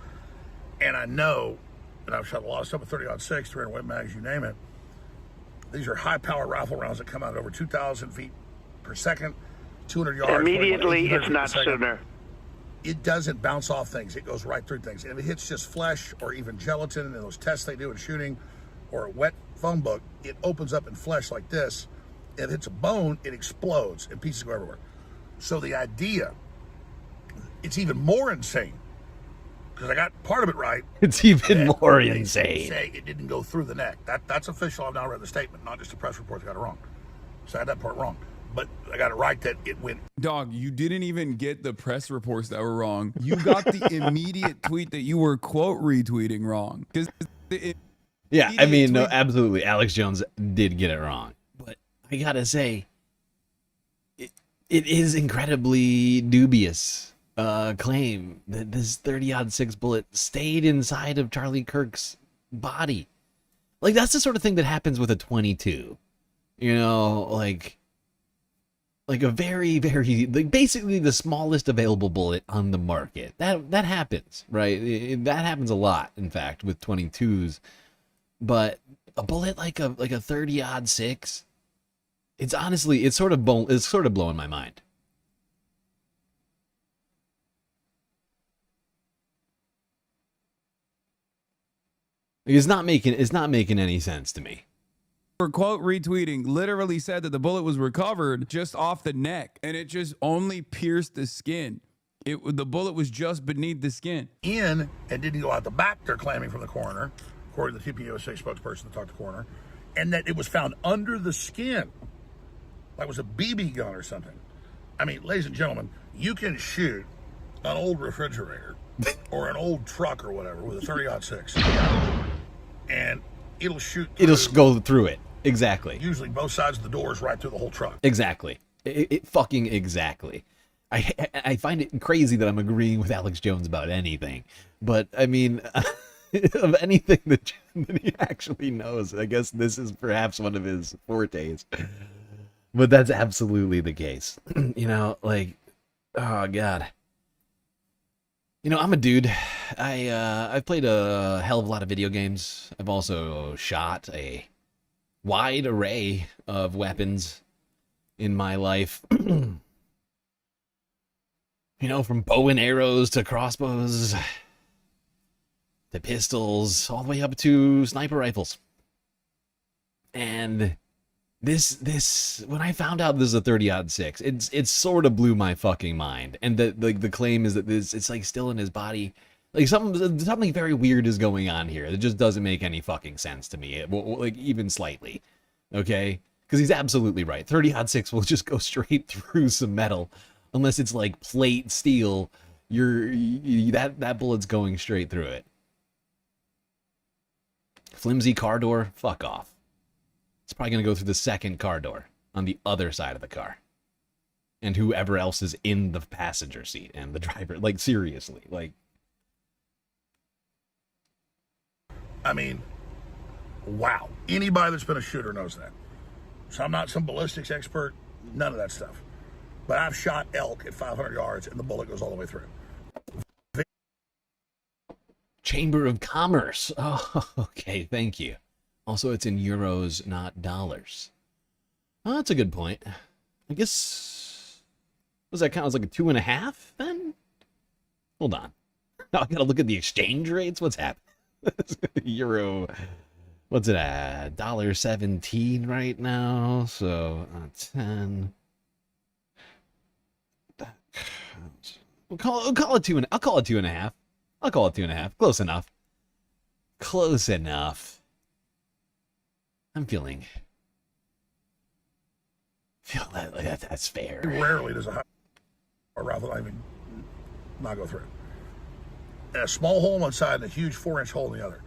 And I know, and I've shot a lot of stuff with 30-06, 300 Wet mags, you name it. These are high-power rifle rounds that come out at over 2,000 feet per second, 200 yards. Immediately, if not per second. sooner. It doesn't bounce off things. It goes right through things. And if it hits just flesh or even gelatin in those tests they do in shooting or a wet phone book, it opens up in flesh like this. If it hits a bone, it explodes and pieces go everywhere. So the idea, it's even more insane because I got part of it right. It's even more They insane. say it didn't go through the neck. That's official. I've now read the statement, not just the press reports got it wrong. So I had that part wrong. But I got it right that it went. Dog, you didn't even get the press reports that were wrong. You got the immediate tweet that you were quote retweeting wrong. Yeah, I mean, no, absolutely. Alex Jones did get it wrong. But I gotta say, it is incredibly dubious claim that this 30-06 bullet stayed inside of Charlie Kirk's body. Like, that's the sort of thing that happens with a 22. You know, like a very, very, like basically the smallest available bullet on the market. That happens, right? That happens a lot, in fact, with 22s. But a bullet like a 30-06, it's honestly, it's sort of blowing my mind. It's not making any sense to me. For quote retweeting, literally said that the bullet was recovered just off the neck and it just only pierced the skin. The bullet was just beneath the skin. In and didn't go out the back, they're claiming from the coroner, according to the TPUSA spokesperson that talked to the coroner, and that it was found under the skin, like it was a BB gun or something. I mean, ladies and gentlemen, you can shoot an old refrigerator or an old truck or whatever with a 30-06, and it'll shoot through, It'll go through it. Exactly. usually both sides of the doors right through the whole truck. Exactly. It fucking exactly. I find it crazy that I'm agreeing with Alex Jones about anything, but I mean, of anything that he actually knows, I guess this is perhaps one of his fortes. But that's absolutely the case. You know, like, oh god. You know, I'm a dude. I've played a hell of a lot of video games. I've also shot a wide array of weapons in my life. You know, from bow and arrows to crossbows to pistols, all the way up to sniper rifles. And this when I found out this is a 30-06, it sort of blew my fucking mind. And the claim is that it's like still in his body. Like something very weird is going on here. It just doesn't make any fucking sense to me. Like even slightly. Okay? Because he's absolutely right. 30-06 will just go straight through some metal. Unless it's like plate steel, that bullet's going straight through it. Flimsy car door? Fuck off. It's probably going to go through the second car door on the other side of the car. And whoever else is in the passenger seat and the driver. Like, seriously. Like, I mean, wow. Anybody that's been a shooter knows that. So I'm not some ballistics expert. None of that stuff. But I've shot elk at 500 yards and the bullet goes all the way through. Chamber of Commerce. Oh, okay, thank you. Also, it's in euros, not dollars. Oh, that's a good point. I guess, does that count as like a 2.5 then? Hold on. Now I gotta look at the exchange rates. What's happening? Euro, what's it at? $1.17 right now. So 10. I'll call it 2. I'll call it 2.5. I'll call it 2.5. Close enough. Close enough. I'm feeling that that's fair. Rarely does a high or rather I mean not go through. And a small hole on one side and a huge 4-inch hole in the other.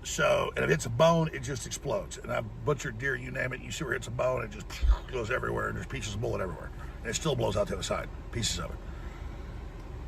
So, and if it's a bone, it just explodes. And I've butchered deer, you name it, you see where it's a bone, it just goes everywhere, and there's pieces of bullet everywhere. And it still blows out the other side, pieces of it.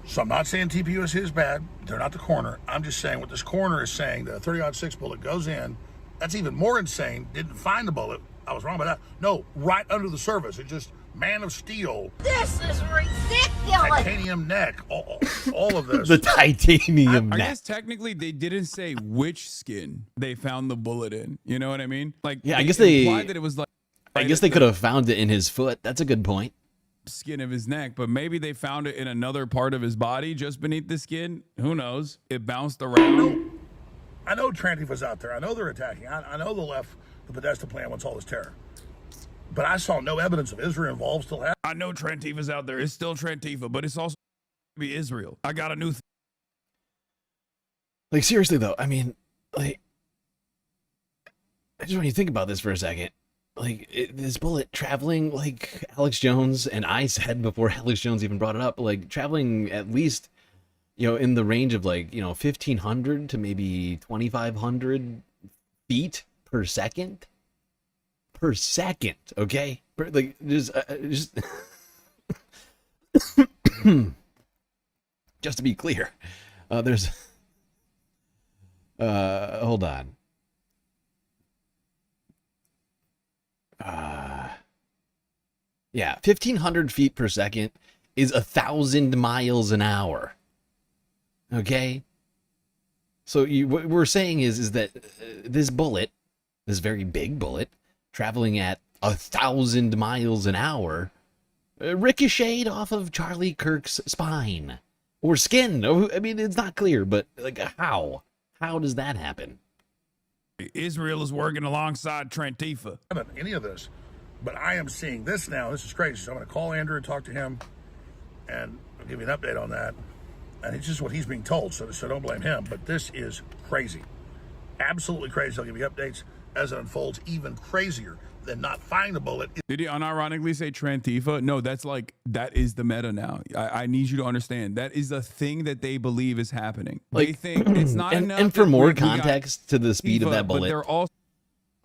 So I'm not saying TPUSA is bad. They're not the coroner. I'm just saying what this coroner is saying, that a 30-06 bullet goes in. That's even more insane. Didn't find the bullet. I was wrong about that. No, right under the surface. It just, man of steel. This is ridiculous. Titanium neck. All of this. The titanium I neck. guess technically they didn't say which skin they found the bullet in. You know what I mean? Like, Yeah, I guess they implied that it was like. I guess they could have found it in his foot. That's a good point. Skin of his neck, but maybe they found it in another part of his body just beneath the skin. Who knows? It bounced around. I know Trantifa's out there. I know they're attacking. I know the left, the Podesta plan wants all this terror. But I saw no evidence of Israel involved still happening. I know Trantifa's out there. It's still Trantifa, but it's also be Israel. I got a new Like, seriously, though, I mean, like, I just want you to think about this for a second. Like, this bullet traveling, like Alex Jones and I said before Alex Jones even brought it up, like, traveling at least, you know, in the range of, like, you know, 1,500 to maybe 2,500 feet per second. Per second, okay? Like, just just to be clear, there's hold on. Yeah, 1,500 feet per second is 1,000 miles an hour. Okay? So what we're saying is that this bullet, this very big bullet, traveling at 1,000 miles an hour, ricocheted off of Charlie Kirk's spine or skin. I mean, it's not clear, but like, how? How does that happen? Israel is working alongside Trantifa. Any of this, but I am seeing this now. This is crazy. So I'm going to call Andrew and talk to him, and I'll give you an update on that. And it's just what he's being told, so don't blame him. But this is crazy, absolutely crazy. I'll give you updates as it unfolds. Even crazier than not finding a bullet. Did he unironically say Trantifa? No, that is the meta now. I need you to understand. That is the thing that they believe is happening. Like, they think it's not enough. And for more context to the speed of that bullet, but they're all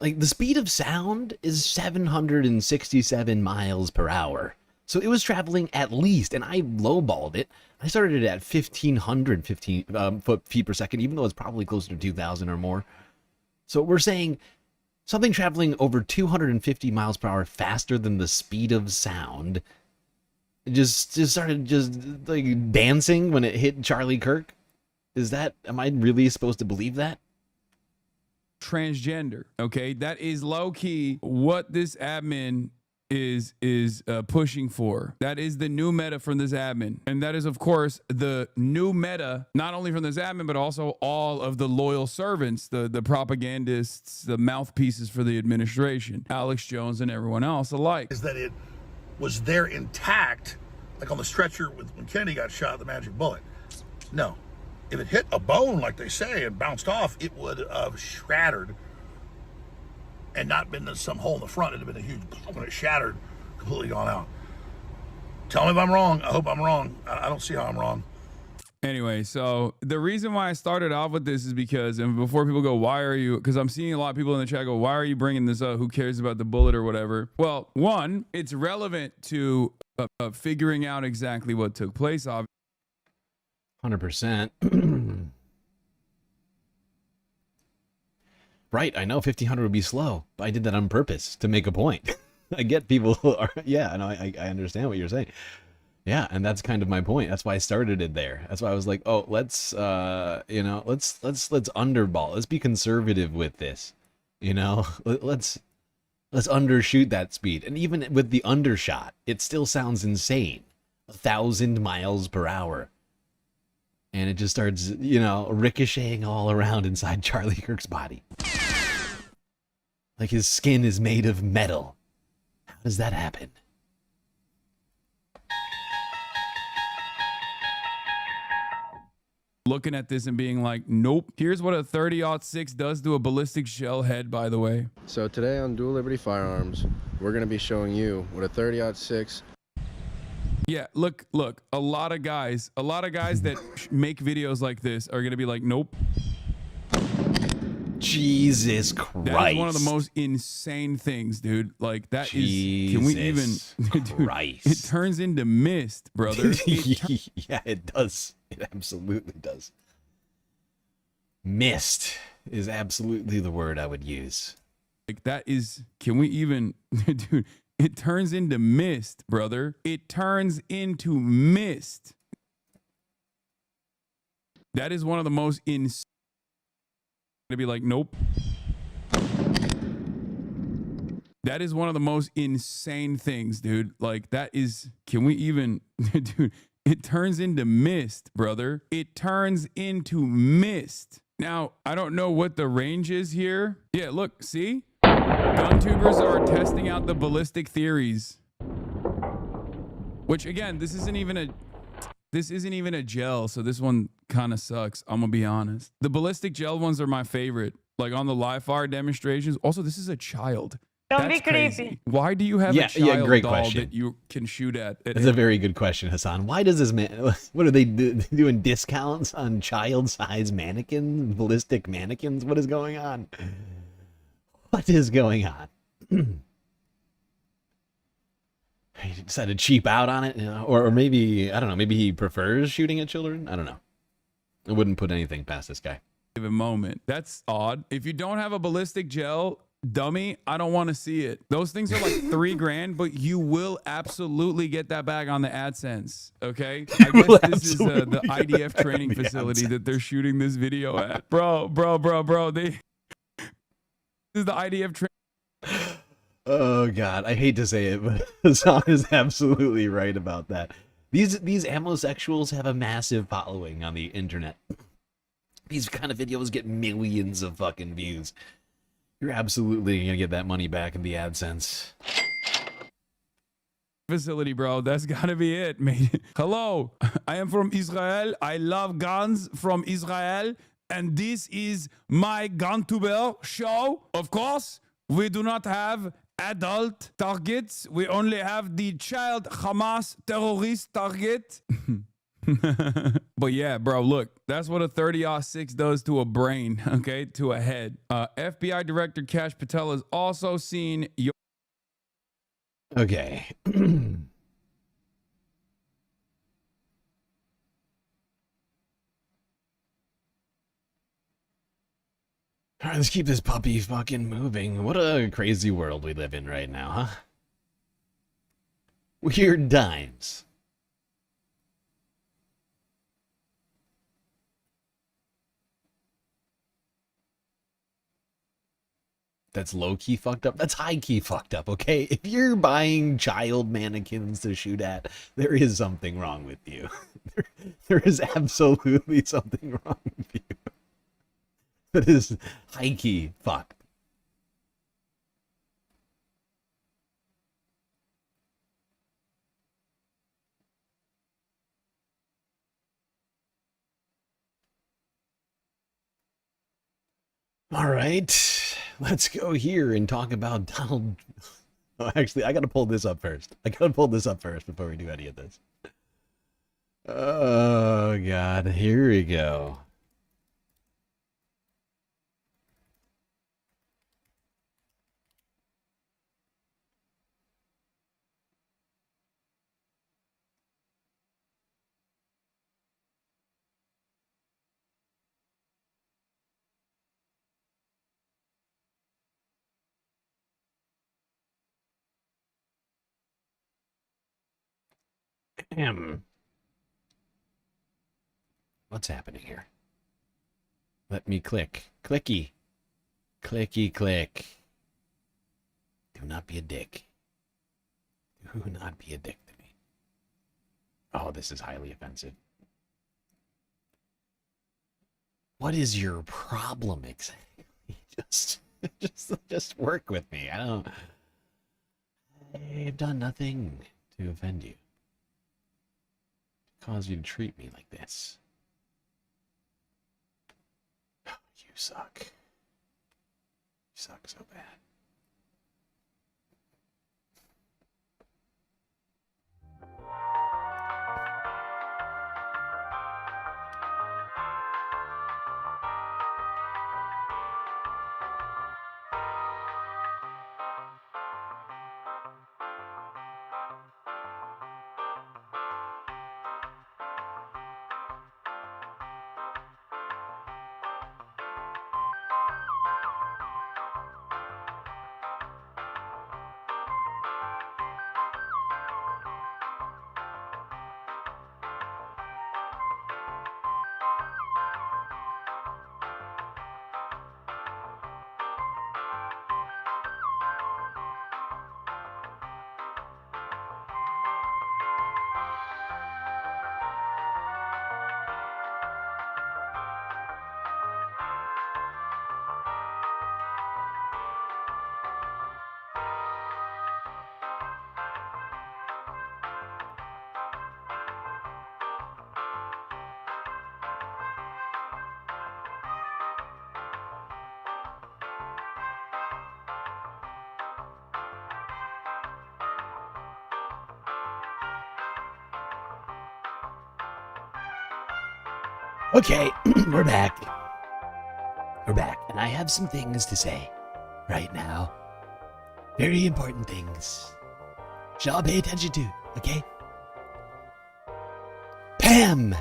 like, the speed of sound is 767 miles per hour. So it was traveling at least, and I lowballed it. I started it at 1,500 feet per second, even though it's probably closer to 2,000 or more. So we're saying something traveling over 250 miles per hour faster than the speed of sound just started like dancing when it hit Charlie Kirk. Am I really supposed to believe that? Transgender, okay? That is low-key what this admin is pushing for. That is the new meta from this admin. And that is, of course, the new meta, not only from this admin, but also all of the loyal servants, the propagandists, the mouthpieces for the administration, Alex Jones and everyone else alike. Is that it was there intact, like on the stretcher when Kennedy got shot, the magic bullet. No. If it hit a bone, like they say, and bounced off, it would have shattered and not been some hole in the front. It'd have been a huge, when it shattered, completely gone out. Tell me if I'm wrong. I hope I'm wrong. I don't see how I'm wrong. Anyway, so the reason why I started off with this is because, and before people go, why are you, because I'm seeing a lot of people in the chat go, why are you bringing this up? Who cares about the bullet or whatever? Well, one, it's relevant to figuring out exactly what took place. 100%. Right, I know 1500 would be slow, but I did that on purpose to make a point. I get people are, yeah, no, I understand what you're saying. Yeah, and that's kind of my point. That's why I started it there. That's why I was like, oh, let's you know, let's underball. Let's be conservative with this. You know, let's undershoot that speed. And even with the undershot, it still sounds insane. 1,000 miles per hour. And it just starts, you know, ricocheting all around inside Charlie Kirk's body. Like his skin is made of metal. How does that happen? Looking at this and being like, nope. Here's what a 30-06 does to a ballistic shell head, by the way. So today on Dual Liberty Firearms, we're going to be showing you what a 30-06. Yeah, look, a lot of guys that make videos like this are going to be like, nope. Jesus Christ. That is one of the most insane things, dude. Like, that is, can we even, dude, it turns into mist, brother. Yeah, it does. It absolutely does. Mist is absolutely the word I would use. Like, that is, can we even, dude, it turns into mist, brother. It turns into mist. That is one of the most insane. To be like, nope. That is one of the most insane things, dude. Like, that is, can we even, dude, it turns into mist, brother. It turns into mist. Now, I don't know what the range is here. Yeah, look, see? Gun tubers are testing out the ballistic theories. Which, again, this isn't even a gel, so this one kind of sucks. I'm gonna be honest. The ballistic gel ones are my favorite. Like on the live fire demonstrations. Also, this is a child. Don't be crazy. creepy. Why do you have a child great doll question. that you can shoot at? That's a very good question, Hassan. Why does this man, what are they doing discounts on child-size mannequins, ballistic mannequins? What is going on? What is going on? He decided to cheap out on it, you know? Or maybe, I don't know, maybe he prefers shooting at children? I don't know. I wouldn't put anything past this guy. Give a moment. That's odd. If you don't have a ballistic gel, dummy, I don't want to see it. Those things are like $3,000, but you will absolutely get that back on the AdSense. Okay, I guess this is the IDF training facility that they're shooting this video at. Bro. This is the IDF training. Oh God, I hate to say it, but Hassan is absolutely right about that. These amosexuals have a massive following on the internet. These kind of videos get millions of fucking views. You're absolutely gonna get that money back in the AdSense Facility, bro. That's gotta be it, mate. Hello, I am from Israel. I love guns from Israel, and this is my GunTuber show. Of course, we do not have adult targets. We only have the child Hamas terrorist target. But yeah, bro, look, that's what a 30-06 does to a brain, okay, to a head. FBI Director Kash Patel has also seen your... Okay. All right, let's keep this puppy fucking moving. What a crazy world we live in right now, huh? Weird times. that's low-key fucked up. That's high-key fucked up, okay? If you're buying child mannequins to shoot at, there is something wrong with you. There is absolutely something wrong with you. That is high-key fucked. All right, let's go here and talk about Donald. Oh, actually, I got to pull this up first. Before we do any of this. Oh, God. Here we go. What's happening here? Let me click. Clicky. Clicky click. Do not be a dick. Do not be a dick to me. Oh, this is highly offensive. What is your problem exactly? Just work with me. I've done nothing to offend you. Cause you to treat me like this. You suck. You suck so bad. Okay, we're back. We're back, and I have some things to say right now. Very important things. Should all pay attention to, okay? Pam!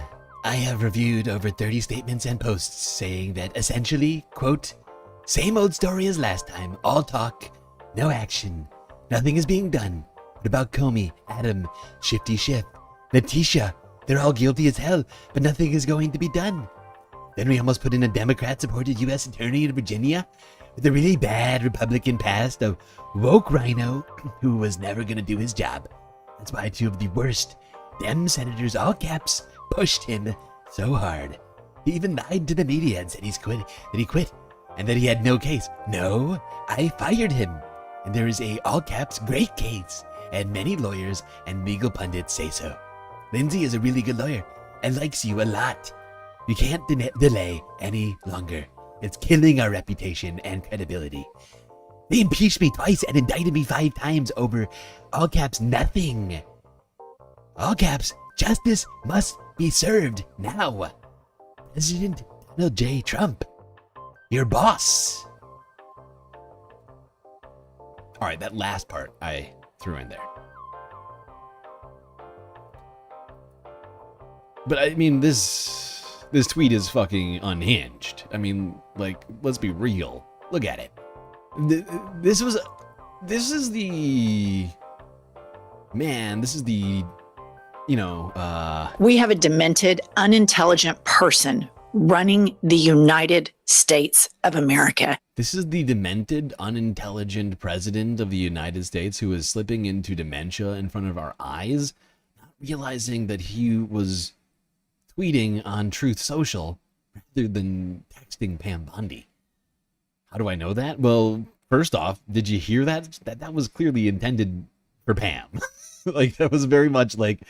I have reviewed over 30 statements and posts saying that essentially, quote, same old story as last time, all talk, no action, nothing is being done. What about Comey, Adam, Shifty Schiff, Letitia? They're all guilty as hell, but nothing is going to be done. Then we almost put in a Democrat-supported U.S. attorney in Virginia with a really bad Republican past, a woke rhino who was never going to do his job. That's why 2 of the worst Dem senators, all caps, pushed him so hard. He even lied to the media and said he quit, and that he had no case. No, I fired him. And there is a, all caps, great case, and many lawyers and legal pundits say so. Lindsay is a really good lawyer and likes you a lot. You can't delay any longer. It's killing our reputation and credibility. They impeached me twice and indicted me 5 times over, all caps, nothing. All caps, justice must be served now. President Donald J. Trump, your boss. All right, that last part I threw in there. But I mean, this tweet is fucking unhinged. I mean, like, let's be real. Look at it. This is the, We have a demented, unintelligent person running the United States of America. This is the demented, unintelligent president of the United States who is slipping into dementia in front of our eyes, not realizing that he was tweeting on Truth Social rather than texting Pam Bondi. How do I know that? Well, first off, did you hear that? That was clearly intended for Pam. Like, that was very much like,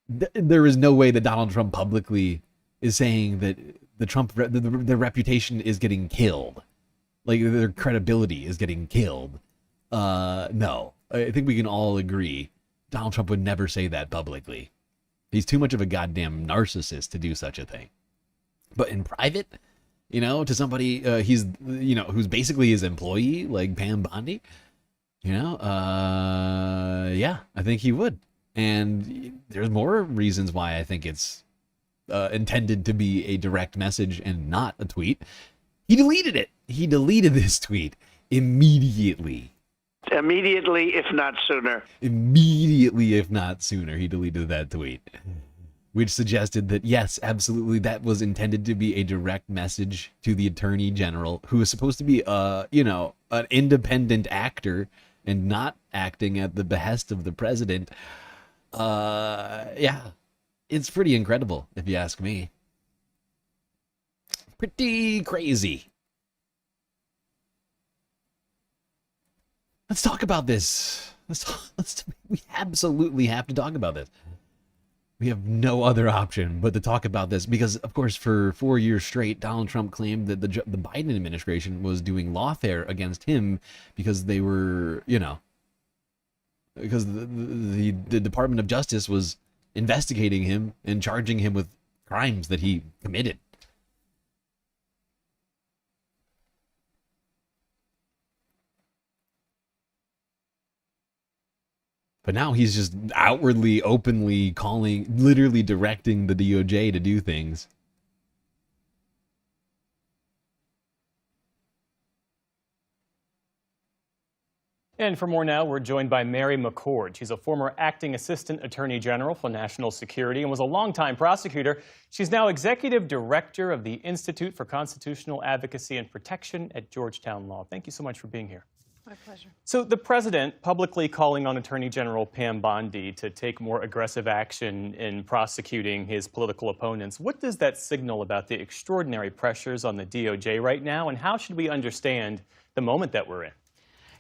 there is no way that Donald Trump publicly is saying that their reputation is getting killed. Like, their credibility is getting killed. No. I think we can all agree Donald Trump would never say that publicly. He's too much of a goddamn narcissist to do such a thing. But in private, you know, to somebody who's basically his employee, like Pam Bondi, yeah, I think he would. And there's more reasons why I think it's intended to be a direct message and not a tweet. He deleted it. He deleted this tweet immediately. Immediately, if not sooner. Immediately, if not sooner, he deleted that tweet, which suggested that, yes, absolutely, that was intended to be a direct message to the Attorney General, who is supposed to be, an independent actor and not acting at the behest of the president. Yeah, it's pretty incredible, if you ask me. Pretty crazy. Let's talk about this. We absolutely have to talk about this. We have no other option but to talk about this because, of course, for 4 years straight, Donald Trump claimed that the Biden administration was doing lawfare against him because they were, because the Department of Justice was investigating him and charging him with crimes that he committed. But now he's just outwardly, openly literally directing the DOJ to do things. And for more now, we're joined by Mary McCord. She's a former acting assistant attorney general for national security and was a longtime prosecutor. She's now executive director of the Institute for Constitutional Advocacy and Protection at Georgetown Law. Thank you so much for being here. My pleasure. So the president publicly calling on Attorney General Pam Bondi to take more aggressive action in prosecuting his political opponents. What does that signal about the extraordinary pressures on the DOJ right now, and how should we understand the moment that we're in?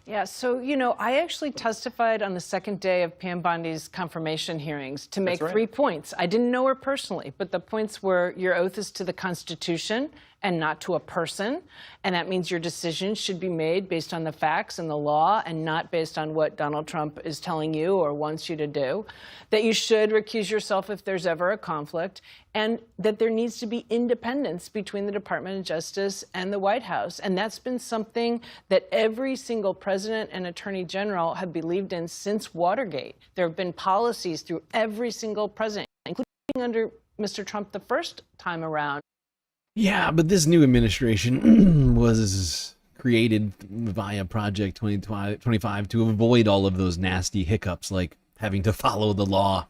Yeah, so, I actually testified on the second day of Pam Bondi's confirmation hearings to make 3 points. I didn't know her personally, but the points were your oath is to the Constitution and not to a person. And that means your decision should be made based on the facts and the law and not based on what Donald Trump is telling you or wants you to do. That you should recuse yourself if there's ever a conflict, and that there needs to be independence between the Department of Justice and the White House. And that's been something that every single president and attorney general have believed in since Watergate. There have been policies through every single president, including under Mr. Trump the first time around. Yeah, but this new administration was created via Project 2025 to avoid all of those nasty hiccups like having to follow the law,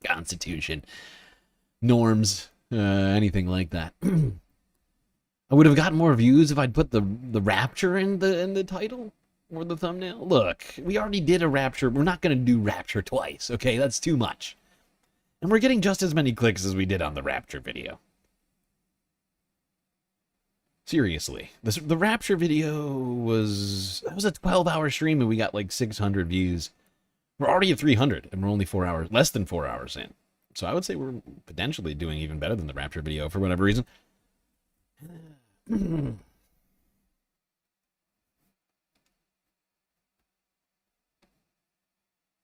Constitution, norms, anything like that. I would have gotten more views if I'd put the rapture in the title or the thumbnail. Look, we already did a rapture. We're not going to do rapture twice, okay? That's too much. And we're getting just as many clicks as we did on the rapture video. Seriously, the rapture video was a 12-hour stream and we got like 600 views. We're already at 300 and we're only less than 4 hours in. So I would say we're potentially doing even better than the rapture video for whatever reason.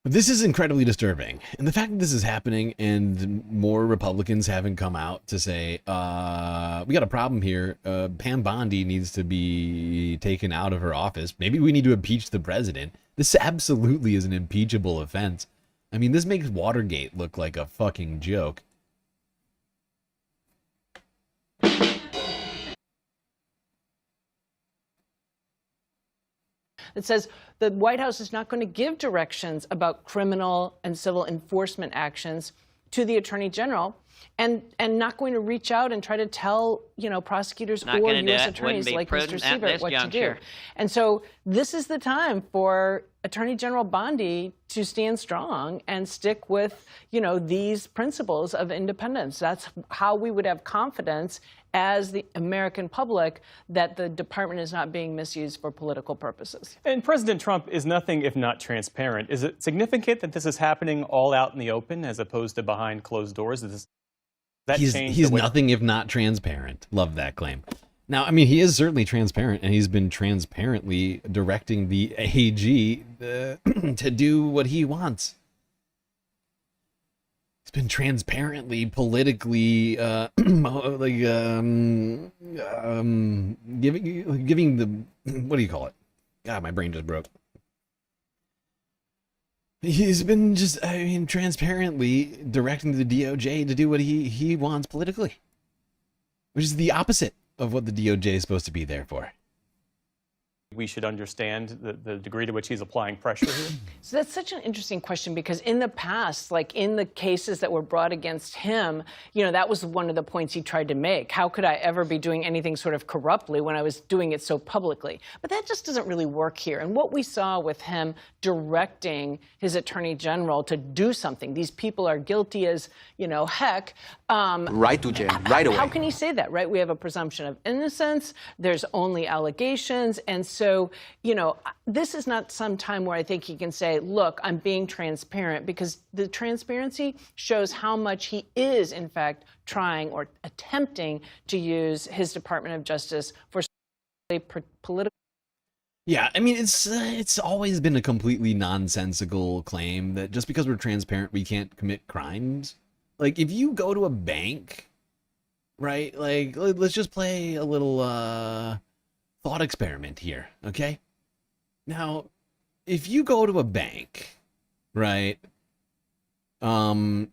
This is incredibly disturbing. And the fact that this is happening and more Republicans haven't come out to say, we got a problem here. Pam Bondi needs to be taken out of her office. Maybe we need to impeach the president. This absolutely is an impeachable offense. I mean, this makes Watergate look like a fucking joke. That says the White House is not going to give directions about criminal and civil enforcement actions to the Attorney General. and not going to reach out and try to tell, prosecutors Not or gonna do U.S. it. Wouldn't attorneys be like Mr. prudent at Siebert this what to do. juncture. And so this is the time for Attorney General Bondi to stand strong and stick with, these principles of independence. That's how we would have confidence as the American public that the department is not being misused for political purposes. And President Trump is nothing if not transparent. Is it significant that this is happening all out in the open as opposed to behind closed doors? He's nothing if not transparent. Love that claim. Now, I mean, he is certainly transparent, and he's been transparently directing the AG to do what he wants. He's been transparently, politically, giving the, what do you call it? God, my brain just broke. He's been transparently directing the DOJ to do what he wants politically, which is the opposite of what the DOJ is supposed to be there for. We should understand the degree to which he's applying pressure here? So that's such an interesting question, because in the past, like in the cases that were brought against him, that was one of the points he tried to make. How could I ever be doing anything sort of corruptly when I was doing it so publicly? But that just doesn't really work here. And what we saw with him directing his attorney general to do something, these people are guilty as, heck. Right to jail, right away. How can he say that, right? We have a presumption of innocence. There's only allegations. And so, this is not some time where I think he can say, look, I'm being transparent, because the transparency shows how much he is, in fact, trying or attempting to use his Department of Justice for political. Yeah, I mean, it's always been a completely nonsensical claim that just because we're transparent, we can't commit crimes. Like, if you go to a bank, right? Like, let's just play a little thought experiment here, okay? Now, if you go to a bank, right, and,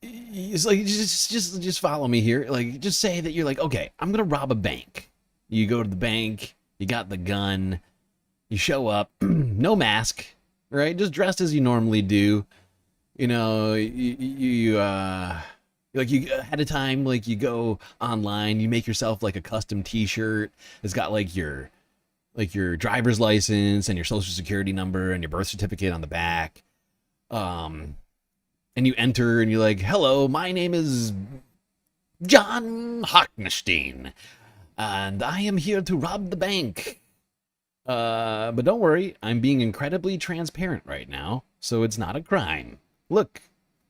it's like, just follow me here. Like, just say that you're like, okay, I'm gonna rob a bank. You go to the bank, you got the gun, you show up, no mask, right? Just dressed as you normally do. You ahead of time, like, you go online, you make yourself like a custom t-shirt. It's got like your driver's license and your social security number and your birth certificate on the back. And you enter and you're like, hello, my name is John Harknestein, and I am here to rob the bank. But don't worry, I'm being incredibly transparent right now, so it's not a crime. Look,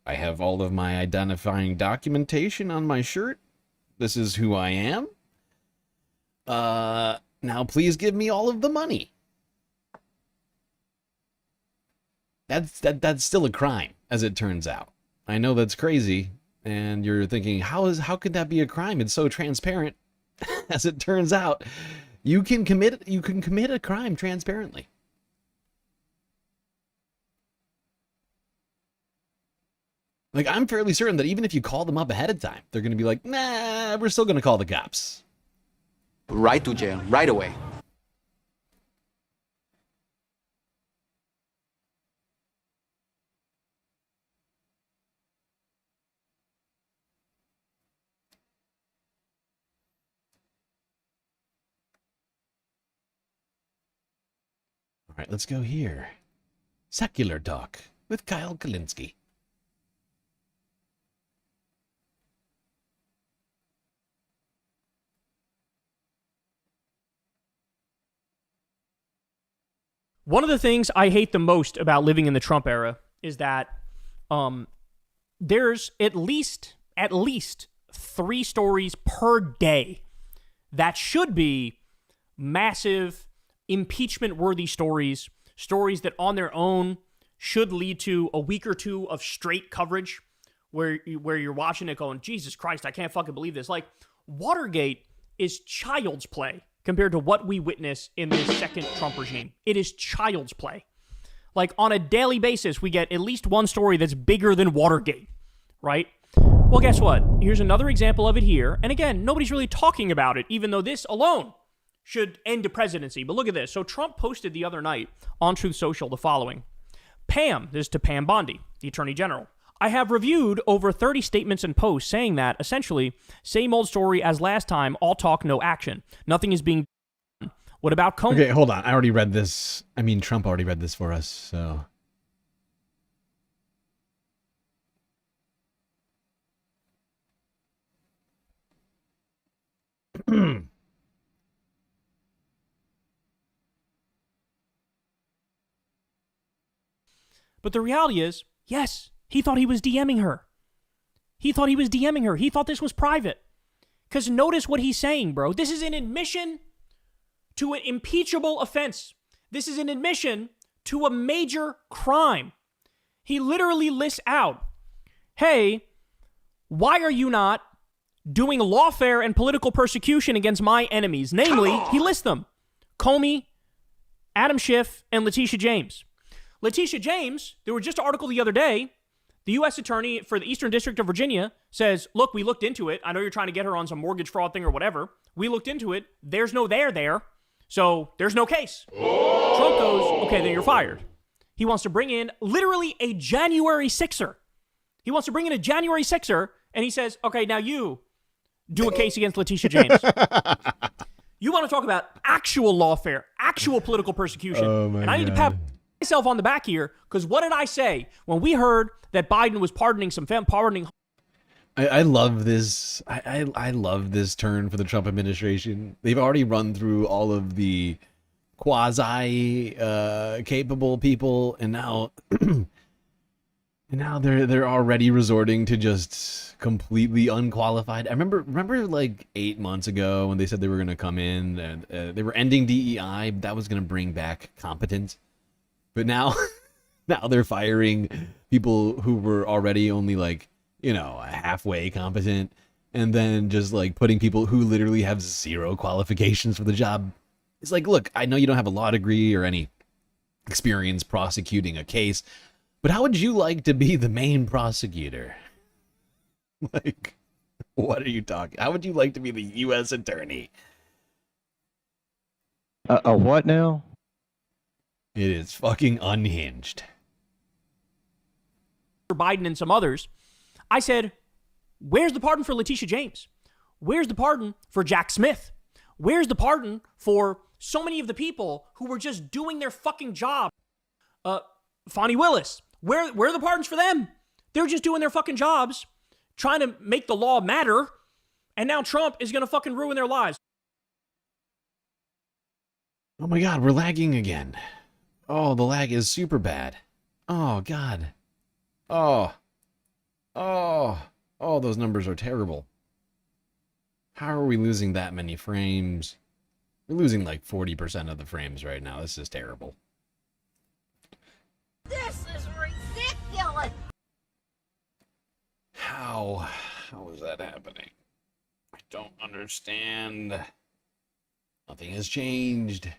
I have all of my identifying documentation on my shirt. This is who I am. Now please give me all of the money. That's still a crime, as it turns out. I know that's crazy, and you're thinking, how could that be a crime? It's so transparent. As it turns out, you can commit a crime transparently. Like, I'm fairly certain that even if you call them up ahead of time, they're going to be like, nah, we're still going to call the cops. Right to jail, right away. All right, let's go here. Secular Talk with Kyle Kalinske. One of the things I hate the most about living in the Trump era is that there's at least 3 stories per day that should be massive, impeachment-worthy stories that on their own should lead to a week or two of straight coverage where you're watching it going, Jesus Christ, I can't fucking believe this. Like, Watergate is child's play compared to what we witness in this second Trump regime. It is child's play. Like, on a daily basis, we get at least one story that's bigger than Watergate, right? Well, guess what? Here's another example of it here. And again, nobody's really talking about it, even though this alone should end a presidency. But look at this. So Trump posted the other night on Truth Social the following. Pam, this is to Pam Bondi, the Attorney General. I have reviewed over 30 statements and posts saying that, essentially, same old story as last time, all talk, no action. Nothing is being done. What about Comey? Okay, hold on. I already read this. I mean, Trump already read this for us, so... But the reality is, yes, he thought he was DMing her. He thought he was DMing her. He thought this was private. Because notice what he's saying, bro. This is an admission to an impeachable offense. This is an admission to a major crime. He literally lists out, hey, why are you not doing lawfare and political persecution against my enemies? Namely, he lists them. Comey, Adam Schiff, and Letitia James. Letitia James, there was just an article the other day, the U.S. Attorney for the Eastern District of Virginia says, look, we looked into it. I know you're trying to get her on some mortgage fraud thing or whatever. We looked into it. There's no there. So there's no case. Trump goes, okay, then you're fired. He wants to bring in literally a January 6er. He wants to bring in a January 6er, and he says, okay, now you do a case against Letitia James. You want to talk about actual lawfare, actual political persecution. Oh my and I need to God. pat myself on the back here, because what did I say when we heard that Biden was pardoning I love this. I love this turn for the Trump administration. They've already run through all of the quasi capable people, and now they're already resorting to just completely unqualified. I remember like 8 months ago when they said they were going to come in and they were ending DEI. That was going to bring back competence, but now they're firing people who were already only like, halfway competent, and then just like putting people who literally have zero qualifications for the job. It's like, look, I know you don't have a law degree or any experience prosecuting a case, but how would you like to be the main prosecutor? Like, what are you talking? How would you like to be the U.S. attorney? A what now? It is fucking unhinged. Biden and some others, I said, where's the pardon for Letitia James? Where's the pardon for Jack Smith? Where's the pardon for so many of the people who were just doing their fucking job? Fonnie Willis, where are the pardons for them? They're just doing their fucking jobs, trying to make the law matter, and now Trump is going to fucking ruin their lives. Oh my God, we're lagging again. Oh, the lag is super bad. Oh God. Oh, those numbers are terrible. How are we losing that many frames? We're losing like 40% of the frames right now. This is terrible. This is ridiculous. How is that happening? I don't understand. Nothing has changed.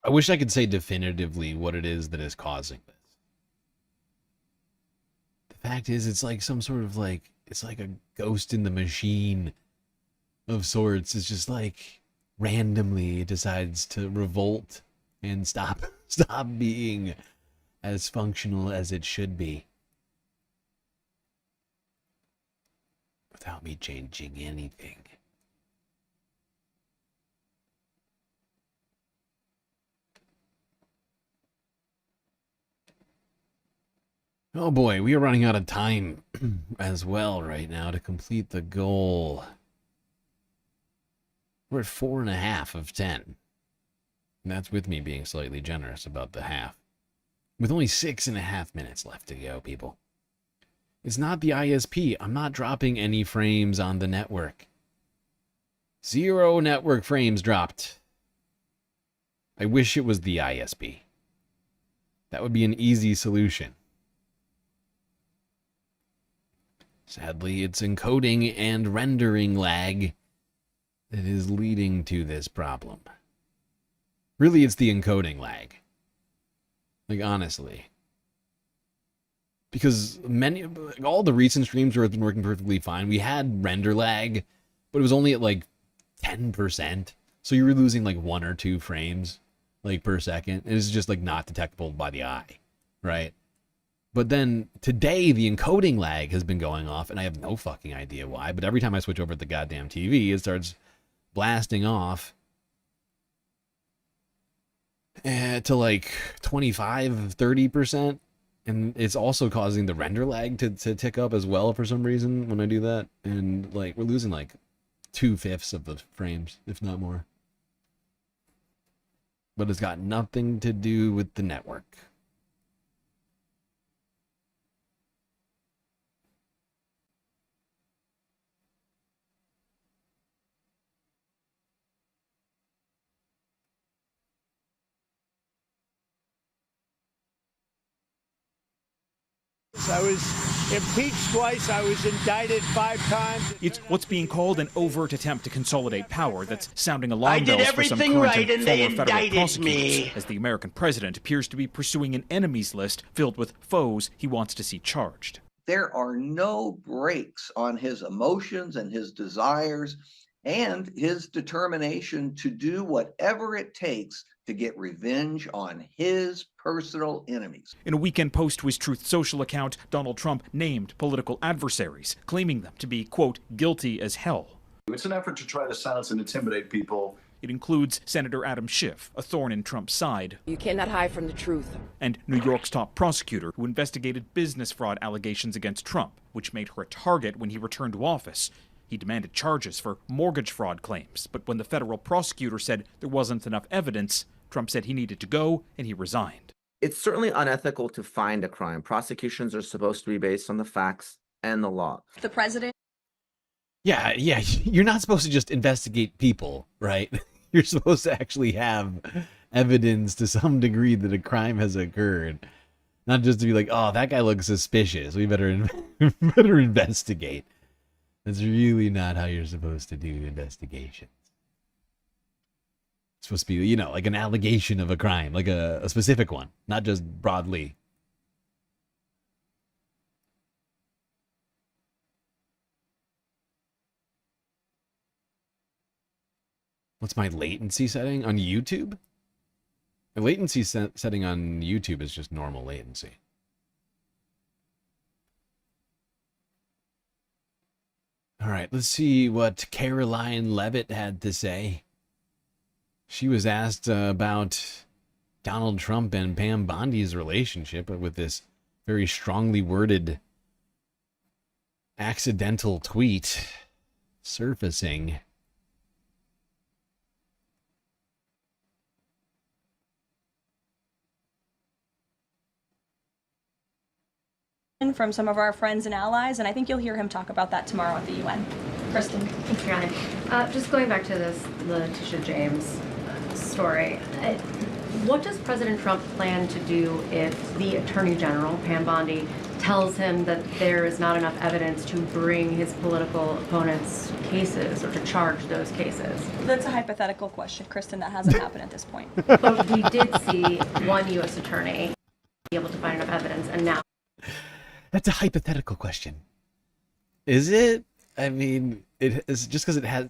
I wish I could say definitively what it is that is causing this. The fact is, it's like some sort of like, it's like a ghost in the machine of sorts. It's just like randomly it decides to revolt and stop being as functional as it should be. Without me changing anything. Oh boy, we are running out of time as well right now to complete the goal. We're at 4.5 of 10. And that's with me being slightly generous about the half. With only 6.5 minutes left to go, people. It's not the ISP. I'm not dropping any frames on the network. 0 network frames dropped. I wish it was the ISP. That would be an easy solution. Sadly, it's encoding and rendering lag that is leading to this problem. Really, it's the encoding lag. Like, honestly. Because all the recent streams have been working perfectly fine. We had render lag, but it was only at like 10%. So you were losing like 1 or 2 frames like per second. And it's just like not detectable by the eye, right? But then today the encoding lag has been going off, and I have no fucking idea why. But every time I switch over to the goddamn TV, it starts blasting off to like 25-30%. And it's also causing the render lag to tick up as well for some reason when I do that. And like we're losing like 2/5 of the frames, if not more. But it's got nothing to do with the network. I was impeached twice. I was indicted 5 times. It's what's being called an overt attempt to consolidate power that's sounding alarm bells for some everything current right, and and they former federal indicted prosecutors, me. as the American president appears to be pursuing an enemies list filled with foes he wants to see charged. There are no brakes on his emotions and his desires and his determination to do whatever it takes to get revenge on his personal enemies. In a weekend post to his Truth Social account, Donald Trump named political adversaries, claiming them to be, quote, guilty as hell. It's an effort to try to silence and intimidate people. It includes Senator Adam Schiff, a thorn in Trump's side. You cannot hide from the truth. And New York's top prosecutor who investigated business fraud allegations against Trump, which made her a target when he returned to office. He demanded charges for mortgage fraud claims, but when the federal prosecutor said there wasn't enough evidence, Trump said he needed to go, and he resigned. It's certainly unethical to find a crime. Prosecutions are supposed to be based on the facts and the law. The president? Yeah, you're not supposed to just investigate people, right? You're supposed to actually have evidence to some degree that a crime has occurred. Not just to be like, oh, that guy looks suspicious. We better investigate. That's really not how you're supposed to do investigations. It's supposed to be, you know, like an allegation of a crime, like a specific one, not just broadly. What's my latency setting on YouTube? The latency setting on YouTube is just normal latency. All right, let's see what Caroline Levitt had to say. She was asked about Donald Trump and Pam Bondi's relationship with this very strongly worded accidental tweet surfacing. From some of our friends and allies, and I think you'll hear him talk about that tomorrow at the UN. Kristen. Thanks, Ryan. Just going back to this Letitia James story, what does President Trump plan to do if the Attorney General, Pam Bondi, tells him that there is not enough evidence to bring his political opponents' cases or to charge those cases? That's a hypothetical question, Kristen. That hasn't happened at this point. But we did see one U.S. attorney be able to find enough evidence, and now... That's a hypothetical question. Is it? I mean, it's just because it has...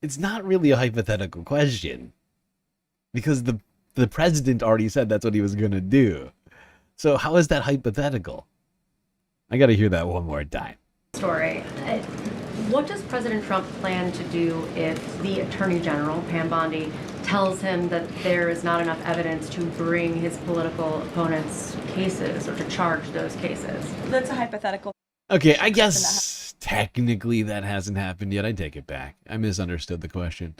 It's not really a hypothetical question. Because the president already said that's what he was going to do. So how is that hypothetical? I got to hear that one more time. Story. What does President Trump plan to do if the Attorney General, Pam Bondi, tells him that there is not enough evidence to bring his political opponents' cases or to charge those cases? That's a hypothetical. Okay, I guess Technically, that hasn't happened yet. I take it back. I misunderstood the question.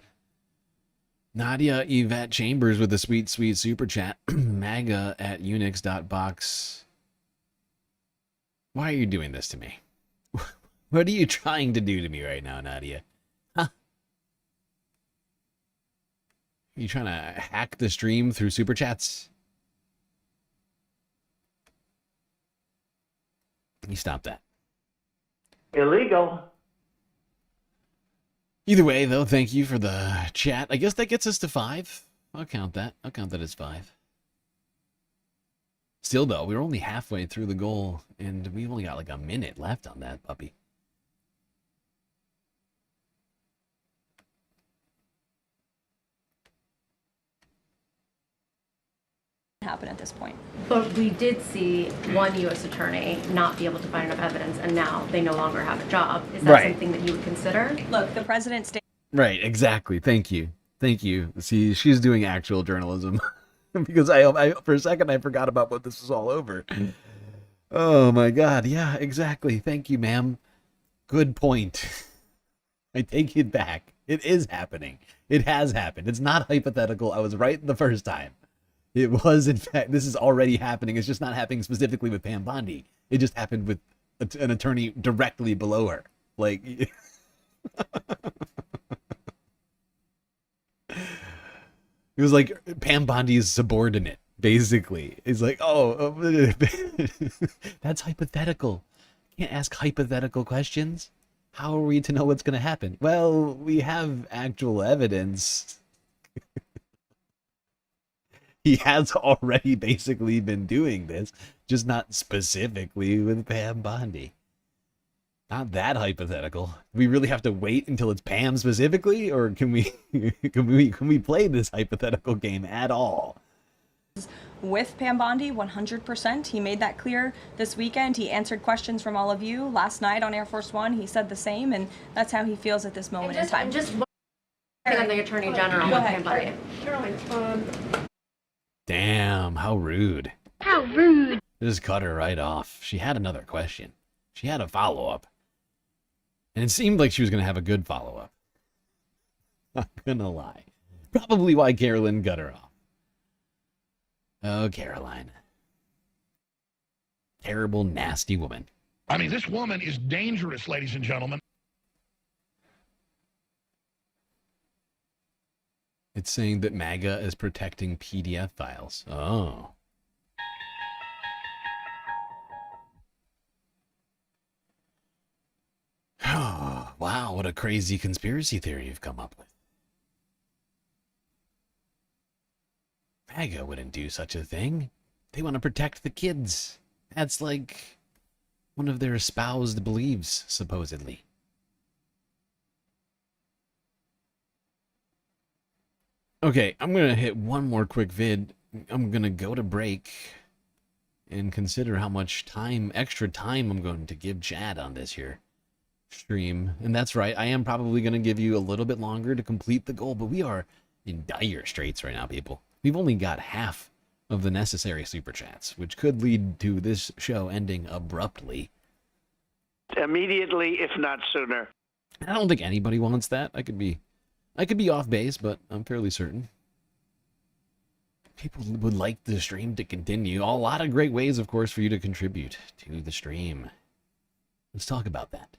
Nadia Yvette Chambers with a sweet, sweet super chat. MAGA at Unix.box. Why are you doing this to me? What are you trying to do to me right now, Nadia? Huh? Are you trying to hack the stream through super chats? You stop that. Illegal. Either way, though, thank you for the chat. I guess that gets us to 5. I'll count that. I'll count that as 5. Still, though, we're only halfway through the goal, and we've only got like a minute left on that puppy. Happen at this point. But we did see one U.S. attorney not be able to find enough evidence, and now they no longer have a job. Is that something that you would consider? Look, the president stated. Right, exactly. Thank you. Thank you. See, she's doing actual journalism. Because I for a second, I forgot about what this was all over. Oh, my God. Yeah, exactly. Thank you, ma'am. Good point. I take it back. It is happening. It has happened. It's not hypothetical. I was right the first time. It was, in fact, this is already happening. It's just not happening specifically with Pam Bondi. It just happened with an attorney directly below her. Like, it was like Pam Bondi's subordinate, basically. It's like, oh, that's hypothetical. Can't ask hypothetical questions. How are we to know what's going to happen? Well, we have actual evidence. He has already basically been doing this, just not specifically with Pam Bondi. Not that hypothetical. Do we really have to wait until it's Pam specifically, or can we can we play this hypothetical game at all? With Pam Bondi, 100%. He made that clear this weekend. He answered questions from all of you last night on Air Force One. He said the same, and that's how he feels at this moment in time. Just on the Attorney General with Pam Bondi. Damn, how rude. How rude. Just cut her right off. She had another question. She had a follow-up. And it seemed like she was going to have a good follow-up. Not gonna lie. Probably why Carolyn cut her off. Oh, Caroline. Terrible, nasty woman. I mean, this woman is dangerous, ladies and gentlemen. It's saying that MAGA is protecting PDF files. Oh. Wow, what a crazy conspiracy theory you've come up with. MAGA wouldn't do such a thing. They want to protect the kids. That's like one of their espoused beliefs, supposedly. Okay, I'm going to hit one more quick vid. I'm going to go to break and consider how much time, extra time I'm going to give Chad on this here stream. And that's right, I am probably going to give you a little bit longer to complete the goal, but we are in dire straits right now, people. We've only got half of the necessary super chats, which could lead to this show ending abruptly. Immediately, if not sooner. I don't think anybody wants that. I could be off base, but I'm fairly certain people would like the stream to continue. A lot of great ways, of course, for you to contribute to the stream. Let's talk about that.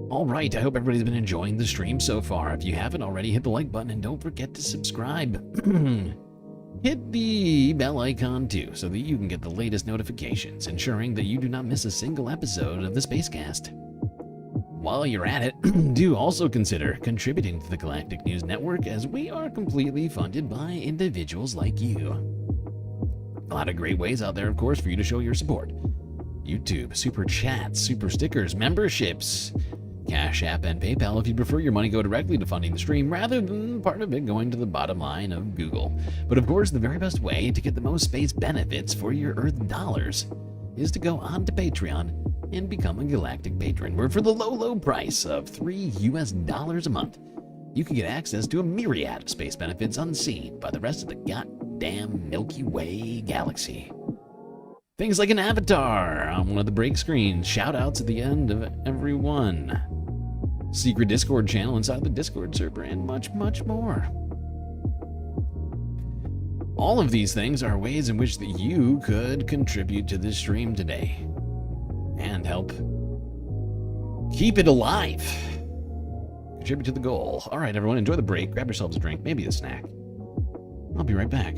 All right, I hope everybody's been enjoying the stream so far. If you haven't already, hit the like button and don't forget to subscribe. Hit the bell icon too, so that you can get the latest notifications, ensuring that you do not miss a single episode of the Spacecast. While you're at it, do also consider contributing to the Galactic News Network, as we are completely funded by individuals like you. A lot of great ways out there, of course, for you to show your support. YouTube, super chats, super stickers, memberships, Cash App, and PayPal if you prefer your money go directly to funding the stream rather than part of it going to the bottom line of Google. But of course, the very best way to get the most space benefits for your Earth dollars is to go on to Patreon and become a Galactic Patron, where for the low, low price of $3 a month, you can get access to a myriad of space benefits unseen by the rest of the damn Milky Way galaxy. Things like an avatar on one of the break screens, shout-outs at the end of every one, secret Discord channel inside the Discord server, and much, much more. All of these things are ways in which that you could contribute to this stream today and help keep it alive. Contribute to the goal. All right, everyone, enjoy the break. Grab yourselves a drink, maybe a snack. I'll be right back.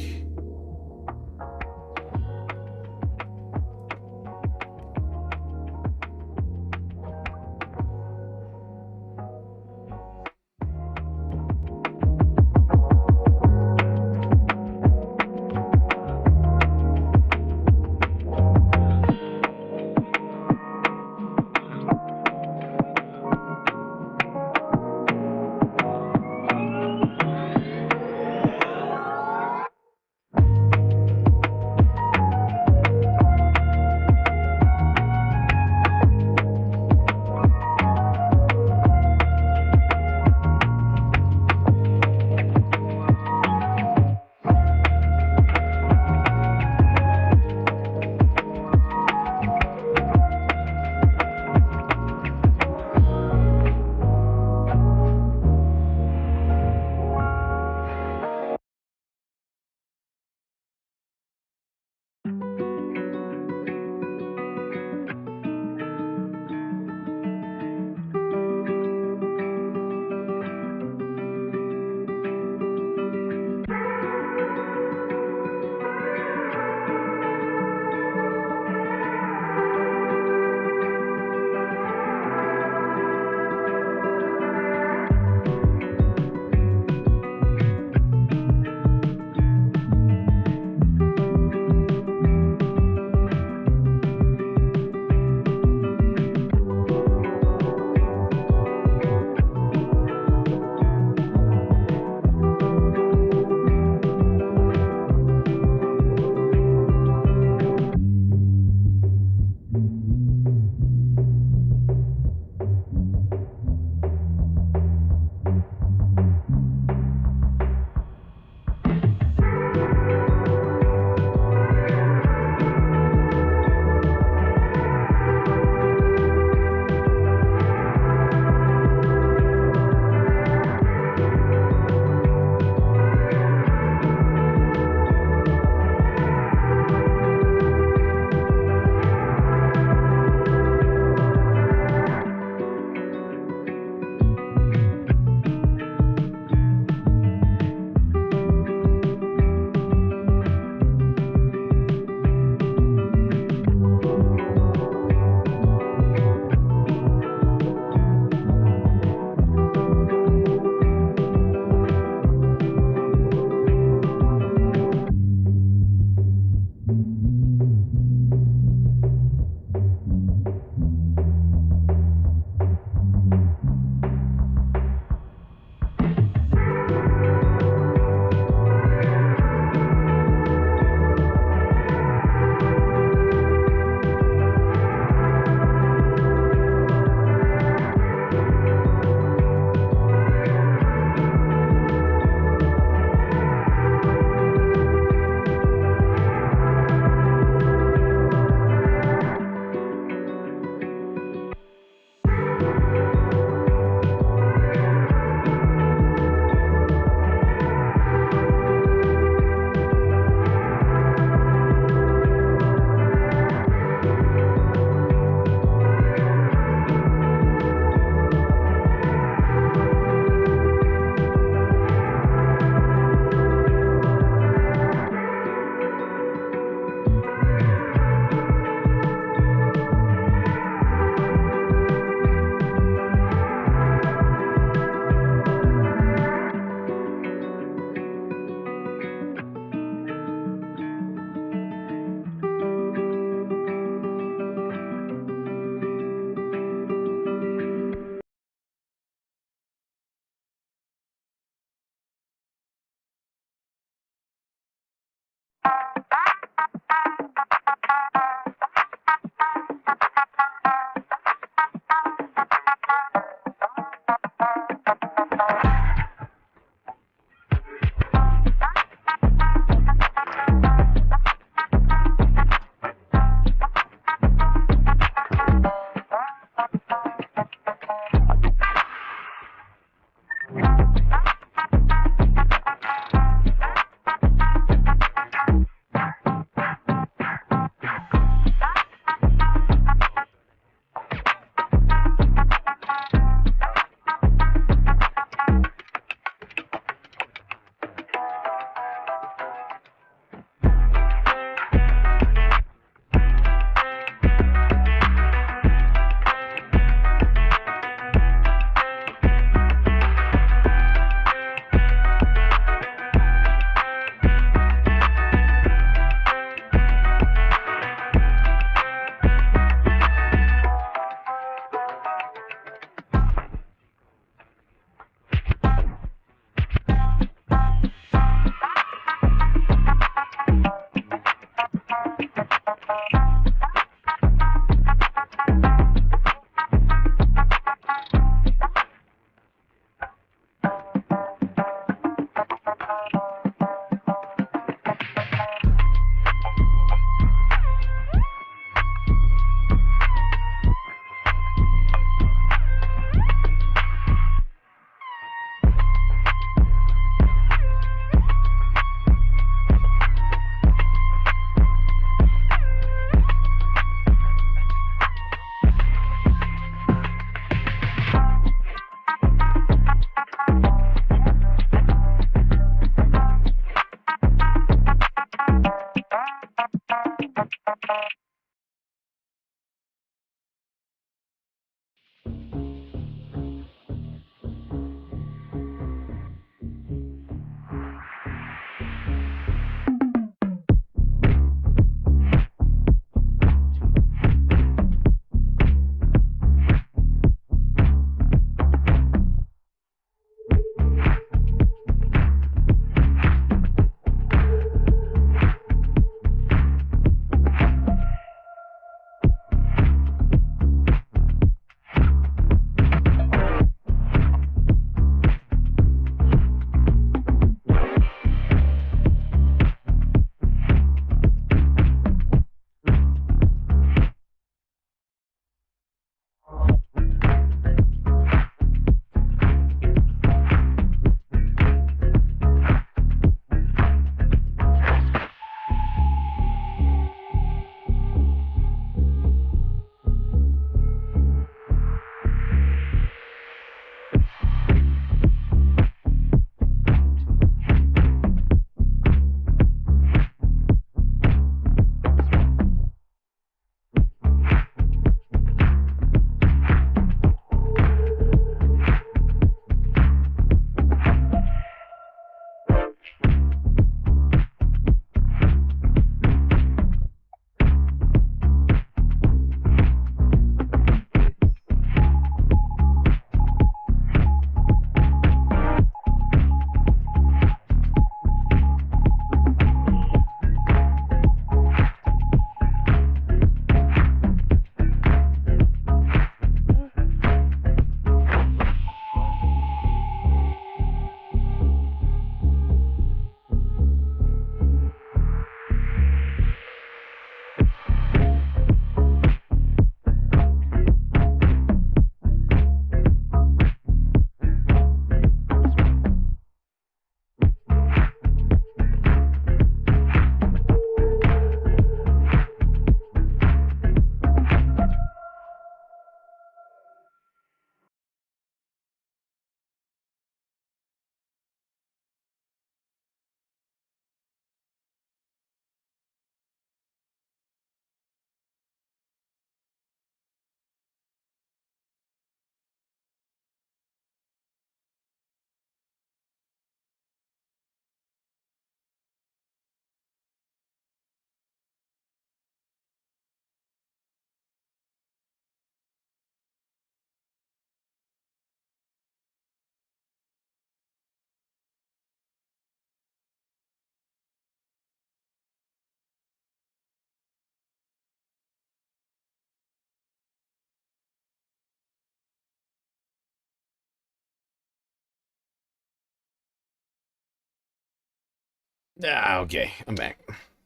Ah, okay, I'm back.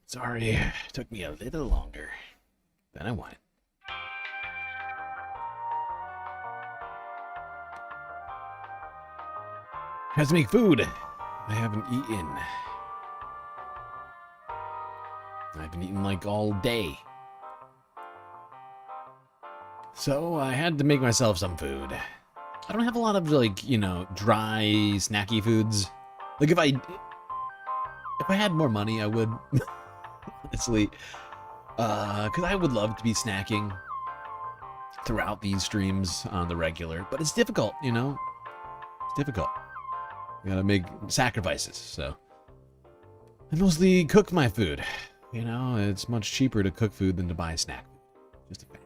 Sorry, it took me a little longer than I wanted. Has to make food. I haven't eaten. I've been eating like all day. So I had to make myself some food. I don't have a lot of, like, you know, dry, snacky foods. Like, if I had more money, I would. Honestly. Because I would love to be snacking throughout these streams on the regular. But it's difficult, you know? It's difficult. You gotta make sacrifices, so. I mostly cook my food. You know, it's much cheaper to cook food than to buy snack food. Just a fact.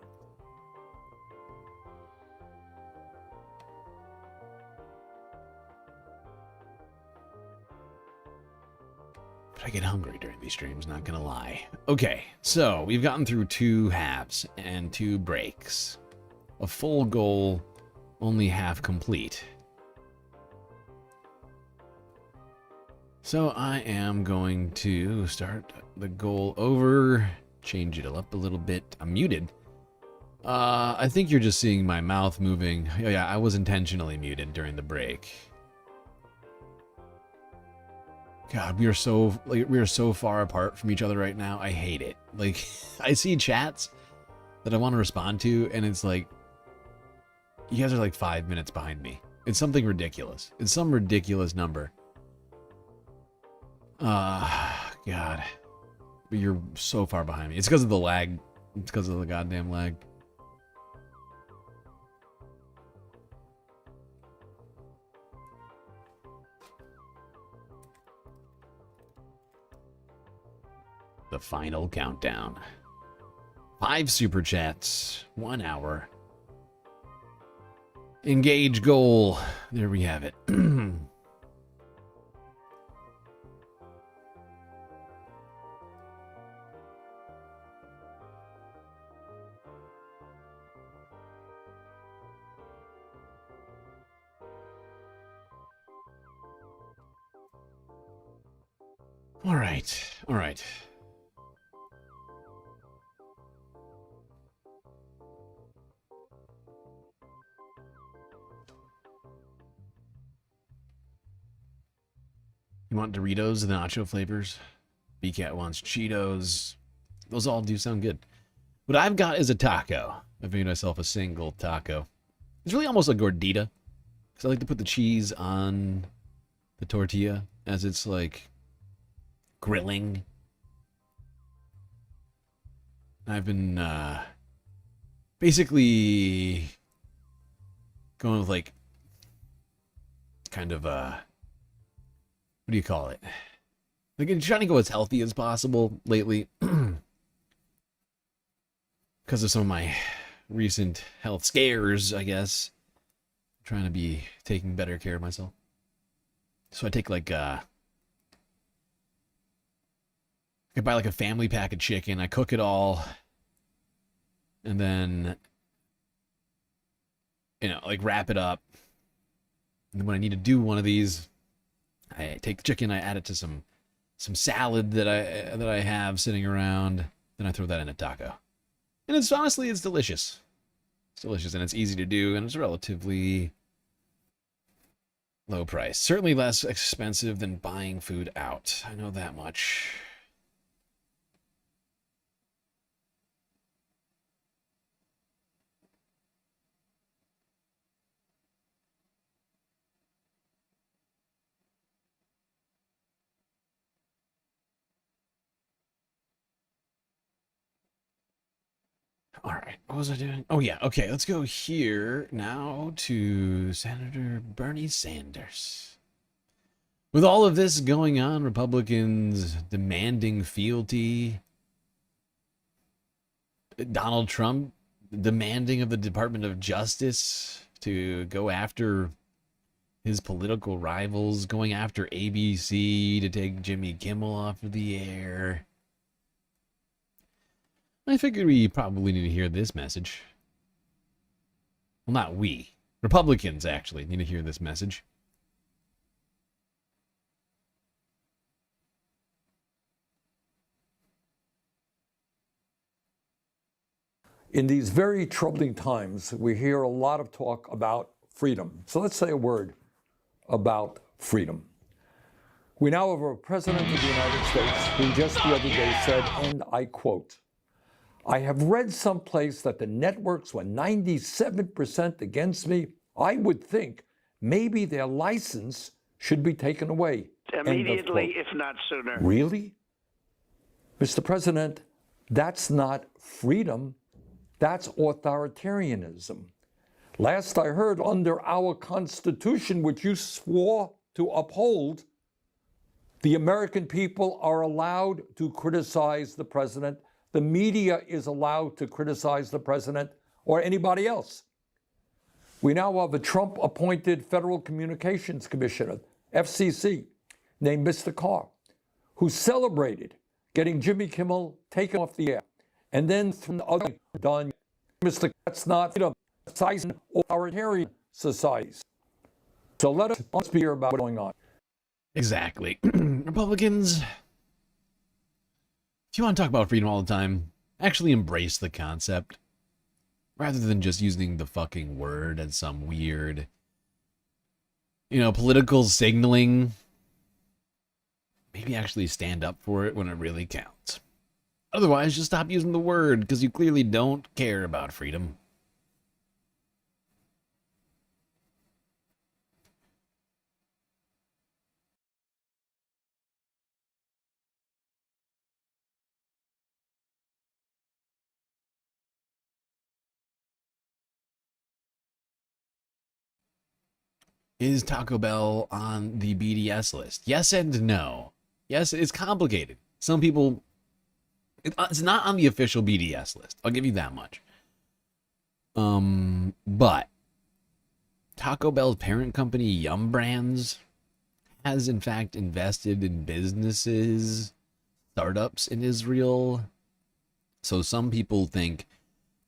But I get hungry during these streams, not gonna lie. Okay, so we've gotten through 2 halves and 2 breaks. A full goal, only half complete. So I am going to start the goal over, change it up a little bit. I'm muted. I think you're just seeing my mouth moving. Oh yeah, I was intentionally muted during the break. God, we are so far apart from each other right now. I hate it. Like, I see chats that I want to respond to, and it's like, you guys are like 5 minutes behind me. It's something ridiculous. It's some ridiculous number. God. But you're so far behind me. It's because of the lag. It's because of the goddamn lag. The final countdown. 5 super chats. 1 hour. Engage goal. There we have it. All right. All right. You want Doritos, the nacho flavors? BCat wants Cheetos. Those all do sound good. What I've got is a taco. I've made myself a single taco. It's really almost a gordita. Because I like to put the cheese on the tortilla as it's like grilling. I've been basically going with like kind of what do you call it? Like, I'm trying to go as healthy as possible lately because of some of my recent health scares, I guess. I'm trying to be taking better care of myself. So I take like I buy like a family pack of chicken, I cook it all, and then, you know, like wrap it up. And then when I need to do one of these, I take the chicken, I add it to some salad that I have sitting around, then I throw that in a taco. And it's honestly, it's delicious. It's delicious, and it's easy to do, and it's relatively low price. Certainly less expensive than buying food out. I know that much. All right, what was I doing? Oh, yeah, okay, let's go here now to Senator Bernie Sanders. With all of this going on, Republicans demanding fealty, Donald Trump demanding of the Department of Justice to go after his political rivals, going after ABC to take Jimmy Kimmel off of the air. I figured we probably need to hear this message. Well, not we. Republicans, actually, need to hear this message. In these very troubling times, we hear a lot of talk about freedom. So let's say a word about freedom. We now have a president of the United States who just the other day said, and I quote, "I have read someplace that the networks were 97% against me. I would think maybe their license should be taken away." Immediately, if not sooner. Really? Mr. President, that's not freedom. That's authoritarianism. Last I heard, under our Constitution, which you swore to uphold, the American people are allowed to criticize the president. The media is allowed to criticize the president or anybody else. We now have a Trump-appointed Federal Communications Commissioner, FCC, named Mr. Carr, who celebrated getting Jimmy Kimmel taken off the air. And then from the other done, Mr. That's not freedom, it's authoritarian societies. So let's be here about what's going on. Exactly. Republicans, if you want to talk about freedom all the time, actually embrace the concept rather than just using the fucking word as some weird, political signaling. Maybe actually stand up for it when it really counts. Otherwise, just stop using the word, because you clearly don't care about freedom. Is Taco Bell on the BDS list? Yes and no. Yes, it's complicated. Some people... It's not on the official BDS list. I'll give you that much. But Taco Bell's parent company, Yum Brands, has in fact invested in businesses, startups in Israel. So some people think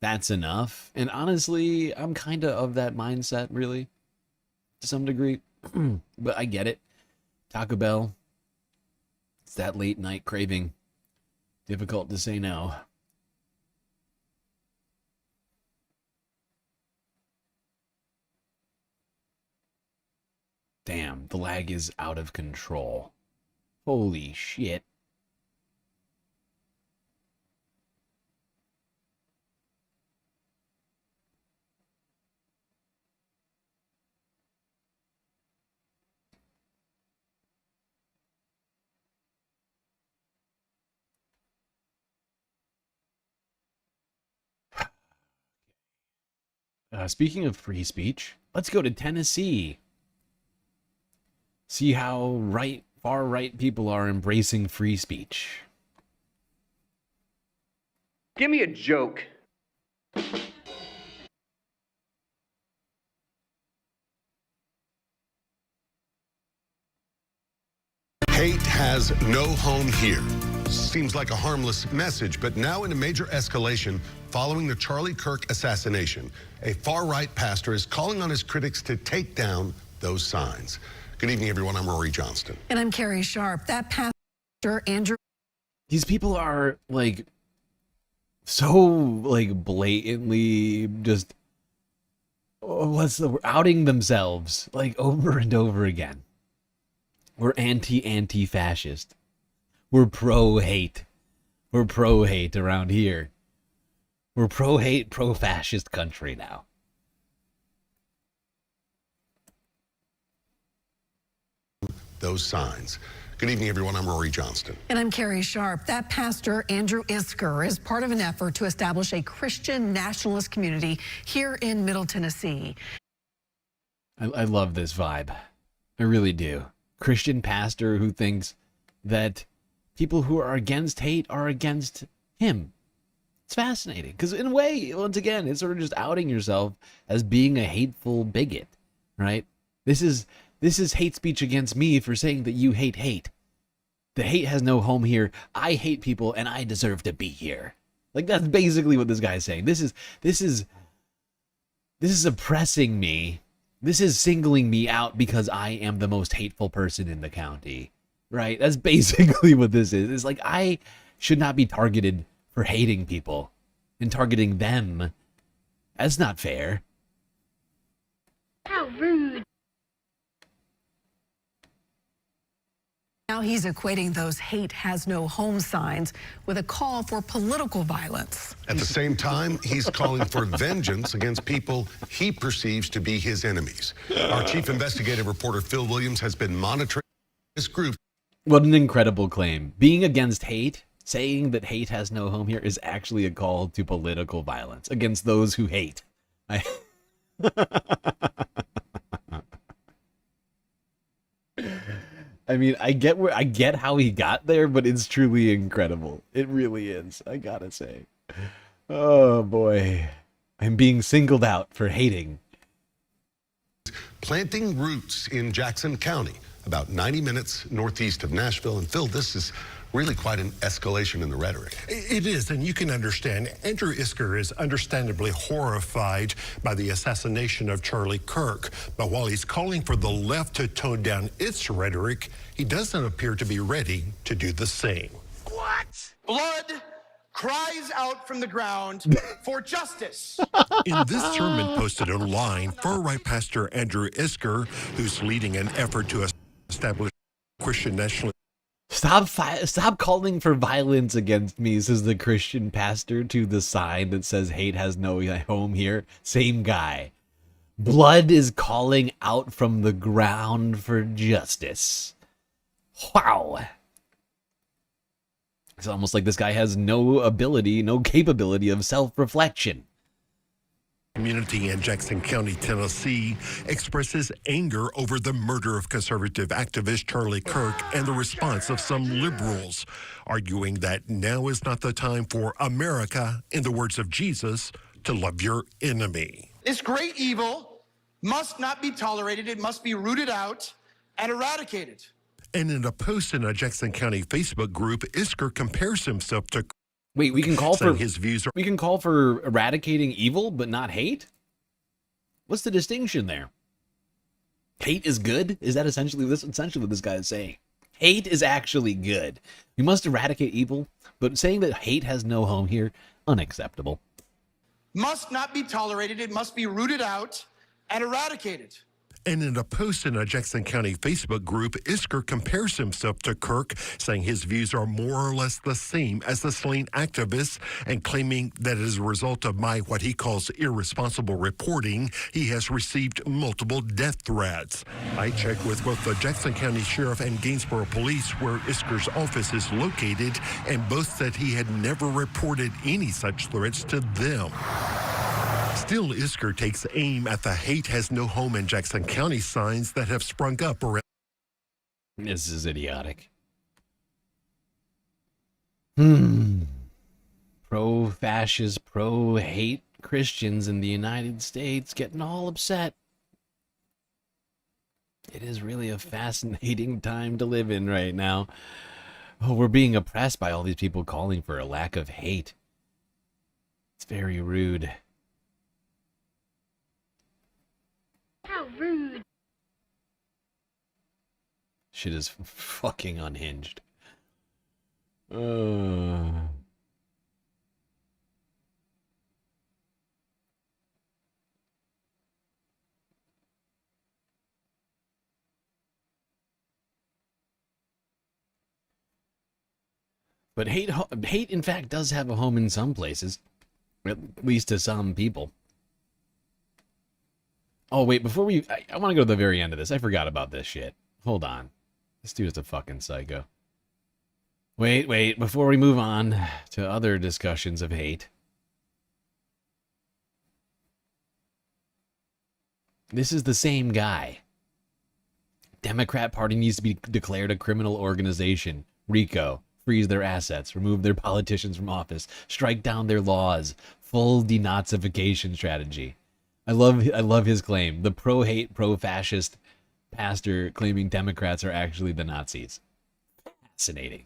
that's enough. And honestly, I'm kind of that mindset, really, to some degree. But I get it. Taco Bell, it's that late night craving. Difficult to say no. Damn, the lag is out of control. Holy shit. Speaking of free speech, let's go to Tennessee. See how far right people are embracing free speech. Give me a joke. Hate has no home here. Seems like a harmless message, but now in a major escalation following the Charlie Kirk assassination, a far-right pastor is calling on his critics to take down those signs. Good evening, everyone. I'm Rory Johnston. And I'm Carrie Sharp. That pastor, Andrew. These people are, so, blatantly just, outing themselves, over and over again. We're anti-fascist. We're pro-hate. We're pro-hate around here. We're pro-hate, pro-fascist country now. Those signs. Good evening, everyone. I'm Rory Johnston. And I'm Carrie Sharp. That pastor, Andrew Isker, is part of an effort to establish a Christian nationalist community here in Middle Tennessee. I love this vibe. I really do. Christian pastor who thinks that people who are against hate are against him. It's fascinating because in a way, once again, it's sort of just outing yourself as being a hateful bigot, right? This is hate speech against me for saying that you hate hate. The hate has no home here. I hate people and I deserve to be here. That's basically what this guy is saying. This is oppressing me. This is singling me out because I am the most hateful person in the county, right? That's basically what this is. It's I should not be targeted for hating people. and targeting them. That's not fair. How rude. Now he's equating those hate has no home signs with a call for political violence. At the same time, he's calling for vengeance against people he perceives to be his enemies. Our chief investigative reporter, Phil Williams, has been monitoring this group. What an incredible claim. Being against hate, saying that hate has no home here, is actually a call to political violence against those who hate. I mean, I get how he got there, but it's truly incredible. It really is, I gotta say. Oh boy. I'm being singled out for hating. Planting roots in Jackson County, about 90 minutes northeast of Nashville. And Phil, this is really quite an escalation in the rhetoric. It is, and you can understand. Andrew Isker is understandably horrified by the assassination of Charlie Kirk. But while he's calling for the left to tone down its rhetoric, he doesn't appear to be ready to do the same. What? Blood cries out from the ground for justice. In this sermon posted online, far-right pastor Andrew Isker, who's leading an effort to establish Christian nationalism. Stop calling for violence against me, says the Christian pastor to the sign that says hate has no home here. Same guy. Blood is calling out from the ground for justice. Wow. It's almost like this guy has no ability, no capability of self-reflection. Community in Jackson County, Tennessee, expresses anger over the murder of conservative activist Charlie Kirk and the response of some liberals, arguing that now is not the time for America, in the words of Jesus, to love your enemy. This great evil must not be tolerated. It must be rooted out and eradicated. And in a post in a Jackson County Facebook group, Isker compares himself to... Wait, we can call for his views. We can call for eradicating evil, but not hate? What's the distinction there? Hate is good? Is that essentially what this guy is saying? Hate is actually good. We must eradicate evil, but saying that hate has no home here, unacceptable. Must not be tolerated. It must be rooted out and eradicated. And in a post in a Jackson County Facebook group, Isker compares himself to Kirk, saying his views are more or less the same as the slain activists, and claiming that as a result of what he calls irresponsible reporting, he has received multiple death threats. I checked with both the Jackson County Sheriff and Gainesboro Police, where Isker's office is located, and both said he had never reported any such threats to them. Still, Isker takes aim at the hate has no home in Jackson County signs that have sprung up around. This is idiotic. Pro-fascist, pro-hate Christians in the United States getting all upset. It is really a fascinating time to live in right now. Oh, we're being oppressed by all these people calling for a lack of hate. It's very rude. How rude. Shit is fucking unhinged. But hate, in fact, does have a home in some places. At least to some people. Oh, wait, before I want to go to the very end of this. I forgot about this shit. Hold on. This dude is a fucking psycho. Wait, before we move on to other discussions of hate. This is the same guy. Democrat Party needs to be declared a criminal organization. RICO. Freeze their assets. Remove their politicians from office. Strike down their laws. Full denazification strategy. I love his claim. The pro-hate, pro-fascist pastor claiming Democrats are actually the Nazis. Fascinating.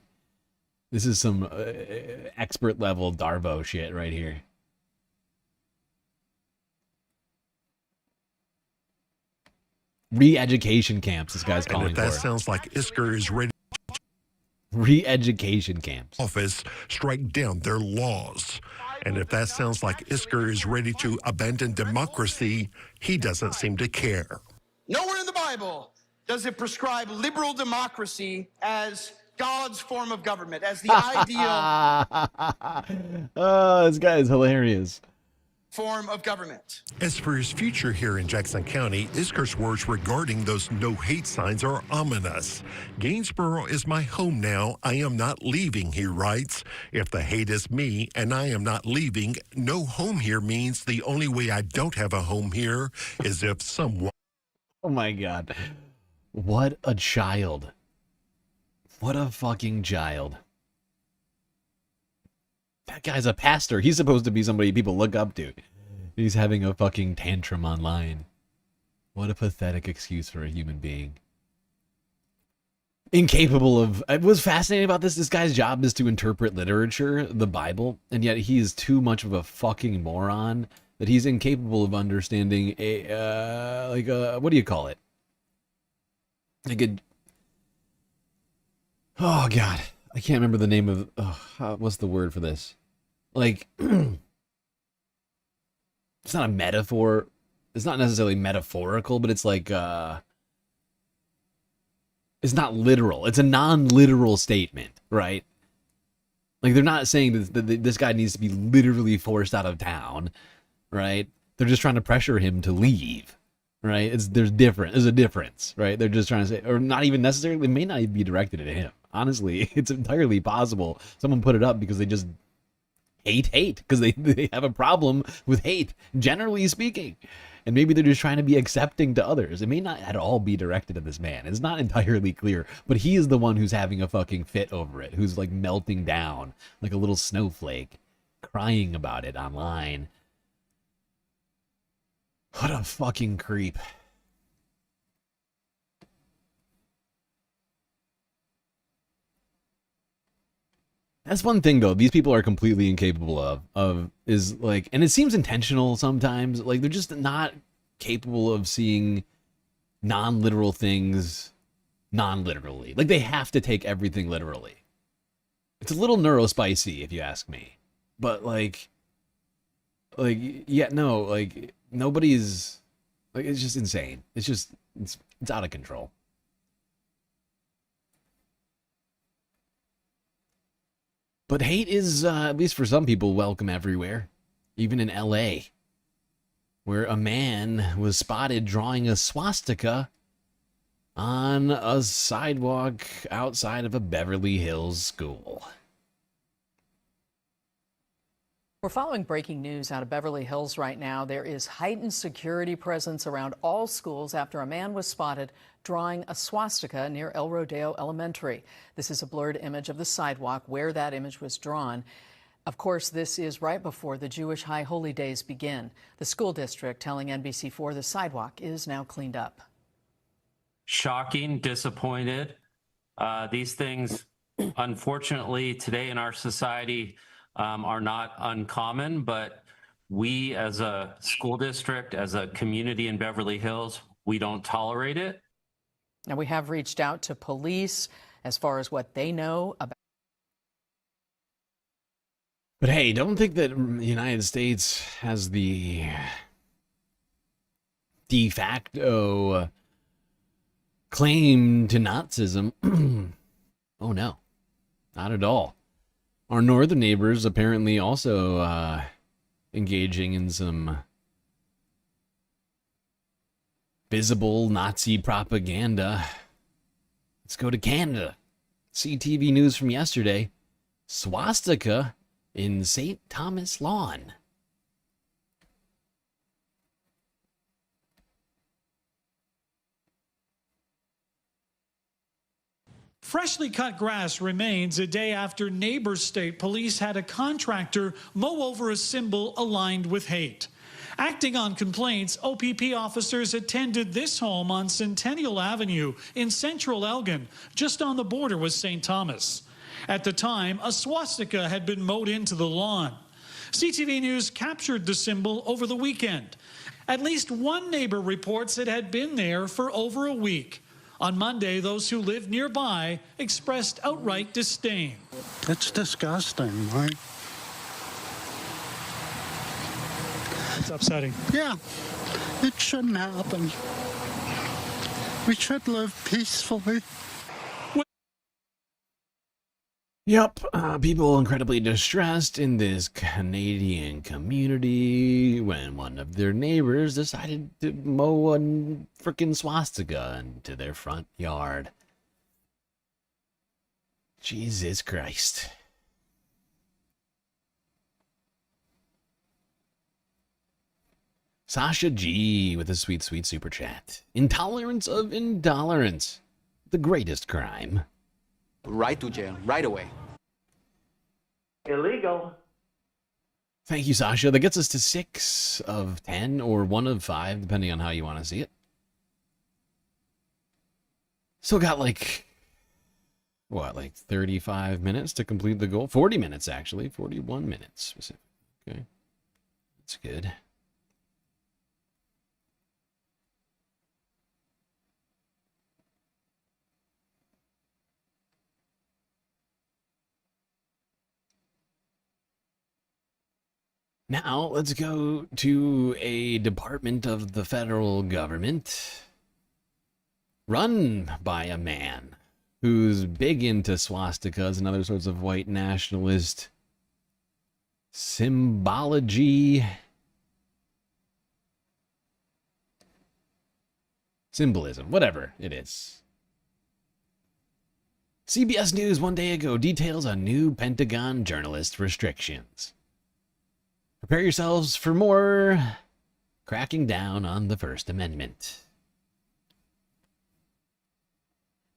This is some expert level Darvo shit right here. Re-education camps, this guy's calling for. And if that sounds like Isker is ready. Re-education camps. Office strike down their laws. And if that sounds like Isker is ready to abandon democracy, he doesn't seem to care. Nowhere in the Bible does it prescribe liberal democracy as God's form of government, as the ideal Oh, this guy is hilarious. form of government. As for his future here in Jackson County, Isker's words regarding those no-hate signs are ominous. Gainsboro is my home now. I am not leaving, he writes. If the hate is me and I am not leaving, no home here means the only way I don't have a home here is if someone... Oh my God. What a child. What a fucking child. That guy's a pastor. He's supposed to be somebody people look up to. He's having a fucking tantrum online. What a pathetic excuse for a human being. Incapable of... It was fascinating about this. This guy's job is to interpret literature, the Bible, and yet he is too much of a fucking moron that he's incapable of understanding a... what do you call it? Like a... Oh, God. I can't remember the name of... what's the word for this? Like... It's not a metaphor. It's not necessarily metaphorical, but it's like... It's not literal. It's a non-literal statement, right? Like, they're not saying that this guy needs to be literally forced out of town, right? They're just trying to pressure him to leave, right? There's a difference, right? They're just trying to say... Or not even necessarily... It may not even be directed at him. Honestly, it's entirely possible someone put it up because they just hate, because they have a problem with hate, generally speaking. And maybe they're just trying to be accepting to others. It may not at all be directed at this man. It's not entirely clear, but he is the one who's having a fucking fit over it, who's like melting down like a little snowflake, crying about it online. What a fucking creep. That's one thing, though, these people are completely incapable of is like, and it seems intentional sometimes, like they're just not capable of seeing non-literal things non-literally. Like they have to take everything literally. It's a little neurospicy, if you ask me. But yeah, no, like nobody's, like it's just insane. It's out of control. But hate is, at least for some people, welcome everywhere. Even in LA, where a man was spotted drawing a swastika on a sidewalk outside of a Beverly Hills school. We're following breaking news out of Beverly Hills right now. There is heightened security presence around all schools after a man was spotted drawing a swastika near El Rodeo Elementary. This is a blurred image of the sidewalk where that image was drawn. Of course, this is right before the Jewish High Holy Days begin. The school district telling NBC4 the sidewalk is now cleaned up. Shocking, disappointed. These things, unfortunately, today in our society are not uncommon, but we as a school district, as a community in Beverly Hills, we don't tolerate it. Now, we have reached out to police as far as what they know about. But hey, don't think that the United States has the de facto claim to Nazism. Oh no, not at all. Our northern neighbors apparently also engaging in some visible Nazi propaganda. Let's go to Canada. CTV News from yesterday. Swastika in St. Thomas Lawn. Freshly cut grass remains a day after neighbors state police had a contractor mow over a symbol aligned with hate. Acting on complaints, OPP officers attended this home on Centennial Avenue in central Elgin, just on the border with St. Thomas. At the time, a swastika had been mowed into the lawn. CTV News captured the symbol over the weekend. At least one neighbor reports it had been there for over a week. On Monday, those who lived nearby expressed outright disdain. It's disgusting, right? It's upsetting. Yeah, it shouldn't happen. We should live peacefully. Yep, people incredibly distressed in this Canadian community when one of their neighbors decided to mow a frickin' swastika into their front yard. Jesus Christ. Sasha G with a sweet, sweet super chat. Intolerance of intolerance. The greatest crime. Right to jail, right away. Illegal. Thank you, Sasha. That gets us to 6 of 10 or 1 of 5, depending on how you want to see it. Still got like, what, like 35 minutes to complete the goal? 40 minutes, actually. 41 minutes specifically. Okay. That's good. Now, let's go to a department of the federal government run by a man who's big into swastikas and other sorts of white nationalist symbolism, whatever it is. CBS News 1 day ago details on new Pentagon journalist restrictions. Prepare yourselves for more cracking down on the First Amendment.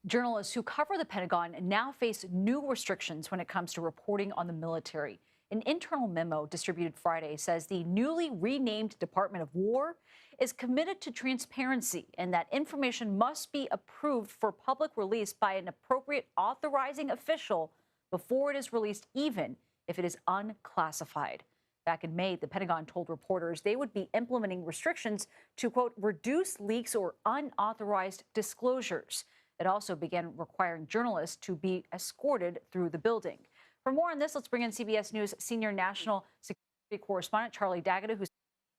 Journalists who cover the Pentagon now face new restrictions when it comes to reporting on the military. An internal memo distributed Friday says the newly renamed Department of War is committed to transparency and that information must be approved for public release by an appropriate authorizing official before it is released, even if it is unclassified. Back in May, the Pentagon told reporters they would be implementing restrictions to, quote, reduce leaks or unauthorized disclosures. It also began requiring journalists to be escorted through the building. For more on this, let's bring in CBS News senior national security correspondent Charlie D'Agata, who's...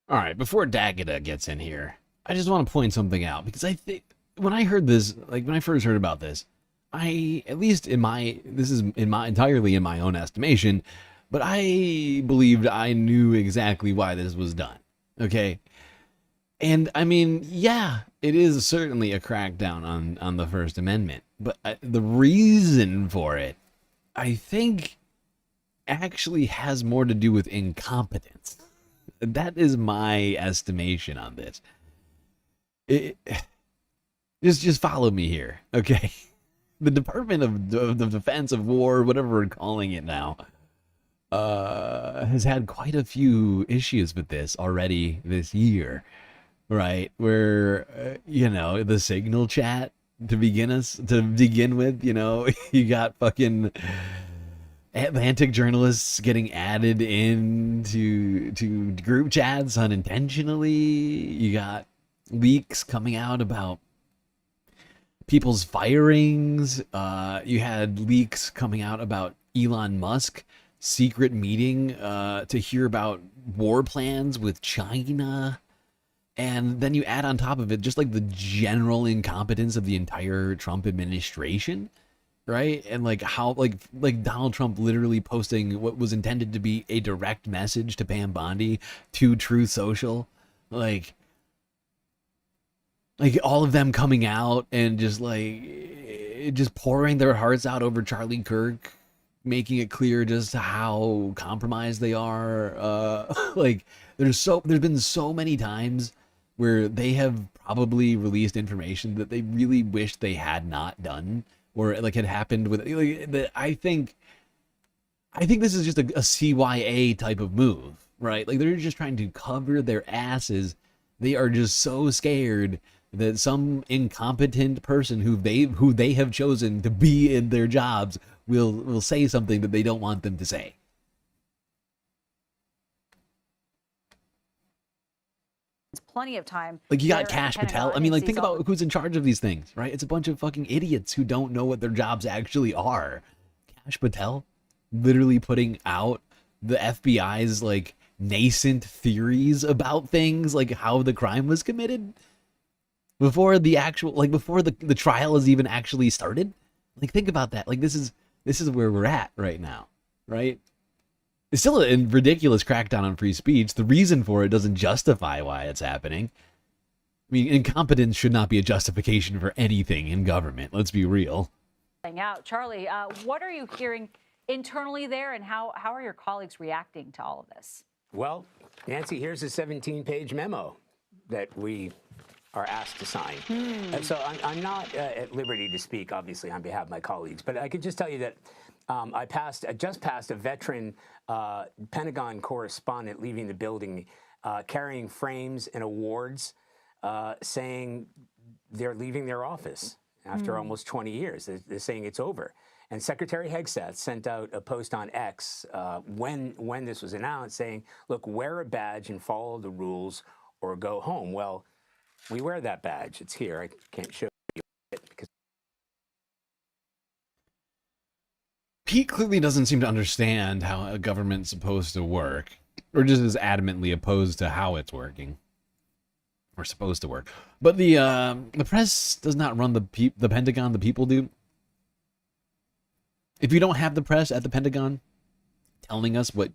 All right, before D'Agata gets in here, I just want to point something out, because I think when I heard this, like when I first heard about this, at least this is entirely in my own estimation, but I believed I knew exactly why this was done, okay? And, I mean, yeah, it is certainly a crackdown on the First Amendment, but the reason for it, I think, actually has more to do with incompetence. That is my estimation on this. Just follow me here, okay? The Department of the Defense of War, whatever we're calling it now, has had quite a few issues with this already this year, right? Where, the signal chat to begin with, you got fucking Atlantic journalists getting added into group chats unintentionally. You got leaks coming out about people's firings. You had leaks coming out about Elon Musk secret meeting to hear about war plans with China. And then you add on top of it just like the general incompetence of the entire Trump administration, right? And like how like Donald Trump literally posting what was intended to be a direct message to Pam Bondi to Truth Social, like all of them coming out and just pouring their hearts out over Charlie Kirk, making it clear just how compromised they are. There's been so many times where they have probably released information that they really wish they had not done, or had happened with. I think this is just a CYA type of move, right? Like they're just trying to cover their asses. They are just so scared that some incompetent person who they have chosen to be in their jobs will say something that they don't want them to say. Plenty of time. Like you got Kash Patel. I mean, like think about who's in charge of these things, right? It's a bunch of fucking idiots who don't know what their jobs actually are. Kash Patel literally putting out the FBI's nascent theories about things, like how the crime was committed, before the actual, like before the trial has even actually started. Like, think about that. Like, this is where we're at right now, right? It's still a ridiculous crackdown on free speech. The reason for it doesn't justify why it's happening. I mean, incompetence should not be a justification for anything in government. Let's be real. Out. Charlie, what are you hearing internally there, and how are your colleagues reacting to all of this? Well, Nancy, here's a 17-page memo that we are asked to sign. So I'm not at liberty to speak, obviously, on behalf of my colleagues, but I could just tell you that I just passed a veteran Pentagon correspondent leaving the building, carrying frames and awards, saying they're leaving their office after almost 20 years. They're saying it's over. And Secretary Hegseth sent out a post on X when this was announced, saying, look, wear a badge and follow the rules or go home. Well, we wear that badge. It's here. I can't show you it because Pete clearly doesn't seem to understand how a government's supposed to work, or just is adamantly opposed to how it's working, or supposed to work. But the press does not run the Pentagon. The people do. If you don't have the press at the Pentagon telling us what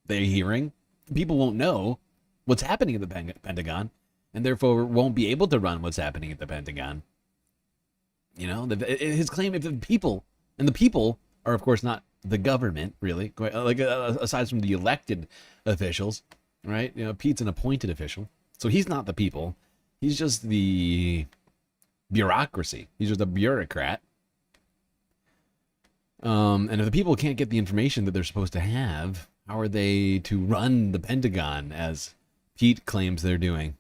they're hearing, people won't know what's happening at the Pentagon, and therefore won't be able to run what's happening at the Pentagon. You know, his claim, if the people, and the people are, of course, not the government, really, like aside from the elected officials, right? You know, Pete's an appointed official, so he's not the people. He's just the bureaucracy. He's just a bureaucrat. And if the people can't get the information that they're supposed to have, how are they to run the Pentagon, as Pete claims they're doing?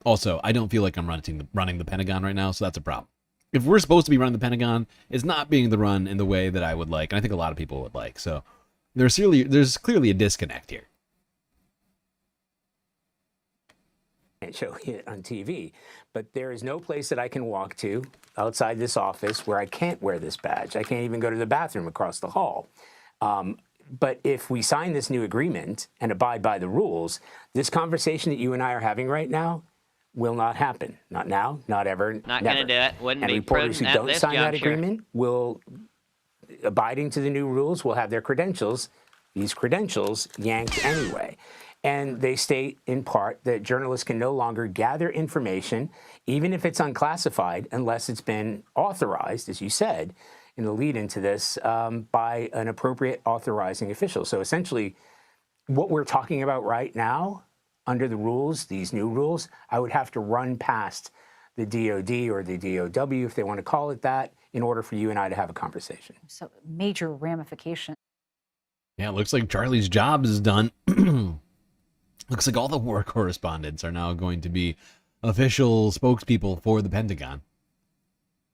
Also, I don't feel like I'm running the Pentagon right now, so that's a problem. If we're supposed to be running the Pentagon, it's not being run in the way that I would like, and I think a lot of people would like. So there's clearly a disconnect here. can't show it on TV, but there is no place that I can walk to outside this office where I can't wear this badge. I can't even go to the bathroom across the hall. But if we sign this new agreement and abide by the rules, this conversation that you and I are having right now will not happen. Not now, not ever, Not never. going to do it. Wouldn't And be reporters who prudent at don't this sign that juncture. agreement will, abiding to the new rules, will have their credentials, these credentials, yanked anyway. And they state in part that journalists can no longer gather information, even if it's unclassified, unless it's been authorized, as you said, in the lead into this, by an appropriate authorizing official. So essentially, what we're talking about right now, under the rules, these new rules, I would have to run past the DOD or the DOW, if they want to call it that, in order for you and I to have a conversation. So major ramification. Yeah, it looks like Charlie's job is done. Looks like all the war correspondents are now going to be official spokespeople for the Pentagon.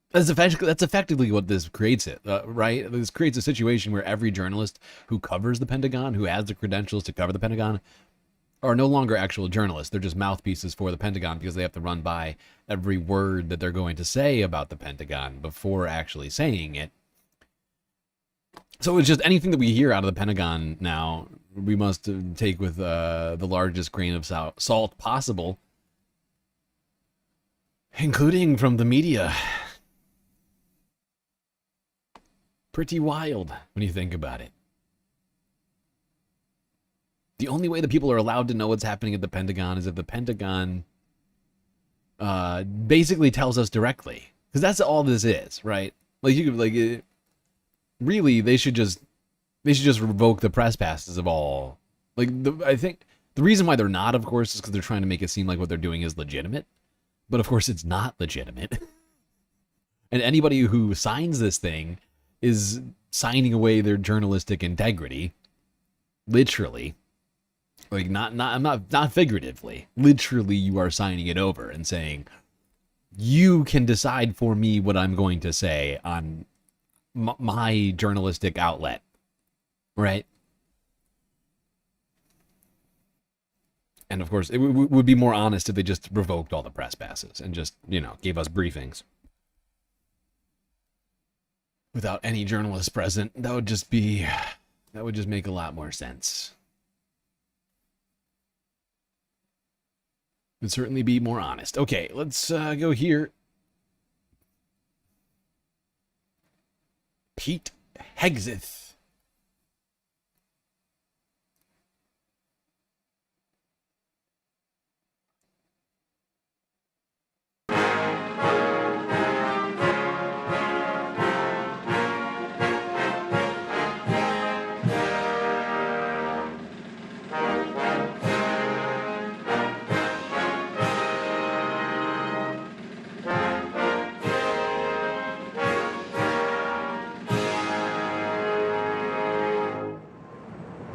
That's effectively what this creates, right? This creates a situation where every journalist who covers the Pentagon, who has the credentials to cover the Pentagon, are no longer actual journalists. They're just mouthpieces for the Pentagon because they have to run by every word that they're going to say about the Pentagon before actually saying it. So it's just anything that we hear out of the Pentagon now, we must take with the largest grain of salt possible, including from the media. Pretty wild when you think about it. The only way that people are allowed to know what's happening at the Pentagon is if the Pentagon basically tells us directly, because that's all this is, right? Like you could really, they should just revoke the press passes of all. I think the reason why they're not, of course, is because they're trying to make it seem like what they're doing is legitimate, but of course it's not legitimate. And anybody who signs this thing is signing away their journalistic integrity, literally. Like not figuratively. Literally, you are signing it over and saying, you can decide for me what I'm going to say on my journalistic outlet, right? And of course, it would be more honest if they just revoked all the press passes and just, gave us briefings without any journalists present. That would just make a lot more sense. Would certainly be more honest. Okay, let's go here. Pete Hegseth.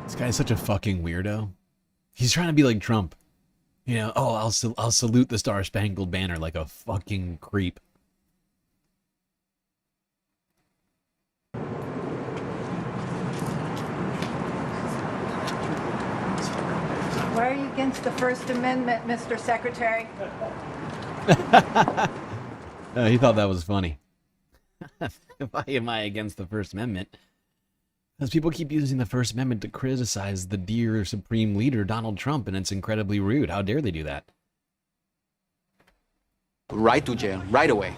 This guy's such a fucking weirdo. He's trying to be like Trump. You know, oh, I'll salute the Star Spangled Banner like a fucking creep. Why are you against the First Amendment, Mr. Secretary? He thought that was funny. Why am I against the First Amendment? Because people keep using the First Amendment to criticize the dear Supreme Leader, Donald Trump, and it's incredibly rude. How dare they do that? Right to jail, right away.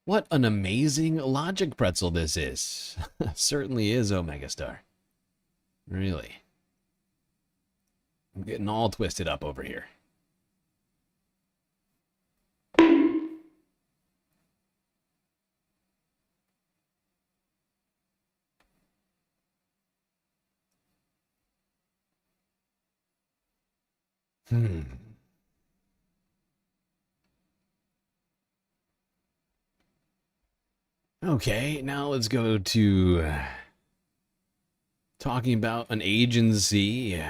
What an amazing logic pretzel this is. Certainly is, Omega Star. Really. I'm getting all twisted up over here. Okay, now let's go to talking about an agency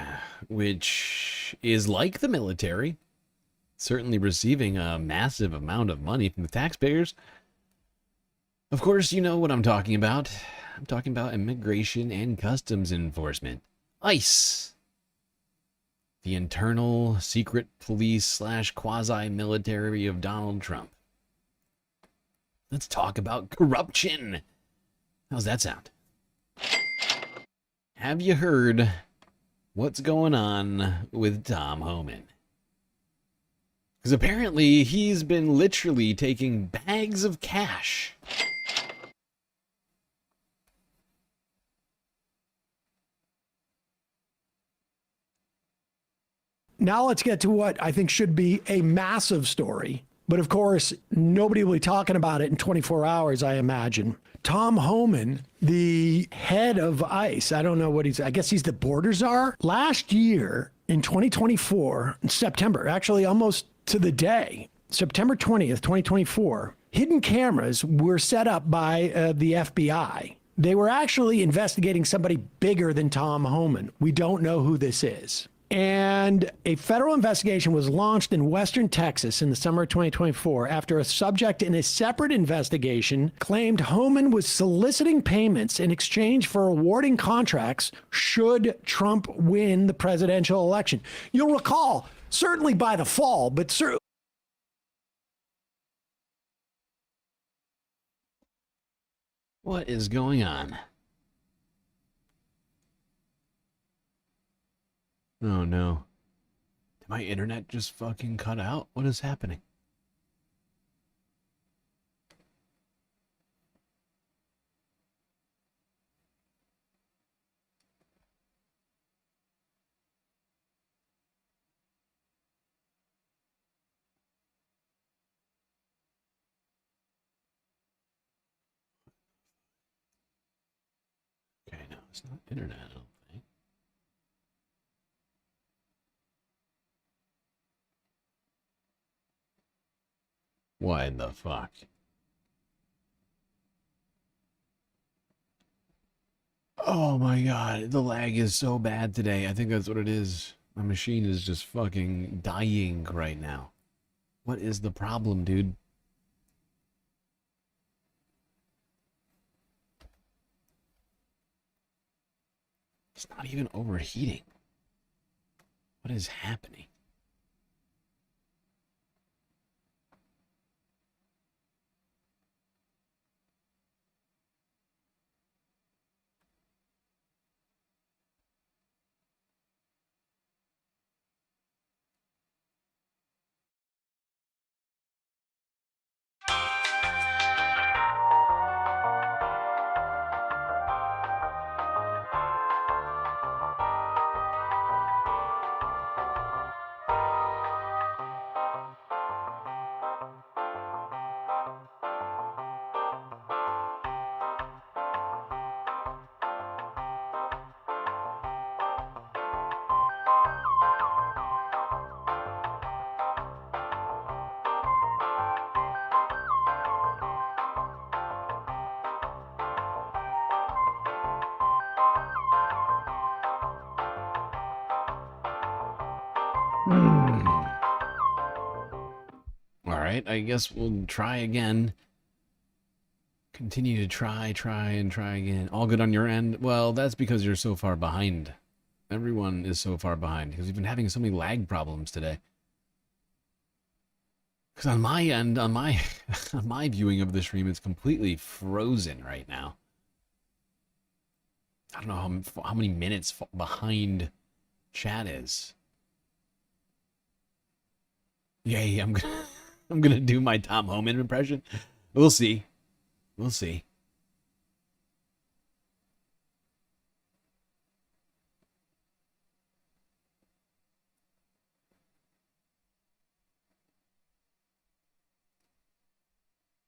which is like the military, certainly receiving a massive amount of money from the taxpayers. Of course, you know what I'm talking about. I'm talking about Immigration and Customs Enforcement. ICE. The internal secret police / quasi-military of Donald Trump. Let's talk about corruption. How's that sound? Have you heard what's going on with Tom Homan? Because apparently he's been literally taking bags of cash. Now let's get to what I think should be a massive story. But of course, nobody will be talking about it in 24 hours, I imagine. Tom Homan, the head of ICE, I don't know what I guess he's the border czar. Last year in 2024, in September, actually almost to the day, September 20th, 2024, hidden cameras were set up by the FBI. They were actually investigating somebody bigger than Tom Homan. We don't know who this is. And a federal investigation was launched in Western Texas in the summer of 2024 after a subject in a separate investigation claimed Homan was soliciting payments in exchange for awarding contracts should Trump win the presidential election. You'll recall, certainly by the fall, but certainly. What is going on? Oh no. Did my internet just fucking cut out? What is happening? Okay, no, it's not internet, I don't think. Why the fuck? Oh my god, the lag is so bad today. I think that's what it is. My machine is just fucking dying right now. What is the problem, dude? It's not even overheating. What is happening? All right, I guess we'll try again. Continue to try again. All good on your end? Well, that's because you're so far behind. Everyone is so far behind because we've been having so many lag problems today. Because on my end, on my viewing of the stream, it's completely frozen right now. I don't know how many minutes behind chat is. Yay, I'm gonna do my Tom Homan impression. We'll see. We'll see.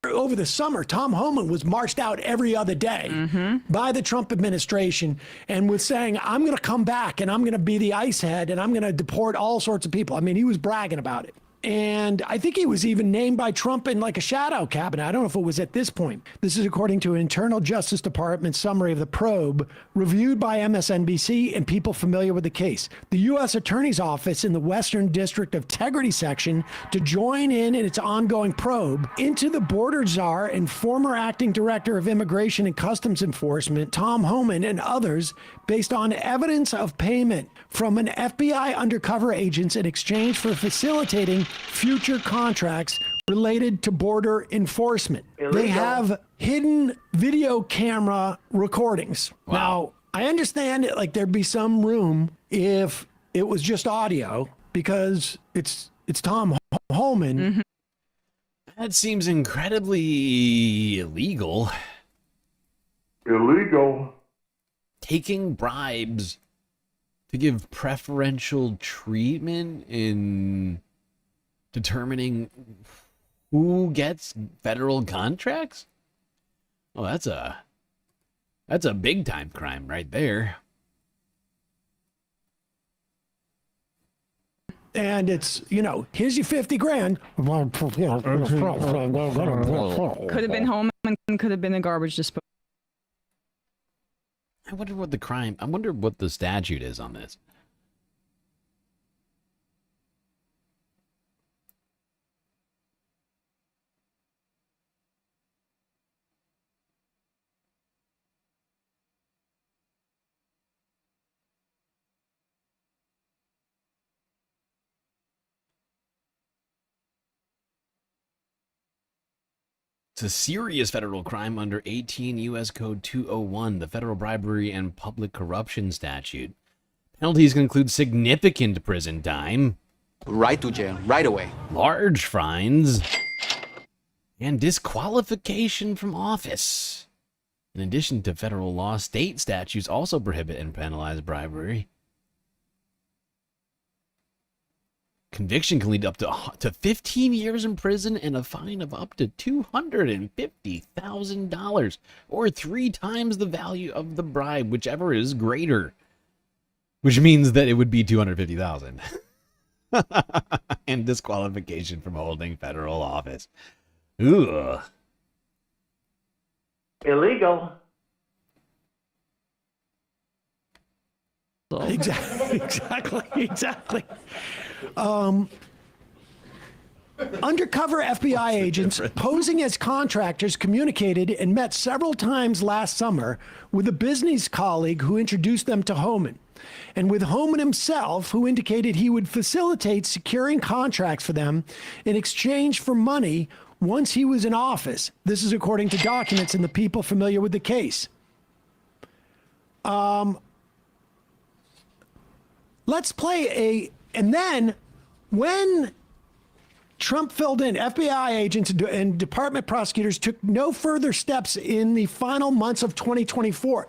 Over the summer, Tom Homan was marched out every other day by the Trump administration and was saying, I'm going to come back and I'm going to be the ICE head and I'm going to deport all sorts of people. I mean, he was bragging about it. And I think he was even named by Trump in like a shadow cabinet. I don't know if it was at this point. This is according to an internal Justice Department summary of the probe reviewed by MSNBC and people familiar with the case. The U.S. Attorney's Office in the Western District of Integrity section to join in its ongoing probe into the border czar and former acting director of Immigration and Customs Enforcement, Tom Homan, and others based on evidence of payment from an FBI undercover agents in exchange for facilitating future contracts related to border enforcement. Illegal. They have hidden video camera recordings. Wow. Now, I understand it, like there'd be some room if it was just audio because it's Tom Homan. That seems incredibly illegal. Illegal. Taking bribes to give preferential treatment in determining who gets federal contracts? Oh, that's a big time crime right there. And it's, you know, here's your 50 grand. Could have been home and could have been a garbage disposal. I wonder what the statute is on this. It's a serious federal crime under 18 U.S. Code 201, the Federal Bribery and Public Corruption Statute. Penalties can include significant prison time, right to jail, right away, large fines, and disqualification from office. In addition to federal law, state statutes also prohibit and penalize bribery. Conviction can lead up to 15 years in prison and a fine of up to $250,000, or 3 times the value of the bribe, whichever is greater. Which means that it would be $250,000. And disqualification from holding federal office. Ugh. Illegal. Exactly. Undercover FBI agents posing as contractors communicated and met several times last summer with a business colleague who introduced them to Homan, and with Homan himself, who indicated he would facilitate securing contracts for them in exchange for money once he was in office. This is according to documents and the people familiar with the case. Let's play and then when Trump filled in, FBI agents and department prosecutors took no further steps in the final months of 2024.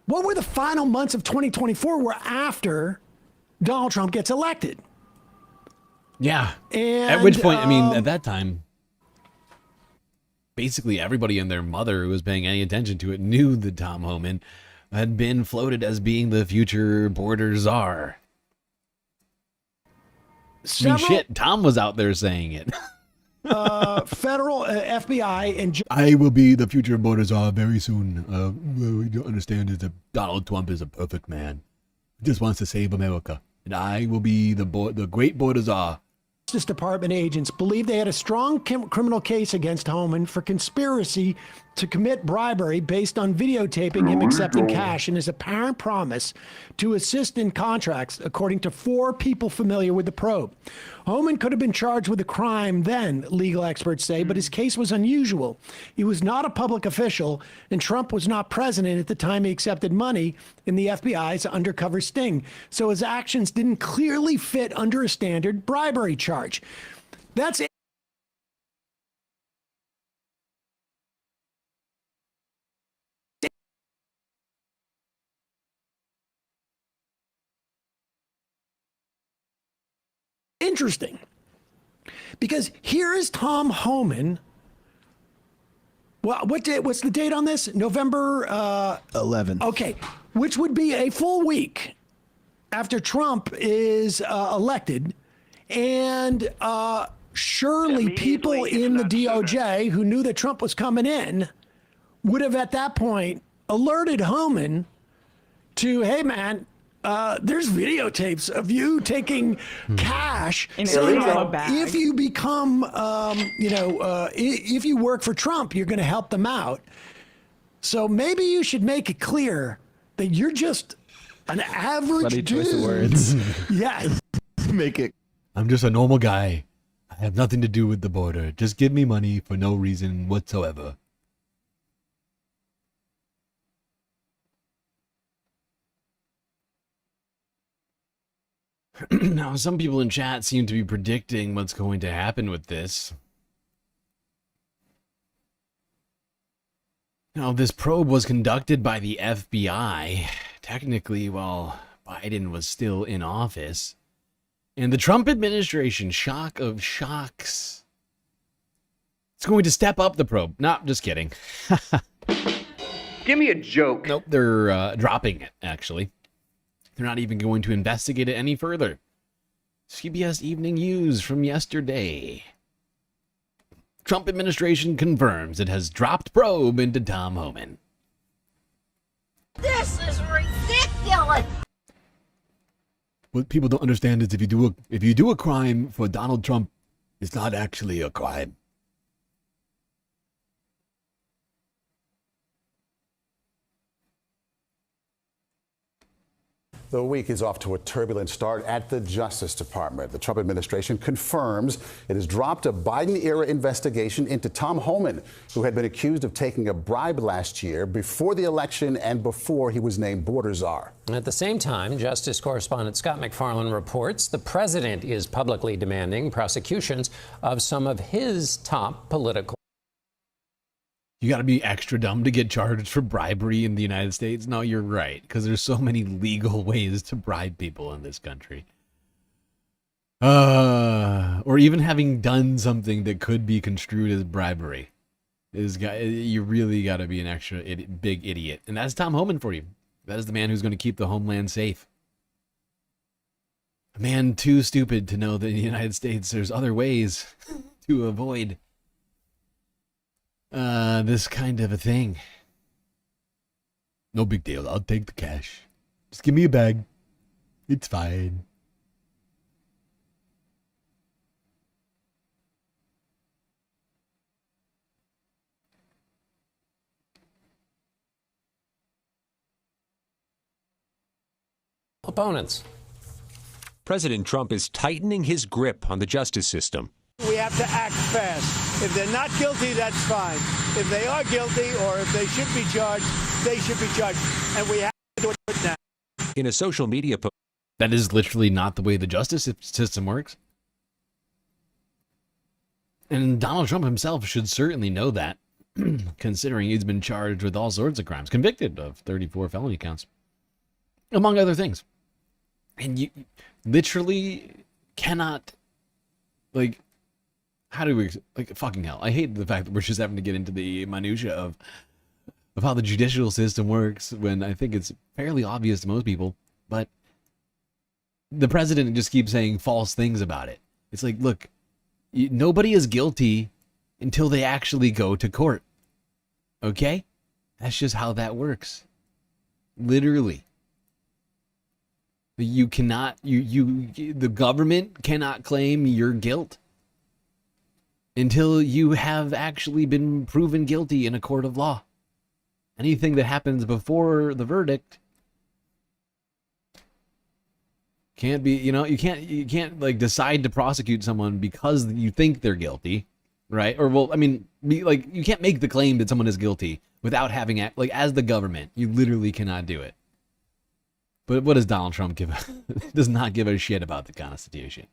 What were the final months of 2024 were after Donald Trump gets elected? Yeah. And, at which point, I mean, at that time, basically everybody and their mother who was paying any attention to it knew that Tom Homan had been floated as being the future border czar. I mean, shit, Tom was out there saying it. Federal FBI and I will be the future border czar very soon. What we don't understand is that Donald Trump is a perfect man. He just wants to save America. and I will be the great border czar. Justice Department agents believe they had a strong criminal case against Homan for conspiracy to commit bribery based on videotaping him accepting cash and his apparent promise to assist in contracts, according to 4 people familiar with the probe. Homan could have been charged with a crime then, legal experts say, but his case was unusual. He was not a public official, and Trump was not president at the time he accepted money in the FBI's undercover sting. So his actions didn't clearly fit under a standard bribery charge. That's it. Interesting, because here is Tom Homan. Well, what's the date on this? November 11th. Okay, which would be a full week after Trump is elected, and surely people in the DOJ who knew that Trump was coming in would have at that point alerted Homan to, hey man, there's videotapes of you taking cash. If you become, if you work for Trump, you're going to help them out. So maybe you should make it clear that you're just an average dude. Choice of words. Yeah. Make it. I'm just a normal guy. I have nothing to do with the border. Just give me money for no reason whatsoever. Now, some people in chat seem to be predicting what's going to happen with this. Now, this probe was conducted by the FBI, technically while Biden was still in office. And the Trump administration, shock of shocks, it's going to step up the probe. No, just kidding. Give me a joke. Nope, they're dropping it, actually. They're not even going to investigate it any further. CBS Evening News from yesterday. Trump administration confirms it has dropped probe into Tom Homan. This is ridiculous. What people don't understand is if you do a crime for Donald Trump, it's not actually a crime. The week is off to a turbulent start at the Justice Department. The Trump administration confirms it has dropped a Biden-era investigation into Tom Homan, who had been accused of taking a bribe last year before the election and before he was named border czar. At the same time, Justice correspondent Scott McFarland reports the president is publicly demanding prosecutions of some of his top political. You got to be extra dumb to get charged for bribery in the United States? No, you're right, because there's so many legal ways to bribe people in this country. Or even having done something that could be construed as bribery. You really got to be an extra big idiot. And that's Tom Homan for you. That is the man who's going to keep the homeland safe. A man too stupid to know that in the United States there's other ways to avoid this kind of a thing. No big deal. I'll take the cash. Just give me a bag. It's fine. Opponents. President Trump is tightening his grip on the justice system. We have to act fast. If they're not guilty, that's fine. If they are guilty or if they should be charged, they should be charged. And we have to do it now. In a social media post. That is literally not the way the justice system works. And Donald Trump himself should certainly know that, considering he's been charged with all sorts of crimes, convicted of 34 felony counts, among other things. And you literally cannot, like, how do we, like, fucking hell. I hate the fact that we're just having to get into the minutia of how the judicial system works when I think it's fairly obvious to most people. But the president just keeps saying false things about it. It's like, look, nobody is guilty until they actually go to court. Okay? That's just how that works. Literally. You cannot, the government cannot claim your guilt until you have actually been proven guilty in a court of law. Anything that happens before the verdict can't be, you can't like decide to prosecute someone because you think they're guilty, right? Or, well, I mean, you can't make the claim that someone is guilty without having, like, as the government, you literally cannot do it. But what does Donald Trump give? Does not give a shit about the Constitution.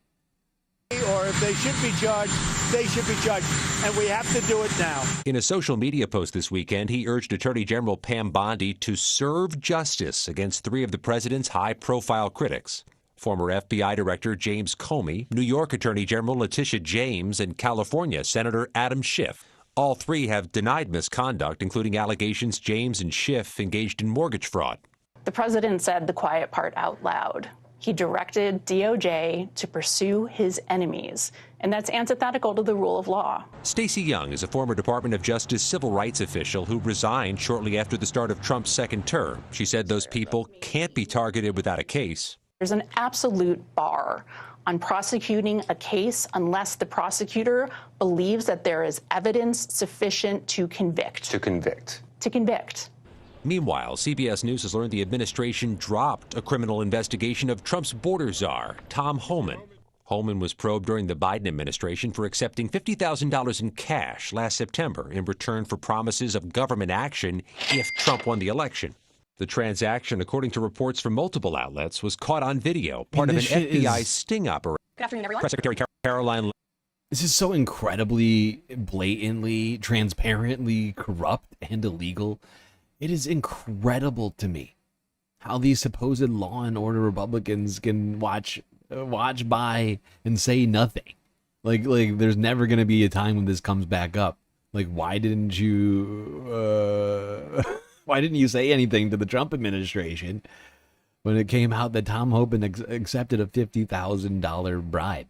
Or if they should be charged, they should be charged. And we have to do it now. In a social media post this weekend, he urged Attorney General Pam Bondi to serve justice against 3 of the president's high-profile critics. Former FBI Director James Comey, New York Attorney General Letitia James, and California Senator Adam Schiff. All 3 have denied misconduct, including allegations James and Schiff engaged in mortgage fraud. The president said the quiet part out loud. He directed DOJ to pursue his enemies, and that's antithetical to the rule of law. Stacey Young is a former Department of Justice civil rights official who resigned shortly after the start of Trump's second term. She said those people can't be targeted without a case. There's an absolute bar on prosecuting a case unless the prosecutor believes that there is evidence sufficient to convict. To convict. Meanwhile, CBS News has learned the administration dropped a criminal investigation of Trump's border czar, Tom Homan. Homan was probed during the Biden administration for accepting $50,000 in cash last September in return for promises of government action if Trump won the election. The transaction, according to reports from multiple outlets, was caught on video, part of an FBI sting operation. Good afternoon, everyone. Press Secretary Caroline. This is so incredibly, blatantly, transparently corrupt and illegal. It is incredible to me how these supposed law and order Republicans can watch by and say nothing. Like there's never going to be a time when this comes back up. Like, why didn't you say anything to the Trump administration when it came out that Tom Homan accepted a $50,000 bribe?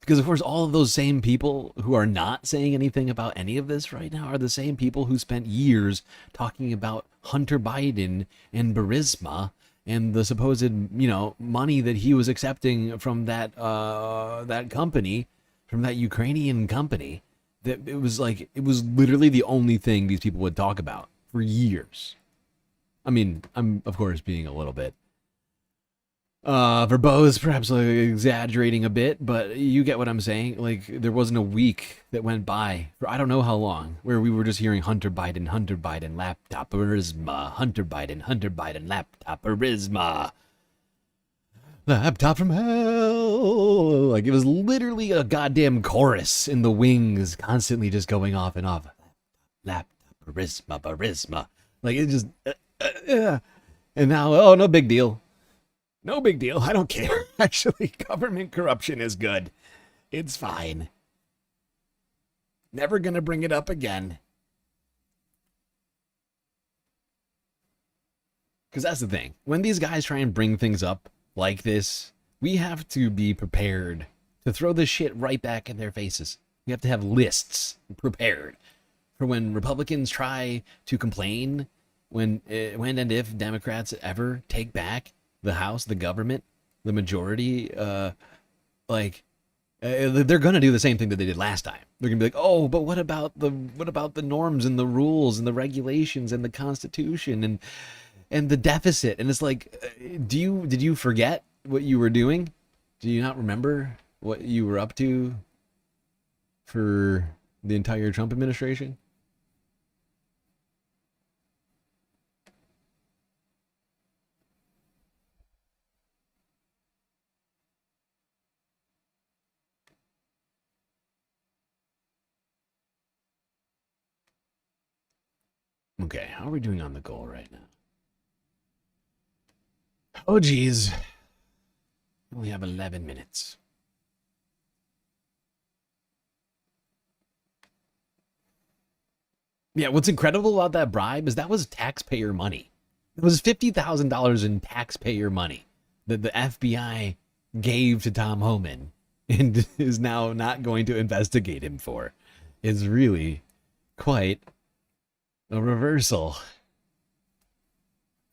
Because, of course, all of those same people who are not saying anything about any of this right now are the same people who spent years talking about Hunter Biden and Burisma and the supposed, money that he was accepting from that company, from that Ukrainian company. That it was literally the only thing these people would talk about for years. I mean, I'm, of course, being a little bit verbose, perhaps exaggerating a bit, but you get what I'm saying. Like, there wasn't a week that went by for I don't know how long where we were just hearing Hunter Biden, laptop, Burisma, Hunter Biden, laptop, Burisma, laptop from hell. Like, it was literally a goddamn chorus in the wings, constantly just going off and off. Laptop, Burisma. Like, it just, and now, oh, no big deal. No big deal. I don't care. Actually, government corruption is good. It's fine. Never gonna bring it up again. Because that's the thing. When these guys try and bring things up like this, we have to be prepared to throw this shit right back in their faces. We have to have lists prepared for when Republicans try to complain, when and if Democrats ever take back the House, the government, the majority, they're going to do the same thing that they did last time. They're going to be like, oh, but what about the norms and the rules and the regulations and the Constitution and the deficit? And it's like, did you forget what you were doing? Do you not remember what you were up to for the entire Trump administration? Okay, how are we doing on the goal right now? Oh, geez. We only have 11 minutes. Yeah, what's incredible about that bribe is that was taxpayer money. It was $50,000 in taxpayer money that the FBI gave to Tom Homan and is now not going to investigate him for. It's really quite a reversal.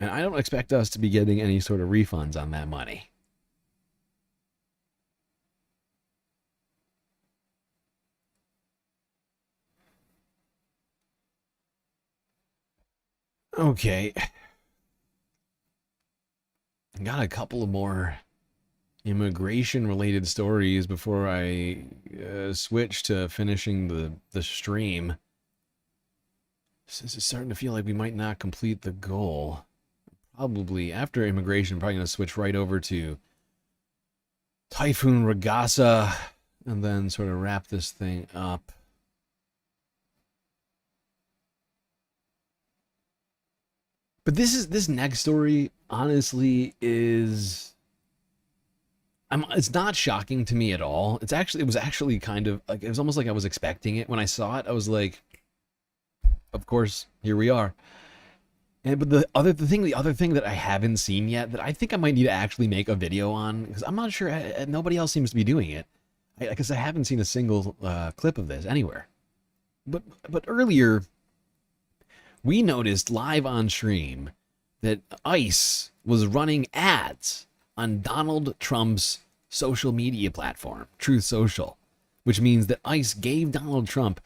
And I don't expect us to be getting any sort of refunds on that money. Okay. Got a couple of more immigration-related stories before I switch to finishing the stream. Since it's starting to feel like we might not complete the goal. Probably, after immigration, I'm probably going to switch right over to Typhoon Regasa and then sort of wrap this thing up. But this next story, honestly, is... it's not shocking to me at all. It was actually kind of, like, it was almost like I was expecting it. When I saw it, I was like, of course, here we are. But the other thing that I haven't seen yet, that I think I might need to actually make a video on, because I'm not sure, nobody else seems to be doing it, because I haven't seen a single clip of this anywhere. But earlier, we noticed live on stream that ICE was running ads on Donald Trump's social media platform, Truth Social, which means that ICE gave Donald Trump,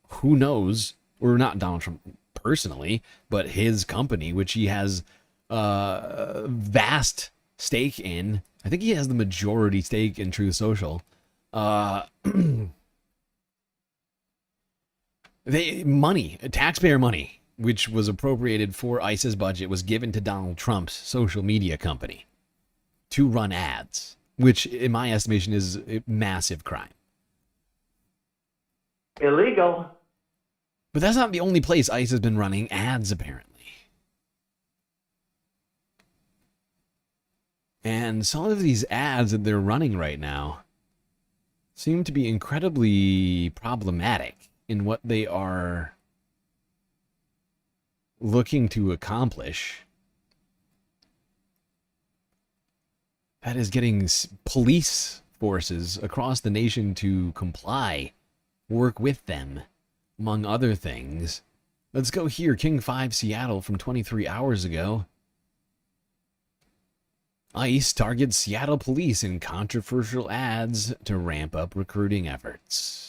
who knows, or not Donald Trump personally, but his company, which he has a vast stake in. I think he has the majority stake in Truth Social. Taxpayer money, which was appropriated for ICE's budget, was given to Donald Trump's social media company to run ads, which in my estimation is a massive crime. Illegal. But that's not the only place ICE has been running ads, apparently. And some of these ads that they're running right now seem to be incredibly problematic in what they are looking to accomplish. That is getting police forces across the nation to comply, work with them, among other things. Let's go here, King 5 Seattle from 23 hours ago. ICE targets Seattle police in controversial ads to ramp up recruiting efforts.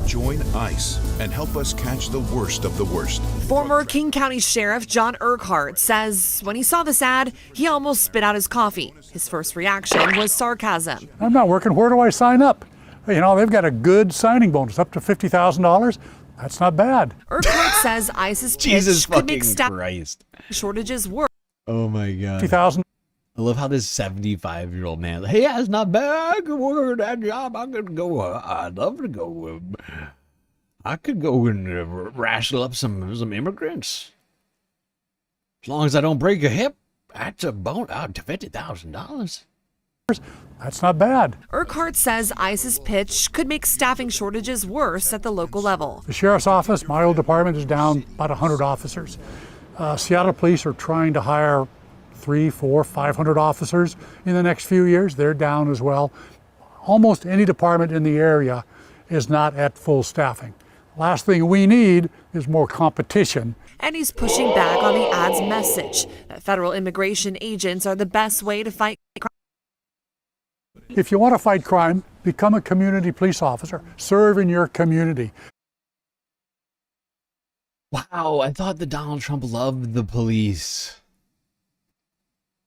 Join ICE and help us catch the worst of the worst. Former King County Sheriff John Urquhart says when he saw this ad, he almost spit out his coffee. His first reaction was sarcasm. I'm not working. Where do I sign up? You know, they've got a good signing bonus, up to $50,000. That's not bad. Urquhart says ICE's Jesus pitch could make fucking staff Christ. shortages worse. Oh my God. 50,000. I love how this 75-year-old man, hey, that's not bad. I could work that job. I could go. I'd love to go. I could go and wrestle up some immigrants. As long as I don't break a hip, that's a bone. To $50,000. That's not bad. Urquhart says ICE's pitch could make staffing shortages worse at the local level. The sheriff's office, my old department, is down about 100 officers. Seattle police are trying to hire 300, 400, 500 officers in the next few years. They're down as well. Almost any department in the area is not at full staffing. Last thing we need is more competition. And he's pushing back on the ad's message that federal immigration agents are the best way to fight crime. If you want to fight crime, become a community police officer. Serve in your community. Wow, I thought that Donald Trump loved the police.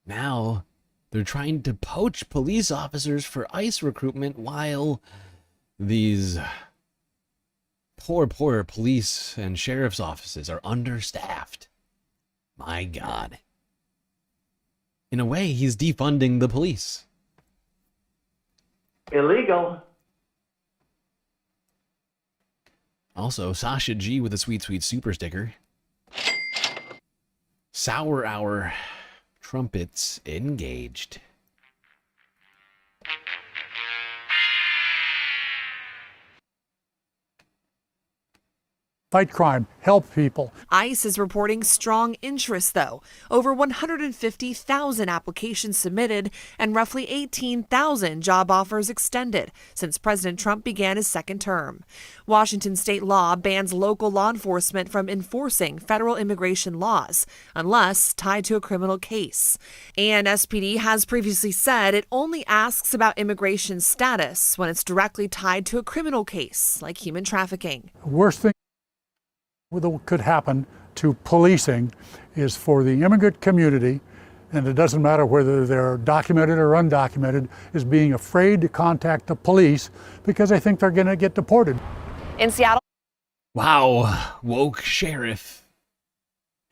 Now, they're trying to poach police officers for ICE recruitment while these poor police and sheriff's offices are understaffed. My God. In a way, he's defunding the police. Illegal. Also, Sasha G with a sweet super sticker. Sour Hour. Trumpets engaged. fight crime, help people. ICE is reporting strong interest, though. Over 150,000 applications submitted and roughly 18,000 job offers extended since President Trump began his second term. Washington state law bans local law enforcement from enforcing federal immigration laws unless tied to a criminal case. And SPD has previously said it only asks about immigration status when it's directly tied to a criminal case, like human trafficking. Worst thing that could happen to policing is for the immigrant community, and it doesn't matter whether they're documented or undocumented, is being afraid to contact the police because they think they're going to get deported. In Seattle. Wow, woke sheriff.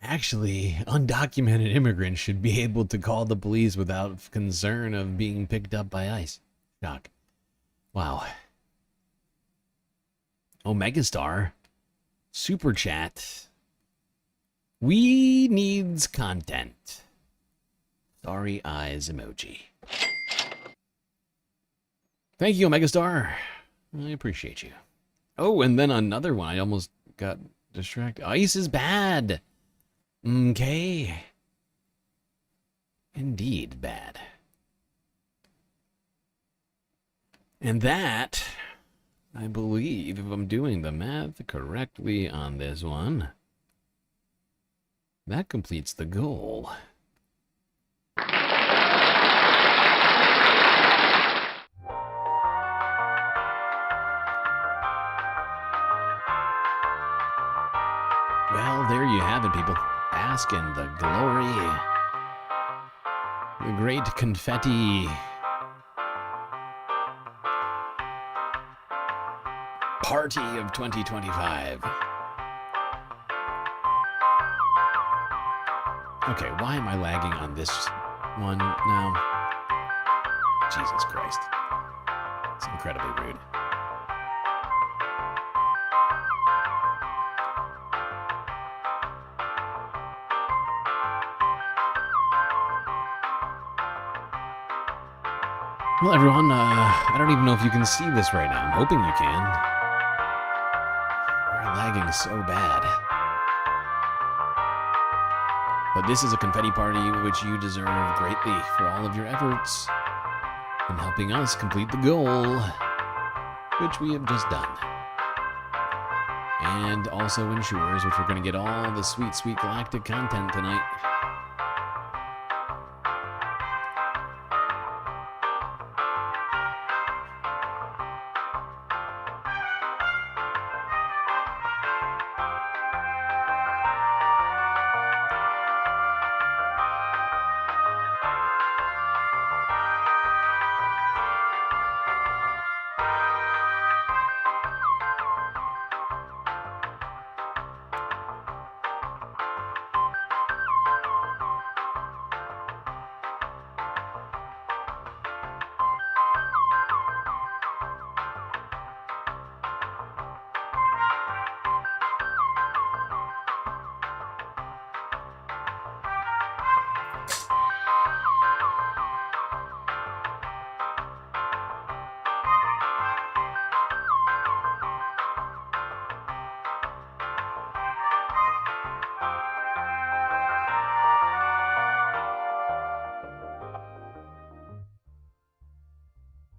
Actually, undocumented immigrants should be able to call the police without concern of being picked up by ICE. Shock. Wow. Oh, Megastar. Super chat. We needs content. Sorry eyes emoji. Thank you, Megastar. I appreciate you. Oh, and then another one. I almost got distracted. ICE is bad. Okay. Indeed bad. And that, I believe, if I'm doing the math correctly on this one, that completes the goal. Well, there you have it, people. Bask in the glory. The great confetti party of 2025. Okay, why am I lagging on this one now? Jesus Christ. It's incredibly rude. Well, everyone, I don't even know if you can see this right now. I'm hoping you can. We're lagging so bad. But this is a confetti party which you deserve greatly for all of your efforts in helping us complete the goal, which we have just done. And also ensures which we're going to get all the sweet, sweet galactic content tonight.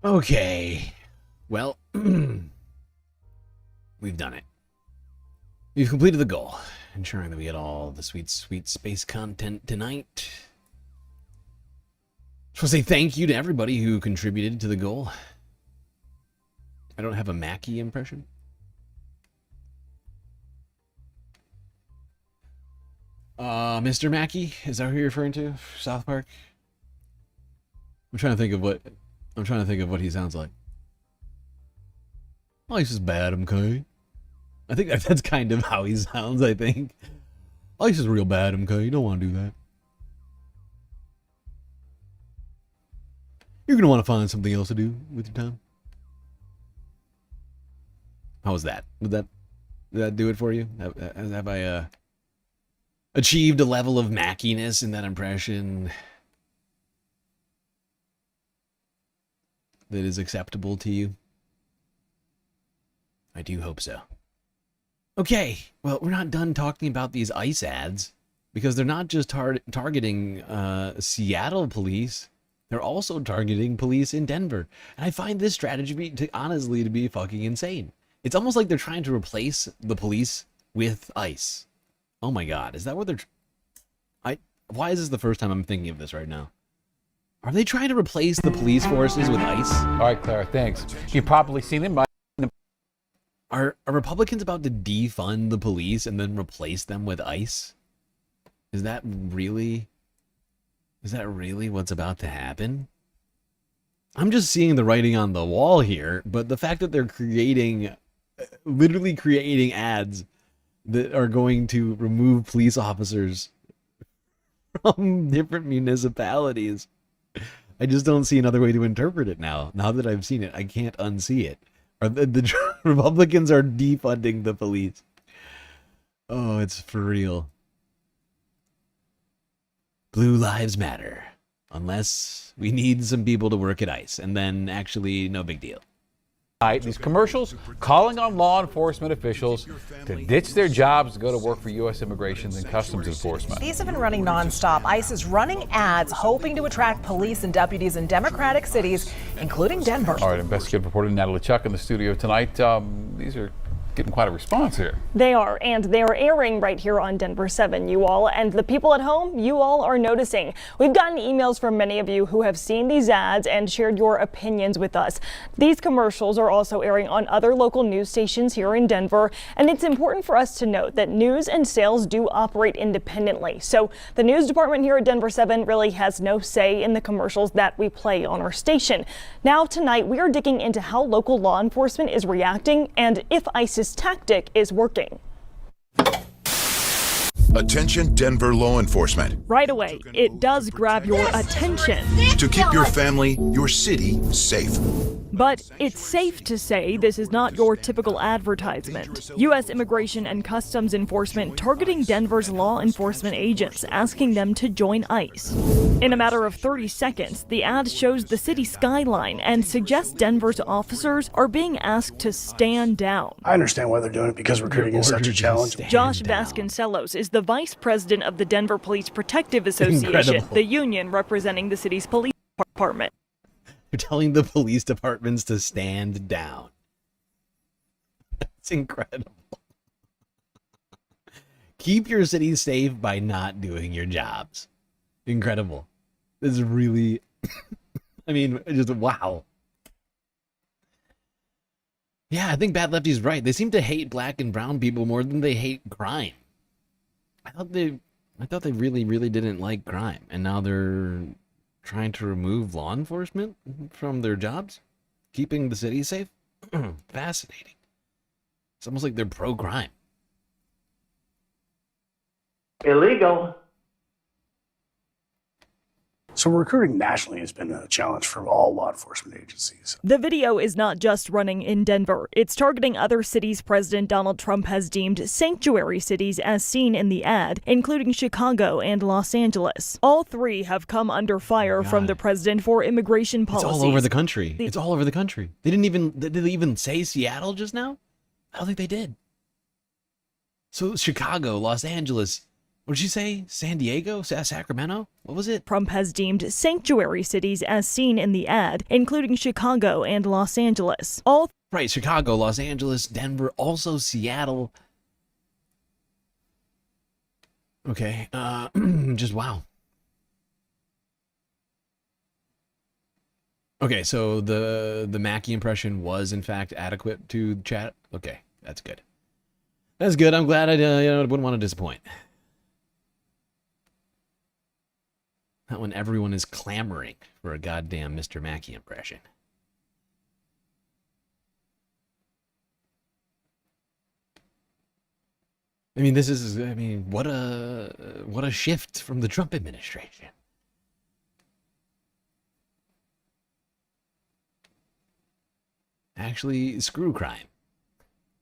Okay, well, we've done it. We've completed the goal, ensuring that we get all the sweet, sweet space content tonight. Just want to say thank you to everybody who contributed to the goal. I don't have a Mackie impression. Mr. Mackey, is that who you're referring to? South Park? I'm trying to think of what he sounds like. Oh, he's just bad, okay? I think that's kind of how he sounds, I think. Oh, he's just real bad, okay? You don't want to do that. You're going to want to find something else to do with your time. How was that? Did that do it for you? Have I achieved a level of mackiness in that impression that is acceptable to you? I do hope so. Okay, well, we're not done talking about these ICE ads, because they're not just targeting Seattle police, they're also targeting police in Denver. And I find this strategy honestly to be fucking insane. It's almost like they're trying to replace the police with ICE. Oh my god, is that what they're... Why is this the first time I'm thinking of this right now? Are they trying to replace the police forces with ICE? All right, Clara, thanks. You've probably seen them by... Are Republicans about to defund the police and then replace them with ICE? Is that really what's about to happen? I'm just seeing the writing on the wall here, but the fact that they're literally creating ads that are going to remove police officers from different municipalities, I just don't see another way to interpret it now. Now that I've seen it, I can't unsee it. The Republicans are defunding the police. Oh, it's for real. Blue lives matter. Unless we need some people to work at ICE. And then actually, no big deal. These commercials calling on law enforcement officials to ditch their jobs to go to work for U.S. Immigration and Customs Enforcement. These have been running nonstop. ICE is running ads hoping to attract police and deputies in Democratic cities, including Denver. All right, investigative reporter Natalie Chuck in the studio tonight. These are getting quite a response here. They are, and they are airing right here on Denver 7, you all. And the people at home, you all are noticing. We've gotten emails from many of you who have seen these ads and shared your opinions with us. These commercials are also airing on other local news stations here in Denver. And it's important for us to note that news and sales do operate independently. So the news department here at Denver 7 really has no say in the commercials that we play on our station. Now tonight, we are digging into how local law enforcement is reacting and if ICE's tactic is working. Attention Denver law enforcement. Right away, it does grab your attention. To keep your family, your city safe. But it's safe to say this is not your typical advertisement. U.S. Immigration and Customs Enforcement targeting Denver's law enforcement agents, asking them to join ICE. In a matter of 30 seconds, the ad shows the city skyline and suggests Denver's officers are being asked to stand down. I understand why they're doing it because recruiting is such a challenge. Josh Vasconcellos is the vice president of the Denver Police Protective Association, the union representing the city's police department. You're telling the police departments to stand down. It's incredible. Keep your city safe by not doing your jobs. Incredible. This is really, I mean, just wow. Yeah, I think Bad Lefty's right. They seem to hate black and brown people more than they hate crime. I thought they really didn't like crime, and now they're trying to remove law enforcement from their jobs, keeping the city safe. Fascinating. It's almost like they're pro-crime. Illegal. So recruiting nationally has been a challenge for all law enforcement agencies. The video is not just running in Denver. It's targeting other cities President Donald Trump has deemed sanctuary cities as seen in the ad, including Chicago and Los Angeles. All three have come under fire from the president for immigration policies. It's all over the country. It's all over the country. Did they even say Seattle just now? I don't think they did. So Chicago, Los Angeles, what did you say? San Diego? Sacramento? What was it? Trump has deemed sanctuary cities as seen in the ad, including Chicago and Los Angeles. Right, Chicago, Los Angeles, Denver, also Seattle. Okay, just wow. Okay, so the Mackie impression was in fact adequate to chat. Okay, that's good. That's good. I'm glad I wouldn't want to disappoint. Not when everyone is clamoring for a goddamn Mr. Mackey impression. I mean, what a shift from the Trump administration. Actually, screw crime.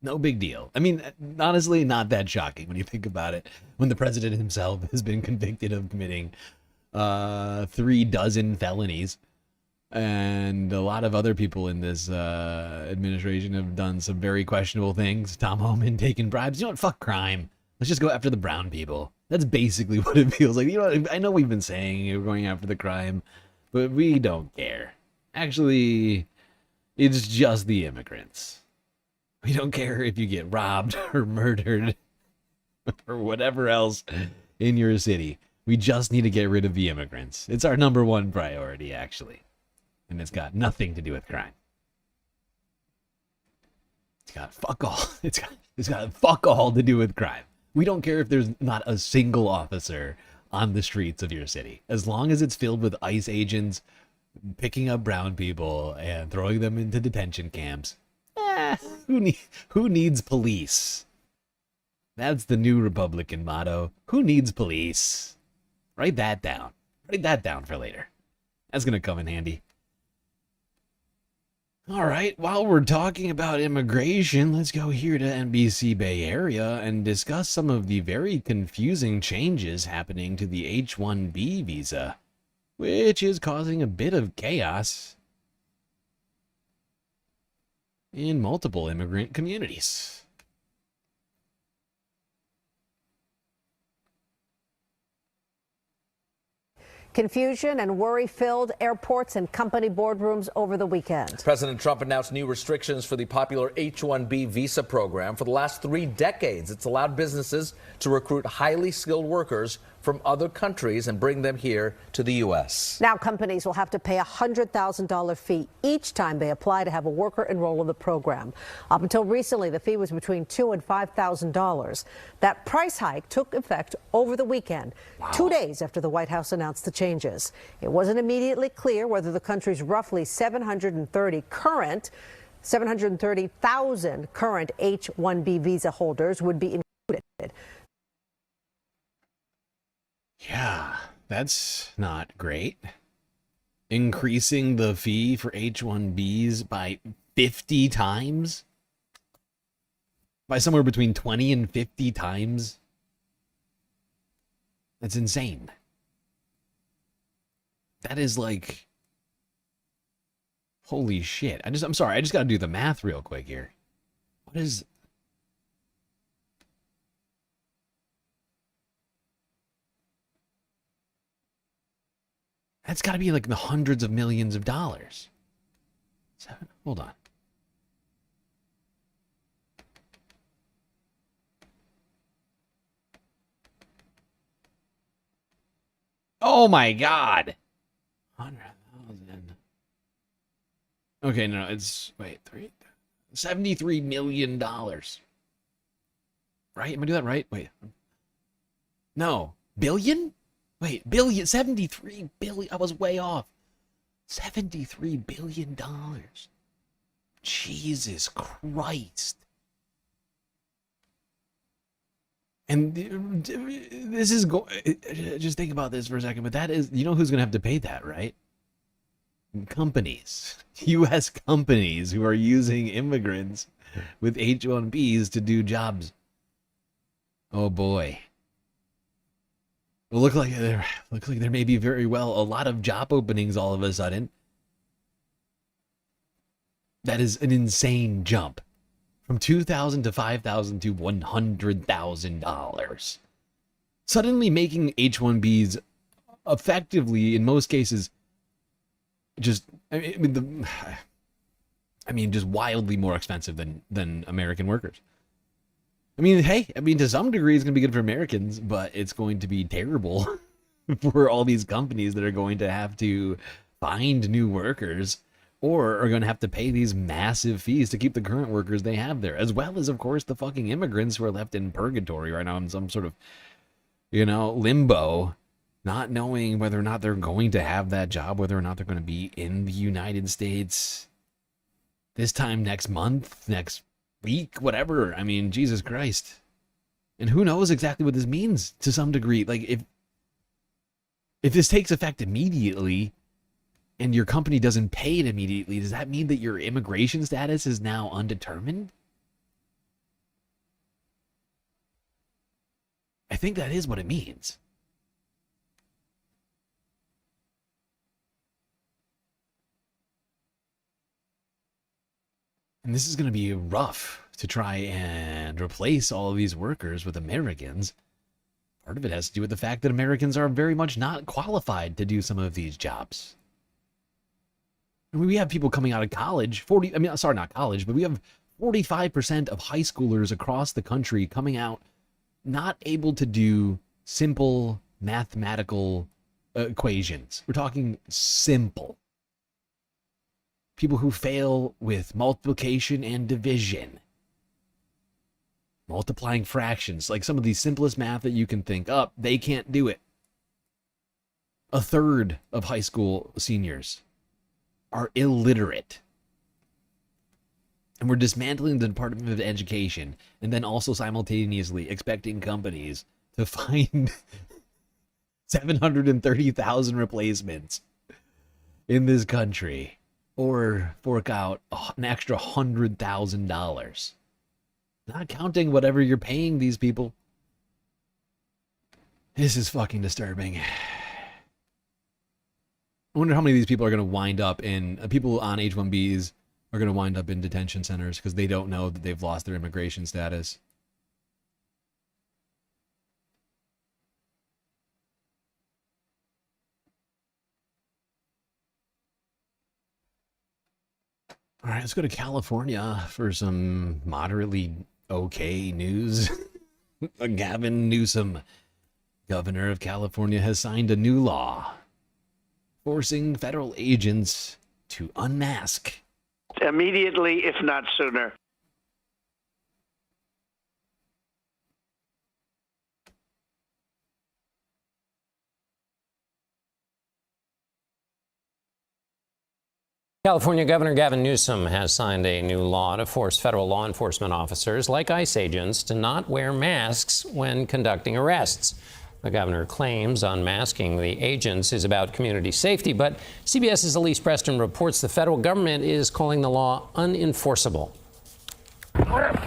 No big deal. I mean, honestly, not that shocking when you think about it. When the president himself has been convicted of committing 3 dozen felonies, And a lot of other people in this administration have done some very questionable things. Tom Homan taking bribes. You know what? Fuck crime. Let's just go after the brown people. That's basically what it feels like. You know, I know we've been saying we're going after the crime, but we don't care. Actually, it's just the immigrants. We don't care if you get robbed or murdered or whatever else in your city. We just need to get rid of the immigrants. It's our number one priority, actually. And it's got nothing to do with crime. It's got fuck all. It's got fuck all to do with crime. We don't care if there's not a single officer on the streets of your city. As long as it's filled with ICE agents picking up brown people and throwing them into detention camps. Who needs police? That's the new Republican motto. Who needs police? Write that down. Write that down for later. That's going to come in handy. All right, while we're talking about immigration, let's go here to NBC Bay Area and discuss some of the very confusing changes happening to the H-1B visa, which is causing a bit of chaos in multiple immigrant communities. Confusion and worry-filled airports and company boardrooms over the weekend. President Trump announced new restrictions for the popular H-1B visa program. For the last 3 decades, it's allowed businesses to recruit highly skilled workers from other countries and bring them here to the U.S. Now companies will have to pay a $100,000 fee each time they apply to have a worker enroll in the program. Up until recently, the fee was between $2,000 and $5,000. That price hike took effect over the weekend, 2 days after the White House announced the changes. It wasn't immediately clear whether the country's roughly 730,000 current H-1B visa holders would be included. Yeah, that's not great. Increasing the fee for H-1Bs by 50 times? By somewhere between 20 and 50 times? That's insane. That is like... Holy shit. I'm sorry, I just gotta do the math real quick here. What is... That's got to be like the hundreds of millions of dollars. Hold on. Oh my God. 100,000. Okay, no, it's, wait, $73 million. Right? Am I doing that right? Wait. No. Billion? Wait, billion, 73 billion. I was way off. $73 billion. Jesus Christ. And this is just think about this for a second, but that is, you know who's going to have to pay that, right? Companies. U.S. companies who are using immigrants with H-1Bs to do jobs. Oh boy. Well, looks like there may be very well a lot of job openings all of a sudden. That is an insane jump. From $2,000 to $5,000 to $100,000. Suddenly making H-1Bs effectively, in most cases, just just wildly more expensive than American workers. I mean, hey, to some degree it's going to be good for Americans, but it's going to be terrible for all these companies that are going to have to find new workers or are going to have to pay these massive fees to keep the current workers they have there, as well as, of course, the fucking immigrants who are left in purgatory right now in some sort of, limbo, not knowing whether or not they're going to have that job, whether or not they're going to be in the United States this time next month, next week, whatever. I mean, Jesus Christ. And who knows exactly what this means to some degree. Like, if this takes effect immediately and your company doesn't pay it immediately, does that mean that your immigration status is now undetermined? I think that is what it means. And this is going to be rough to try and replace all of these workers with Americans. Part of it has to do with the fact that Americans are very much not qualified to do some of these jobs. I mean, we have people coming out of college, not college, but we have 45% of high schoolers across the country coming out not able to do simple mathematical equations. We're talking simple. People who fail with multiplication and division. Multiplying fractions, like some of the simplest math that you can think up, they can't do it. A third of high school seniors are illiterate. And we're dismantling the Department of Education and then also simultaneously expecting companies to find 730,000 replacements in this country or fork out an extra $100,000. Not counting whatever you're paying these people. This is fucking disturbing. I wonder how many of these people are going to wind up in, people on H-1Bs are going to wind up in detention centers because they don't know that they've lost their immigration status. All right, let's go to California for some moderately okay news. Gavin Newsom, governor of California, has signed a new law forcing federal agents to unmask. Immediately, if not sooner. California Governor Gavin Newsom has signed a new law to force federal law enforcement officers, like ICE agents, to not wear masks when conducting arrests. The governor claims unmasking the agents is about community safety, but CBS's Elise Preston reports the federal government is calling the law unenforceable.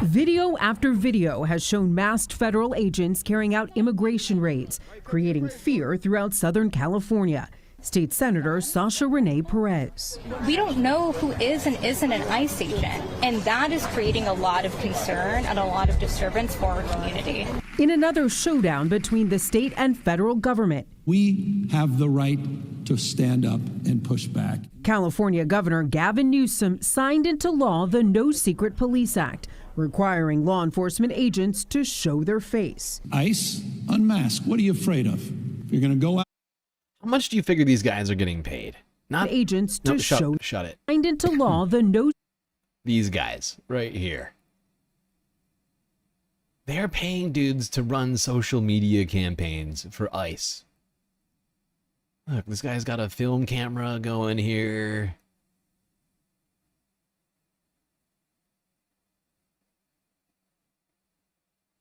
Video after video has shown masked federal agents carrying out immigration raids, creating fear throughout Southern California. State Senator Sasha Renee Perez. We don't know who is and isn't an ICE agent, and that is creating a lot of concern and a lot of disturbance for our community. In another showdown between the state and federal government, we have the right to stand up and push back. California Governor Gavin Newsom signed into law the No Secret Police Act, requiring law enforcement agents to show their face. ICE, unmask. What are you afraid of? If you're going to go out. How much do you figure these guys are getting paid? Not agents to show. Shut it. Signed into law the no. These guys right here. They're paying dudes to run social media campaigns for ICE. Look, this guy's got a film camera going here.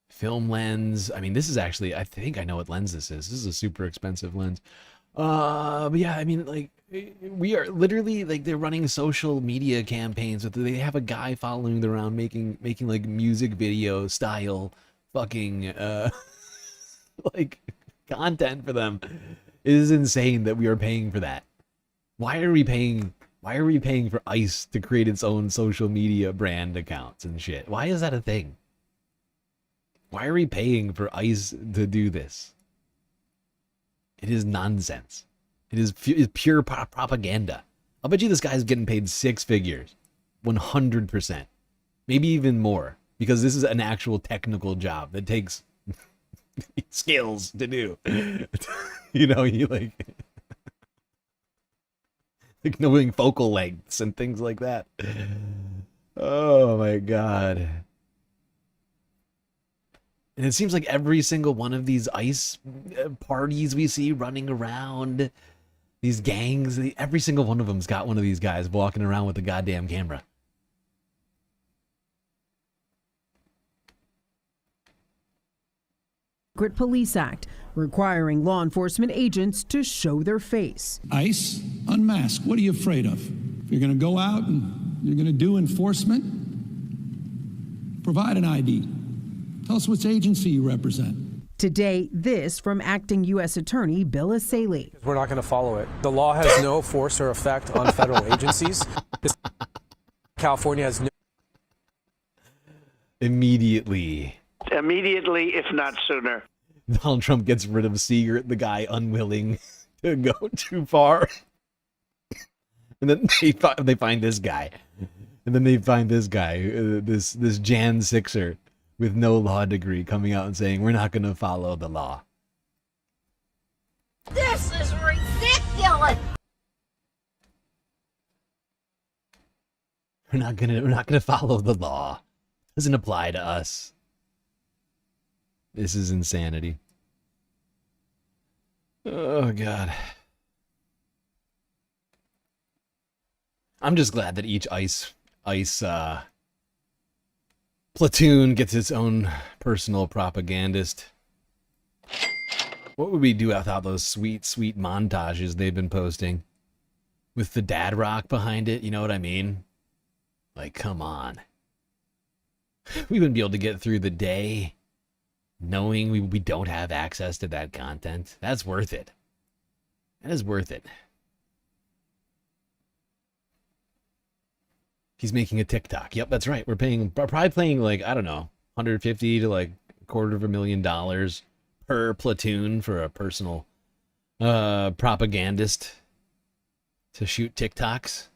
Film lens. I mean, this is actually, I think I know what lens this is. This is a super expensive lens. But yeah, I mean, like, we are literally, like, they're running social media campaigns with, they have a guy following them around making like music video style fucking like content for them. It is insane that we are paying for that. Why are we paying for ICE to create its own social media brand accounts and shit? Why is that a thing? Why are we paying for ICE to do this? It is nonsense. It is pure propaganda. I'll bet you this guy's getting paid 6 figures. 100%. Maybe even more. Because this is an actual technical job that takes skills to do. You know, you like knowing focal lengths and things like that. Oh my God. And it seems like every single one of these ICE parties we see running around, these gangs, every single one of them's got one of these guys walking around with a goddamn camera. Secret Police Act, requiring law enforcement agents to show their face. ICE, unmask. What are you afraid of? If you're going to go out and you're going to do enforcement, provide an ID. Tell us which agency you represent. Today, this from acting U.S. Attorney Bill Asaley. We're not going to follow it. The law has no force or effect on federal agencies. California has no. Immediately, if not sooner. Donald Trump gets rid of Seeger, the guy unwilling to go too far. And then they find this guy. And then they find this guy, this Jan Sixer with no law degree coming out and saying, we're not going to follow the law. This is ridiculous. We're not gonna follow the law. Doesn't apply to us. This is insanity. Oh God. I'm just glad that each ICE platoon gets its own personal propagandist. What would we do without those sweet, sweet montages they've been posting? With the dad rock behind it, you know what I mean? Like, come on. We wouldn't be able to get through the day knowing we don't have access to that content. That's worth it. That is worth it. He's making a TikTok. Yep, that's right. We're probably paying like, I don't know, $150 to like $250,000 per platoon for a personal propagandist to shoot TikToks.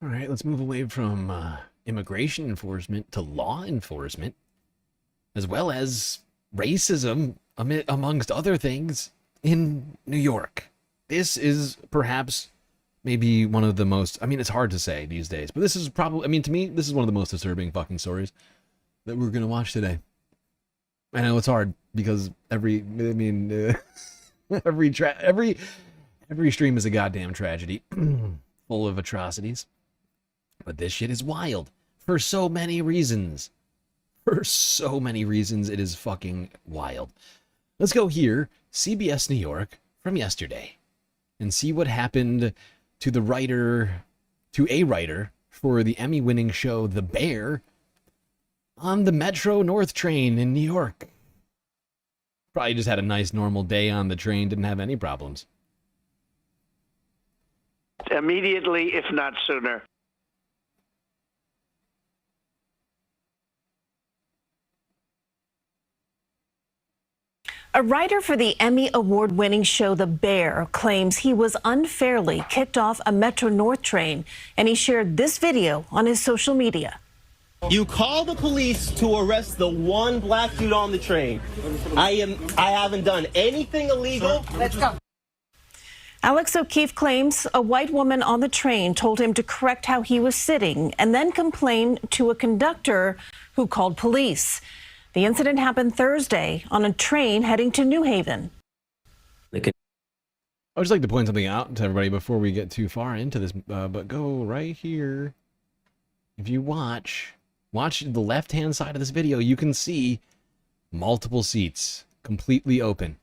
All right, let's move away from immigration enforcement to law enforcement, as well as racism, amongst other things, in New York. This is perhaps maybe one of the most, I mean, it's hard to say these days, but this is probably, I mean, to me, this is one of the most disturbing fucking stories that we're going to watch today. I know it's hard because every stream is a goddamn tragedy full of atrocities. But this shit is wild for so many reasons. For so many reasons, it is fucking wild. Let's go here, CBS New York from yesterday, and see what happened to a writer for the Emmy-winning show The Bear on the Metro North train in New York. Probably just had a nice normal day on the train, didn't have any problems. Immediately, if not sooner. A writer for the Emmy award-winning show The Bear claims he was unfairly kicked off a Metro North train, and he shared this video on his social media. You call the police to arrest the one black dude on the train. I haven't done anything illegal. Let's go. Alex O'Keefe claims a white woman on the train told him to correct how he was sitting and then complained to a conductor who called police. The incident happened Thursday on a train heading to New Haven. I would just like to point something out to everybody before we get too far into this, but go right here. If you watch the left-hand side of this video, you can see multiple seats completely open.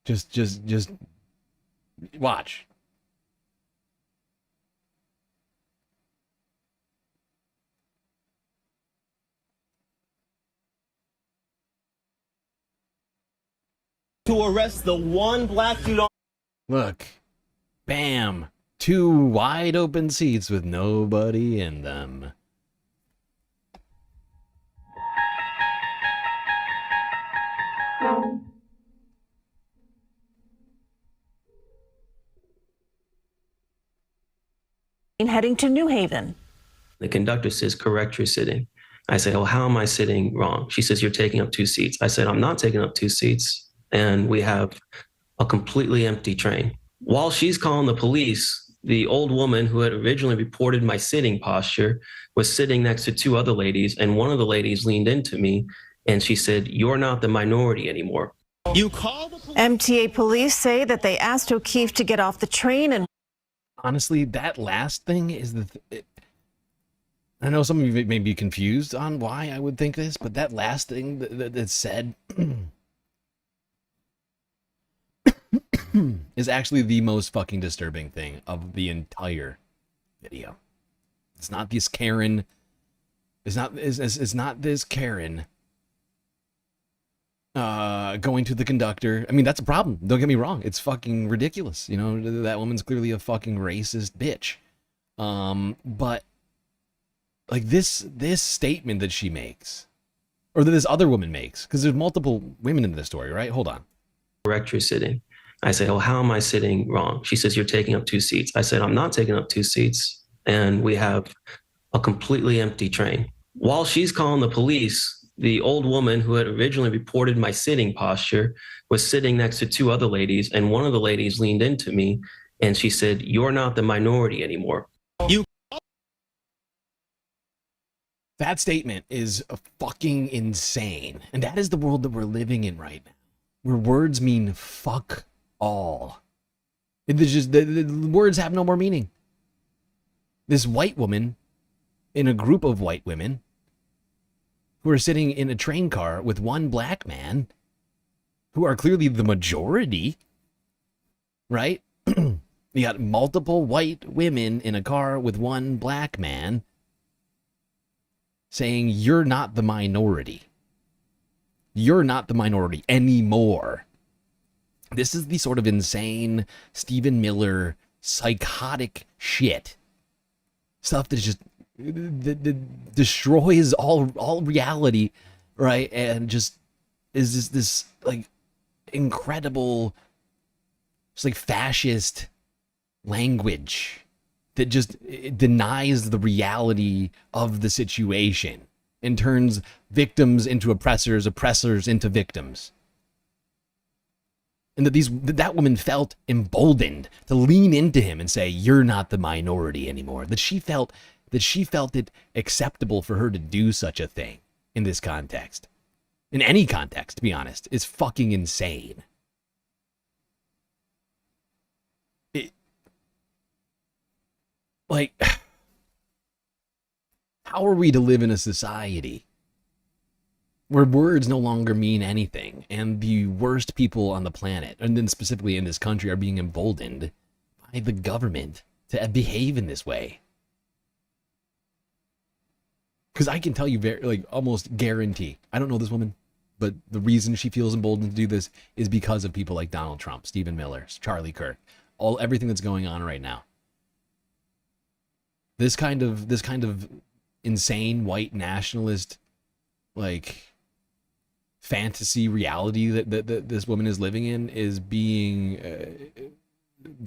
Just watch. To arrest the one black dude on. Look, bam, 2 wide open seats with nobody in them. Heading to New Haven. The conductor says, correct your sitting. I said, well, how am I sitting wrong? She says, you're taking up 2 seats. I said, I'm not taking up 2 seats. And we have a completely empty train. While she's calling the police, the old woman who had originally reported my sitting posture was sitting next to 2 other ladies. And one of the ladies leaned into me and she said, you're not the minority anymore. You call the police. MTA police say that they asked O'Keefe to get off the train and honestly, that last thing is I know some of you may be confused on why I would think this, but that last thing that said is actually the most fucking disturbing thing of the entire video. It's not this Karen. It's not this Karen going to the conductor. I mean, that's a problem. Don't get me wrong. It's fucking ridiculous. You know, that woman's clearly a fucking racist bitch. But like this statement that she makes, or that this other woman makes, because there's multiple women in this story, right? Hold on. Correct your sitting. I say, oh, how am I sitting wrong? She says, you're taking up 2 seats. I said, I'm not taking up 2 seats. And we have a completely empty train. While she's calling the police, the old woman who had originally reported my sitting posture was sitting next to 2 other ladies. And one of the ladies leaned into me and she said, you're not the minority anymore. That statement is fucking insane. And that is the world that we're living in right now, where words mean fuck all. It's just, the words have no more meaning. This white woman in a group of white women who are sitting in a train car with one black man, who are clearly the majority, right? You got multiple white women in a car with one black man saying, you're not the minority. You're not the minority anymore. This is the sort of insane Stephen Miller psychotic shit. Stuff that just that destroys all reality, right? And just is this like incredible, just like fascist language that just denies the reality of the situation and turns victims into oppressors, oppressors into victims. And that woman felt emboldened to lean into him and say, you're not the minority anymore. That she felt it acceptable for her to do such a thing in this context. In any context, to be honest, is fucking insane. Like, how are we to live in a society where words no longer mean anything, and the worst people on the planet, and then specifically in this country, are being emboldened by the government to behave in this way? Because I can tell you, almost guarantee, I don't know this woman, but the reason she feels emboldened to do this is because of people like Donald Trump, Stephen Miller, Charlie Kirk, everything that's going on right now. This kind of insane white nationalist, like, fantasy reality that this woman is living in is being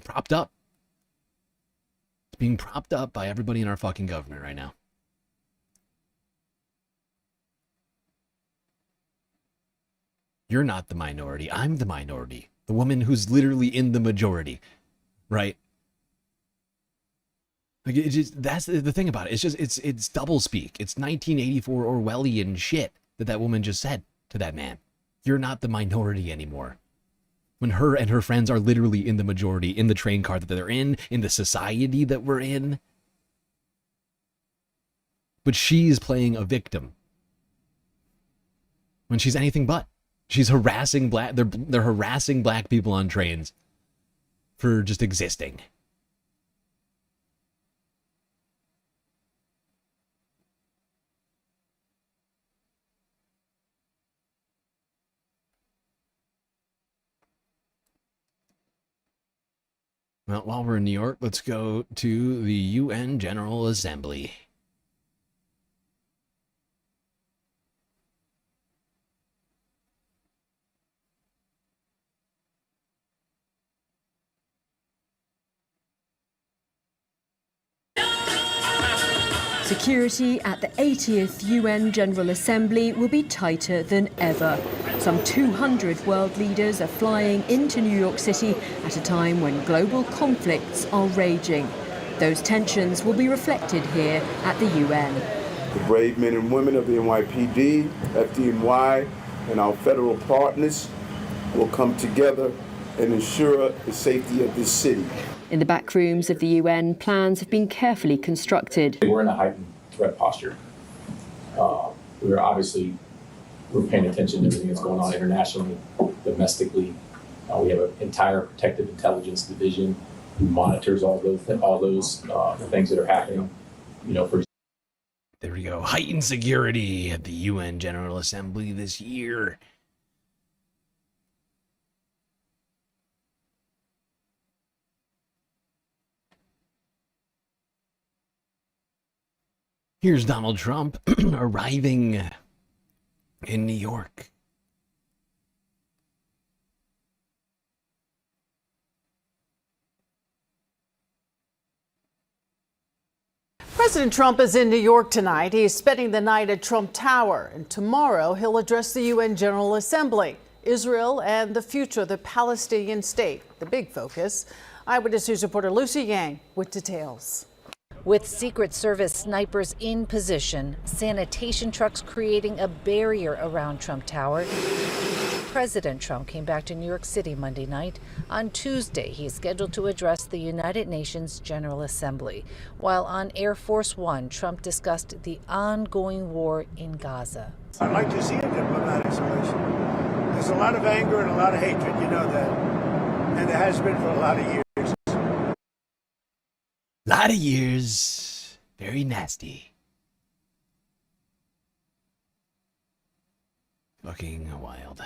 propped up. It's being propped up by everybody in our fucking government right now. You're not the minority. I'm the minority. The woman who's literally in the majority, right? Like, it just, that's the thing about it. It's double speak. It's 1984 Orwellian shit that woman just said to that man. You're not the minority anymore. When her and her friends are literally in the majority, in the train car that they're in the society that we're in. But she's playing a victim when she's anything but. She's harassing they're harassing black people on trains for just existing. Well, while we're in New York, let's go to the UN General Assembly. Security at the 80th UN General Assembly will be tighter than ever. Some 200 world leaders are flying into New York City at a time when global conflicts are raging. Those tensions will be reflected here at the UN. The brave men and women of the NYPD, FDNY, and our federal partners will come together and ensure the safety of this city. In the back rooms of the UN, plans have been carefully constructed. We're in a heightened threat posture. We're paying attention to everything that's going on internationally, domestically. We have an entire protective intelligence division who monitors all those things that are happening. There we go. Heightened security at the UN General Assembly this year. Here's Donald Trump arriving in New York. President Trump is in New York tonight. He's spending the night at Trump Tower, and tomorrow he'll address the UN General Assembly. Israel and the future of the Palestinian state, the big focus. Eyewitness News reporter Lucy Yang with details. With Secret Service snipers in position, sanitation trucks creating a barrier around Trump Tower, President Trump came back to New York City Monday night. On Tuesday, he is scheduled to address the United Nations General Assembly. While on Air Force One, Trump discussed the ongoing war in Gaza. I'd like to see a diplomatic solution. There's a lot of anger and a lot of hatred, you know that. And there has been for a lot of years. Lot of years. Very nasty. Fucking wild.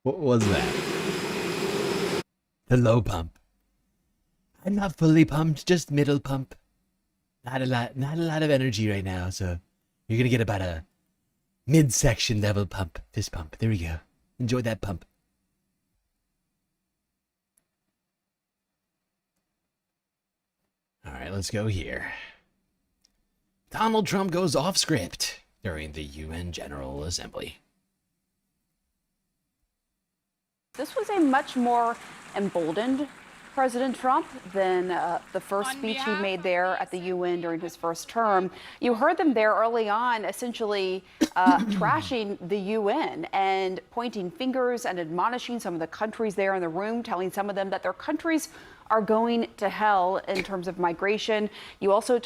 What was that? The low pump. I'm not fully pumped, just middle pump. Not a lot of energy right now, so you're gonna get about a midsection level pump. Fist pump. There we go. Enjoy that pump. All right, let's go here. Donald Trump goes off script during the UN General Assembly. This was a much more emboldened President Trump than the first speech he made there at the UN during his first term. You heard them there early on essentially trashing the UN and pointing fingers and admonishing some of the countries there in the room, telling some of them that their countries are going to hell in terms of migration. You also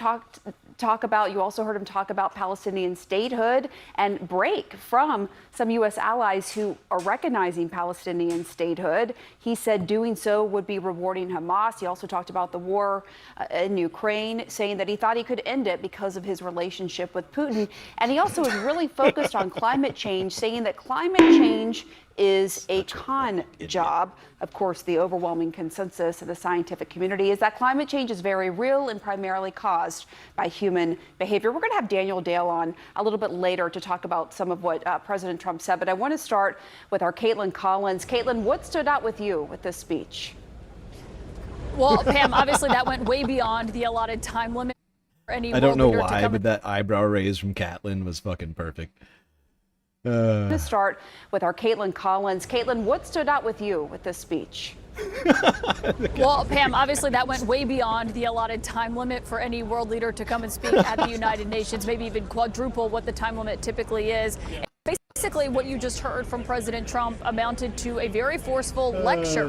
you also heard him talk about Palestinian statehood and break from some U.S. allies who are recognizing Palestinian statehood. He said doing so would be rewarding Hamas. He also talked about the war in Ukraine, saying that he thought he could end it because of his relationship with Putin. And he also is really focused on climate change, saying that climate change is a con job. Of course, the overwhelming consensus of the scientific community is that climate change is very real and primarily caused by human behavior. We're going to have Daniel Dale on a little bit later to talk about some of what President Trump said, but I want to start with our Caitlin Collins. Caitlin, what stood out with you with this speech? Well, Pam, obviously that went way beyond the allotted time limit for any I don't know world leader to why, come but that eyebrow raise from Caitlin was fucking perfect. I'm going to start with our Caitlin Collins. Caitlin, what stood out with you with this speech? Well, Pam, obviously that went way beyond the allotted time limit for any world leader to come and speak at the United Nations, maybe even quadruple what the time limit typically is. And basically, what you just heard from President Trump amounted to a very forceful lecture.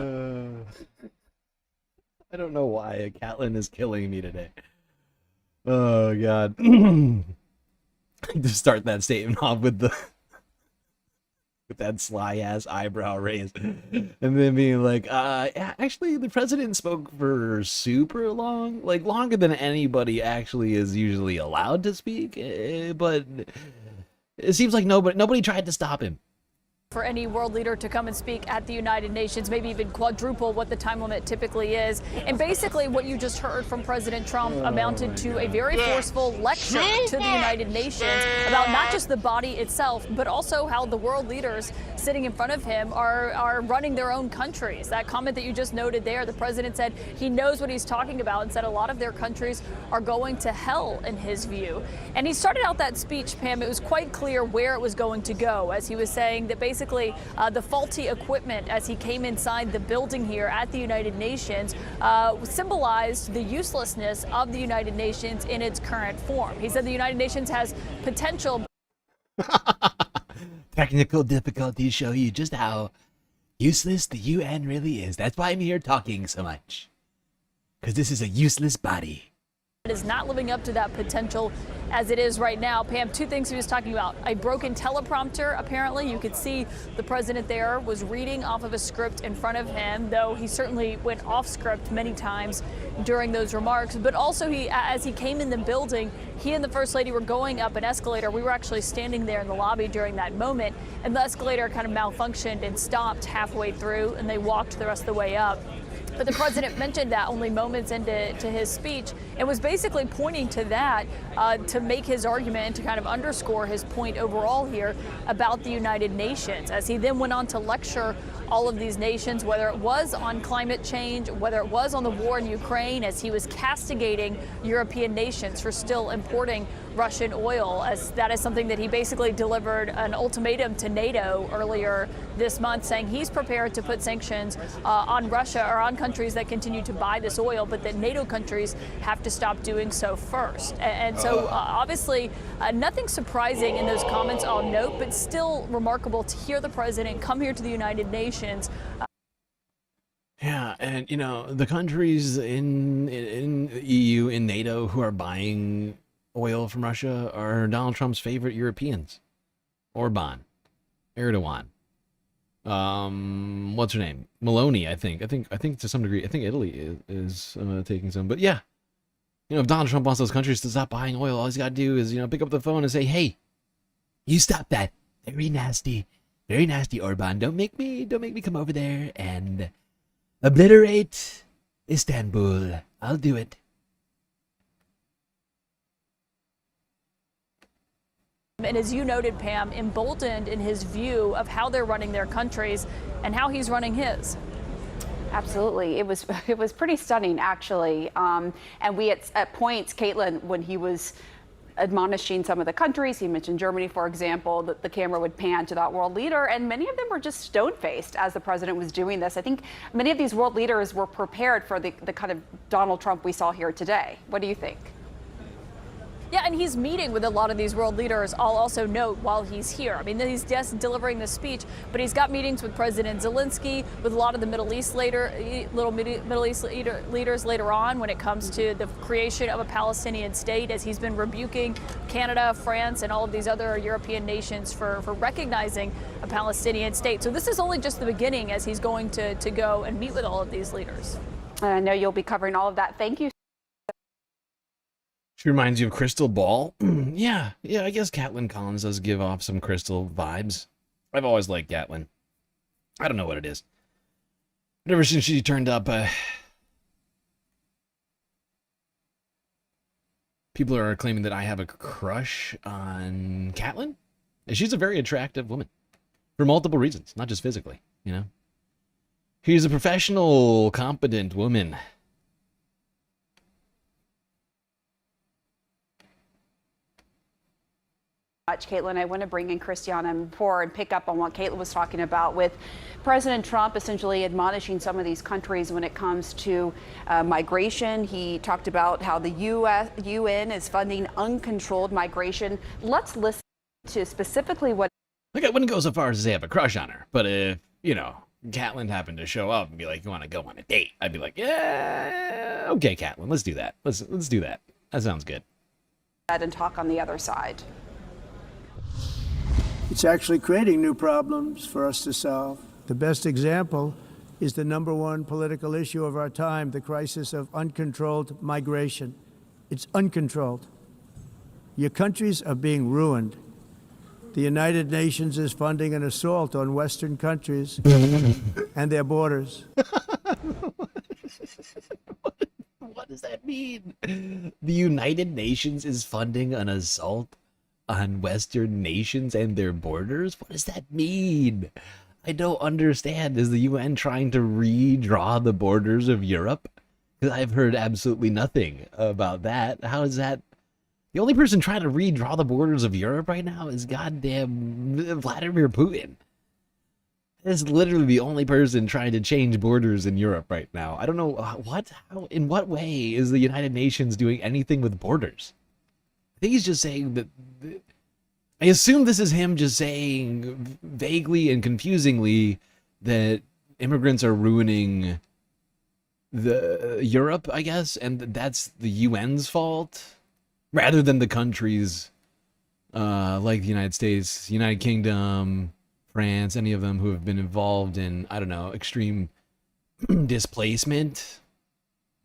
I don't know why Caitlin is killing me today. Oh, God. To start that statement off with that sly ass eyebrow raise, and then being like, actually the president spoke for super long, like longer than anybody actually is usually allowed to speak, but it seems like nobody tried to stop him. For any world leader to come and speak at the United Nations, maybe even quadruple what the time limit typically is. And basically what you just heard from President Trump amounted to a very forceful lecture to the United Nations about not just the body itself, but also how the world leaders sitting in front of him are running their own countries. That comment that you just noted there, the president said he knows what he's talking about and said a lot of their countries are going to hell in his view. And he started out that speech, Pam, it was quite clear where it was going to go, as he was saying that basically the faulty equipment as he came inside the building here at the United Nations symbolized the uselessness of the United Nations in its current form. He said the United Nations has potential. Technical difficulties show you just how useless the UN really is. That's why I'm here talking so much. Because this is a useless body. It is not living up to that potential as it is right now. Pam, two things he was talking about. A broken teleprompter, apparently. You could see the president there was reading off of a script in front of him, though he certainly went off script many times during those remarks. But also, as he came in the building, he and the First Lady were going up an escalator. We were actually standing there in the lobby during that moment, and the escalator kind of malfunctioned and stopped halfway through, and they walked the rest of the way up. But the president mentioned that only moments into his speech and was basically pointing to that to make his argument and to kind of underscore his point overall here about the United Nations, as he then went on to lecture all of these nations, whether it was on climate change, whether it was on the war in Ukraine, as he was castigating European nations for still importing Russian oil, as that is something that he basically delivered an ultimatum to NATO earlier this month, saying he's prepared to put sanctions on Russia or on countries that continue to buy this oil, but that NATO countries have to stop doing so first. And so obviously nothing surprising in those comments, I'll note, but still remarkable to hear the president come here to the United Nations. Yeah, and you know, the countries in the EU, in NATO, who are buying oil from Russia are Donald Trump's favorite Europeans. Orban, Erdogan, what's her name? Meloni, I think to some degree. I think Italy is taking some, but yeah, you know, if Donald Trump wants those countries to stop buying oil, all he's got to do is, you know, pick up the phone and say, "Hey, you stop that! Very nasty, Orban. Don't make me come over there and obliterate Istanbul. I'll do it." And as you noted, Pam, emboldened in his view of how they're running their countries and how he's running his. Absolutely. It was pretty stunning, actually. And we at points, Caitlin, when he was admonishing some of the countries, he mentioned Germany, for example, that the camera would pan to that world leader, and many of them were just stone-faced as the president was doing this. I think many of these world leaders were prepared for the kind of Donald Trump we saw here today. What do you think? Yeah, and he's meeting with a lot of these world leaders, I'll also note, while he's here. I mean, he's just delivering the speech, but he's got meetings with President Zelensky, with a lot of the Middle East leaders later on when it comes to the creation of a Palestinian state, as he's been rebuking Canada, France, and all of these other European nations for recognizing a Palestinian state. So this is only just the beginning, as he's going to go and meet with all of these leaders. I know you'll be covering all of that. Thank you. She reminds you of Crystal Ball. yeah, I guess Caitlin Collins does give off some Crystal vibes. I've always liked Caitlin. I don't know what it is. But ever since she turned up, people are claiming that I have a crush on Caitlin. And she's a very attractive woman. For multiple reasons, not just physically, you know. She's a professional, competent woman. Caitlin, I want to bring in Christiana before and pick up on what Caitlin was talking about with President Trump essentially admonishing some of these countries when it comes to migration. He talked about how the UN is funding uncontrolled migration. Let's listen to specifically what. Like, I wouldn't go so far as to say I have a crush on her, but if, you know, Caitlin happened to show up and be like, "You want to go on a date?" I'd be like, "Yeah, okay, Caitlin, let's do that. Let's do that. That sounds good." And talk on the other side. It's actually creating new problems for us to solve. The best example is the #1 political issue of our time, the crisis of uncontrolled migration. It's uncontrolled. Your countries are being ruined. The United Nations is funding an assault on Western countries and their borders. What does that mean? The United Nations is funding an assault on Western nations and their borders? What does that mean? I don't understand. Is the UN trying to redraw the borders of Europe? Because I've heard absolutely nothing about that. How is that? The only person trying to redraw the borders of Europe right now is goddamn Vladimir Putin. That's literally the only person trying to change borders in Europe right now. I don't know in what way is the United Nations doing anything with borders? I think he's just saying that, I assume this is him just saying vaguely and confusingly that immigrants are ruining the Europe, I guess, and that's the UN's fault, rather than the countries like the United States, United Kingdom, France, any of them who have been involved in, I don't know, extreme displacement.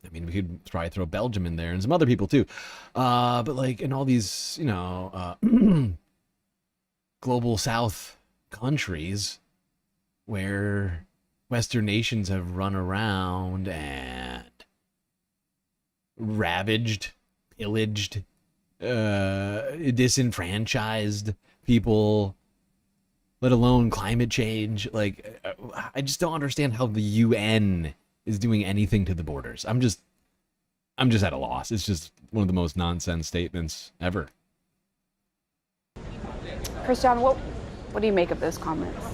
I mean, we could probably throw Belgium in there and some other people too. But like in all these, global South countries where Western nations have run around and ravaged, pillaged, disenfranchised people, let alone climate change. Like, I just don't understand how the UN is doing anything to the borders. I'm just at a loss. It's just one of the most nonsense statements ever. Christian, what do you make of those comments?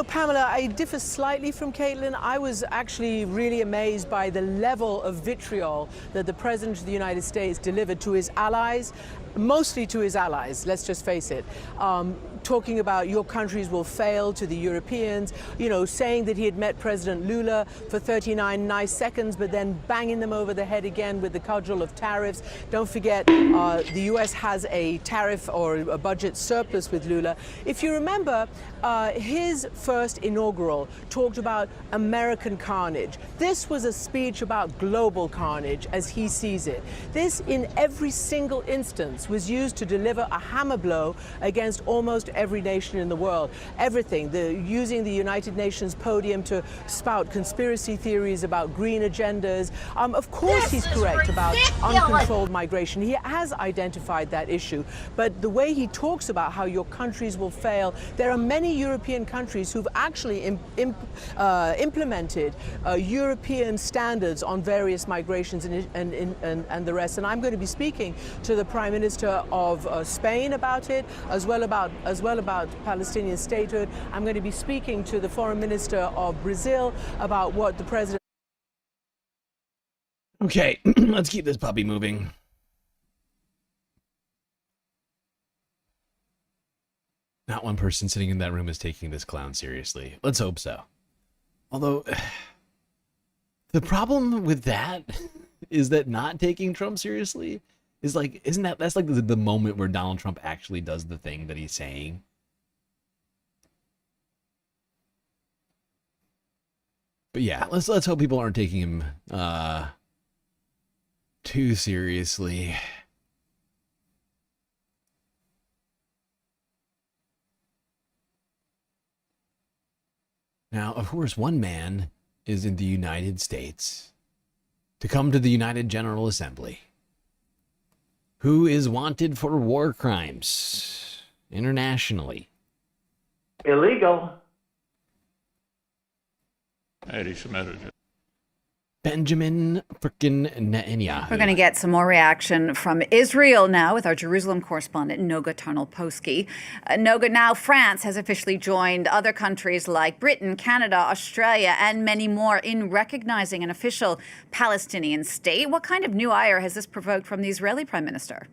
Pamela, I differ slightly from Caitlin. I was actually really amazed by the level of vitriol that the President of the United States delivered to his allies, mostly to his allies, let's just face it. Talking about your countries will fail to the Europeans, saying that he had met President Lula for 39 nice seconds, but then banging them over the head again with the cudgel of tariffs. Don't forget, the US has a tariff or a budget surplus with Lula. If you remember, his first inaugural talked about American carnage. This was a speech about global carnage as he sees it. This, in every single instance, was used to deliver a hammer blow against almost every nation in the world. Everything, using the United Nations podium to spout conspiracy theories about green agendas. Of course he's correct about uncontrolled migration. He has identified that issue. But the way he talks about how your countries will fail, there are many European countries who've actually implemented European standards on various migrations and the rest. And I'm going to be speaking to the Prime Minister of Spain about it, as well about Palestinian statehood. I'm going to be speaking to the Foreign Minister of Brazil about what the President... Okay, let's keep this puppy moving. Not one person sitting in that room is taking this clown seriously. Let's hope so. Although, the problem with that is that not taking Trump seriously is like, that's like the moment where Donald Trump actually does the thing that he's saying. But yeah, let's hope people aren't taking him too seriously. Now, of course, one man is in the United States to come to the United General Assembly, who is wanted for war crimes internationally. Illegal. Benjamin frickin' Netanyahu. We're going to get some more reaction from Israel now with our Jerusalem correspondent, Noga Tarnopolsky. Noga, now France has officially joined other countries like Britain, Canada, Australia, and many more in recognizing an official Palestinian state. What kind of new ire has this provoked from the Israeli Prime Minister?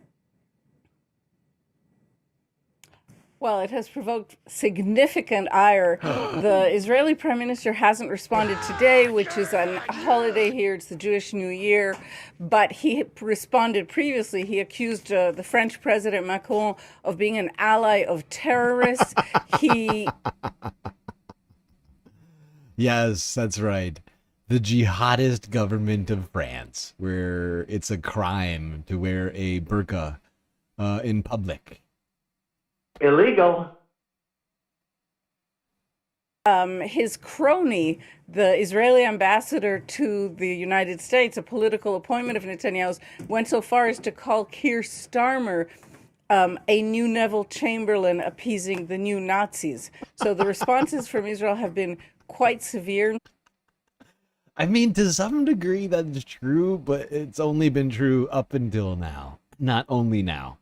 Well, it has provoked significant ire. The Israeli Prime Minister hasn't responded today, which is a holiday here. It's the Jewish New Year. But he responded previously. He accused the French President Macron of being an ally of terrorists. Yes, that's right. The jihadist government of France, where it's a crime to wear a burqa in public. Illegal. His crony, the Israeli ambassador to the United States, a political appointment of Netanyahu's, went so far as to call Keir Starmer a new Neville Chamberlain appeasing the new Nazis. So the responses from Israel have been quite severe. I mean, to some degree that's true, but it's only been true up until now. Not only now.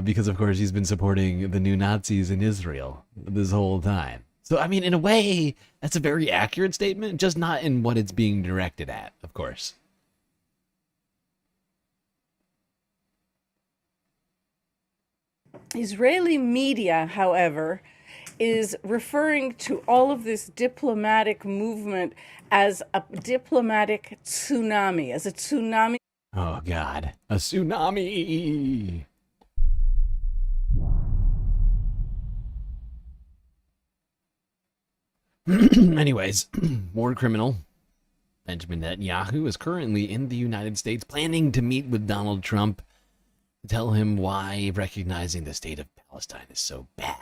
Because, of course, he's been supporting the new Nazis in Israel this whole time. So, I mean, in a way, that's a very accurate statement, just not in what it's being directed at, of course. Israeli media, however, is referring to all of this diplomatic movement as a diplomatic tsunami, as a tsunami. Oh, God. A tsunami. Anyways, war criminal Benjamin Netanyahu is currently in the United States planning to meet with Donald Trump to tell him why recognizing the state of Palestine is so bad.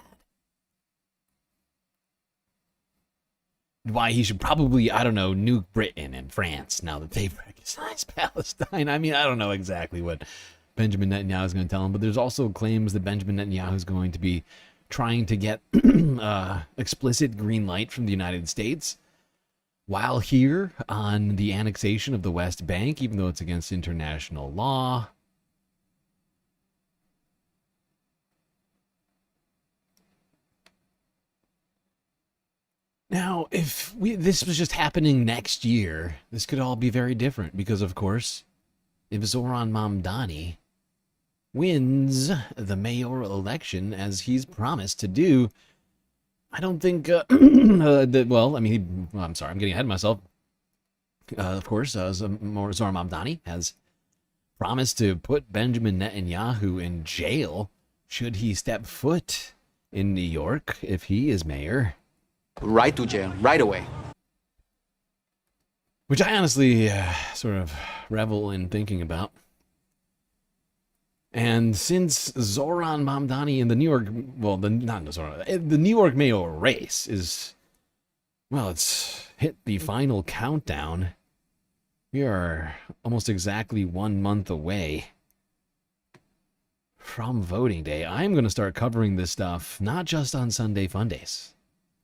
Why he should probably, I don't know, nuke Britain and France now that they've recognized Palestine. I mean, I don't know exactly what Benjamin Netanyahu is going to tell him, but there's also claims that Benjamin Netanyahu is going to be trying to get explicit green light from the United States while here on the annexation of the West Bank, even though it's against international law. Now, if this was just happening next year, this could all be very different because, of course, if Zoran Mamdani wins the mayoral election as he's promised to do, I don't think, I'm sorry, I'm getting ahead of myself. Of course, Zoran Mamdani has promised to put Benjamin Netanyahu in jail should he step foot in New York if he is mayor. Right to jail, right away. Which I honestly sort of revel in thinking about. And since Zoran Mamdani in the New York, the New York mayoral race is, well, it's hit the final countdown. We are almost exactly 1 month away from voting day. I'm going to start covering this stuff, not just on Sunday Fundays.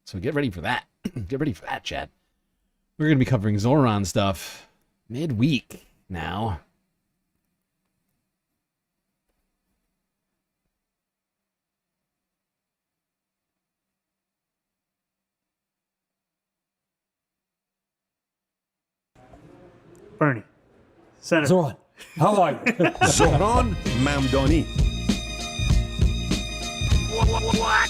So get ready for that. Get ready for that, chat. We're going to be covering Zoran stuff midweek now. Bernie. Senator. Zoran, how are you? Zoran Mamdani. What?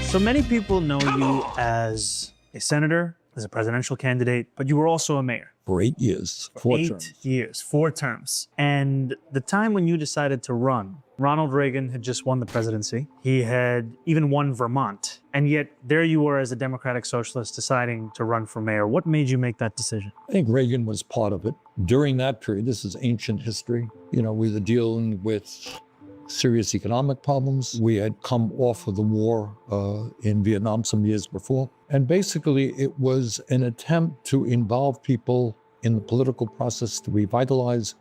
So many people know you as a senator, as a presidential candidate, but you were also a mayor. For 8 years. For 8 years, 4 terms. And the time when you decided to run, Ronald Reagan had just won the presidency. He had even won Vermont. And yet there you were as a Democratic Socialist deciding to run for mayor. What made you make that decision? I think Reagan was part of it. During that period, this is ancient history. You know, we were dealing with serious economic problems. We had come off of the war in Vietnam some years before. And basically, it was an attempt to involve people in the political process to revitalize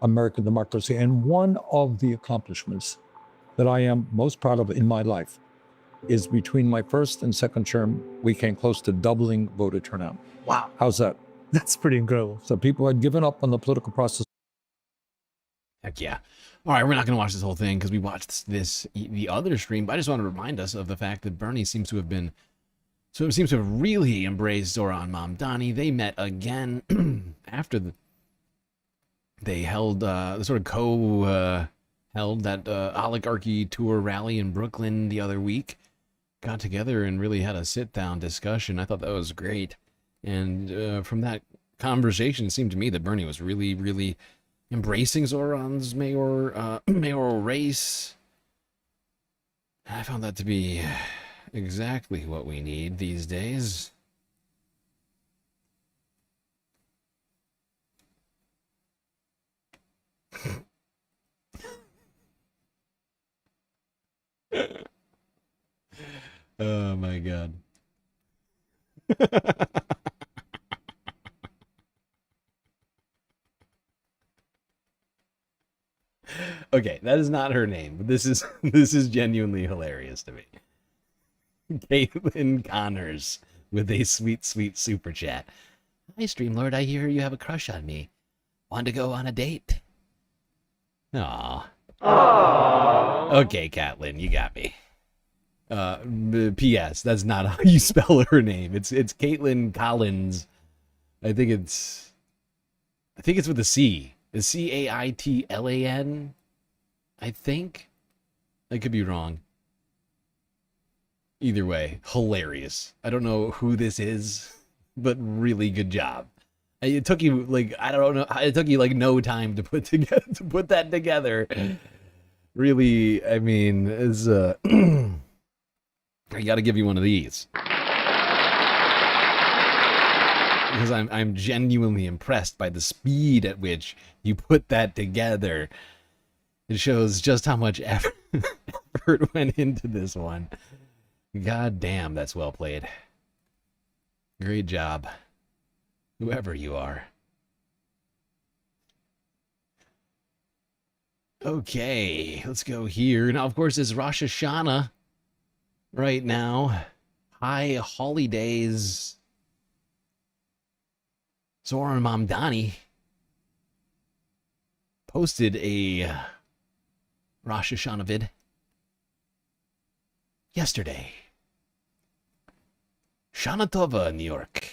American democracy. And one of the accomplishments that I am most proud of in my life is between my first and second term, we came close to doubling voter turnout. Wow. How's that? That's pretty incredible. So people had given up on the political process. Heck yeah. All right, we're not going to watch this whole thing because we watched the other stream, but I just want to remind us of the fact that Bernie seems to have really embraced Zoran Mamdani. They met again after they held the sort of held that oligarchy tour rally in Brooklyn the other week. Got together and really had a sit-down discussion. I thought that was great. And from that conversation, it seemed to me that Bernie was really, really embracing Zoran's mayoral race. I found that to be exactly what we need these days. Oh my God. Okay, that is not her name, but this is genuinely hilarious to me. Caitlin Connors with a sweet, sweet super chat. Hi, StreamLord, I hear you have a crush on me. Want to go on a date? Aww. Okay, Caitlin, you got me. P.S. That's not how you spell her name. It's Caitlin Collins. I think it's with a C. It's Caitlan. I think. I could be wrong. Either way, hilarious. I don't know who this is, but really good job. It took you like, I don't know, it took you like no time to put that together. Really, I mean, is I got to give you one of these. Because I'm genuinely impressed by the speed at which you put that together. It shows just how much effort went into this one. God damn, that's well played. Great job. Whoever you are. Okay, let's go here. Now, of course, it's Rosh Hashanah right now. High holidays. Zoran Mamdani posted a Rosh Hashanah vid yesterday. Shana Tova, New York.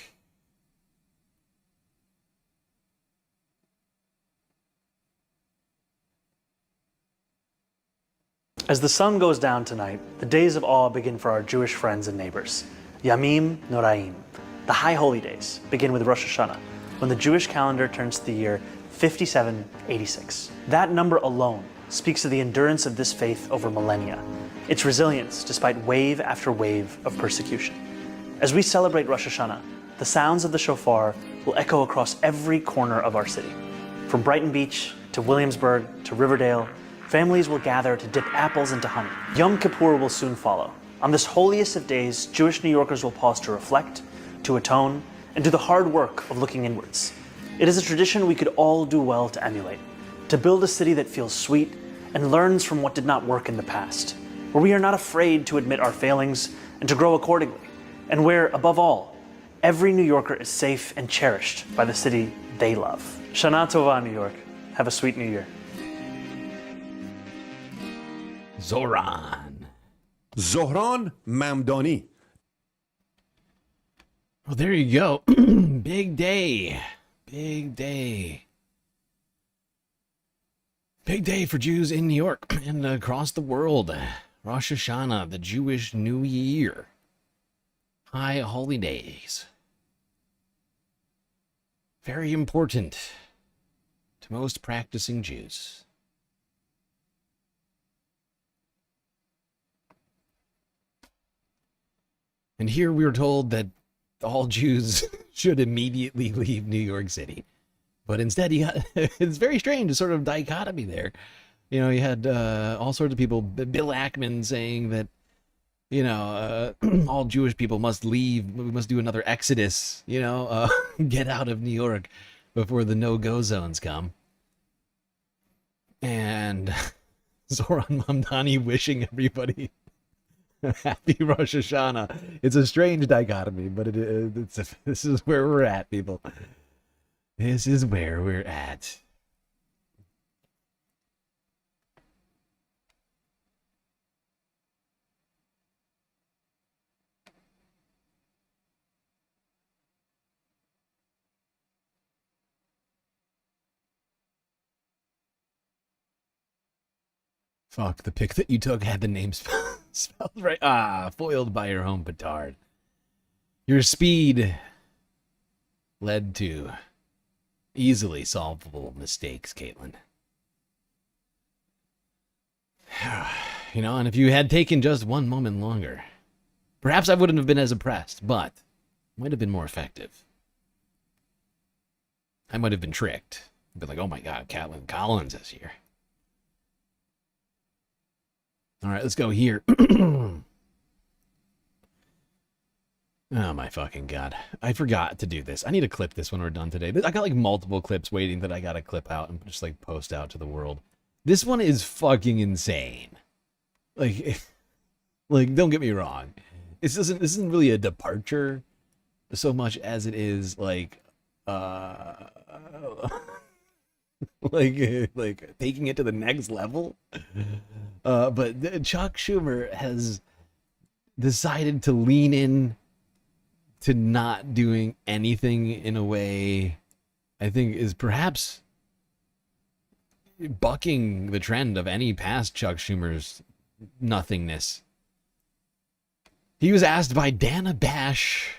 As the sun goes down tonight, the days of awe begin for our Jewish friends and neighbors. Yamim Noraim. The High Holy Days begin with Rosh Hashanah, when the Jewish calendar turns to the year 5786. That number alone speaks of the endurance of this faith over millennia, its resilience despite wave after wave of persecution. As we celebrate Rosh Hashanah, the sounds of the shofar will echo across every corner of our city. From Brighton Beach to Williamsburg to Riverdale, families will gather to dip apples into honey. Yom Kippur will soon follow. On this holiest of days, Jewish New Yorkers will pause to reflect, to atone, and do the hard work of looking inwards. It is a tradition we could all do well to emulate, to build a city that feels sweet and learns from what did not work in the past, where we are not afraid to admit our failings and to grow accordingly, and where, above all, every New Yorker is safe and cherished by the city they love. Shana Tova, New York. Have a sweet New Year. Zoran Mamdani. Well, there you go. Big day. Big day. Big day for Jews in New York and across the world. Rosh Hashanah, the Jewish New Year. High holidays. Very important to most practicing Jews. And here we were told that all Jews should immediately leave New York City. But instead, it's very strange, a sort of dichotomy there. You know, you had all sorts of people, Bill Ackman saying that, you know, all Jewish people must leave, we must do another exodus, you know, get out of New York before the no-go zones come. And Zoran Mamdani wishing everybody happy Rosh Hashanah. It's a strange dichotomy, but this is where we're at, people. This is where we're at. Fuck, the pic that you took had the name spelled right. Ah, foiled by your own petard. Your speed led to easily solvable mistakes, Caitlin. You know, and if you had taken just one moment longer, perhaps I wouldn't have been as impressed, but might have been more effective. I might have been tricked. I'd be like, oh my God, Caitlin Collins is here. All right, let's go here. Oh my fucking God. I forgot to do this. I need to clip this when we're done today. I got like multiple clips waiting that I gotta clip out and just like post out to the world. This one is fucking insane. Like don't get me wrong. This isn't really a departure so much as it is like like taking it to the next level. But Chuck Schumer has decided to lean in to not doing anything in a way I think is perhaps bucking the trend of any past Chuck Schumers nothingness. He was asked by Dana Bash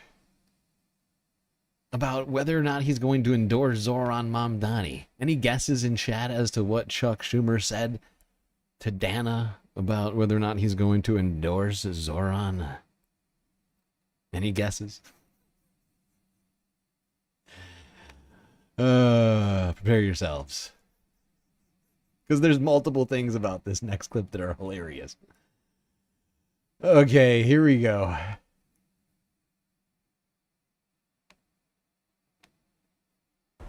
about whether or not he's going to endorse Zoran Mamdani. Any guesses in chat as to what Chuck Schumer said to Dana about whether or not he's going to endorse Zoran? Any guesses? Prepare yourselves. Because there's multiple things about this next clip that are hilarious. Okay, here we go.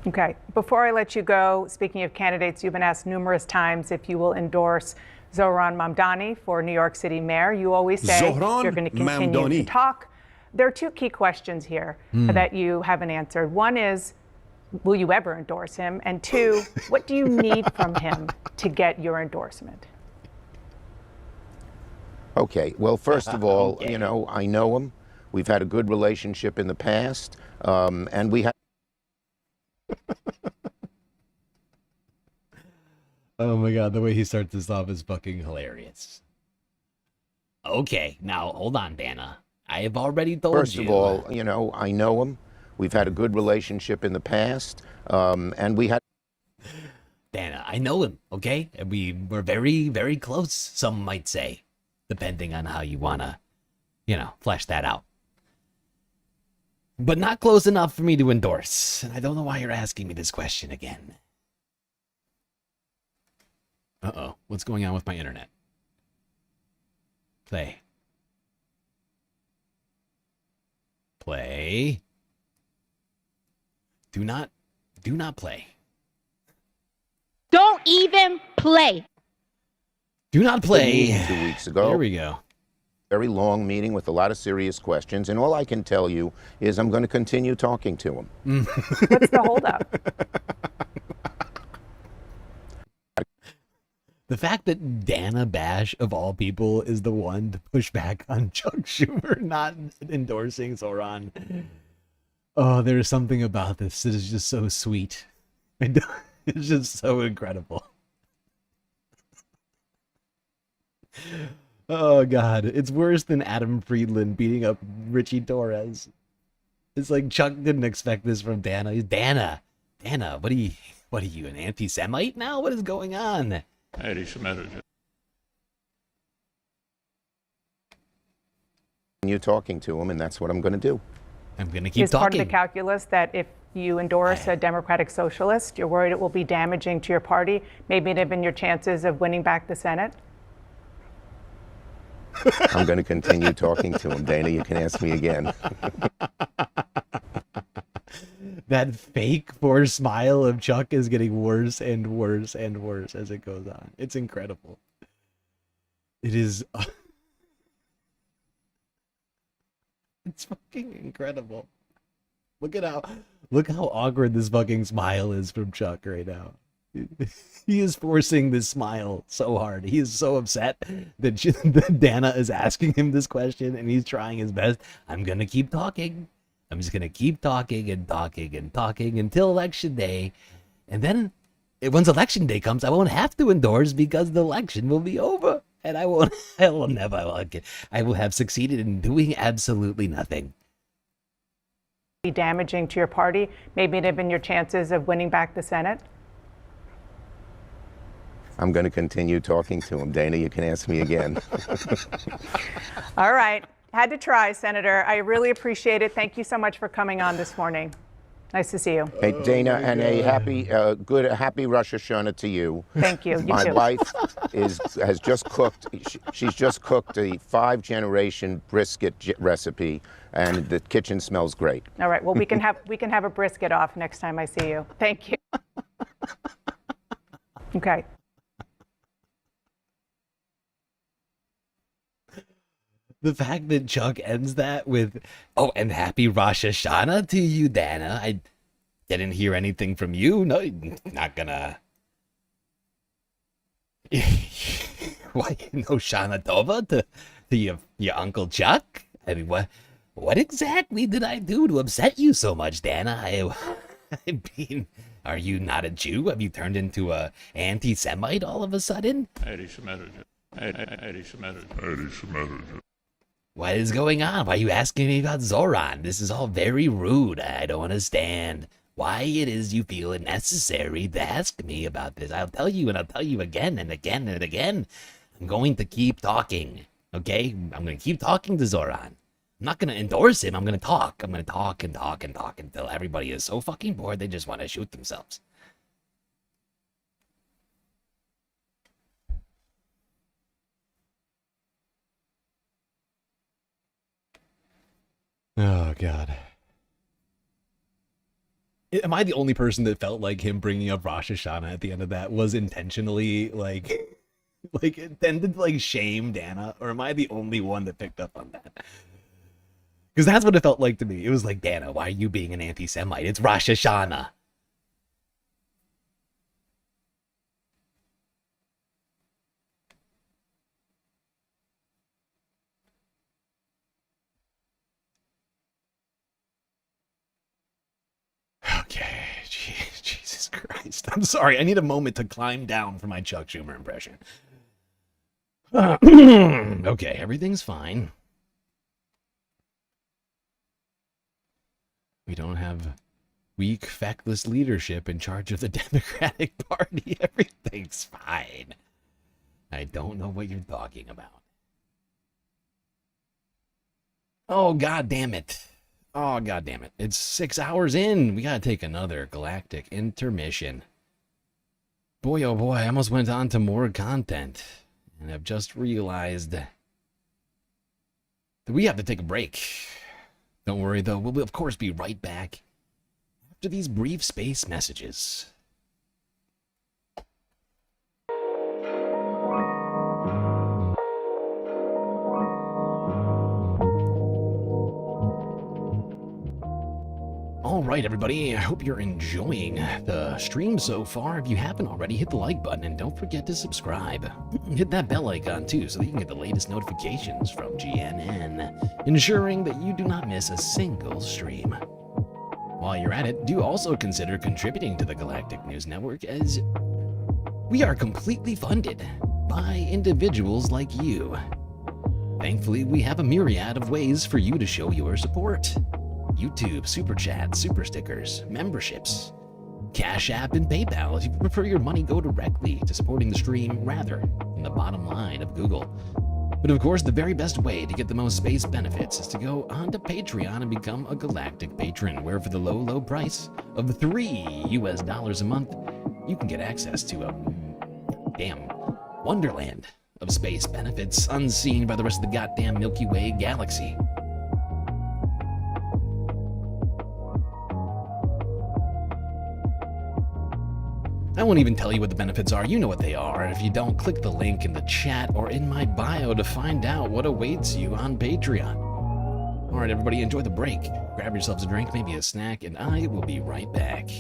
Okay, before I let you go, speaking of candidates, you've been asked numerous times if you will endorse Zoran Mamdani for New York City mayor. You always say Zoran you're going to continue Mamdani. to talk. There are two key questions here that you haven't answered. One is, will you ever endorse him? And two, what do you need from him to get your endorsement? Okay, well, first of all, you know, I know him. We've had a good relationship in the past, and we have. Oh my god, the way he starts this off is fucking hilarious. Okay, now hold on, Dana. I have already told you. First of all, you know, I know him. We've had a good relationship in the past, and we had. Dana, I know him, okay? And we were very, very close, some might say, depending on how you want to, you know, flesh that out. But not close enough for me to endorse. And I don't know why you're asking me this question again. Uh-oh, what's going on with my internet? Play. Play. Do not play. Don't even play. Do not play. 2 weeks ago. There we go. Very long meeting with a lot of serious questions, and all I can tell you is I'm going to continue talking to him. What's the holdup? The fact that Dana Bash, of all people, is the one to push back on Chuck Schumer not endorsing Zoran. Oh, there's something about this that is just so sweet. It's just so incredible. Oh, God. It's worse than Adam Friedland beating up Richie Torres. It's like Chuck didn't expect this from Dana. He's Dana, what are you, an anti-Semite now? What is going on? You talking to him, and that's what I'm going to do. I'm going to keep Is part of talking. the calculus that if you endorse a Democratic socialist, you're worried it will be damaging to your party, maybe even your chances of winning back the Senate? I'm going to continue talking to him. Dana, you can ask me again. That fake forced smile of Chuck is getting worse and worse and worse as it goes on. It's incredible. It is. It's fucking incredible. Look how awkward this fucking smile is from Chuck right now. He is forcing this smile so hard. He is so upset that Dana is asking him this question, and he's trying his best. I'm gonna keep talking. I'm just gonna keep talking and talking and talking until election day, and then once election day comes, I won't have to endorse because the election will be over, and I will have succeeded in doing absolutely nothing. Be damaging to your party, maybe even your chances of winning back the Senate? I'm going to continue talking to him. Dana, you can ask me again. All right. Had to try, Senator. I really appreciate it. Thank you so much for coming on this morning. Nice to see you. Hey, Dana, and a happy Rosh Hashanah to you. Thank you. You My too. wife has just cooked. She's just cooked a 5-generation brisket recipe, and the kitchen smells great. All right. Well, we can have a brisket off next time I see you. Thank you. Okay. The fact that Chuck ends that with, "Oh, and happy Rosh Hashanah to you, Dana. I didn't hear anything from you. No, you're not gonna." Why, no Shana Tova to your Uncle Chuck? I mean, what exactly did I do to upset you so much, Dana? I mean, are you not a Jew? Have you turned into a anti-Semite all of a sudden? What is going on? Why are you asking me about Zoran? This is all very rude. I don't understand why it is you feel it necessary to ask me about this. I'll tell you, and I'll tell you again and again and again. I'm going to keep talking, okay? I'm going to keep talking to Zoran. I'm not going to endorse him. I'm going to talk. I'm going to talk and talk and talk until everybody is so fucking bored they just want to shoot themselves. Oh, God. Am I the only person that felt like him bringing up Rosh Hashanah at the end of that was intentionally, like intended to, like, shame Dana? Or am I the only one that picked up on that? Because that's what it felt like to me. It was like, Dana, why are you being an anti-Semite? It's Rosh Hashanah. Okay, Jesus Christ. I'm sorry. I need a moment to climb down for my Chuck Schumer impression. Okay, everything's fine. We don't have weak, feckless leadership in charge of the Democratic Party. Everything's fine. I don't know what you're talking about. Oh, God damn it. Oh, God damn it. It's 6 hours in. We gotta take another galactic intermission. Boy, oh boy, I almost went on to more content. And I've just realized that we have to take a break. Don't worry, though. We'll, of course, be right back after these brief space messages. All right, everybody, I hope you're enjoying the stream so far. If you haven't already, hit the like button and don't forget to subscribe. Hit that bell icon, too, so that you can get the latest notifications from GNN, ensuring that you do not miss a single stream. While you're at it, do also consider contributing to the Galactic News Network, as we are completely funded by individuals like you. Thankfully, we have a myriad of ways for you to show your support. YouTube, Super Chat, Super Stickers, memberships, Cash App, and PayPal if you prefer your money go directly to supporting the stream rather than the bottom line of Google. But of course, the very best way to get the most space benefits is to go onto Patreon and become a Galactic Patron, where for the low, low price of $3 US a month, you can get access to a damn wonderland of space benefits unseen by the rest of the goddamn Milky Way galaxy. I won't even tell you what the benefits are. You know what they are. And if you don't, click the link in the chat or in my bio to find out what awaits you on Patreon. All right, everybody, enjoy the break. Grab yourselves a drink, maybe a snack, and I will be right back.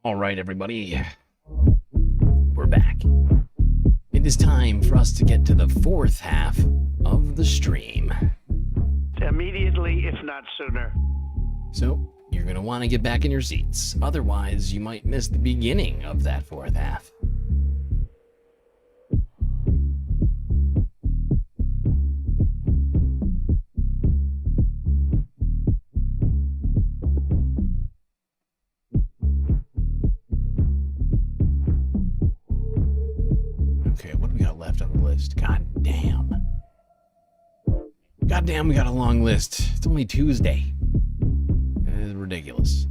All right, everybody. We're back. It is time for us to get to the fourth half of the stream. Immediately, if not sooner. So, you're going to want to get back in your seats. Otherwise, you might miss the beginning of that fourth half. Okay, what do we got left on the list? God damn. God damn, we got a long list. It's only Tuesday. It is ridiculous.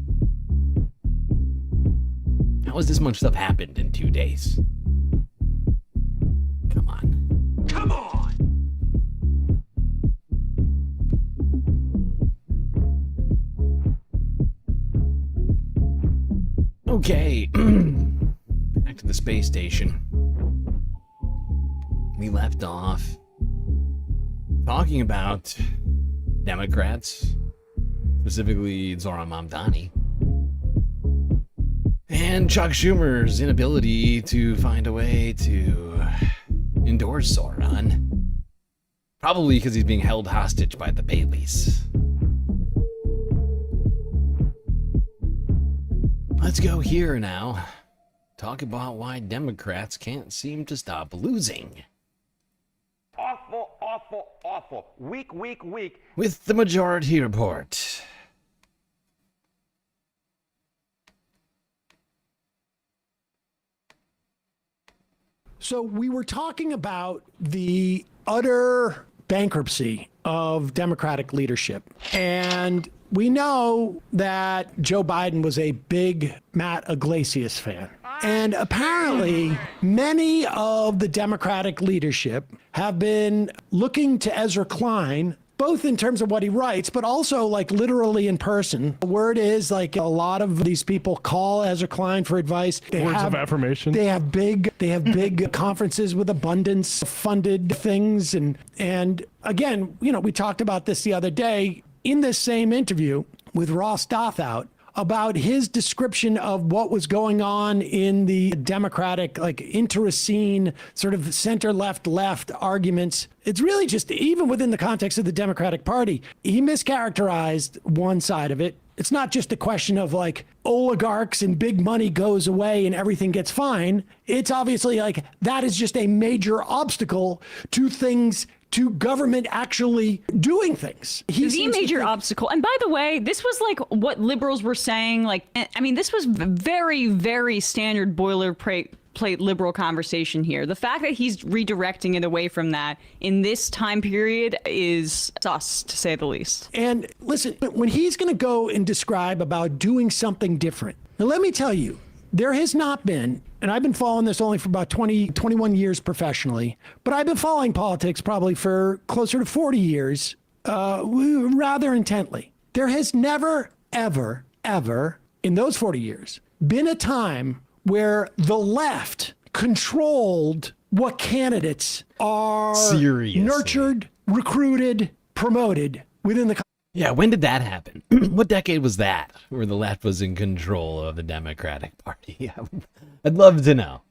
How has this much stuff happened in 2 days? Come on. Come on! Okay. Back to the space station. We left off talking about Democrats, specifically Zoran Mamdani, and Chuck Schumer's inability to find a way to endorse Zoran. Probably because he's being held hostage by the Baileys. Let's go here now. Talk about why Democrats can't seem to stop losing. Awful, awful, awful. Weak, weak, weak. With the Majority Report. So we were talking about the utter bankruptcy of Democratic leadership. And we know that Joe Biden was a big Matt Iglesias fan. And apparently, many of the Democratic leadership have been looking to Ezra Klein, both in terms of what he writes, but also like literally in person. The word is like a lot of these people call Ezra Klein for advice. Words of affirmation. They have big conferences with abundance funded things. And again, you know, we talked about this the other day in this same interview with Ross Douthat about his description of what was going on in the Democratic, like interacine, sort of center left arguments. It's really just, even within the context of the Democratic Party, he mischaracterized one side of it. It's not just a question of like oligarchs and big money goes away and everything gets fine. It's obviously like that is just a major obstacle to things, to government actually doing things. The major obstacle. And by the way, this was like what liberals were saying. Like, I mean, this was very, very standard boilerplate liberal conversation here. The fact that he's redirecting it away from that in this time period is sus, to say the least. And listen, when he's going to go and describe about doing something different, now let me tell you, there has not been, and I've been following this only for about 21 years professionally, but I've been following politics probably for closer to 40 years, rather intently. There has never, ever, ever, in those 40 years, been a time where the left controlled what candidates are nurtured, recruited, promoted within the. Yeah, when did that happen? What decade was that, where the left was in control of the Democratic Party? I'd love to know.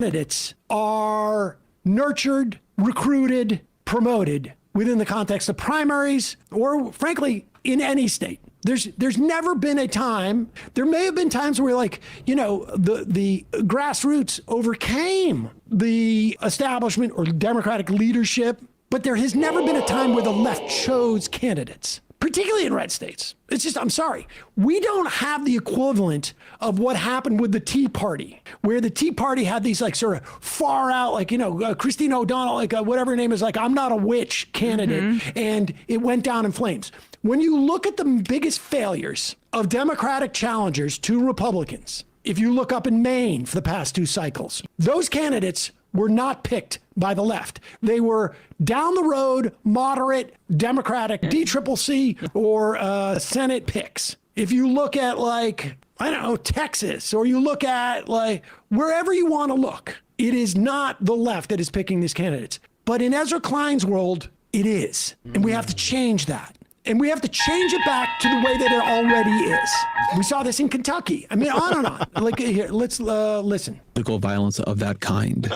Candidates are nurtured, recruited, promoted within the context of primaries, or frankly, in any state. There's never been a time, there may have been times where like, you know, the grassroots overcame the establishment or Democratic leadership, but there has never been a time where the left chose candidates, particularly in red states. It's just, I'm sorry, we don't have the equivalent of what happened with the Tea Party, where the Tea Party had these like sort of far out, like, you know, Christine O'Donnell, like whatever her name is, like, I'm not a witch candidate, and it went down in flames. When you look at the biggest failures of Democratic challengers to Republicans, if you look up in Maine for the past 2 cycles, those candidates were not picked by the left. They were down the road, moderate, Democratic, DCCC or Senate picks. If you look at like, I don't know, Texas, or you look at like wherever you want to look, it is not the left that is picking these candidates. But in Ezra Klein's world, it is. And we have to change that. And we have to change it back to the way that it already is. We saw this in Kentucky. I mean, on and on. Like, here, let's listen. Political violence of that kind.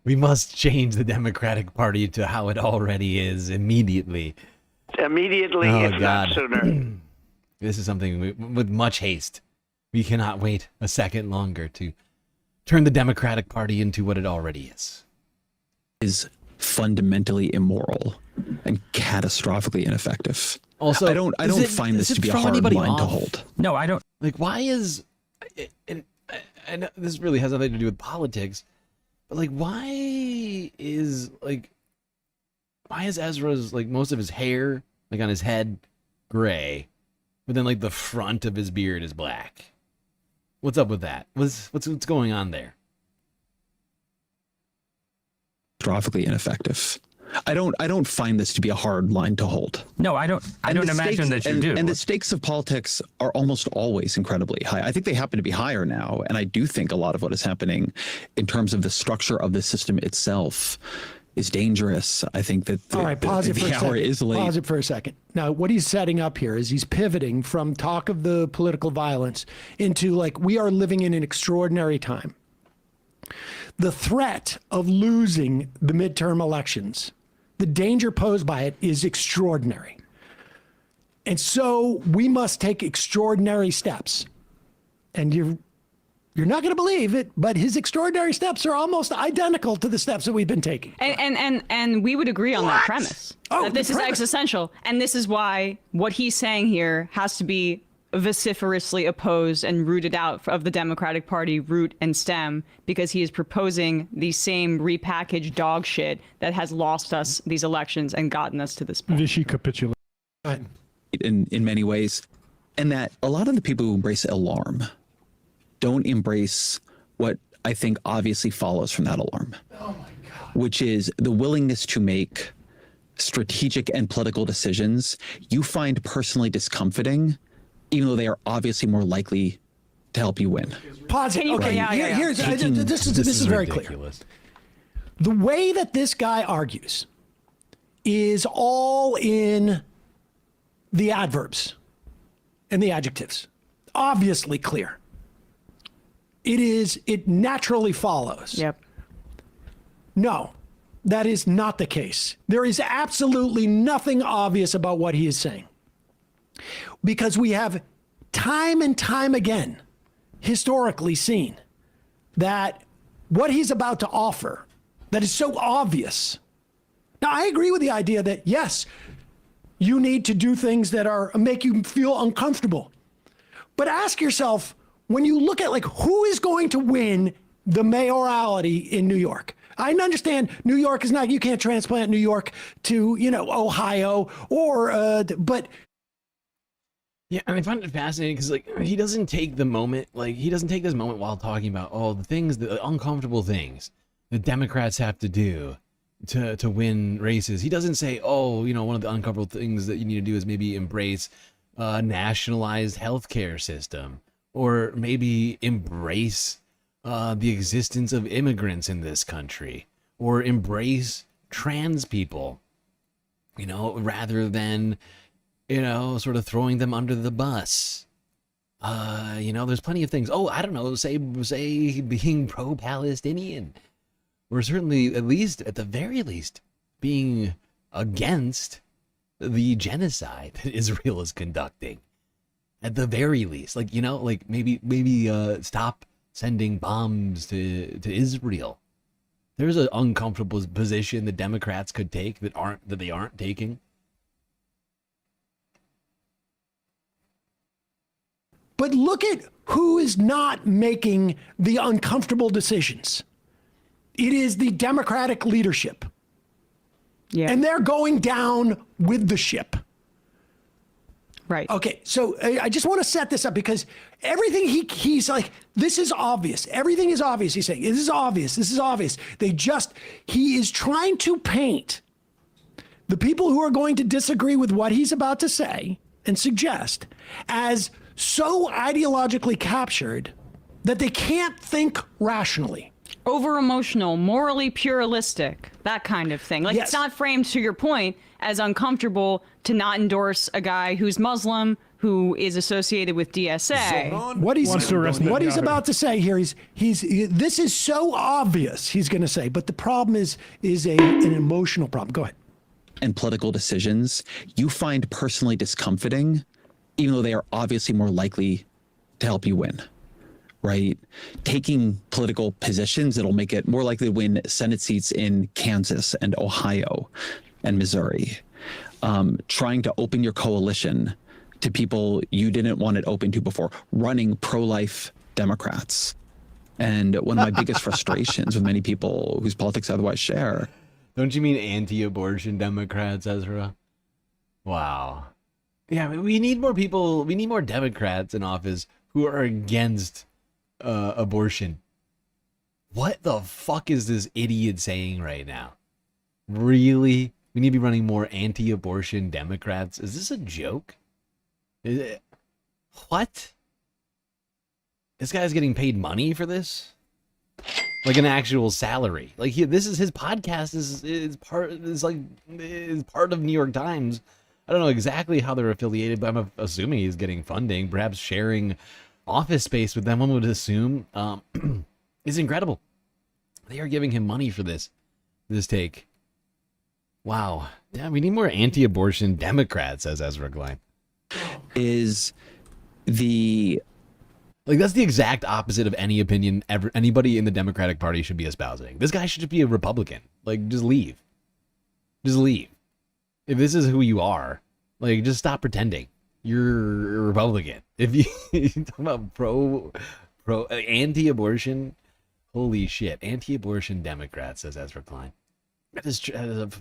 We must change the Democratic Party to how it already is immediately. Immediately, Oh, if God. not sooner. This is something with much haste. We cannot wait a second longer to turn the Democratic Party into what it already is. Is fundamentally immoral and catastrophically ineffective. Also, I don't find this to be a hard line to hold. No, I don't. Like, why is, and this really has nothing to do with politics, but like, why is Ezra's, like, most of his hair, like, on his head, gray, but then, like, the front of his beard is black? What's up with that? What's going on there? Catastrophically ineffective. I don't find this to be a hard line to hold. No, I don't imagine that you do. And the stakes of politics are almost always incredibly high. I think they happen to be higher now, and I do think a lot of what is happening in terms of the structure of the system itself is dangerous. I think that All right, pause it for a hour is second. late. Pause it for a second. Now, what he's setting up here is he's pivoting from talk of the political violence into, like, we are living in an extraordinary time. The threat of losing the midterm elections, the danger posed by it, is extraordinary. And so we must take extraordinary steps. And you're not going to believe it, but his extraordinary steps are almost identical to the steps that we've been taking. And we would agree on that premise. Oh, that this the is premise. existential. And this is why what he's saying here has to be vociferously opposed and rooted out of the Democratic Party root and stem, because he is proposing the same repackaged dog shit that has lost us these elections and gotten us to this point. Vichy capitulation. In many ways, and that a lot of the people who embrace alarm don't embrace what I think obviously follows from that alarm, which is the willingness to make strategic and political decisions you find personally discomforting, even though they are obviously more likely to help you win. Pause it. Okay, here's this is very clear. ridiculous. The way that this guy argues is all in the adverbs and the adjectives. Obviously clear. It naturally follows. Yep. No, that is not the case. There is absolutely nothing obvious about what he is saying. Because we have time and time again historically seen that what he's about to offer that is so obvious. Now, I agree with the idea that, yes, you need to do things that make you feel uncomfortable. But ask yourself, when you look at, like, who is going to win the mayoralty in New York? I understand New York is not, you can't transplant New York to, Ohio but. Yeah, and I find it fascinating because, like, he doesn't take the moment, this moment while talking about all the uncomfortable things that Democrats have to do to win races. He doesn't say, one of the uncomfortable things that you need to do is maybe embrace a nationalized healthcare system, or maybe embrace the existence of immigrants in this country, or embrace trans people, rather than, sort of throwing them under the bus. There's plenty of things. I don't know, say being pro-Palestinian, or certainly, at the very least, being against the genocide that Israel is conducting. At the very least, maybe stop sending bombs to Israel. There's an uncomfortable position that Democrats could take that they aren't taking. But look at who is not making the uncomfortable decisions. It is the Democratic leadership. Yeah. And they're going down with the ship. Right. Okay, so I just want to set this up because everything he's like, this is obvious. Everything is obvious. He's saying, this is obvious. This is obvious. He is trying to paint the people who are going to disagree with what he's about to say and suggest as so ideologically captured that they can't think rationally. over emotional, morally pluralistic, that kind of thing. Like, Yes. it's not framed, to your point, as uncomfortable to not endorse a guy who's Muslim, who is associated with DSA. What he's about to say here, this is so obvious, he's going to say, but the problem is an emotional problem. Go ahead. And political decisions you find personally discomforting, even though they are obviously more likely to help you win, right? Taking political positions that'll make it more likely to win Senate seats in Kansas and Ohio and Missouri. Trying to open your coalition to people you didn't want it open to before, running pro-life Democrats. And one of my biggest frustrations with many people whose politics I otherwise share. Don't you mean anti-abortion Democrats, Ezra? Wow. Yeah, we need more people. We need more Democrats in office who are against abortion. What the fuck is this idiot saying right now? Really? We need to be running more anti-abortion Democrats? Is this a joke? What? This guy's getting paid money for this? Like an actual salary? Like this is his podcast is part of New York Times. I don't know exactly how they're affiliated, but I'm assuming he's getting funding, perhaps sharing office space with them. One would assume. It's incredible. They are giving him money for this take. Wow. Yeah, we need more anti-abortion Democrats, says Ezra Klein. Is that's the exact opposite of any opinion anybody in the Democratic Party should be espousing. This guy should just be a Republican. Like, just leave. Just leave. If this is who you are, like, just stop pretending you're a Republican. If you talk about pro anti-abortion, holy shit, anti-abortion Democrats, says Ezra Klein. That is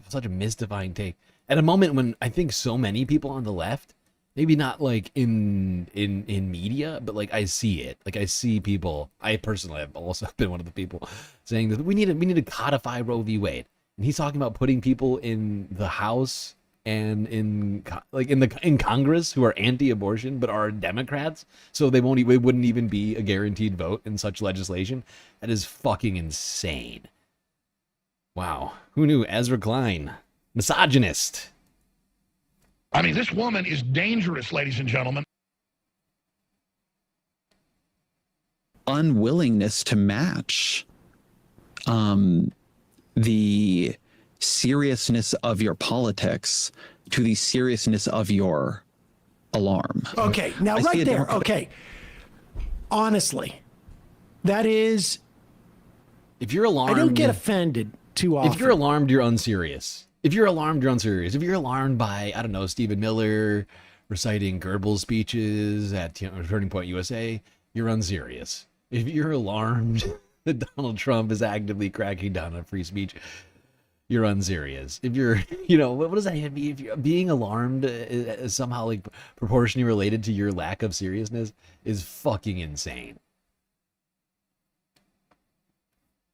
such a mystifying take. At a moment when I think so many people on the left, maybe not like in media, but like I see it. Like I see people. I personally have also been one of the people saying that we need to codify Roe v. Wade. And he's talking about putting people in the House and in Congress who are anti-abortion but are Democrats, so it wouldn't even be a guaranteed vote in such legislation. That is fucking insane. Wow. Who knew? Ezra Klein, misogynist. I mean, this woman is dangerous, ladies and gentlemen. Unwillingness to match the seriousness of your politics to the seriousness of your alarm. Okay, now right there, okay. Honestly, that is... If you're alarmed... I don't get offended too often. If you're alarmed, you're unserious. If you're alarmed, you're unserious. If you're alarmed by, I don't know, Stephen Miller reciting Goebbels speeches at Turning Point USA, you're unserious. If you're alarmed that Donald Trump is actively cracking down on free speech, you're unserious. If you're, what does that mean? If you're being alarmed is somehow like proportionally related to your lack of seriousness is fucking insane.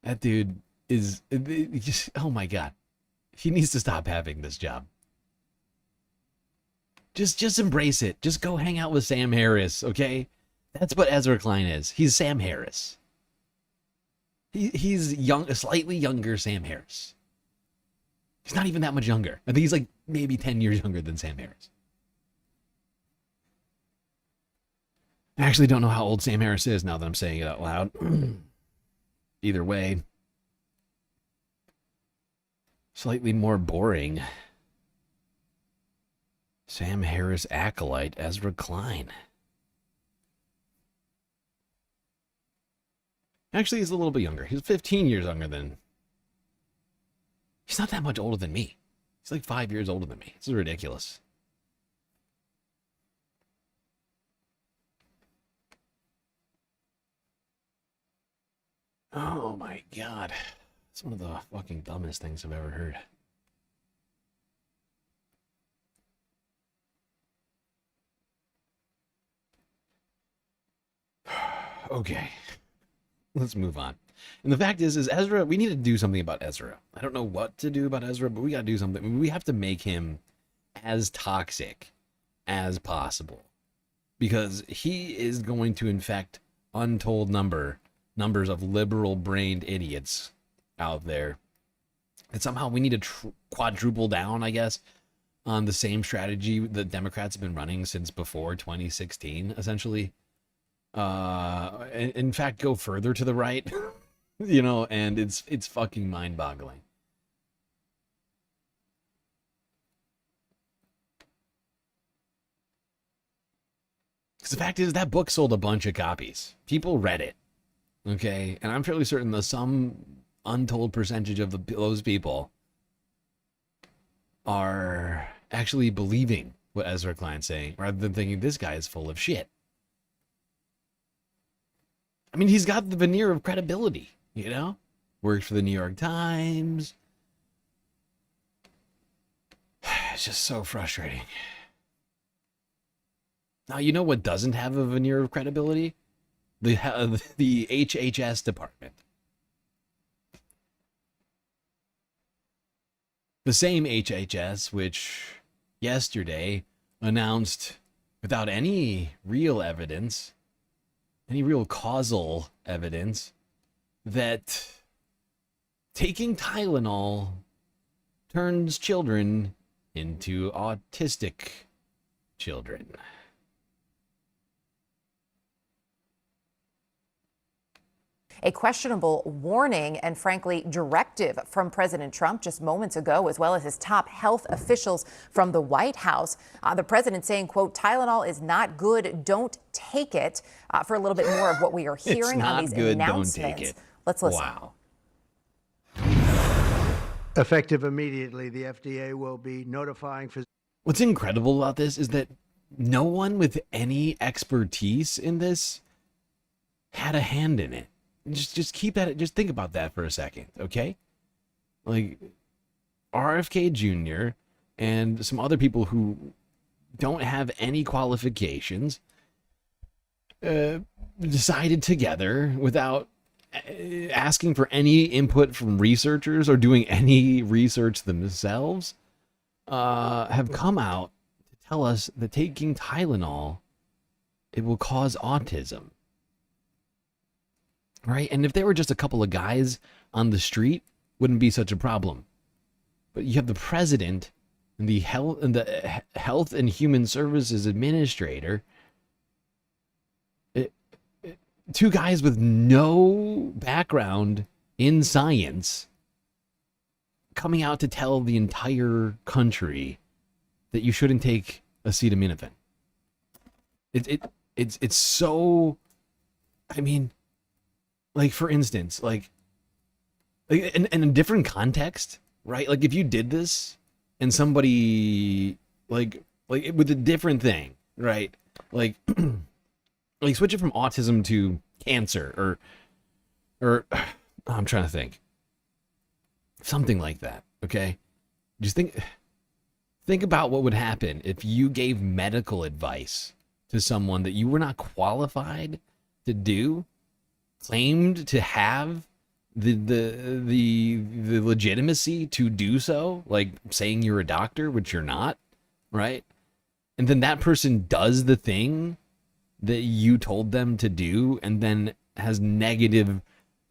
That dude is just, oh my God. He needs to stop having this job. Just embrace it. Just go hang out with Sam Harris, okay? That's what Ezra Klein is. He's Sam Harris. He's young, a slightly younger Sam Harris. He's not even that much younger. I think he's like maybe 10 years younger than Sam Harris. I actually don't know how old Sam Harris is now that I'm saying it out loud. Either way. Slightly more boring. Sam Harris acolyte Ezra Klein. Actually, he's a little bit younger. He's 15 years younger than... He's not that much older than me. He's like 5 years older than me. This is ridiculous. Oh my God. It's one of the fucking dumbest things I've ever heard. Okay. Let's move on. And the fact is Ezra, we need to do something about Ezra. I don't know what to do about Ezra, but we got to do something. We have to make him as toxic as possible. Because he is going to infect untold number numbers of liberal-brained idiots out there. And somehow we need to quadruple down, I guess, on the same strategy the Democrats have been running since before 2016, essentially. In fact, go further to the right, you know, and it's fucking mind-boggling. Because the fact is, that book sold a bunch of copies. People read it, okay? And I'm fairly certain that some untold percentage of those people are actually believing what Ezra Klein's saying, rather than thinking this guy is full of shit. I mean, he's got the veneer of credibility, you know? Worked for the New York Times. It's just so frustrating. Now, you know what doesn't have a veneer of credibility? The HHS department. The same HHS which yesterday announced, without any real evidence, any real causal evidence, that taking Tylenol turns children into autistic children. A questionable warning and, frankly, directive from President Trump just moments ago, as well as his top health officials from the White House. The president saying, quote, Tylenol is not good, don't take it. For a little bit more of what we are hearing on these announcements. Don't take it. Let's listen. Wow. Effective immediately, the FDA will be notifying physicians. What's incredible about this is that no one with any expertise in this had a hand in it. Just keep that, just think about that for a second, okay? Like, RFK Jr. and some other people who don't have any qualifications decided together without asking for any input from researchers or doing any research themselves, have come out to tell us that taking Tylenol, it will cause autism. Right? And if there were just a couple of guys on the street, wouldn't be such a problem. But you have the president and the Health and Human Services Administrator, two guys with no background in science, coming out to tell the entire country that you shouldn't take acetaminophen. It's so, I mean, like, for instance, like in a different context, right? Like, if you did this and somebody, like with a different thing, right? Like, like switch it from autism to cancer or I'm trying to think. Something like that, okay? Just think about what would happen if you gave medical advice to someone that you were not qualified to do, claimed to have the legitimacy to do so, like saying you're a doctor, which you're not, right? And then that person does the thing that you told them to do, and then has negative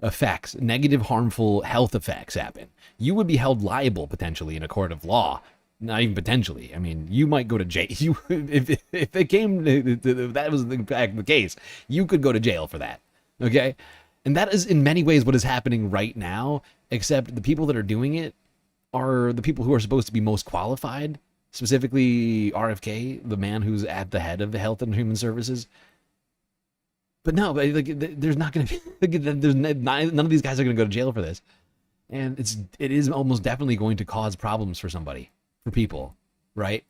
effects, negative harmful health effects happen. You would be held liable potentially in a court of law. Not even potentially. I mean, you might go to jail. If it came to that was in fact the case, you could go to jail for that. Okay? And that is in many ways what is happening right now, except the people that are doing it are the people who are supposed to be most qualified, specifically RFK, the man who's at the head of the Health and Human Services. But no, like, there's not going to be, none of these guys are going to go to jail for this. And it is almost definitely going to cause problems for somebody, for people, right?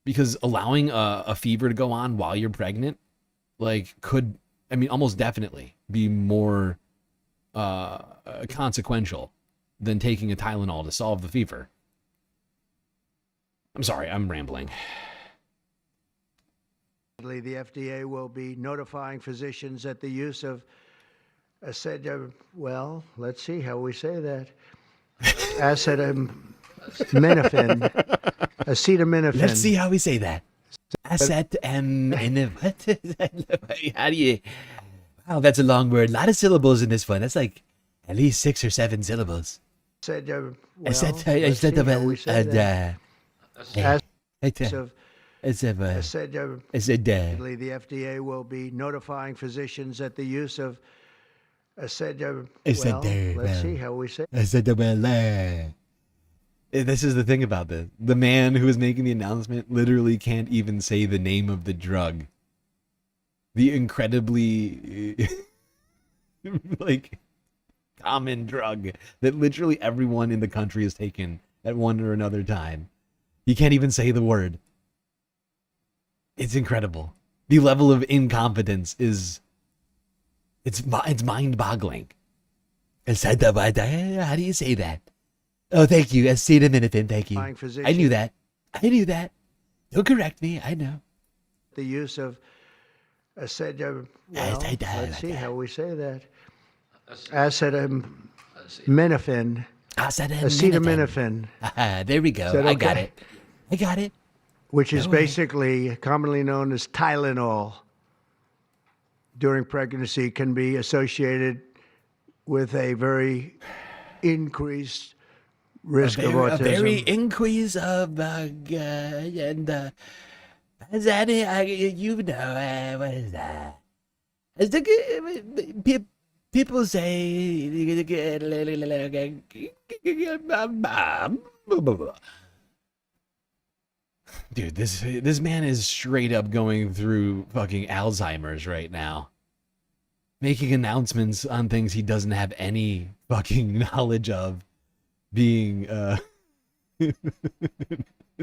Because allowing a fever to go on while you're pregnant, like, could, I mean, almost definitely be more consequential than taking a Tylenol to solve the fever. I'm sorry, I'm rambling. The FDA will be notifying physicians that the use of well, let's see how we say that. Acetaminophen. Let's see how we say that. How Oh, that's a long word. A lot of syllables in this one. That's like at least 6 or 7 syllables. Said, well, I said, let's see how we say that. The FDA will be notifying physicians that the use of let's see how we say it. This is the thing about this. The man who is making the announcement literally can't even say the name of the drug. The incredibly like common drug that literally everyone in the country has taken at one or another time. He can't even say the word. It's incredible. The level of incompetence is it's mind-boggling. How do you say that? Oh, thank you. Acetaminophen, thank you. I knew that. Don't correct me. I know. The use of let's see how we say that. Acetaminophen. There we go. Okay? I got it. Which is basically commonly known as Tylenol. During pregnancy can be associated with a very increased risk of autism. A very increase of is that it? You know, what is that? Is the people say, dude, this man is straight up going through fucking Alzheimer's right now, making announcements on things he doesn't have any fucking knowledge of. Being it's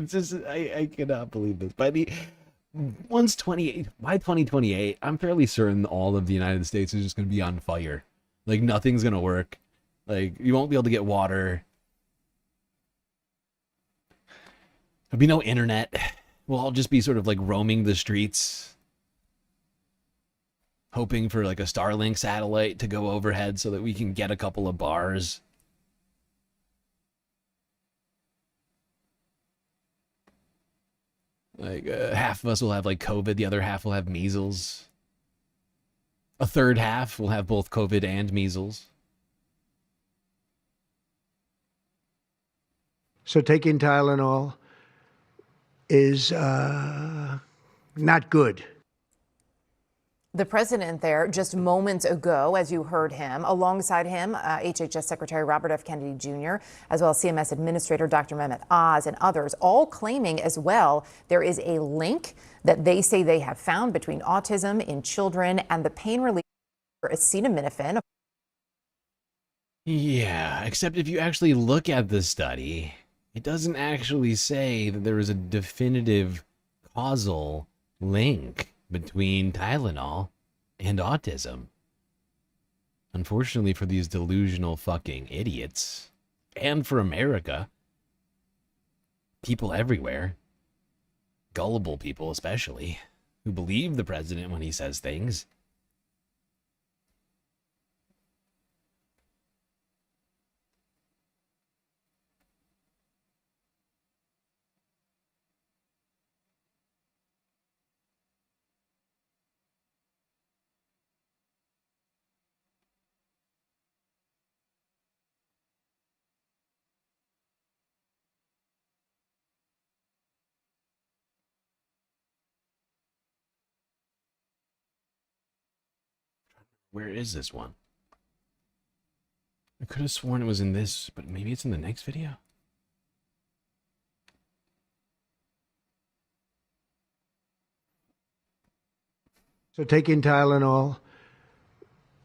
just I cannot believe this. By 2028, I'm fairly certain all of the United States is just gonna be on fire. Like nothing's gonna work. Like you won't be able to get water. There'll be no internet. We'll all just be sort of like roaming the streets, hoping for like a Starlink satellite to go overhead so that we can get a couple of bars. Like half of us will have like COVID, the other half will have measles. A third half will have both COVID and measles. So taking Tylenol is not good. The president there just moments ago, as you heard him, alongside him, HHS Secretary Robert F. Kennedy Jr., as well as CMS Administrator Dr. Mehmet Oz and others, all claiming as well there is a link that they say they have found between autism in children and the pain relief for acetaminophen. Yeah, except if you actually look at the study, it doesn't actually say that there is a definitive causal link between Tylenol and autism. Unfortunately for these delusional fucking idiots, and for America, people everywhere, gullible people especially, who believe the president when he says things. Where is this one? I could have sworn it was in this, but maybe it's in the next video? So taking Tylenol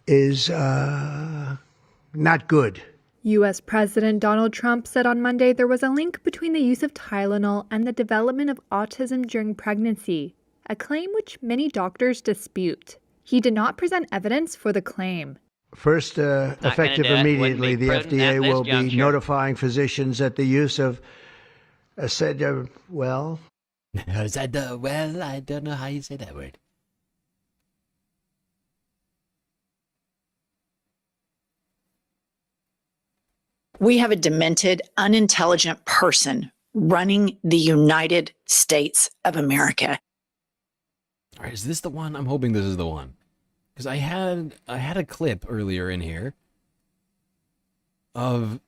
is not good. U.S. President Donald Trump said on Monday there was a link between the use of Tylenol and the development of autism during pregnancy, a claim which many doctors dispute. He did not present evidence for the claim. First, effective immediately, the FDA will be notifying physicians that the use of I don't know how you say that word. We have a demented, unintelligent person running the United States of America. All right, is this the one? I'm hoping this is the one. because I had a clip earlier in here of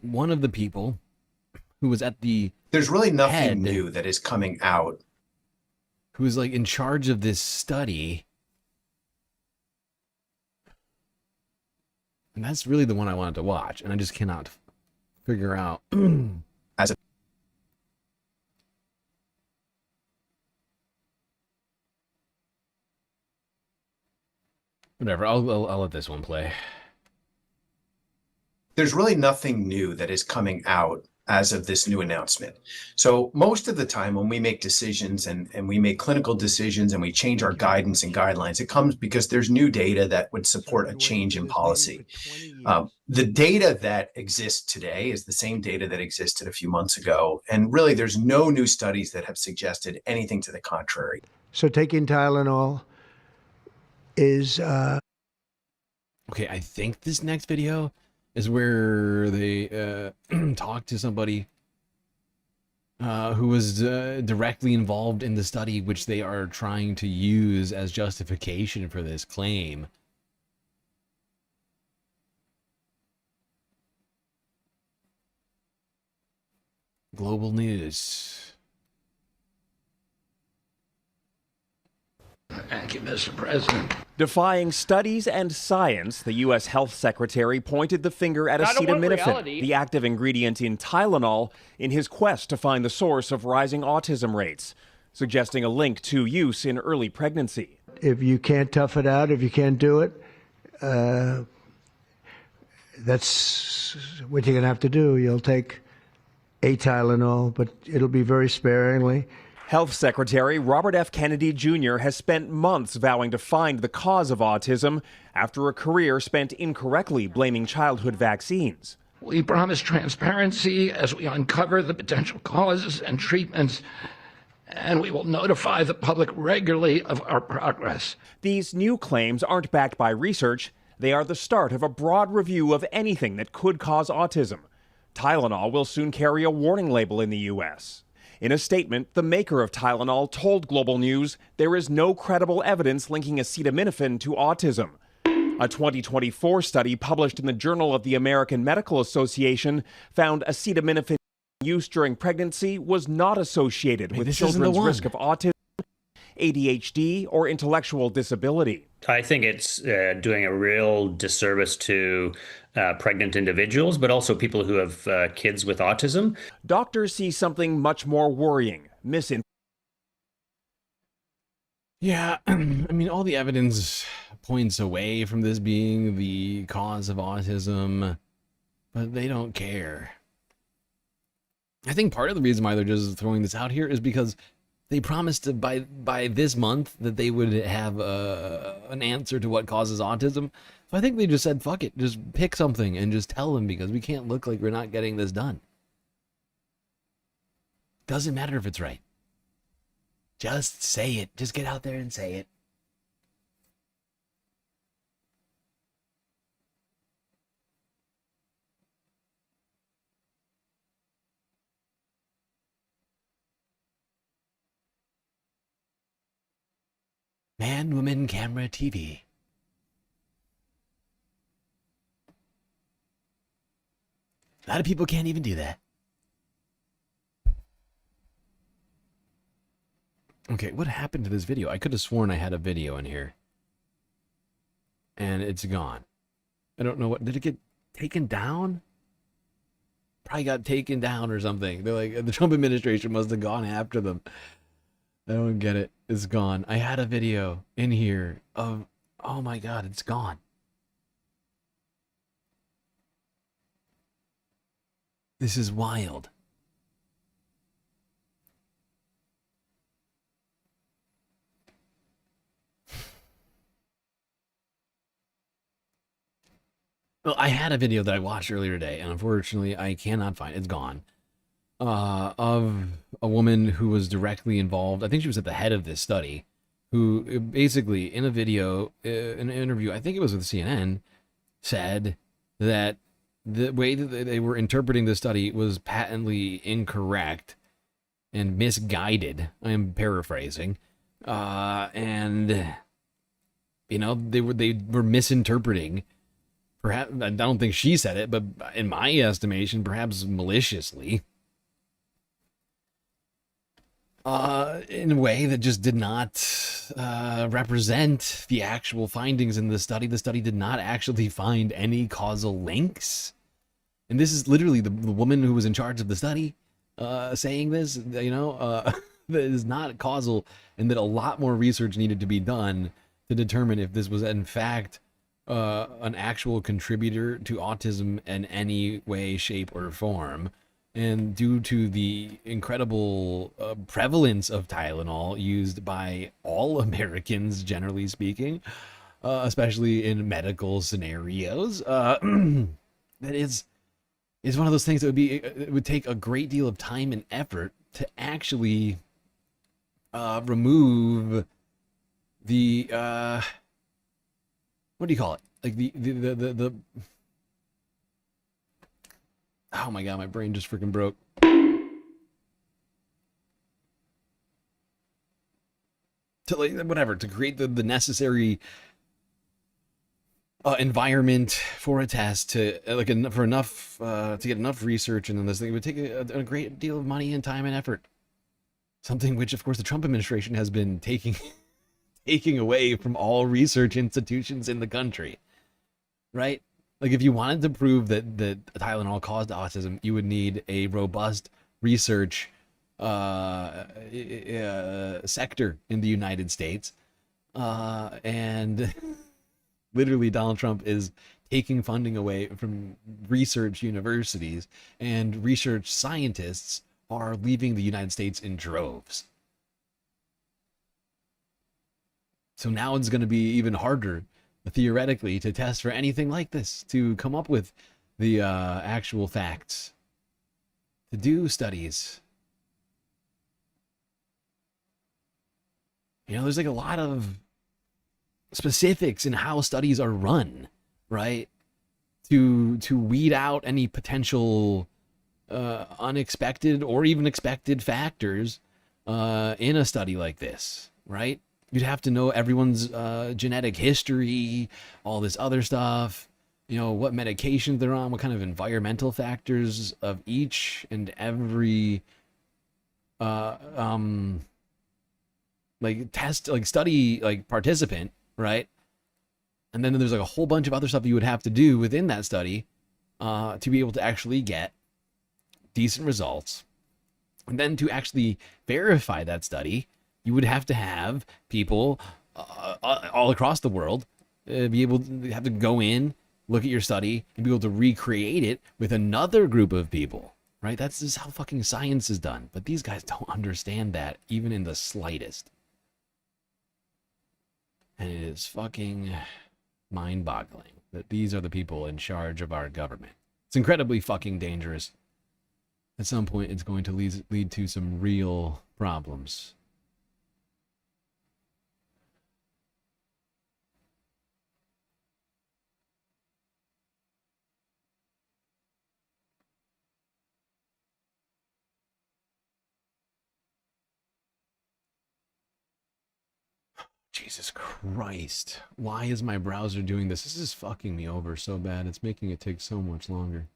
one of the people who was at the There's really nothing head, new that is coming out, who was like in charge of this study. And that's really the one I wanted to watch, and I just cannot figure out. as a Whatever, I'll let this one play. there's really nothing new that is coming out as of this new announcement. So most of the time when we make decisions and we make clinical decisions and we change our guidance and guidelines, it comes because there's new data that would support a change in policy. The data that exists today is the same data that existed a few months ago. And really, there's no new studies that have suggested anything to the contrary. So taking Tylenol is Okay, I think this next video is where they talk to somebody who was directly involved in the study, which they are trying to use as justification for this claim. Global news. Thank you, Mr. President. Defying studies and science, the U.S. Health Secretary pointed the finger at acetaminophen, the active ingredient in Tylenol, in his quest to find the source of rising autism rates, suggesting a link to use in early pregnancy. if you can't tough it out, if you can't do it, that's what you're going to have to do. You'll take a Tylenol, but it'll be very sparingly. Health Secretary Robert F. Kennedy Jr. has spent months vowing to find the cause of autism after a career spent incorrectly blaming childhood vaccines. We promise transparency as we uncover the potential causes and treatments, and we will notify the public regularly of our progress. These new claims aren't backed by research. They are the start of a broad review of anything that could cause autism. Tylenol will soon carry a warning label in the U.S. In a statement, the maker of Tylenol told Global News there is no credible evidence linking acetaminophen to autism. A 2024 study published in the Journal of the American Medical Association found acetaminophen use during pregnancy was not associated with children's risk of autism, ADHD, or intellectual disability. I think it's doing a real disservice to pregnant individuals, but also people who have kids with autism. Doctors see something much more worrying, misinformation. Yeah, I mean, all the evidence points away from this being the cause of autism, but they don't care. I think part of the reason why they're just throwing this out here is because they promised to, by this month that they would have an answer to what causes autism. So I think they just said, fuck it, just pick something and just tell them, because we can't look like we're not getting this done. Doesn't matter if it's right. Just say it. Just get out there and say it. Man, woman, camera, TV. A lot of people can't even do that. Okay, what happened to this video? I could have sworn I had a video in here. And it's gone. I don't know what... Did it get taken down? Probably got taken down or something. They're like, the Trump administration must have gone after them. I don't get it. It's gone. I had a video in here of... Oh my god, it's gone. This is wild. Well, I had a video that I watched earlier today, and unfortunately, I cannot find it. It's gone. Of a woman who was directly involved. I think she was at the head of this study, who basically, in a video, in an interview, I think it was with CNN, said that the way that they were interpreting the study was patently incorrect and misguided. I am paraphrasing. And You know, they were misinterpreting. Perhaps, I don't think she said it, but in my estimation, perhaps maliciously, in a way that just did not represent the actual findings in the study. The study did not actually find any causal links. And this is literally the woman who was in charge of the study saying this, you know, that is not causal, and that a lot more research needed to be done to determine if this was in fact an actual contributor to autism in any way, shape, or form. And due to the incredible prevalence of Tylenol used by all Americans, generally speaking, especially in medical scenarios, that is one of those things that it would take a great deal of time and effort to actually remove the what do you call it? Like the oh my god, my brain just freaking broke. To like whatever, to create the necessary environment for a test to like for enough to get enough research, and then this thing would take a great deal of money and time and effort. Something which, of course, the Trump administration has been taking away from all research institutions in the country, right? Like, if you wanted to prove that Tylenol caused autism, you would need a robust research sector in the United States, and literally Donald Trump is taking funding away from research universities, and research scientists are leaving the United States in droves. So now it's going to be even harder, theoretically, to test for anything like this, to come up with the actual facts, to do studies. You know, there's like a lot of specifics in how studies are run, right? To weed out any potential unexpected or even expected factors in a study like this, right? You'd have to know everyone's genetic history, all this other stuff, you know, what medications they're on, what kind of environmental factors of each and every like test, like study, like participant, right? And then there's like a whole bunch of other stuff you would have to do within that study to be able to actually get decent results. And then to actually verify that study, you would have to have people all across the world be able to have to go in, look at your study, and be able to recreate it with another group of people, right? That's just how fucking science is done. But these guys don't understand that even in the slightest. And it is fucking mind-boggling that these are the people in charge of our government. It's incredibly fucking dangerous. At some point, it's going to lead to some real problems. Jesus Christ. Why is my browser doing this? This is fucking me over so bad. It's making it take so much longer.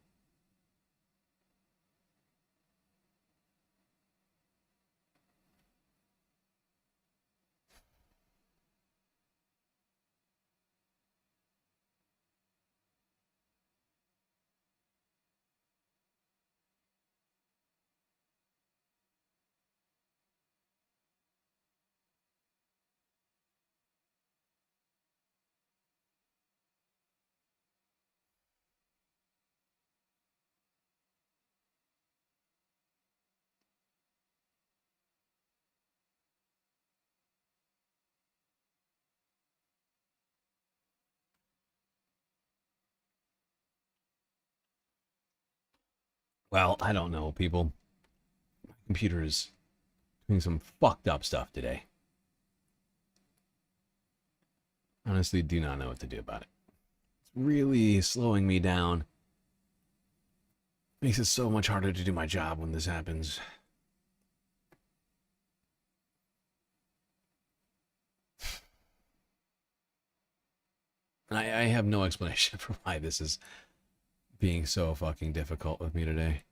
Well, I don't know, people. My computer is doing some fucked up stuff today. Honestly, do not know what to do about it. It's really slowing me down. Makes it so much harder to do my job when this happens. I have no explanation for why this is being so fucking difficult with me today.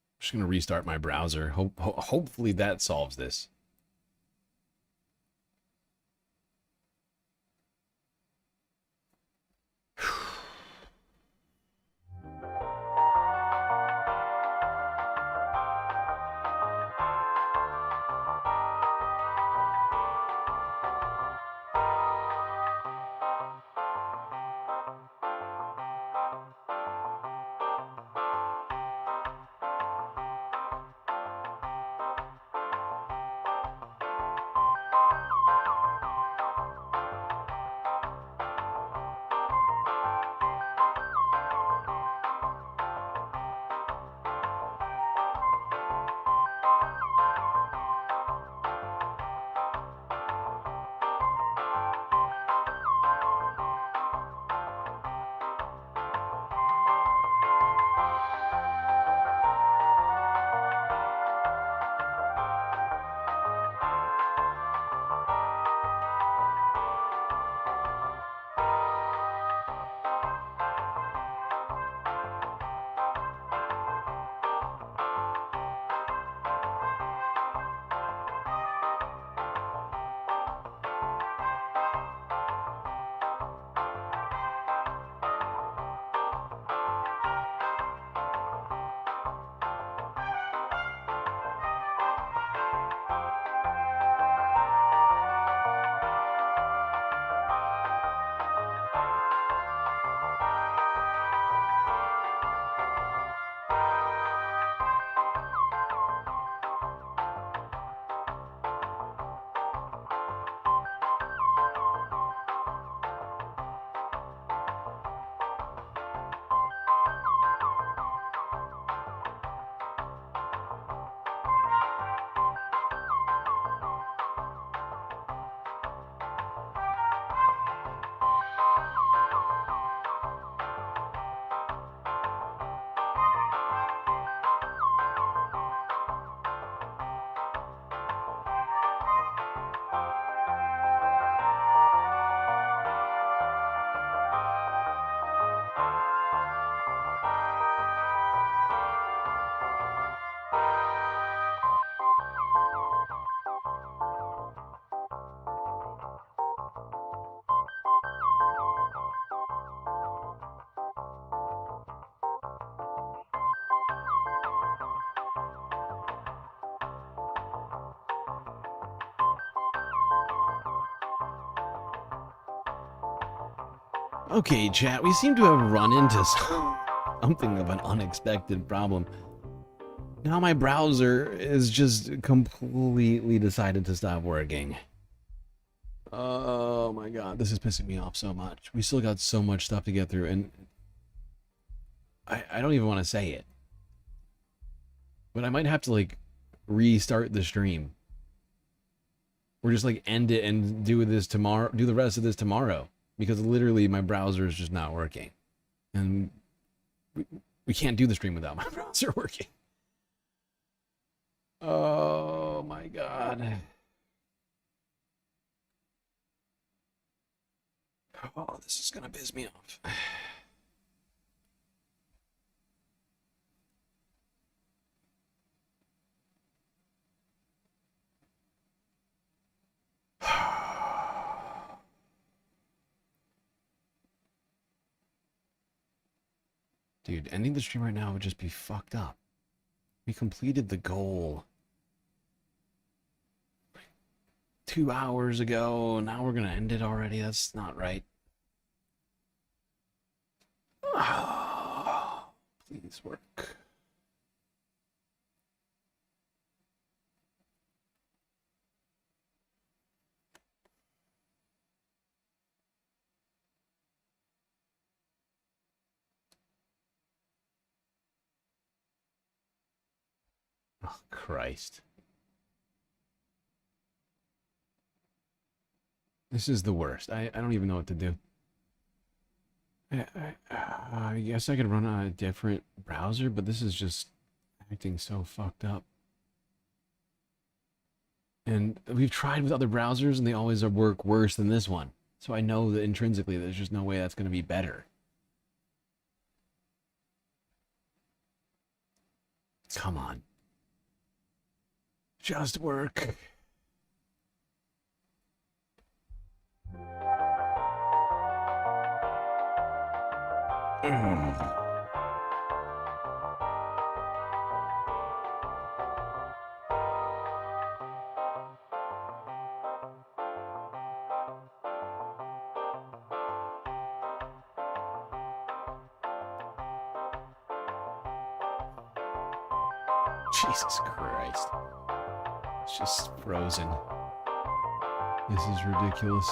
I'm just going to restart my browser. Hopefully that solves this. Okay, chat, we seem to have run into something of an unexpected problem. Now my browser is just completely decided to stop working. Oh my god, this is pissing me off so much. We still got so much stuff to get through, and I don't even want to say it. But I might have to, like, restart the stream. Or just, like, end it and do this tomorrow, do the rest of this tomorrow. Because literally my browser is just not working. And we can't do the stream without my browser working. Oh my god. Oh, this is gonna piss me off. Dude, ending the stream right now would just be fucked up. We completed the goal 2 hours ago. Now we're gonna end it already. That's not right. Oh, please work. Oh, Christ. This is the worst. I don't even know what to do. I guess I could run on a different browser, but this is just acting so fucked up. And we've tried with other browsers and they always work worse than this one. So I know that intrinsically there's just no way that's going to be better. Come on. Just work. Jesus Christ. It's just frozen. This is ridiculous.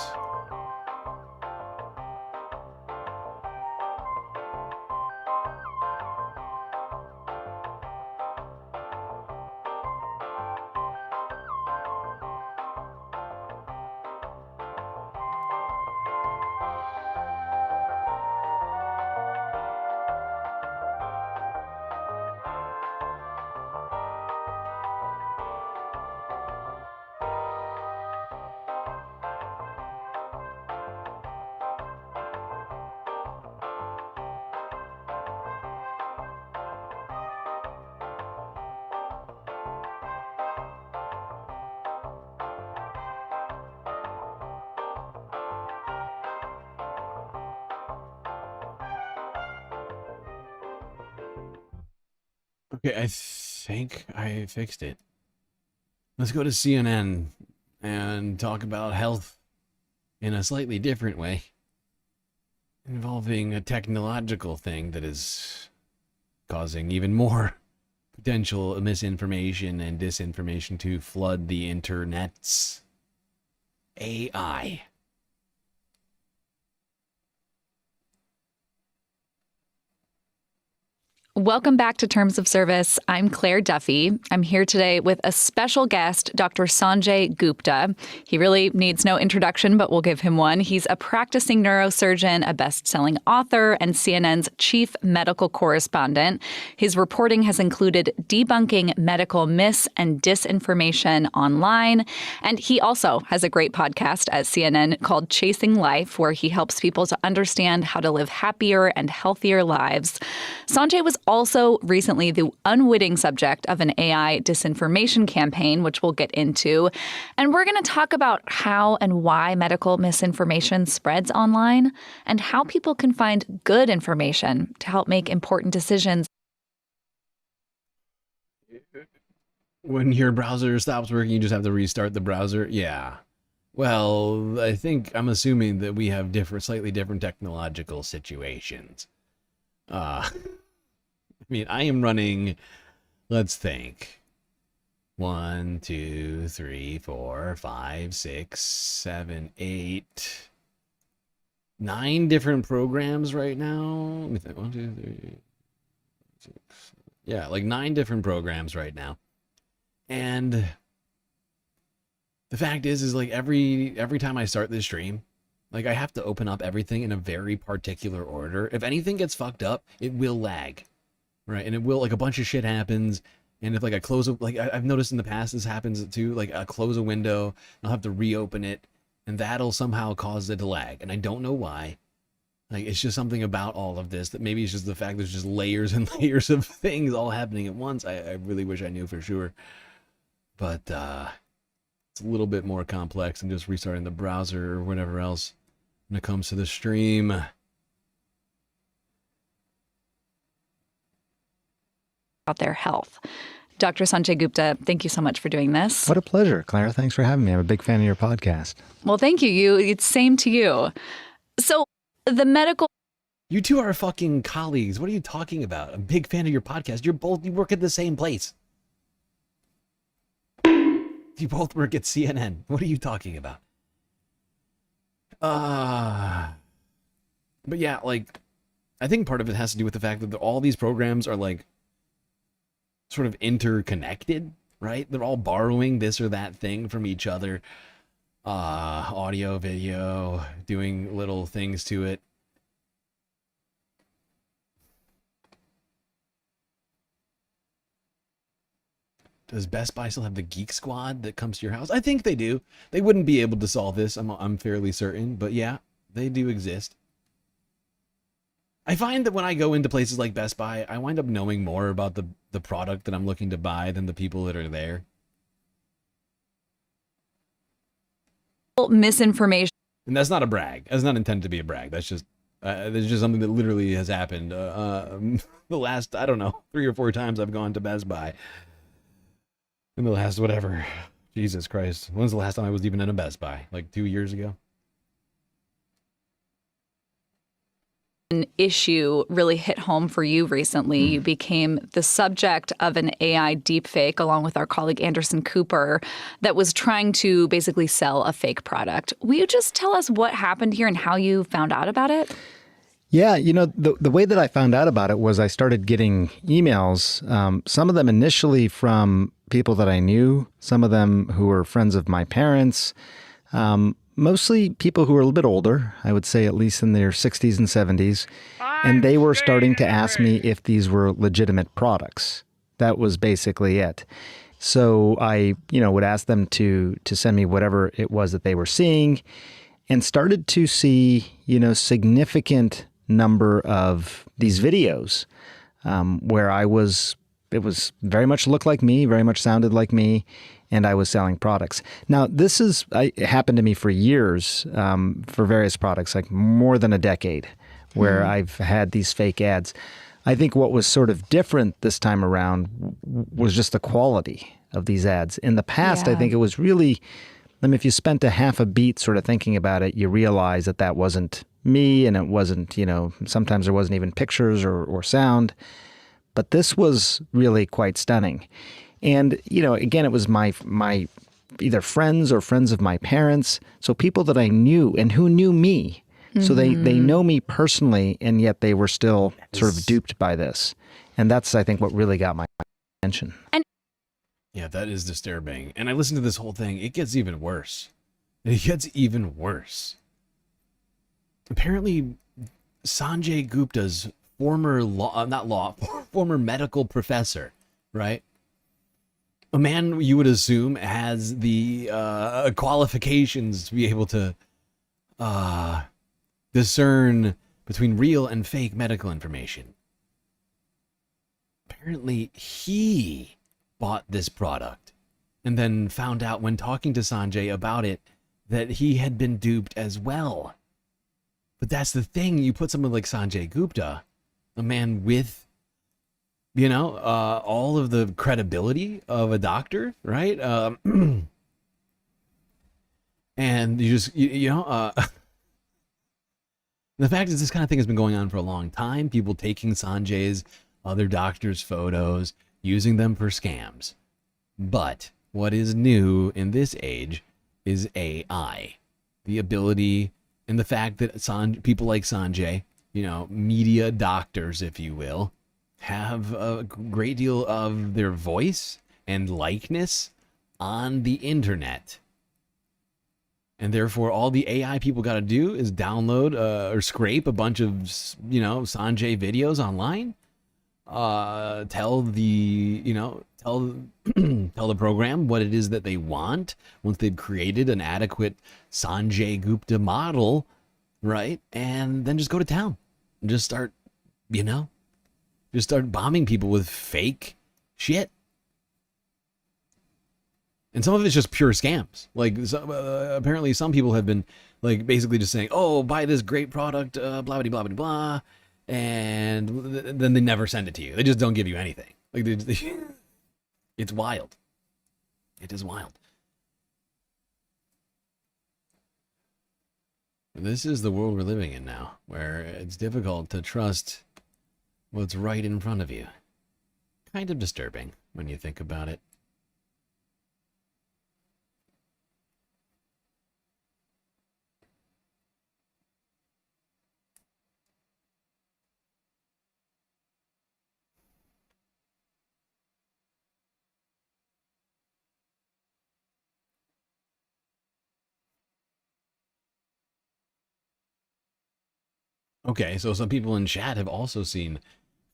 Okay, I think I fixed it. Let's go to CNN and talk about health in a slightly different way, involving a technological thing that is causing even more potential misinformation and disinformation to flood the internets. AI. Welcome back to Terms of Service. I'm Claire Duffy. I'm here today with a special guest, Dr. Sanjay Gupta. He really needs no introduction, but we'll give him one. He's a practicing neurosurgeon, a best-selling author, and CNN's chief medical correspondent. His reporting has included debunking medical myths and disinformation online. And he also has a great podcast at CNN called Chasing Life, where he helps people to understand how to live happier and healthier lives. Sanjay was also recently the unwitting subject of an AI disinformation campaign, which we'll get into. And we're going to talk about how and why medical misinformation spreads online and how people can find good information to help make important decisions. When your browser stops working, you just have to restart the browser? Yeah. Well, I'm assuming that we have slightly different technological situations. I am running, let's think, 1, 2, 3, 4, 5, 6, 7, 8, 9 different programs right now. Let me think. 1, 2, 3, 6. Yeah, like 9 different programs right now. And the fact is like every time I start this stream, like I have to open up everything in a very particular order. If anything gets fucked up, it will lag. Right, and it will, like, a bunch of shit happens, and if, like, I've noticed in the past this happens, too, like, I close a window, I'll have to reopen it, and that'll somehow cause it to lag, and I don't know why. Like, it's just something about all of this, that maybe it's just the fact there's just layers and layers of things all happening at once. I really wish I knew for sure, but, it's a little bit more complex than just restarting the browser or whatever else when it comes to the stream. About their health. Dr. Sanjay Gupta, thank you so much for doing this. What a pleasure, Clara. Thanks for having me. I'm a big fan of your podcast. Well, thank you. It's same to you. So the medical... You two are fucking colleagues. What are you talking about? I'm a big fan of your podcast. You work at the same place. You both work at CNN. What are you talking about? But yeah, like, I think part of it has to do with the fact that all these programs are like sort of interconnected, right? They're all borrowing this or that thing from each other. Audio, video, doing little things to it. Does Best Buy still have the Geek Squad that comes to your house? I think they do. They wouldn't be able to solve this, I'm fairly certain, but yeah, they do exist. I find that when I go into places like Best Buy, I wind up knowing more about the product that I'm looking to buy than the people that are there. Misinformation. And that's not a brag. That's not intended to be a brag. That's just something that literally has happened the last, I don't know, 3 or 4 times I've gone to Best Buy. In the last, whatever, Jesus Christ. When's the last time I was even in a Best Buy? Like 2 years ago? An issue really hit home for you recently. You became the subject of an AI deepfake along with our colleague Anderson Cooper that was trying to basically sell a fake product. Will you just tell us what happened here and how you found out about it? Yeah, you know, the way that I found out about it was I started getting emails, some of them initially from people that I knew, some of them who were friends of my parents, mostly people who were a little bit older, I would say at least in their 60s and 70s, and they were starting to ask me if these were legitimate products. That was basically it. So I, would ask them to send me whatever it was that they were seeing, and started to see, significant number of these videos where it was very much looked like me, very much sounded like me, and I was selling products. Now, it happened to me for years for various products, like more than a decade, where I've had these fake ads. I think what was sort of different this time around was just the quality of these ads. In the past, I think it was really, if you spent a half a beat sort of thinking about it, you realize that wasn't me, and it wasn't, sometimes there wasn't even pictures or sound. But this was really quite stunning. And, again, it was my either friends or friends of my parents. So people that I knew and who knew me. So they know me personally, and yet they were still sort of duped by this. And that's, I think, what really got my attention. Yeah, that is disturbing. And I listened to this whole thing. It gets even worse. It gets even worse. Apparently, Sanjay Gupta's former medical professor, right? A man you would assume has the qualifications to be able to discern between real and fake medical information. Apparently, he bought this product and then found out when talking to Sanjay about it that he had been duped as well. But that's the thing. You put someone like Sanjay Gupta, a man with, all of the credibility of a doctor, right? And you just, the fact is this kind of thing has been going on for a long time. People taking Sanjay's other doctors' photos, using them for scams. But what is new in this age is AI. The ability and the fact that people like Sanjay, media doctors, if you will, have a great deal of their voice and likeness on the internet. And therefore, all the AI people got to do is download or scrape a bunch of, Sanjay videos online. Tell the program what it is that they want once they've created an adequate Sanjay Gupta model, right? And then just go to town and just start bombing people with fake shit. And some of it's just pure scams. Like apparently some people have been like basically just saying, "Oh, buy this great product, blah blah blah blah blah," and then they never send it to you. They just don't give you anything. Like it's wild. It is wild. This is the world we're living in now, where it's difficult to trust what's right in front of you. Kind of disturbing when you think about it. Okay, so some people in chat have also seen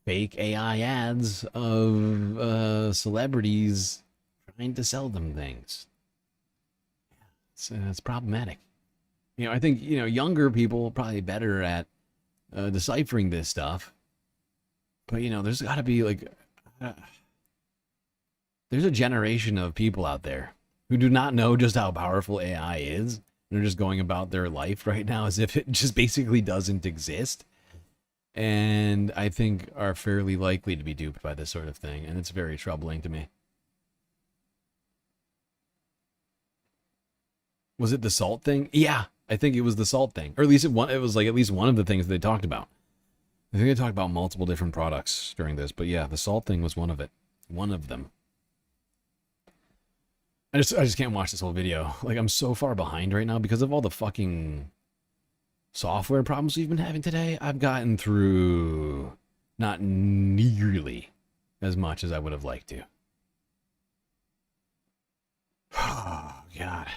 fake AI ads of celebrities trying to sell them things. It's problematic. You know, I think, you know, younger people are probably better at deciphering this stuff. But, you know, there's got to be like, there's a generation of people out there who do not know just how powerful AI is. They're just going about their life right now as if it just basically doesn't exist. And I think are fairly likely to be duped by this sort of thing. And it's very troubling to me. Was it the salt thing? Yeah, I think it was the salt thing. Or at least it was like at least one of the things they talked about. I think they talked about multiple different products during this. But yeah, the salt thing was one of it. One of them. I just can't watch this whole video. Like, I'm so far behind right now because of all the fucking software problems we've been having today. I've gotten through not nearly as much as I would have liked to. Oh, God.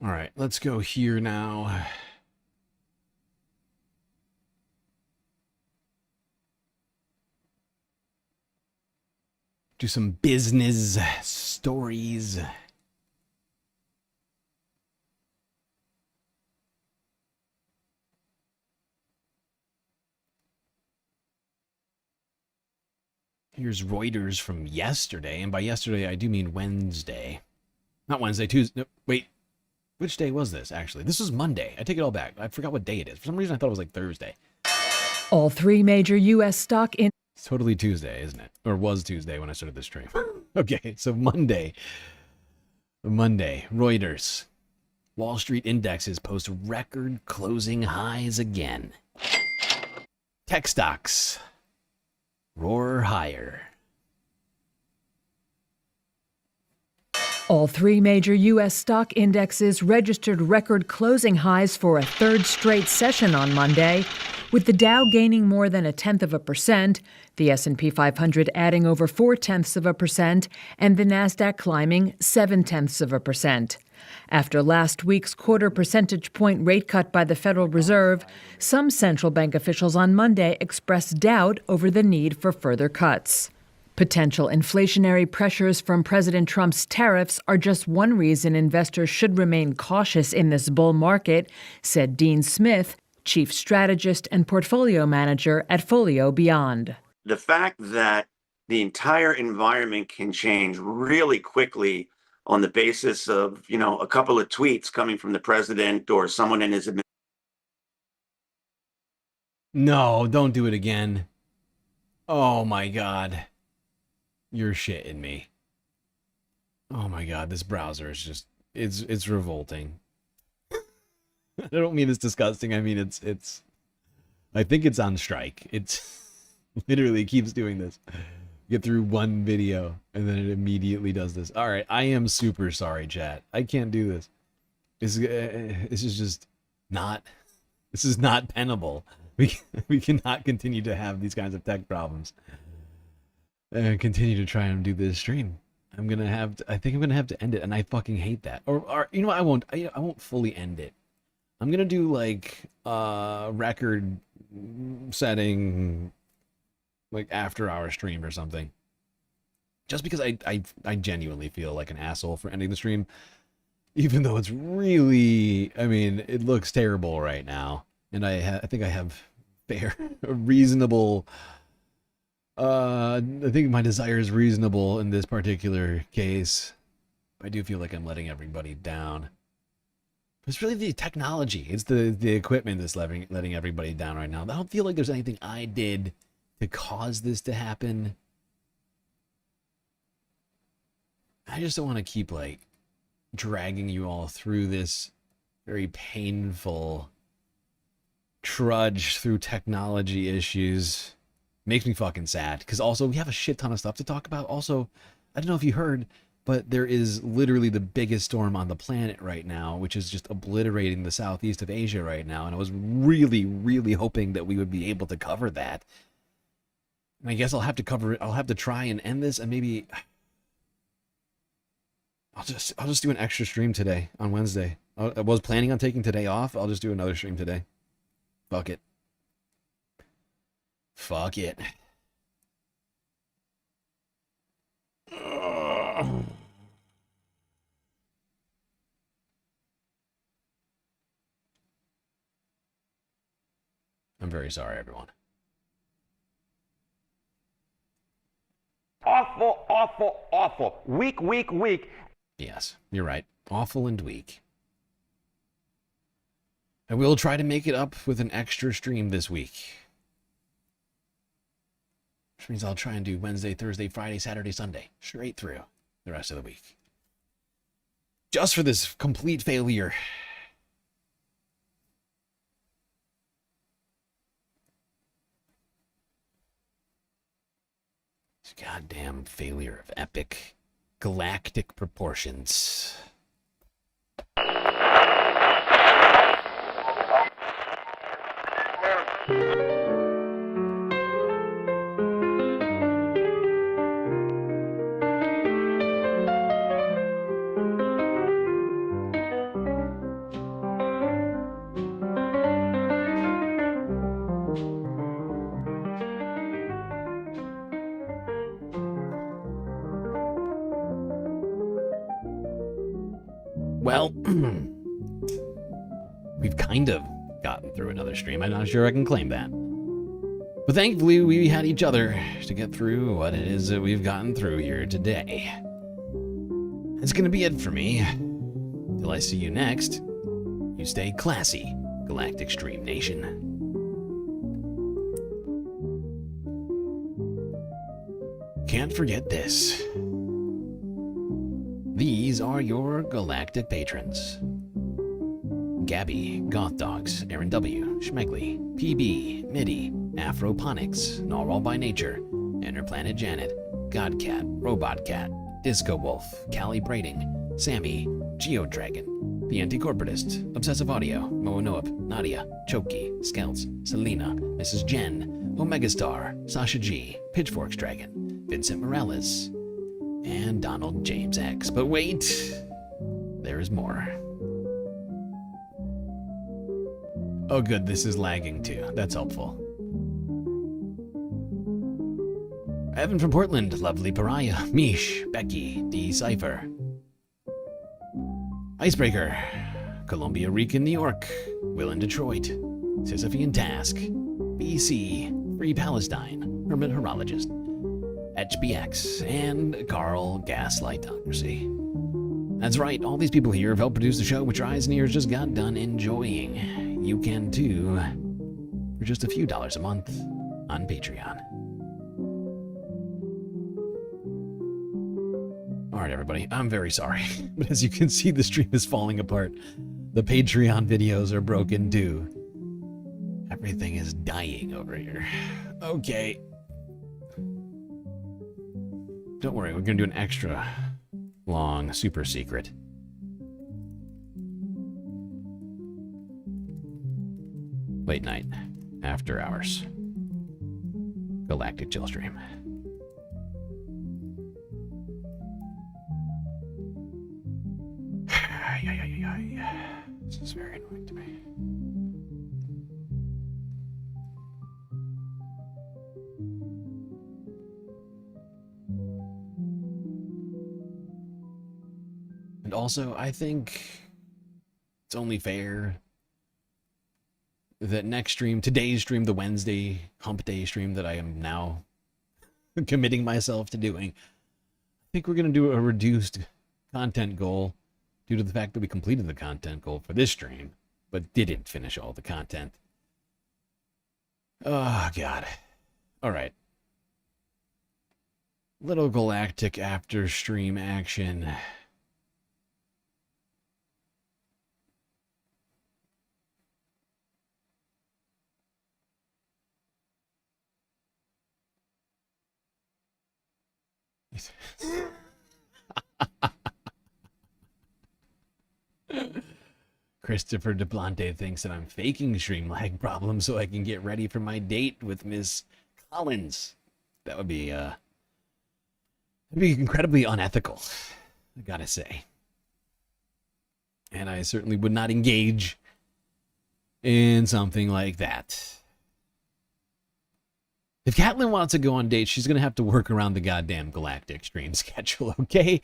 All right, let's go here now. Do some business stories. Here's Reuters from yesterday, and by yesterday I do mean Wednesday. Not Wednesday, Tuesday. No, wait. Which day was this, actually? This was Monday. I take it all back. I forgot what day it is. For some reason, I thought it was like Thursday. All three major U.S. stock in... It's totally Tuesday, isn't it? Or was Tuesday when I started this stream. Okay, so Monday. Reuters. Wall Street indexes post record closing highs again. Tech stocks roar higher. All three major U.S. stock indexes registered record closing highs for a third straight session on Monday, with the Dow gaining more than 0.1%, the S&P 500 adding over 0.4%, and the Nasdaq climbing 0.7%. After last week's quarter percentage point rate cut by the Federal Reserve, some central bank officials on Monday expressed doubt over the need for further cuts. Potential inflationary pressures from President Trump's tariffs are just one reason investors should remain cautious in this bull market, said Dean Smith, chief strategist and portfolio manager at Folio Beyond. The fact that the entire environment can change really quickly on the basis of, a couple of tweets coming from the president or someone in his administration. No, don't do it again. Oh my God. You're shitting me. Oh my God, this browser is just, it's revolting. I don't mean it's disgusting. I mean, it's, I think it's on strike. It's literally keeps doing this. Get through one video and then it immediately does this. All right, I am super sorry, chat. I can't do this. This is just not, this is not tenable. We cannot continue to have these kinds of tech problems. Continue to try and do this stream. I think I'm gonna have to end it, and I fucking hate that. Or you know what? I won't fully end it. I'm gonna do like record setting, like after hour stream or something. Just because I genuinely feel like an asshole for ending the stream, even though it's really, I mean, it looks terrible right now, and I think I have a reasonable. I think my desire is reasonable in this particular case. I do feel like I'm letting everybody down. It's really the technology. It's the equipment that's letting everybody down right now. I don't feel like there's anything I did to cause this to happen. I just don't want to keep like dragging you all through this very painful trudge through technology issues. Makes me fucking sad, because also we have a shit ton of stuff to talk about. Also, I don't know if you heard, but there is literally the biggest storm on the planet right now, which is just obliterating the southeast of Asia right now, and I was really, really hoping that we would be able to cover that. And I guess I'll have to cover it. I'll have to try and end this, and maybe I'll just do an extra stream today on Wednesday. I was planning on taking today off. I'll just do another stream today. Fuck it. Fuck it. I'm very sorry, everyone. Awful, awful, awful. Weak, weak, weak. Yes, you're right. Awful and weak. I will try to make it up with an extra stream this week. Which means I'll try and do Wednesday, Thursday, Friday, Saturday, Sunday. Straight through the rest of the week. Just for this complete failure. This goddamn failure of epic galactic proportions. Well, we've kind of gotten through another stream. I'm not sure I can claim that. But thankfully, we had each other to get through what it is that we've gotten through here today. That's going to be it for me. Till I see you next, you stay classy, Galactic Stream Nation. Can't forget this. These are your galactic patrons. Gabby, Goth Dogs, Aaron W, Schmegley, PB, Midi, Afroponics, Narwhal by Nature, Interplanet Janet, Godcat, Robot Cat, Disco Wolf, Callie Braiding, Sammy, Geodragon, The Anti-Corporatist, Obsessive Audio, Moanoop, Nadia, Choki, Skelts, Selena, Mrs. Jen, Omegastar, Sasha G, Pitchforks Dragon, Vincent Morales, and Donald James X. But wait, there is more. Oh good, this is lagging too. That's helpful. Evan from Portland, Lovely Pariah, Mish, Becky, D. Cypher, Icebreaker, Columbia Rican, New York, Will in Detroit, Sisyphean Task, BC, Free Palestine, Hermit Horologist, HBX, and Carl Gaslightocracy. That's right, all these people here have helped produce the show, which your eyes and ears just got done enjoying. You can too, for just a few dollars a month on Patreon. Alright everybody, I'm very sorry, but as you can see, the stream is falling apart. The Patreon videos are broken too. Everything is dying over here. Okay. Don't worry, we're gonna do an extra long super secret. Late night, after hours. Galactic Chill Stream. This is very annoying to me. And also, I think it's only fair that next stream, today's stream, the Wednesday hump day stream that I am now committing myself to doing, I think we're going to do a reduced content goal due to the fact that we completed the content goal for this stream, but didn't finish all the content. Oh, God. All right. Little galactic after stream action. Christopher DeBlante thinks that I'm faking stream lag problems so I can get ready for my date with Miss Collins. That would be that'd be incredibly unethical, I gotta say. And I certainly would not engage in something like that. If Catelyn wants to go on dates, she's going to have to work around the goddamn Galactic Stream schedule, okay?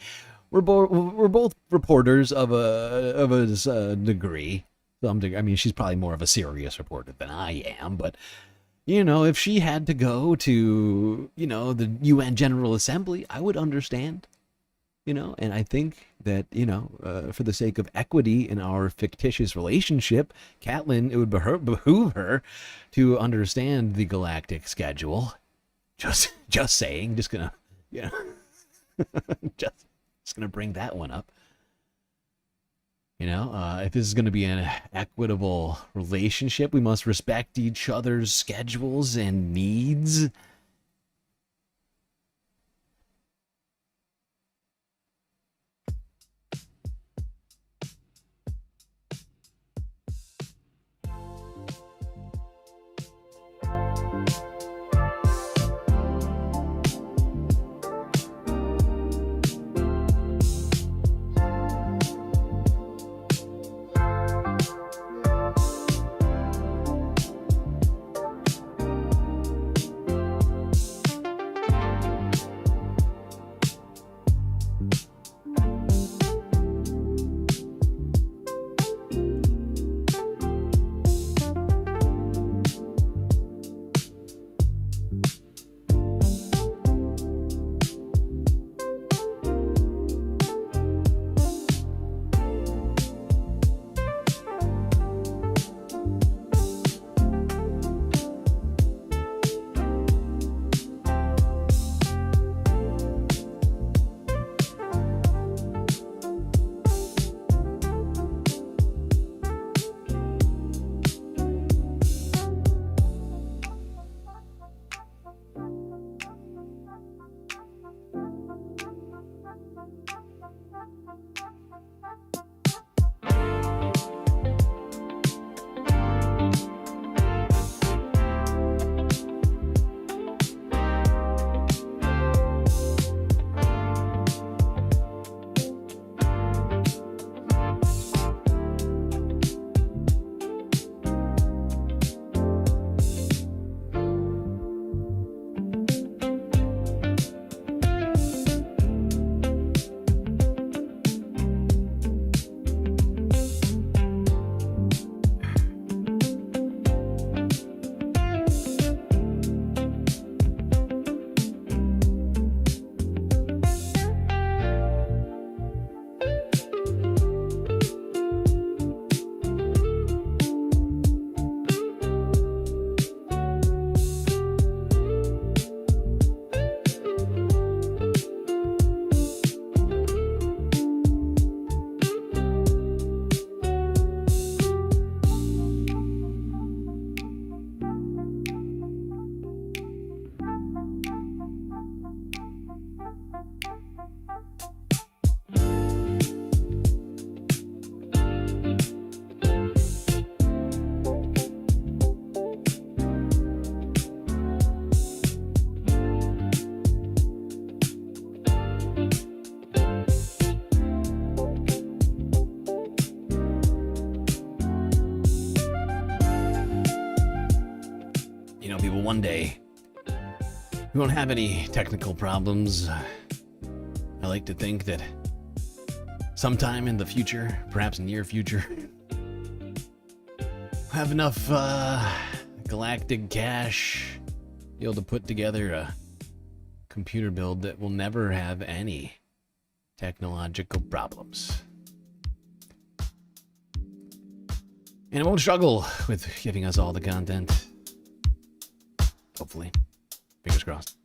We're both reporters of a degree. I mean, she's probably more of a serious reporter than I am, but, you know, if she had to go to, you know, the UN General Assembly, I would understand, you know, and I think that, you know, for the sake of equity in our fictitious relationship, Catelyn, it would behoove her to understand the galactic schedule. Just saying, just gonna, you know, just gonna bring that one up. You know, if this is going to be an equitable relationship, we must respect each other's schedules and needs. One day, we won't have any technical problems. I like to think that sometime in the future, perhaps near future, we'll have enough galactic cash to be able to put together a computer build that will never have any technological problems. And it won't struggle with giving us all the content. Hopefully. Fingers crossed.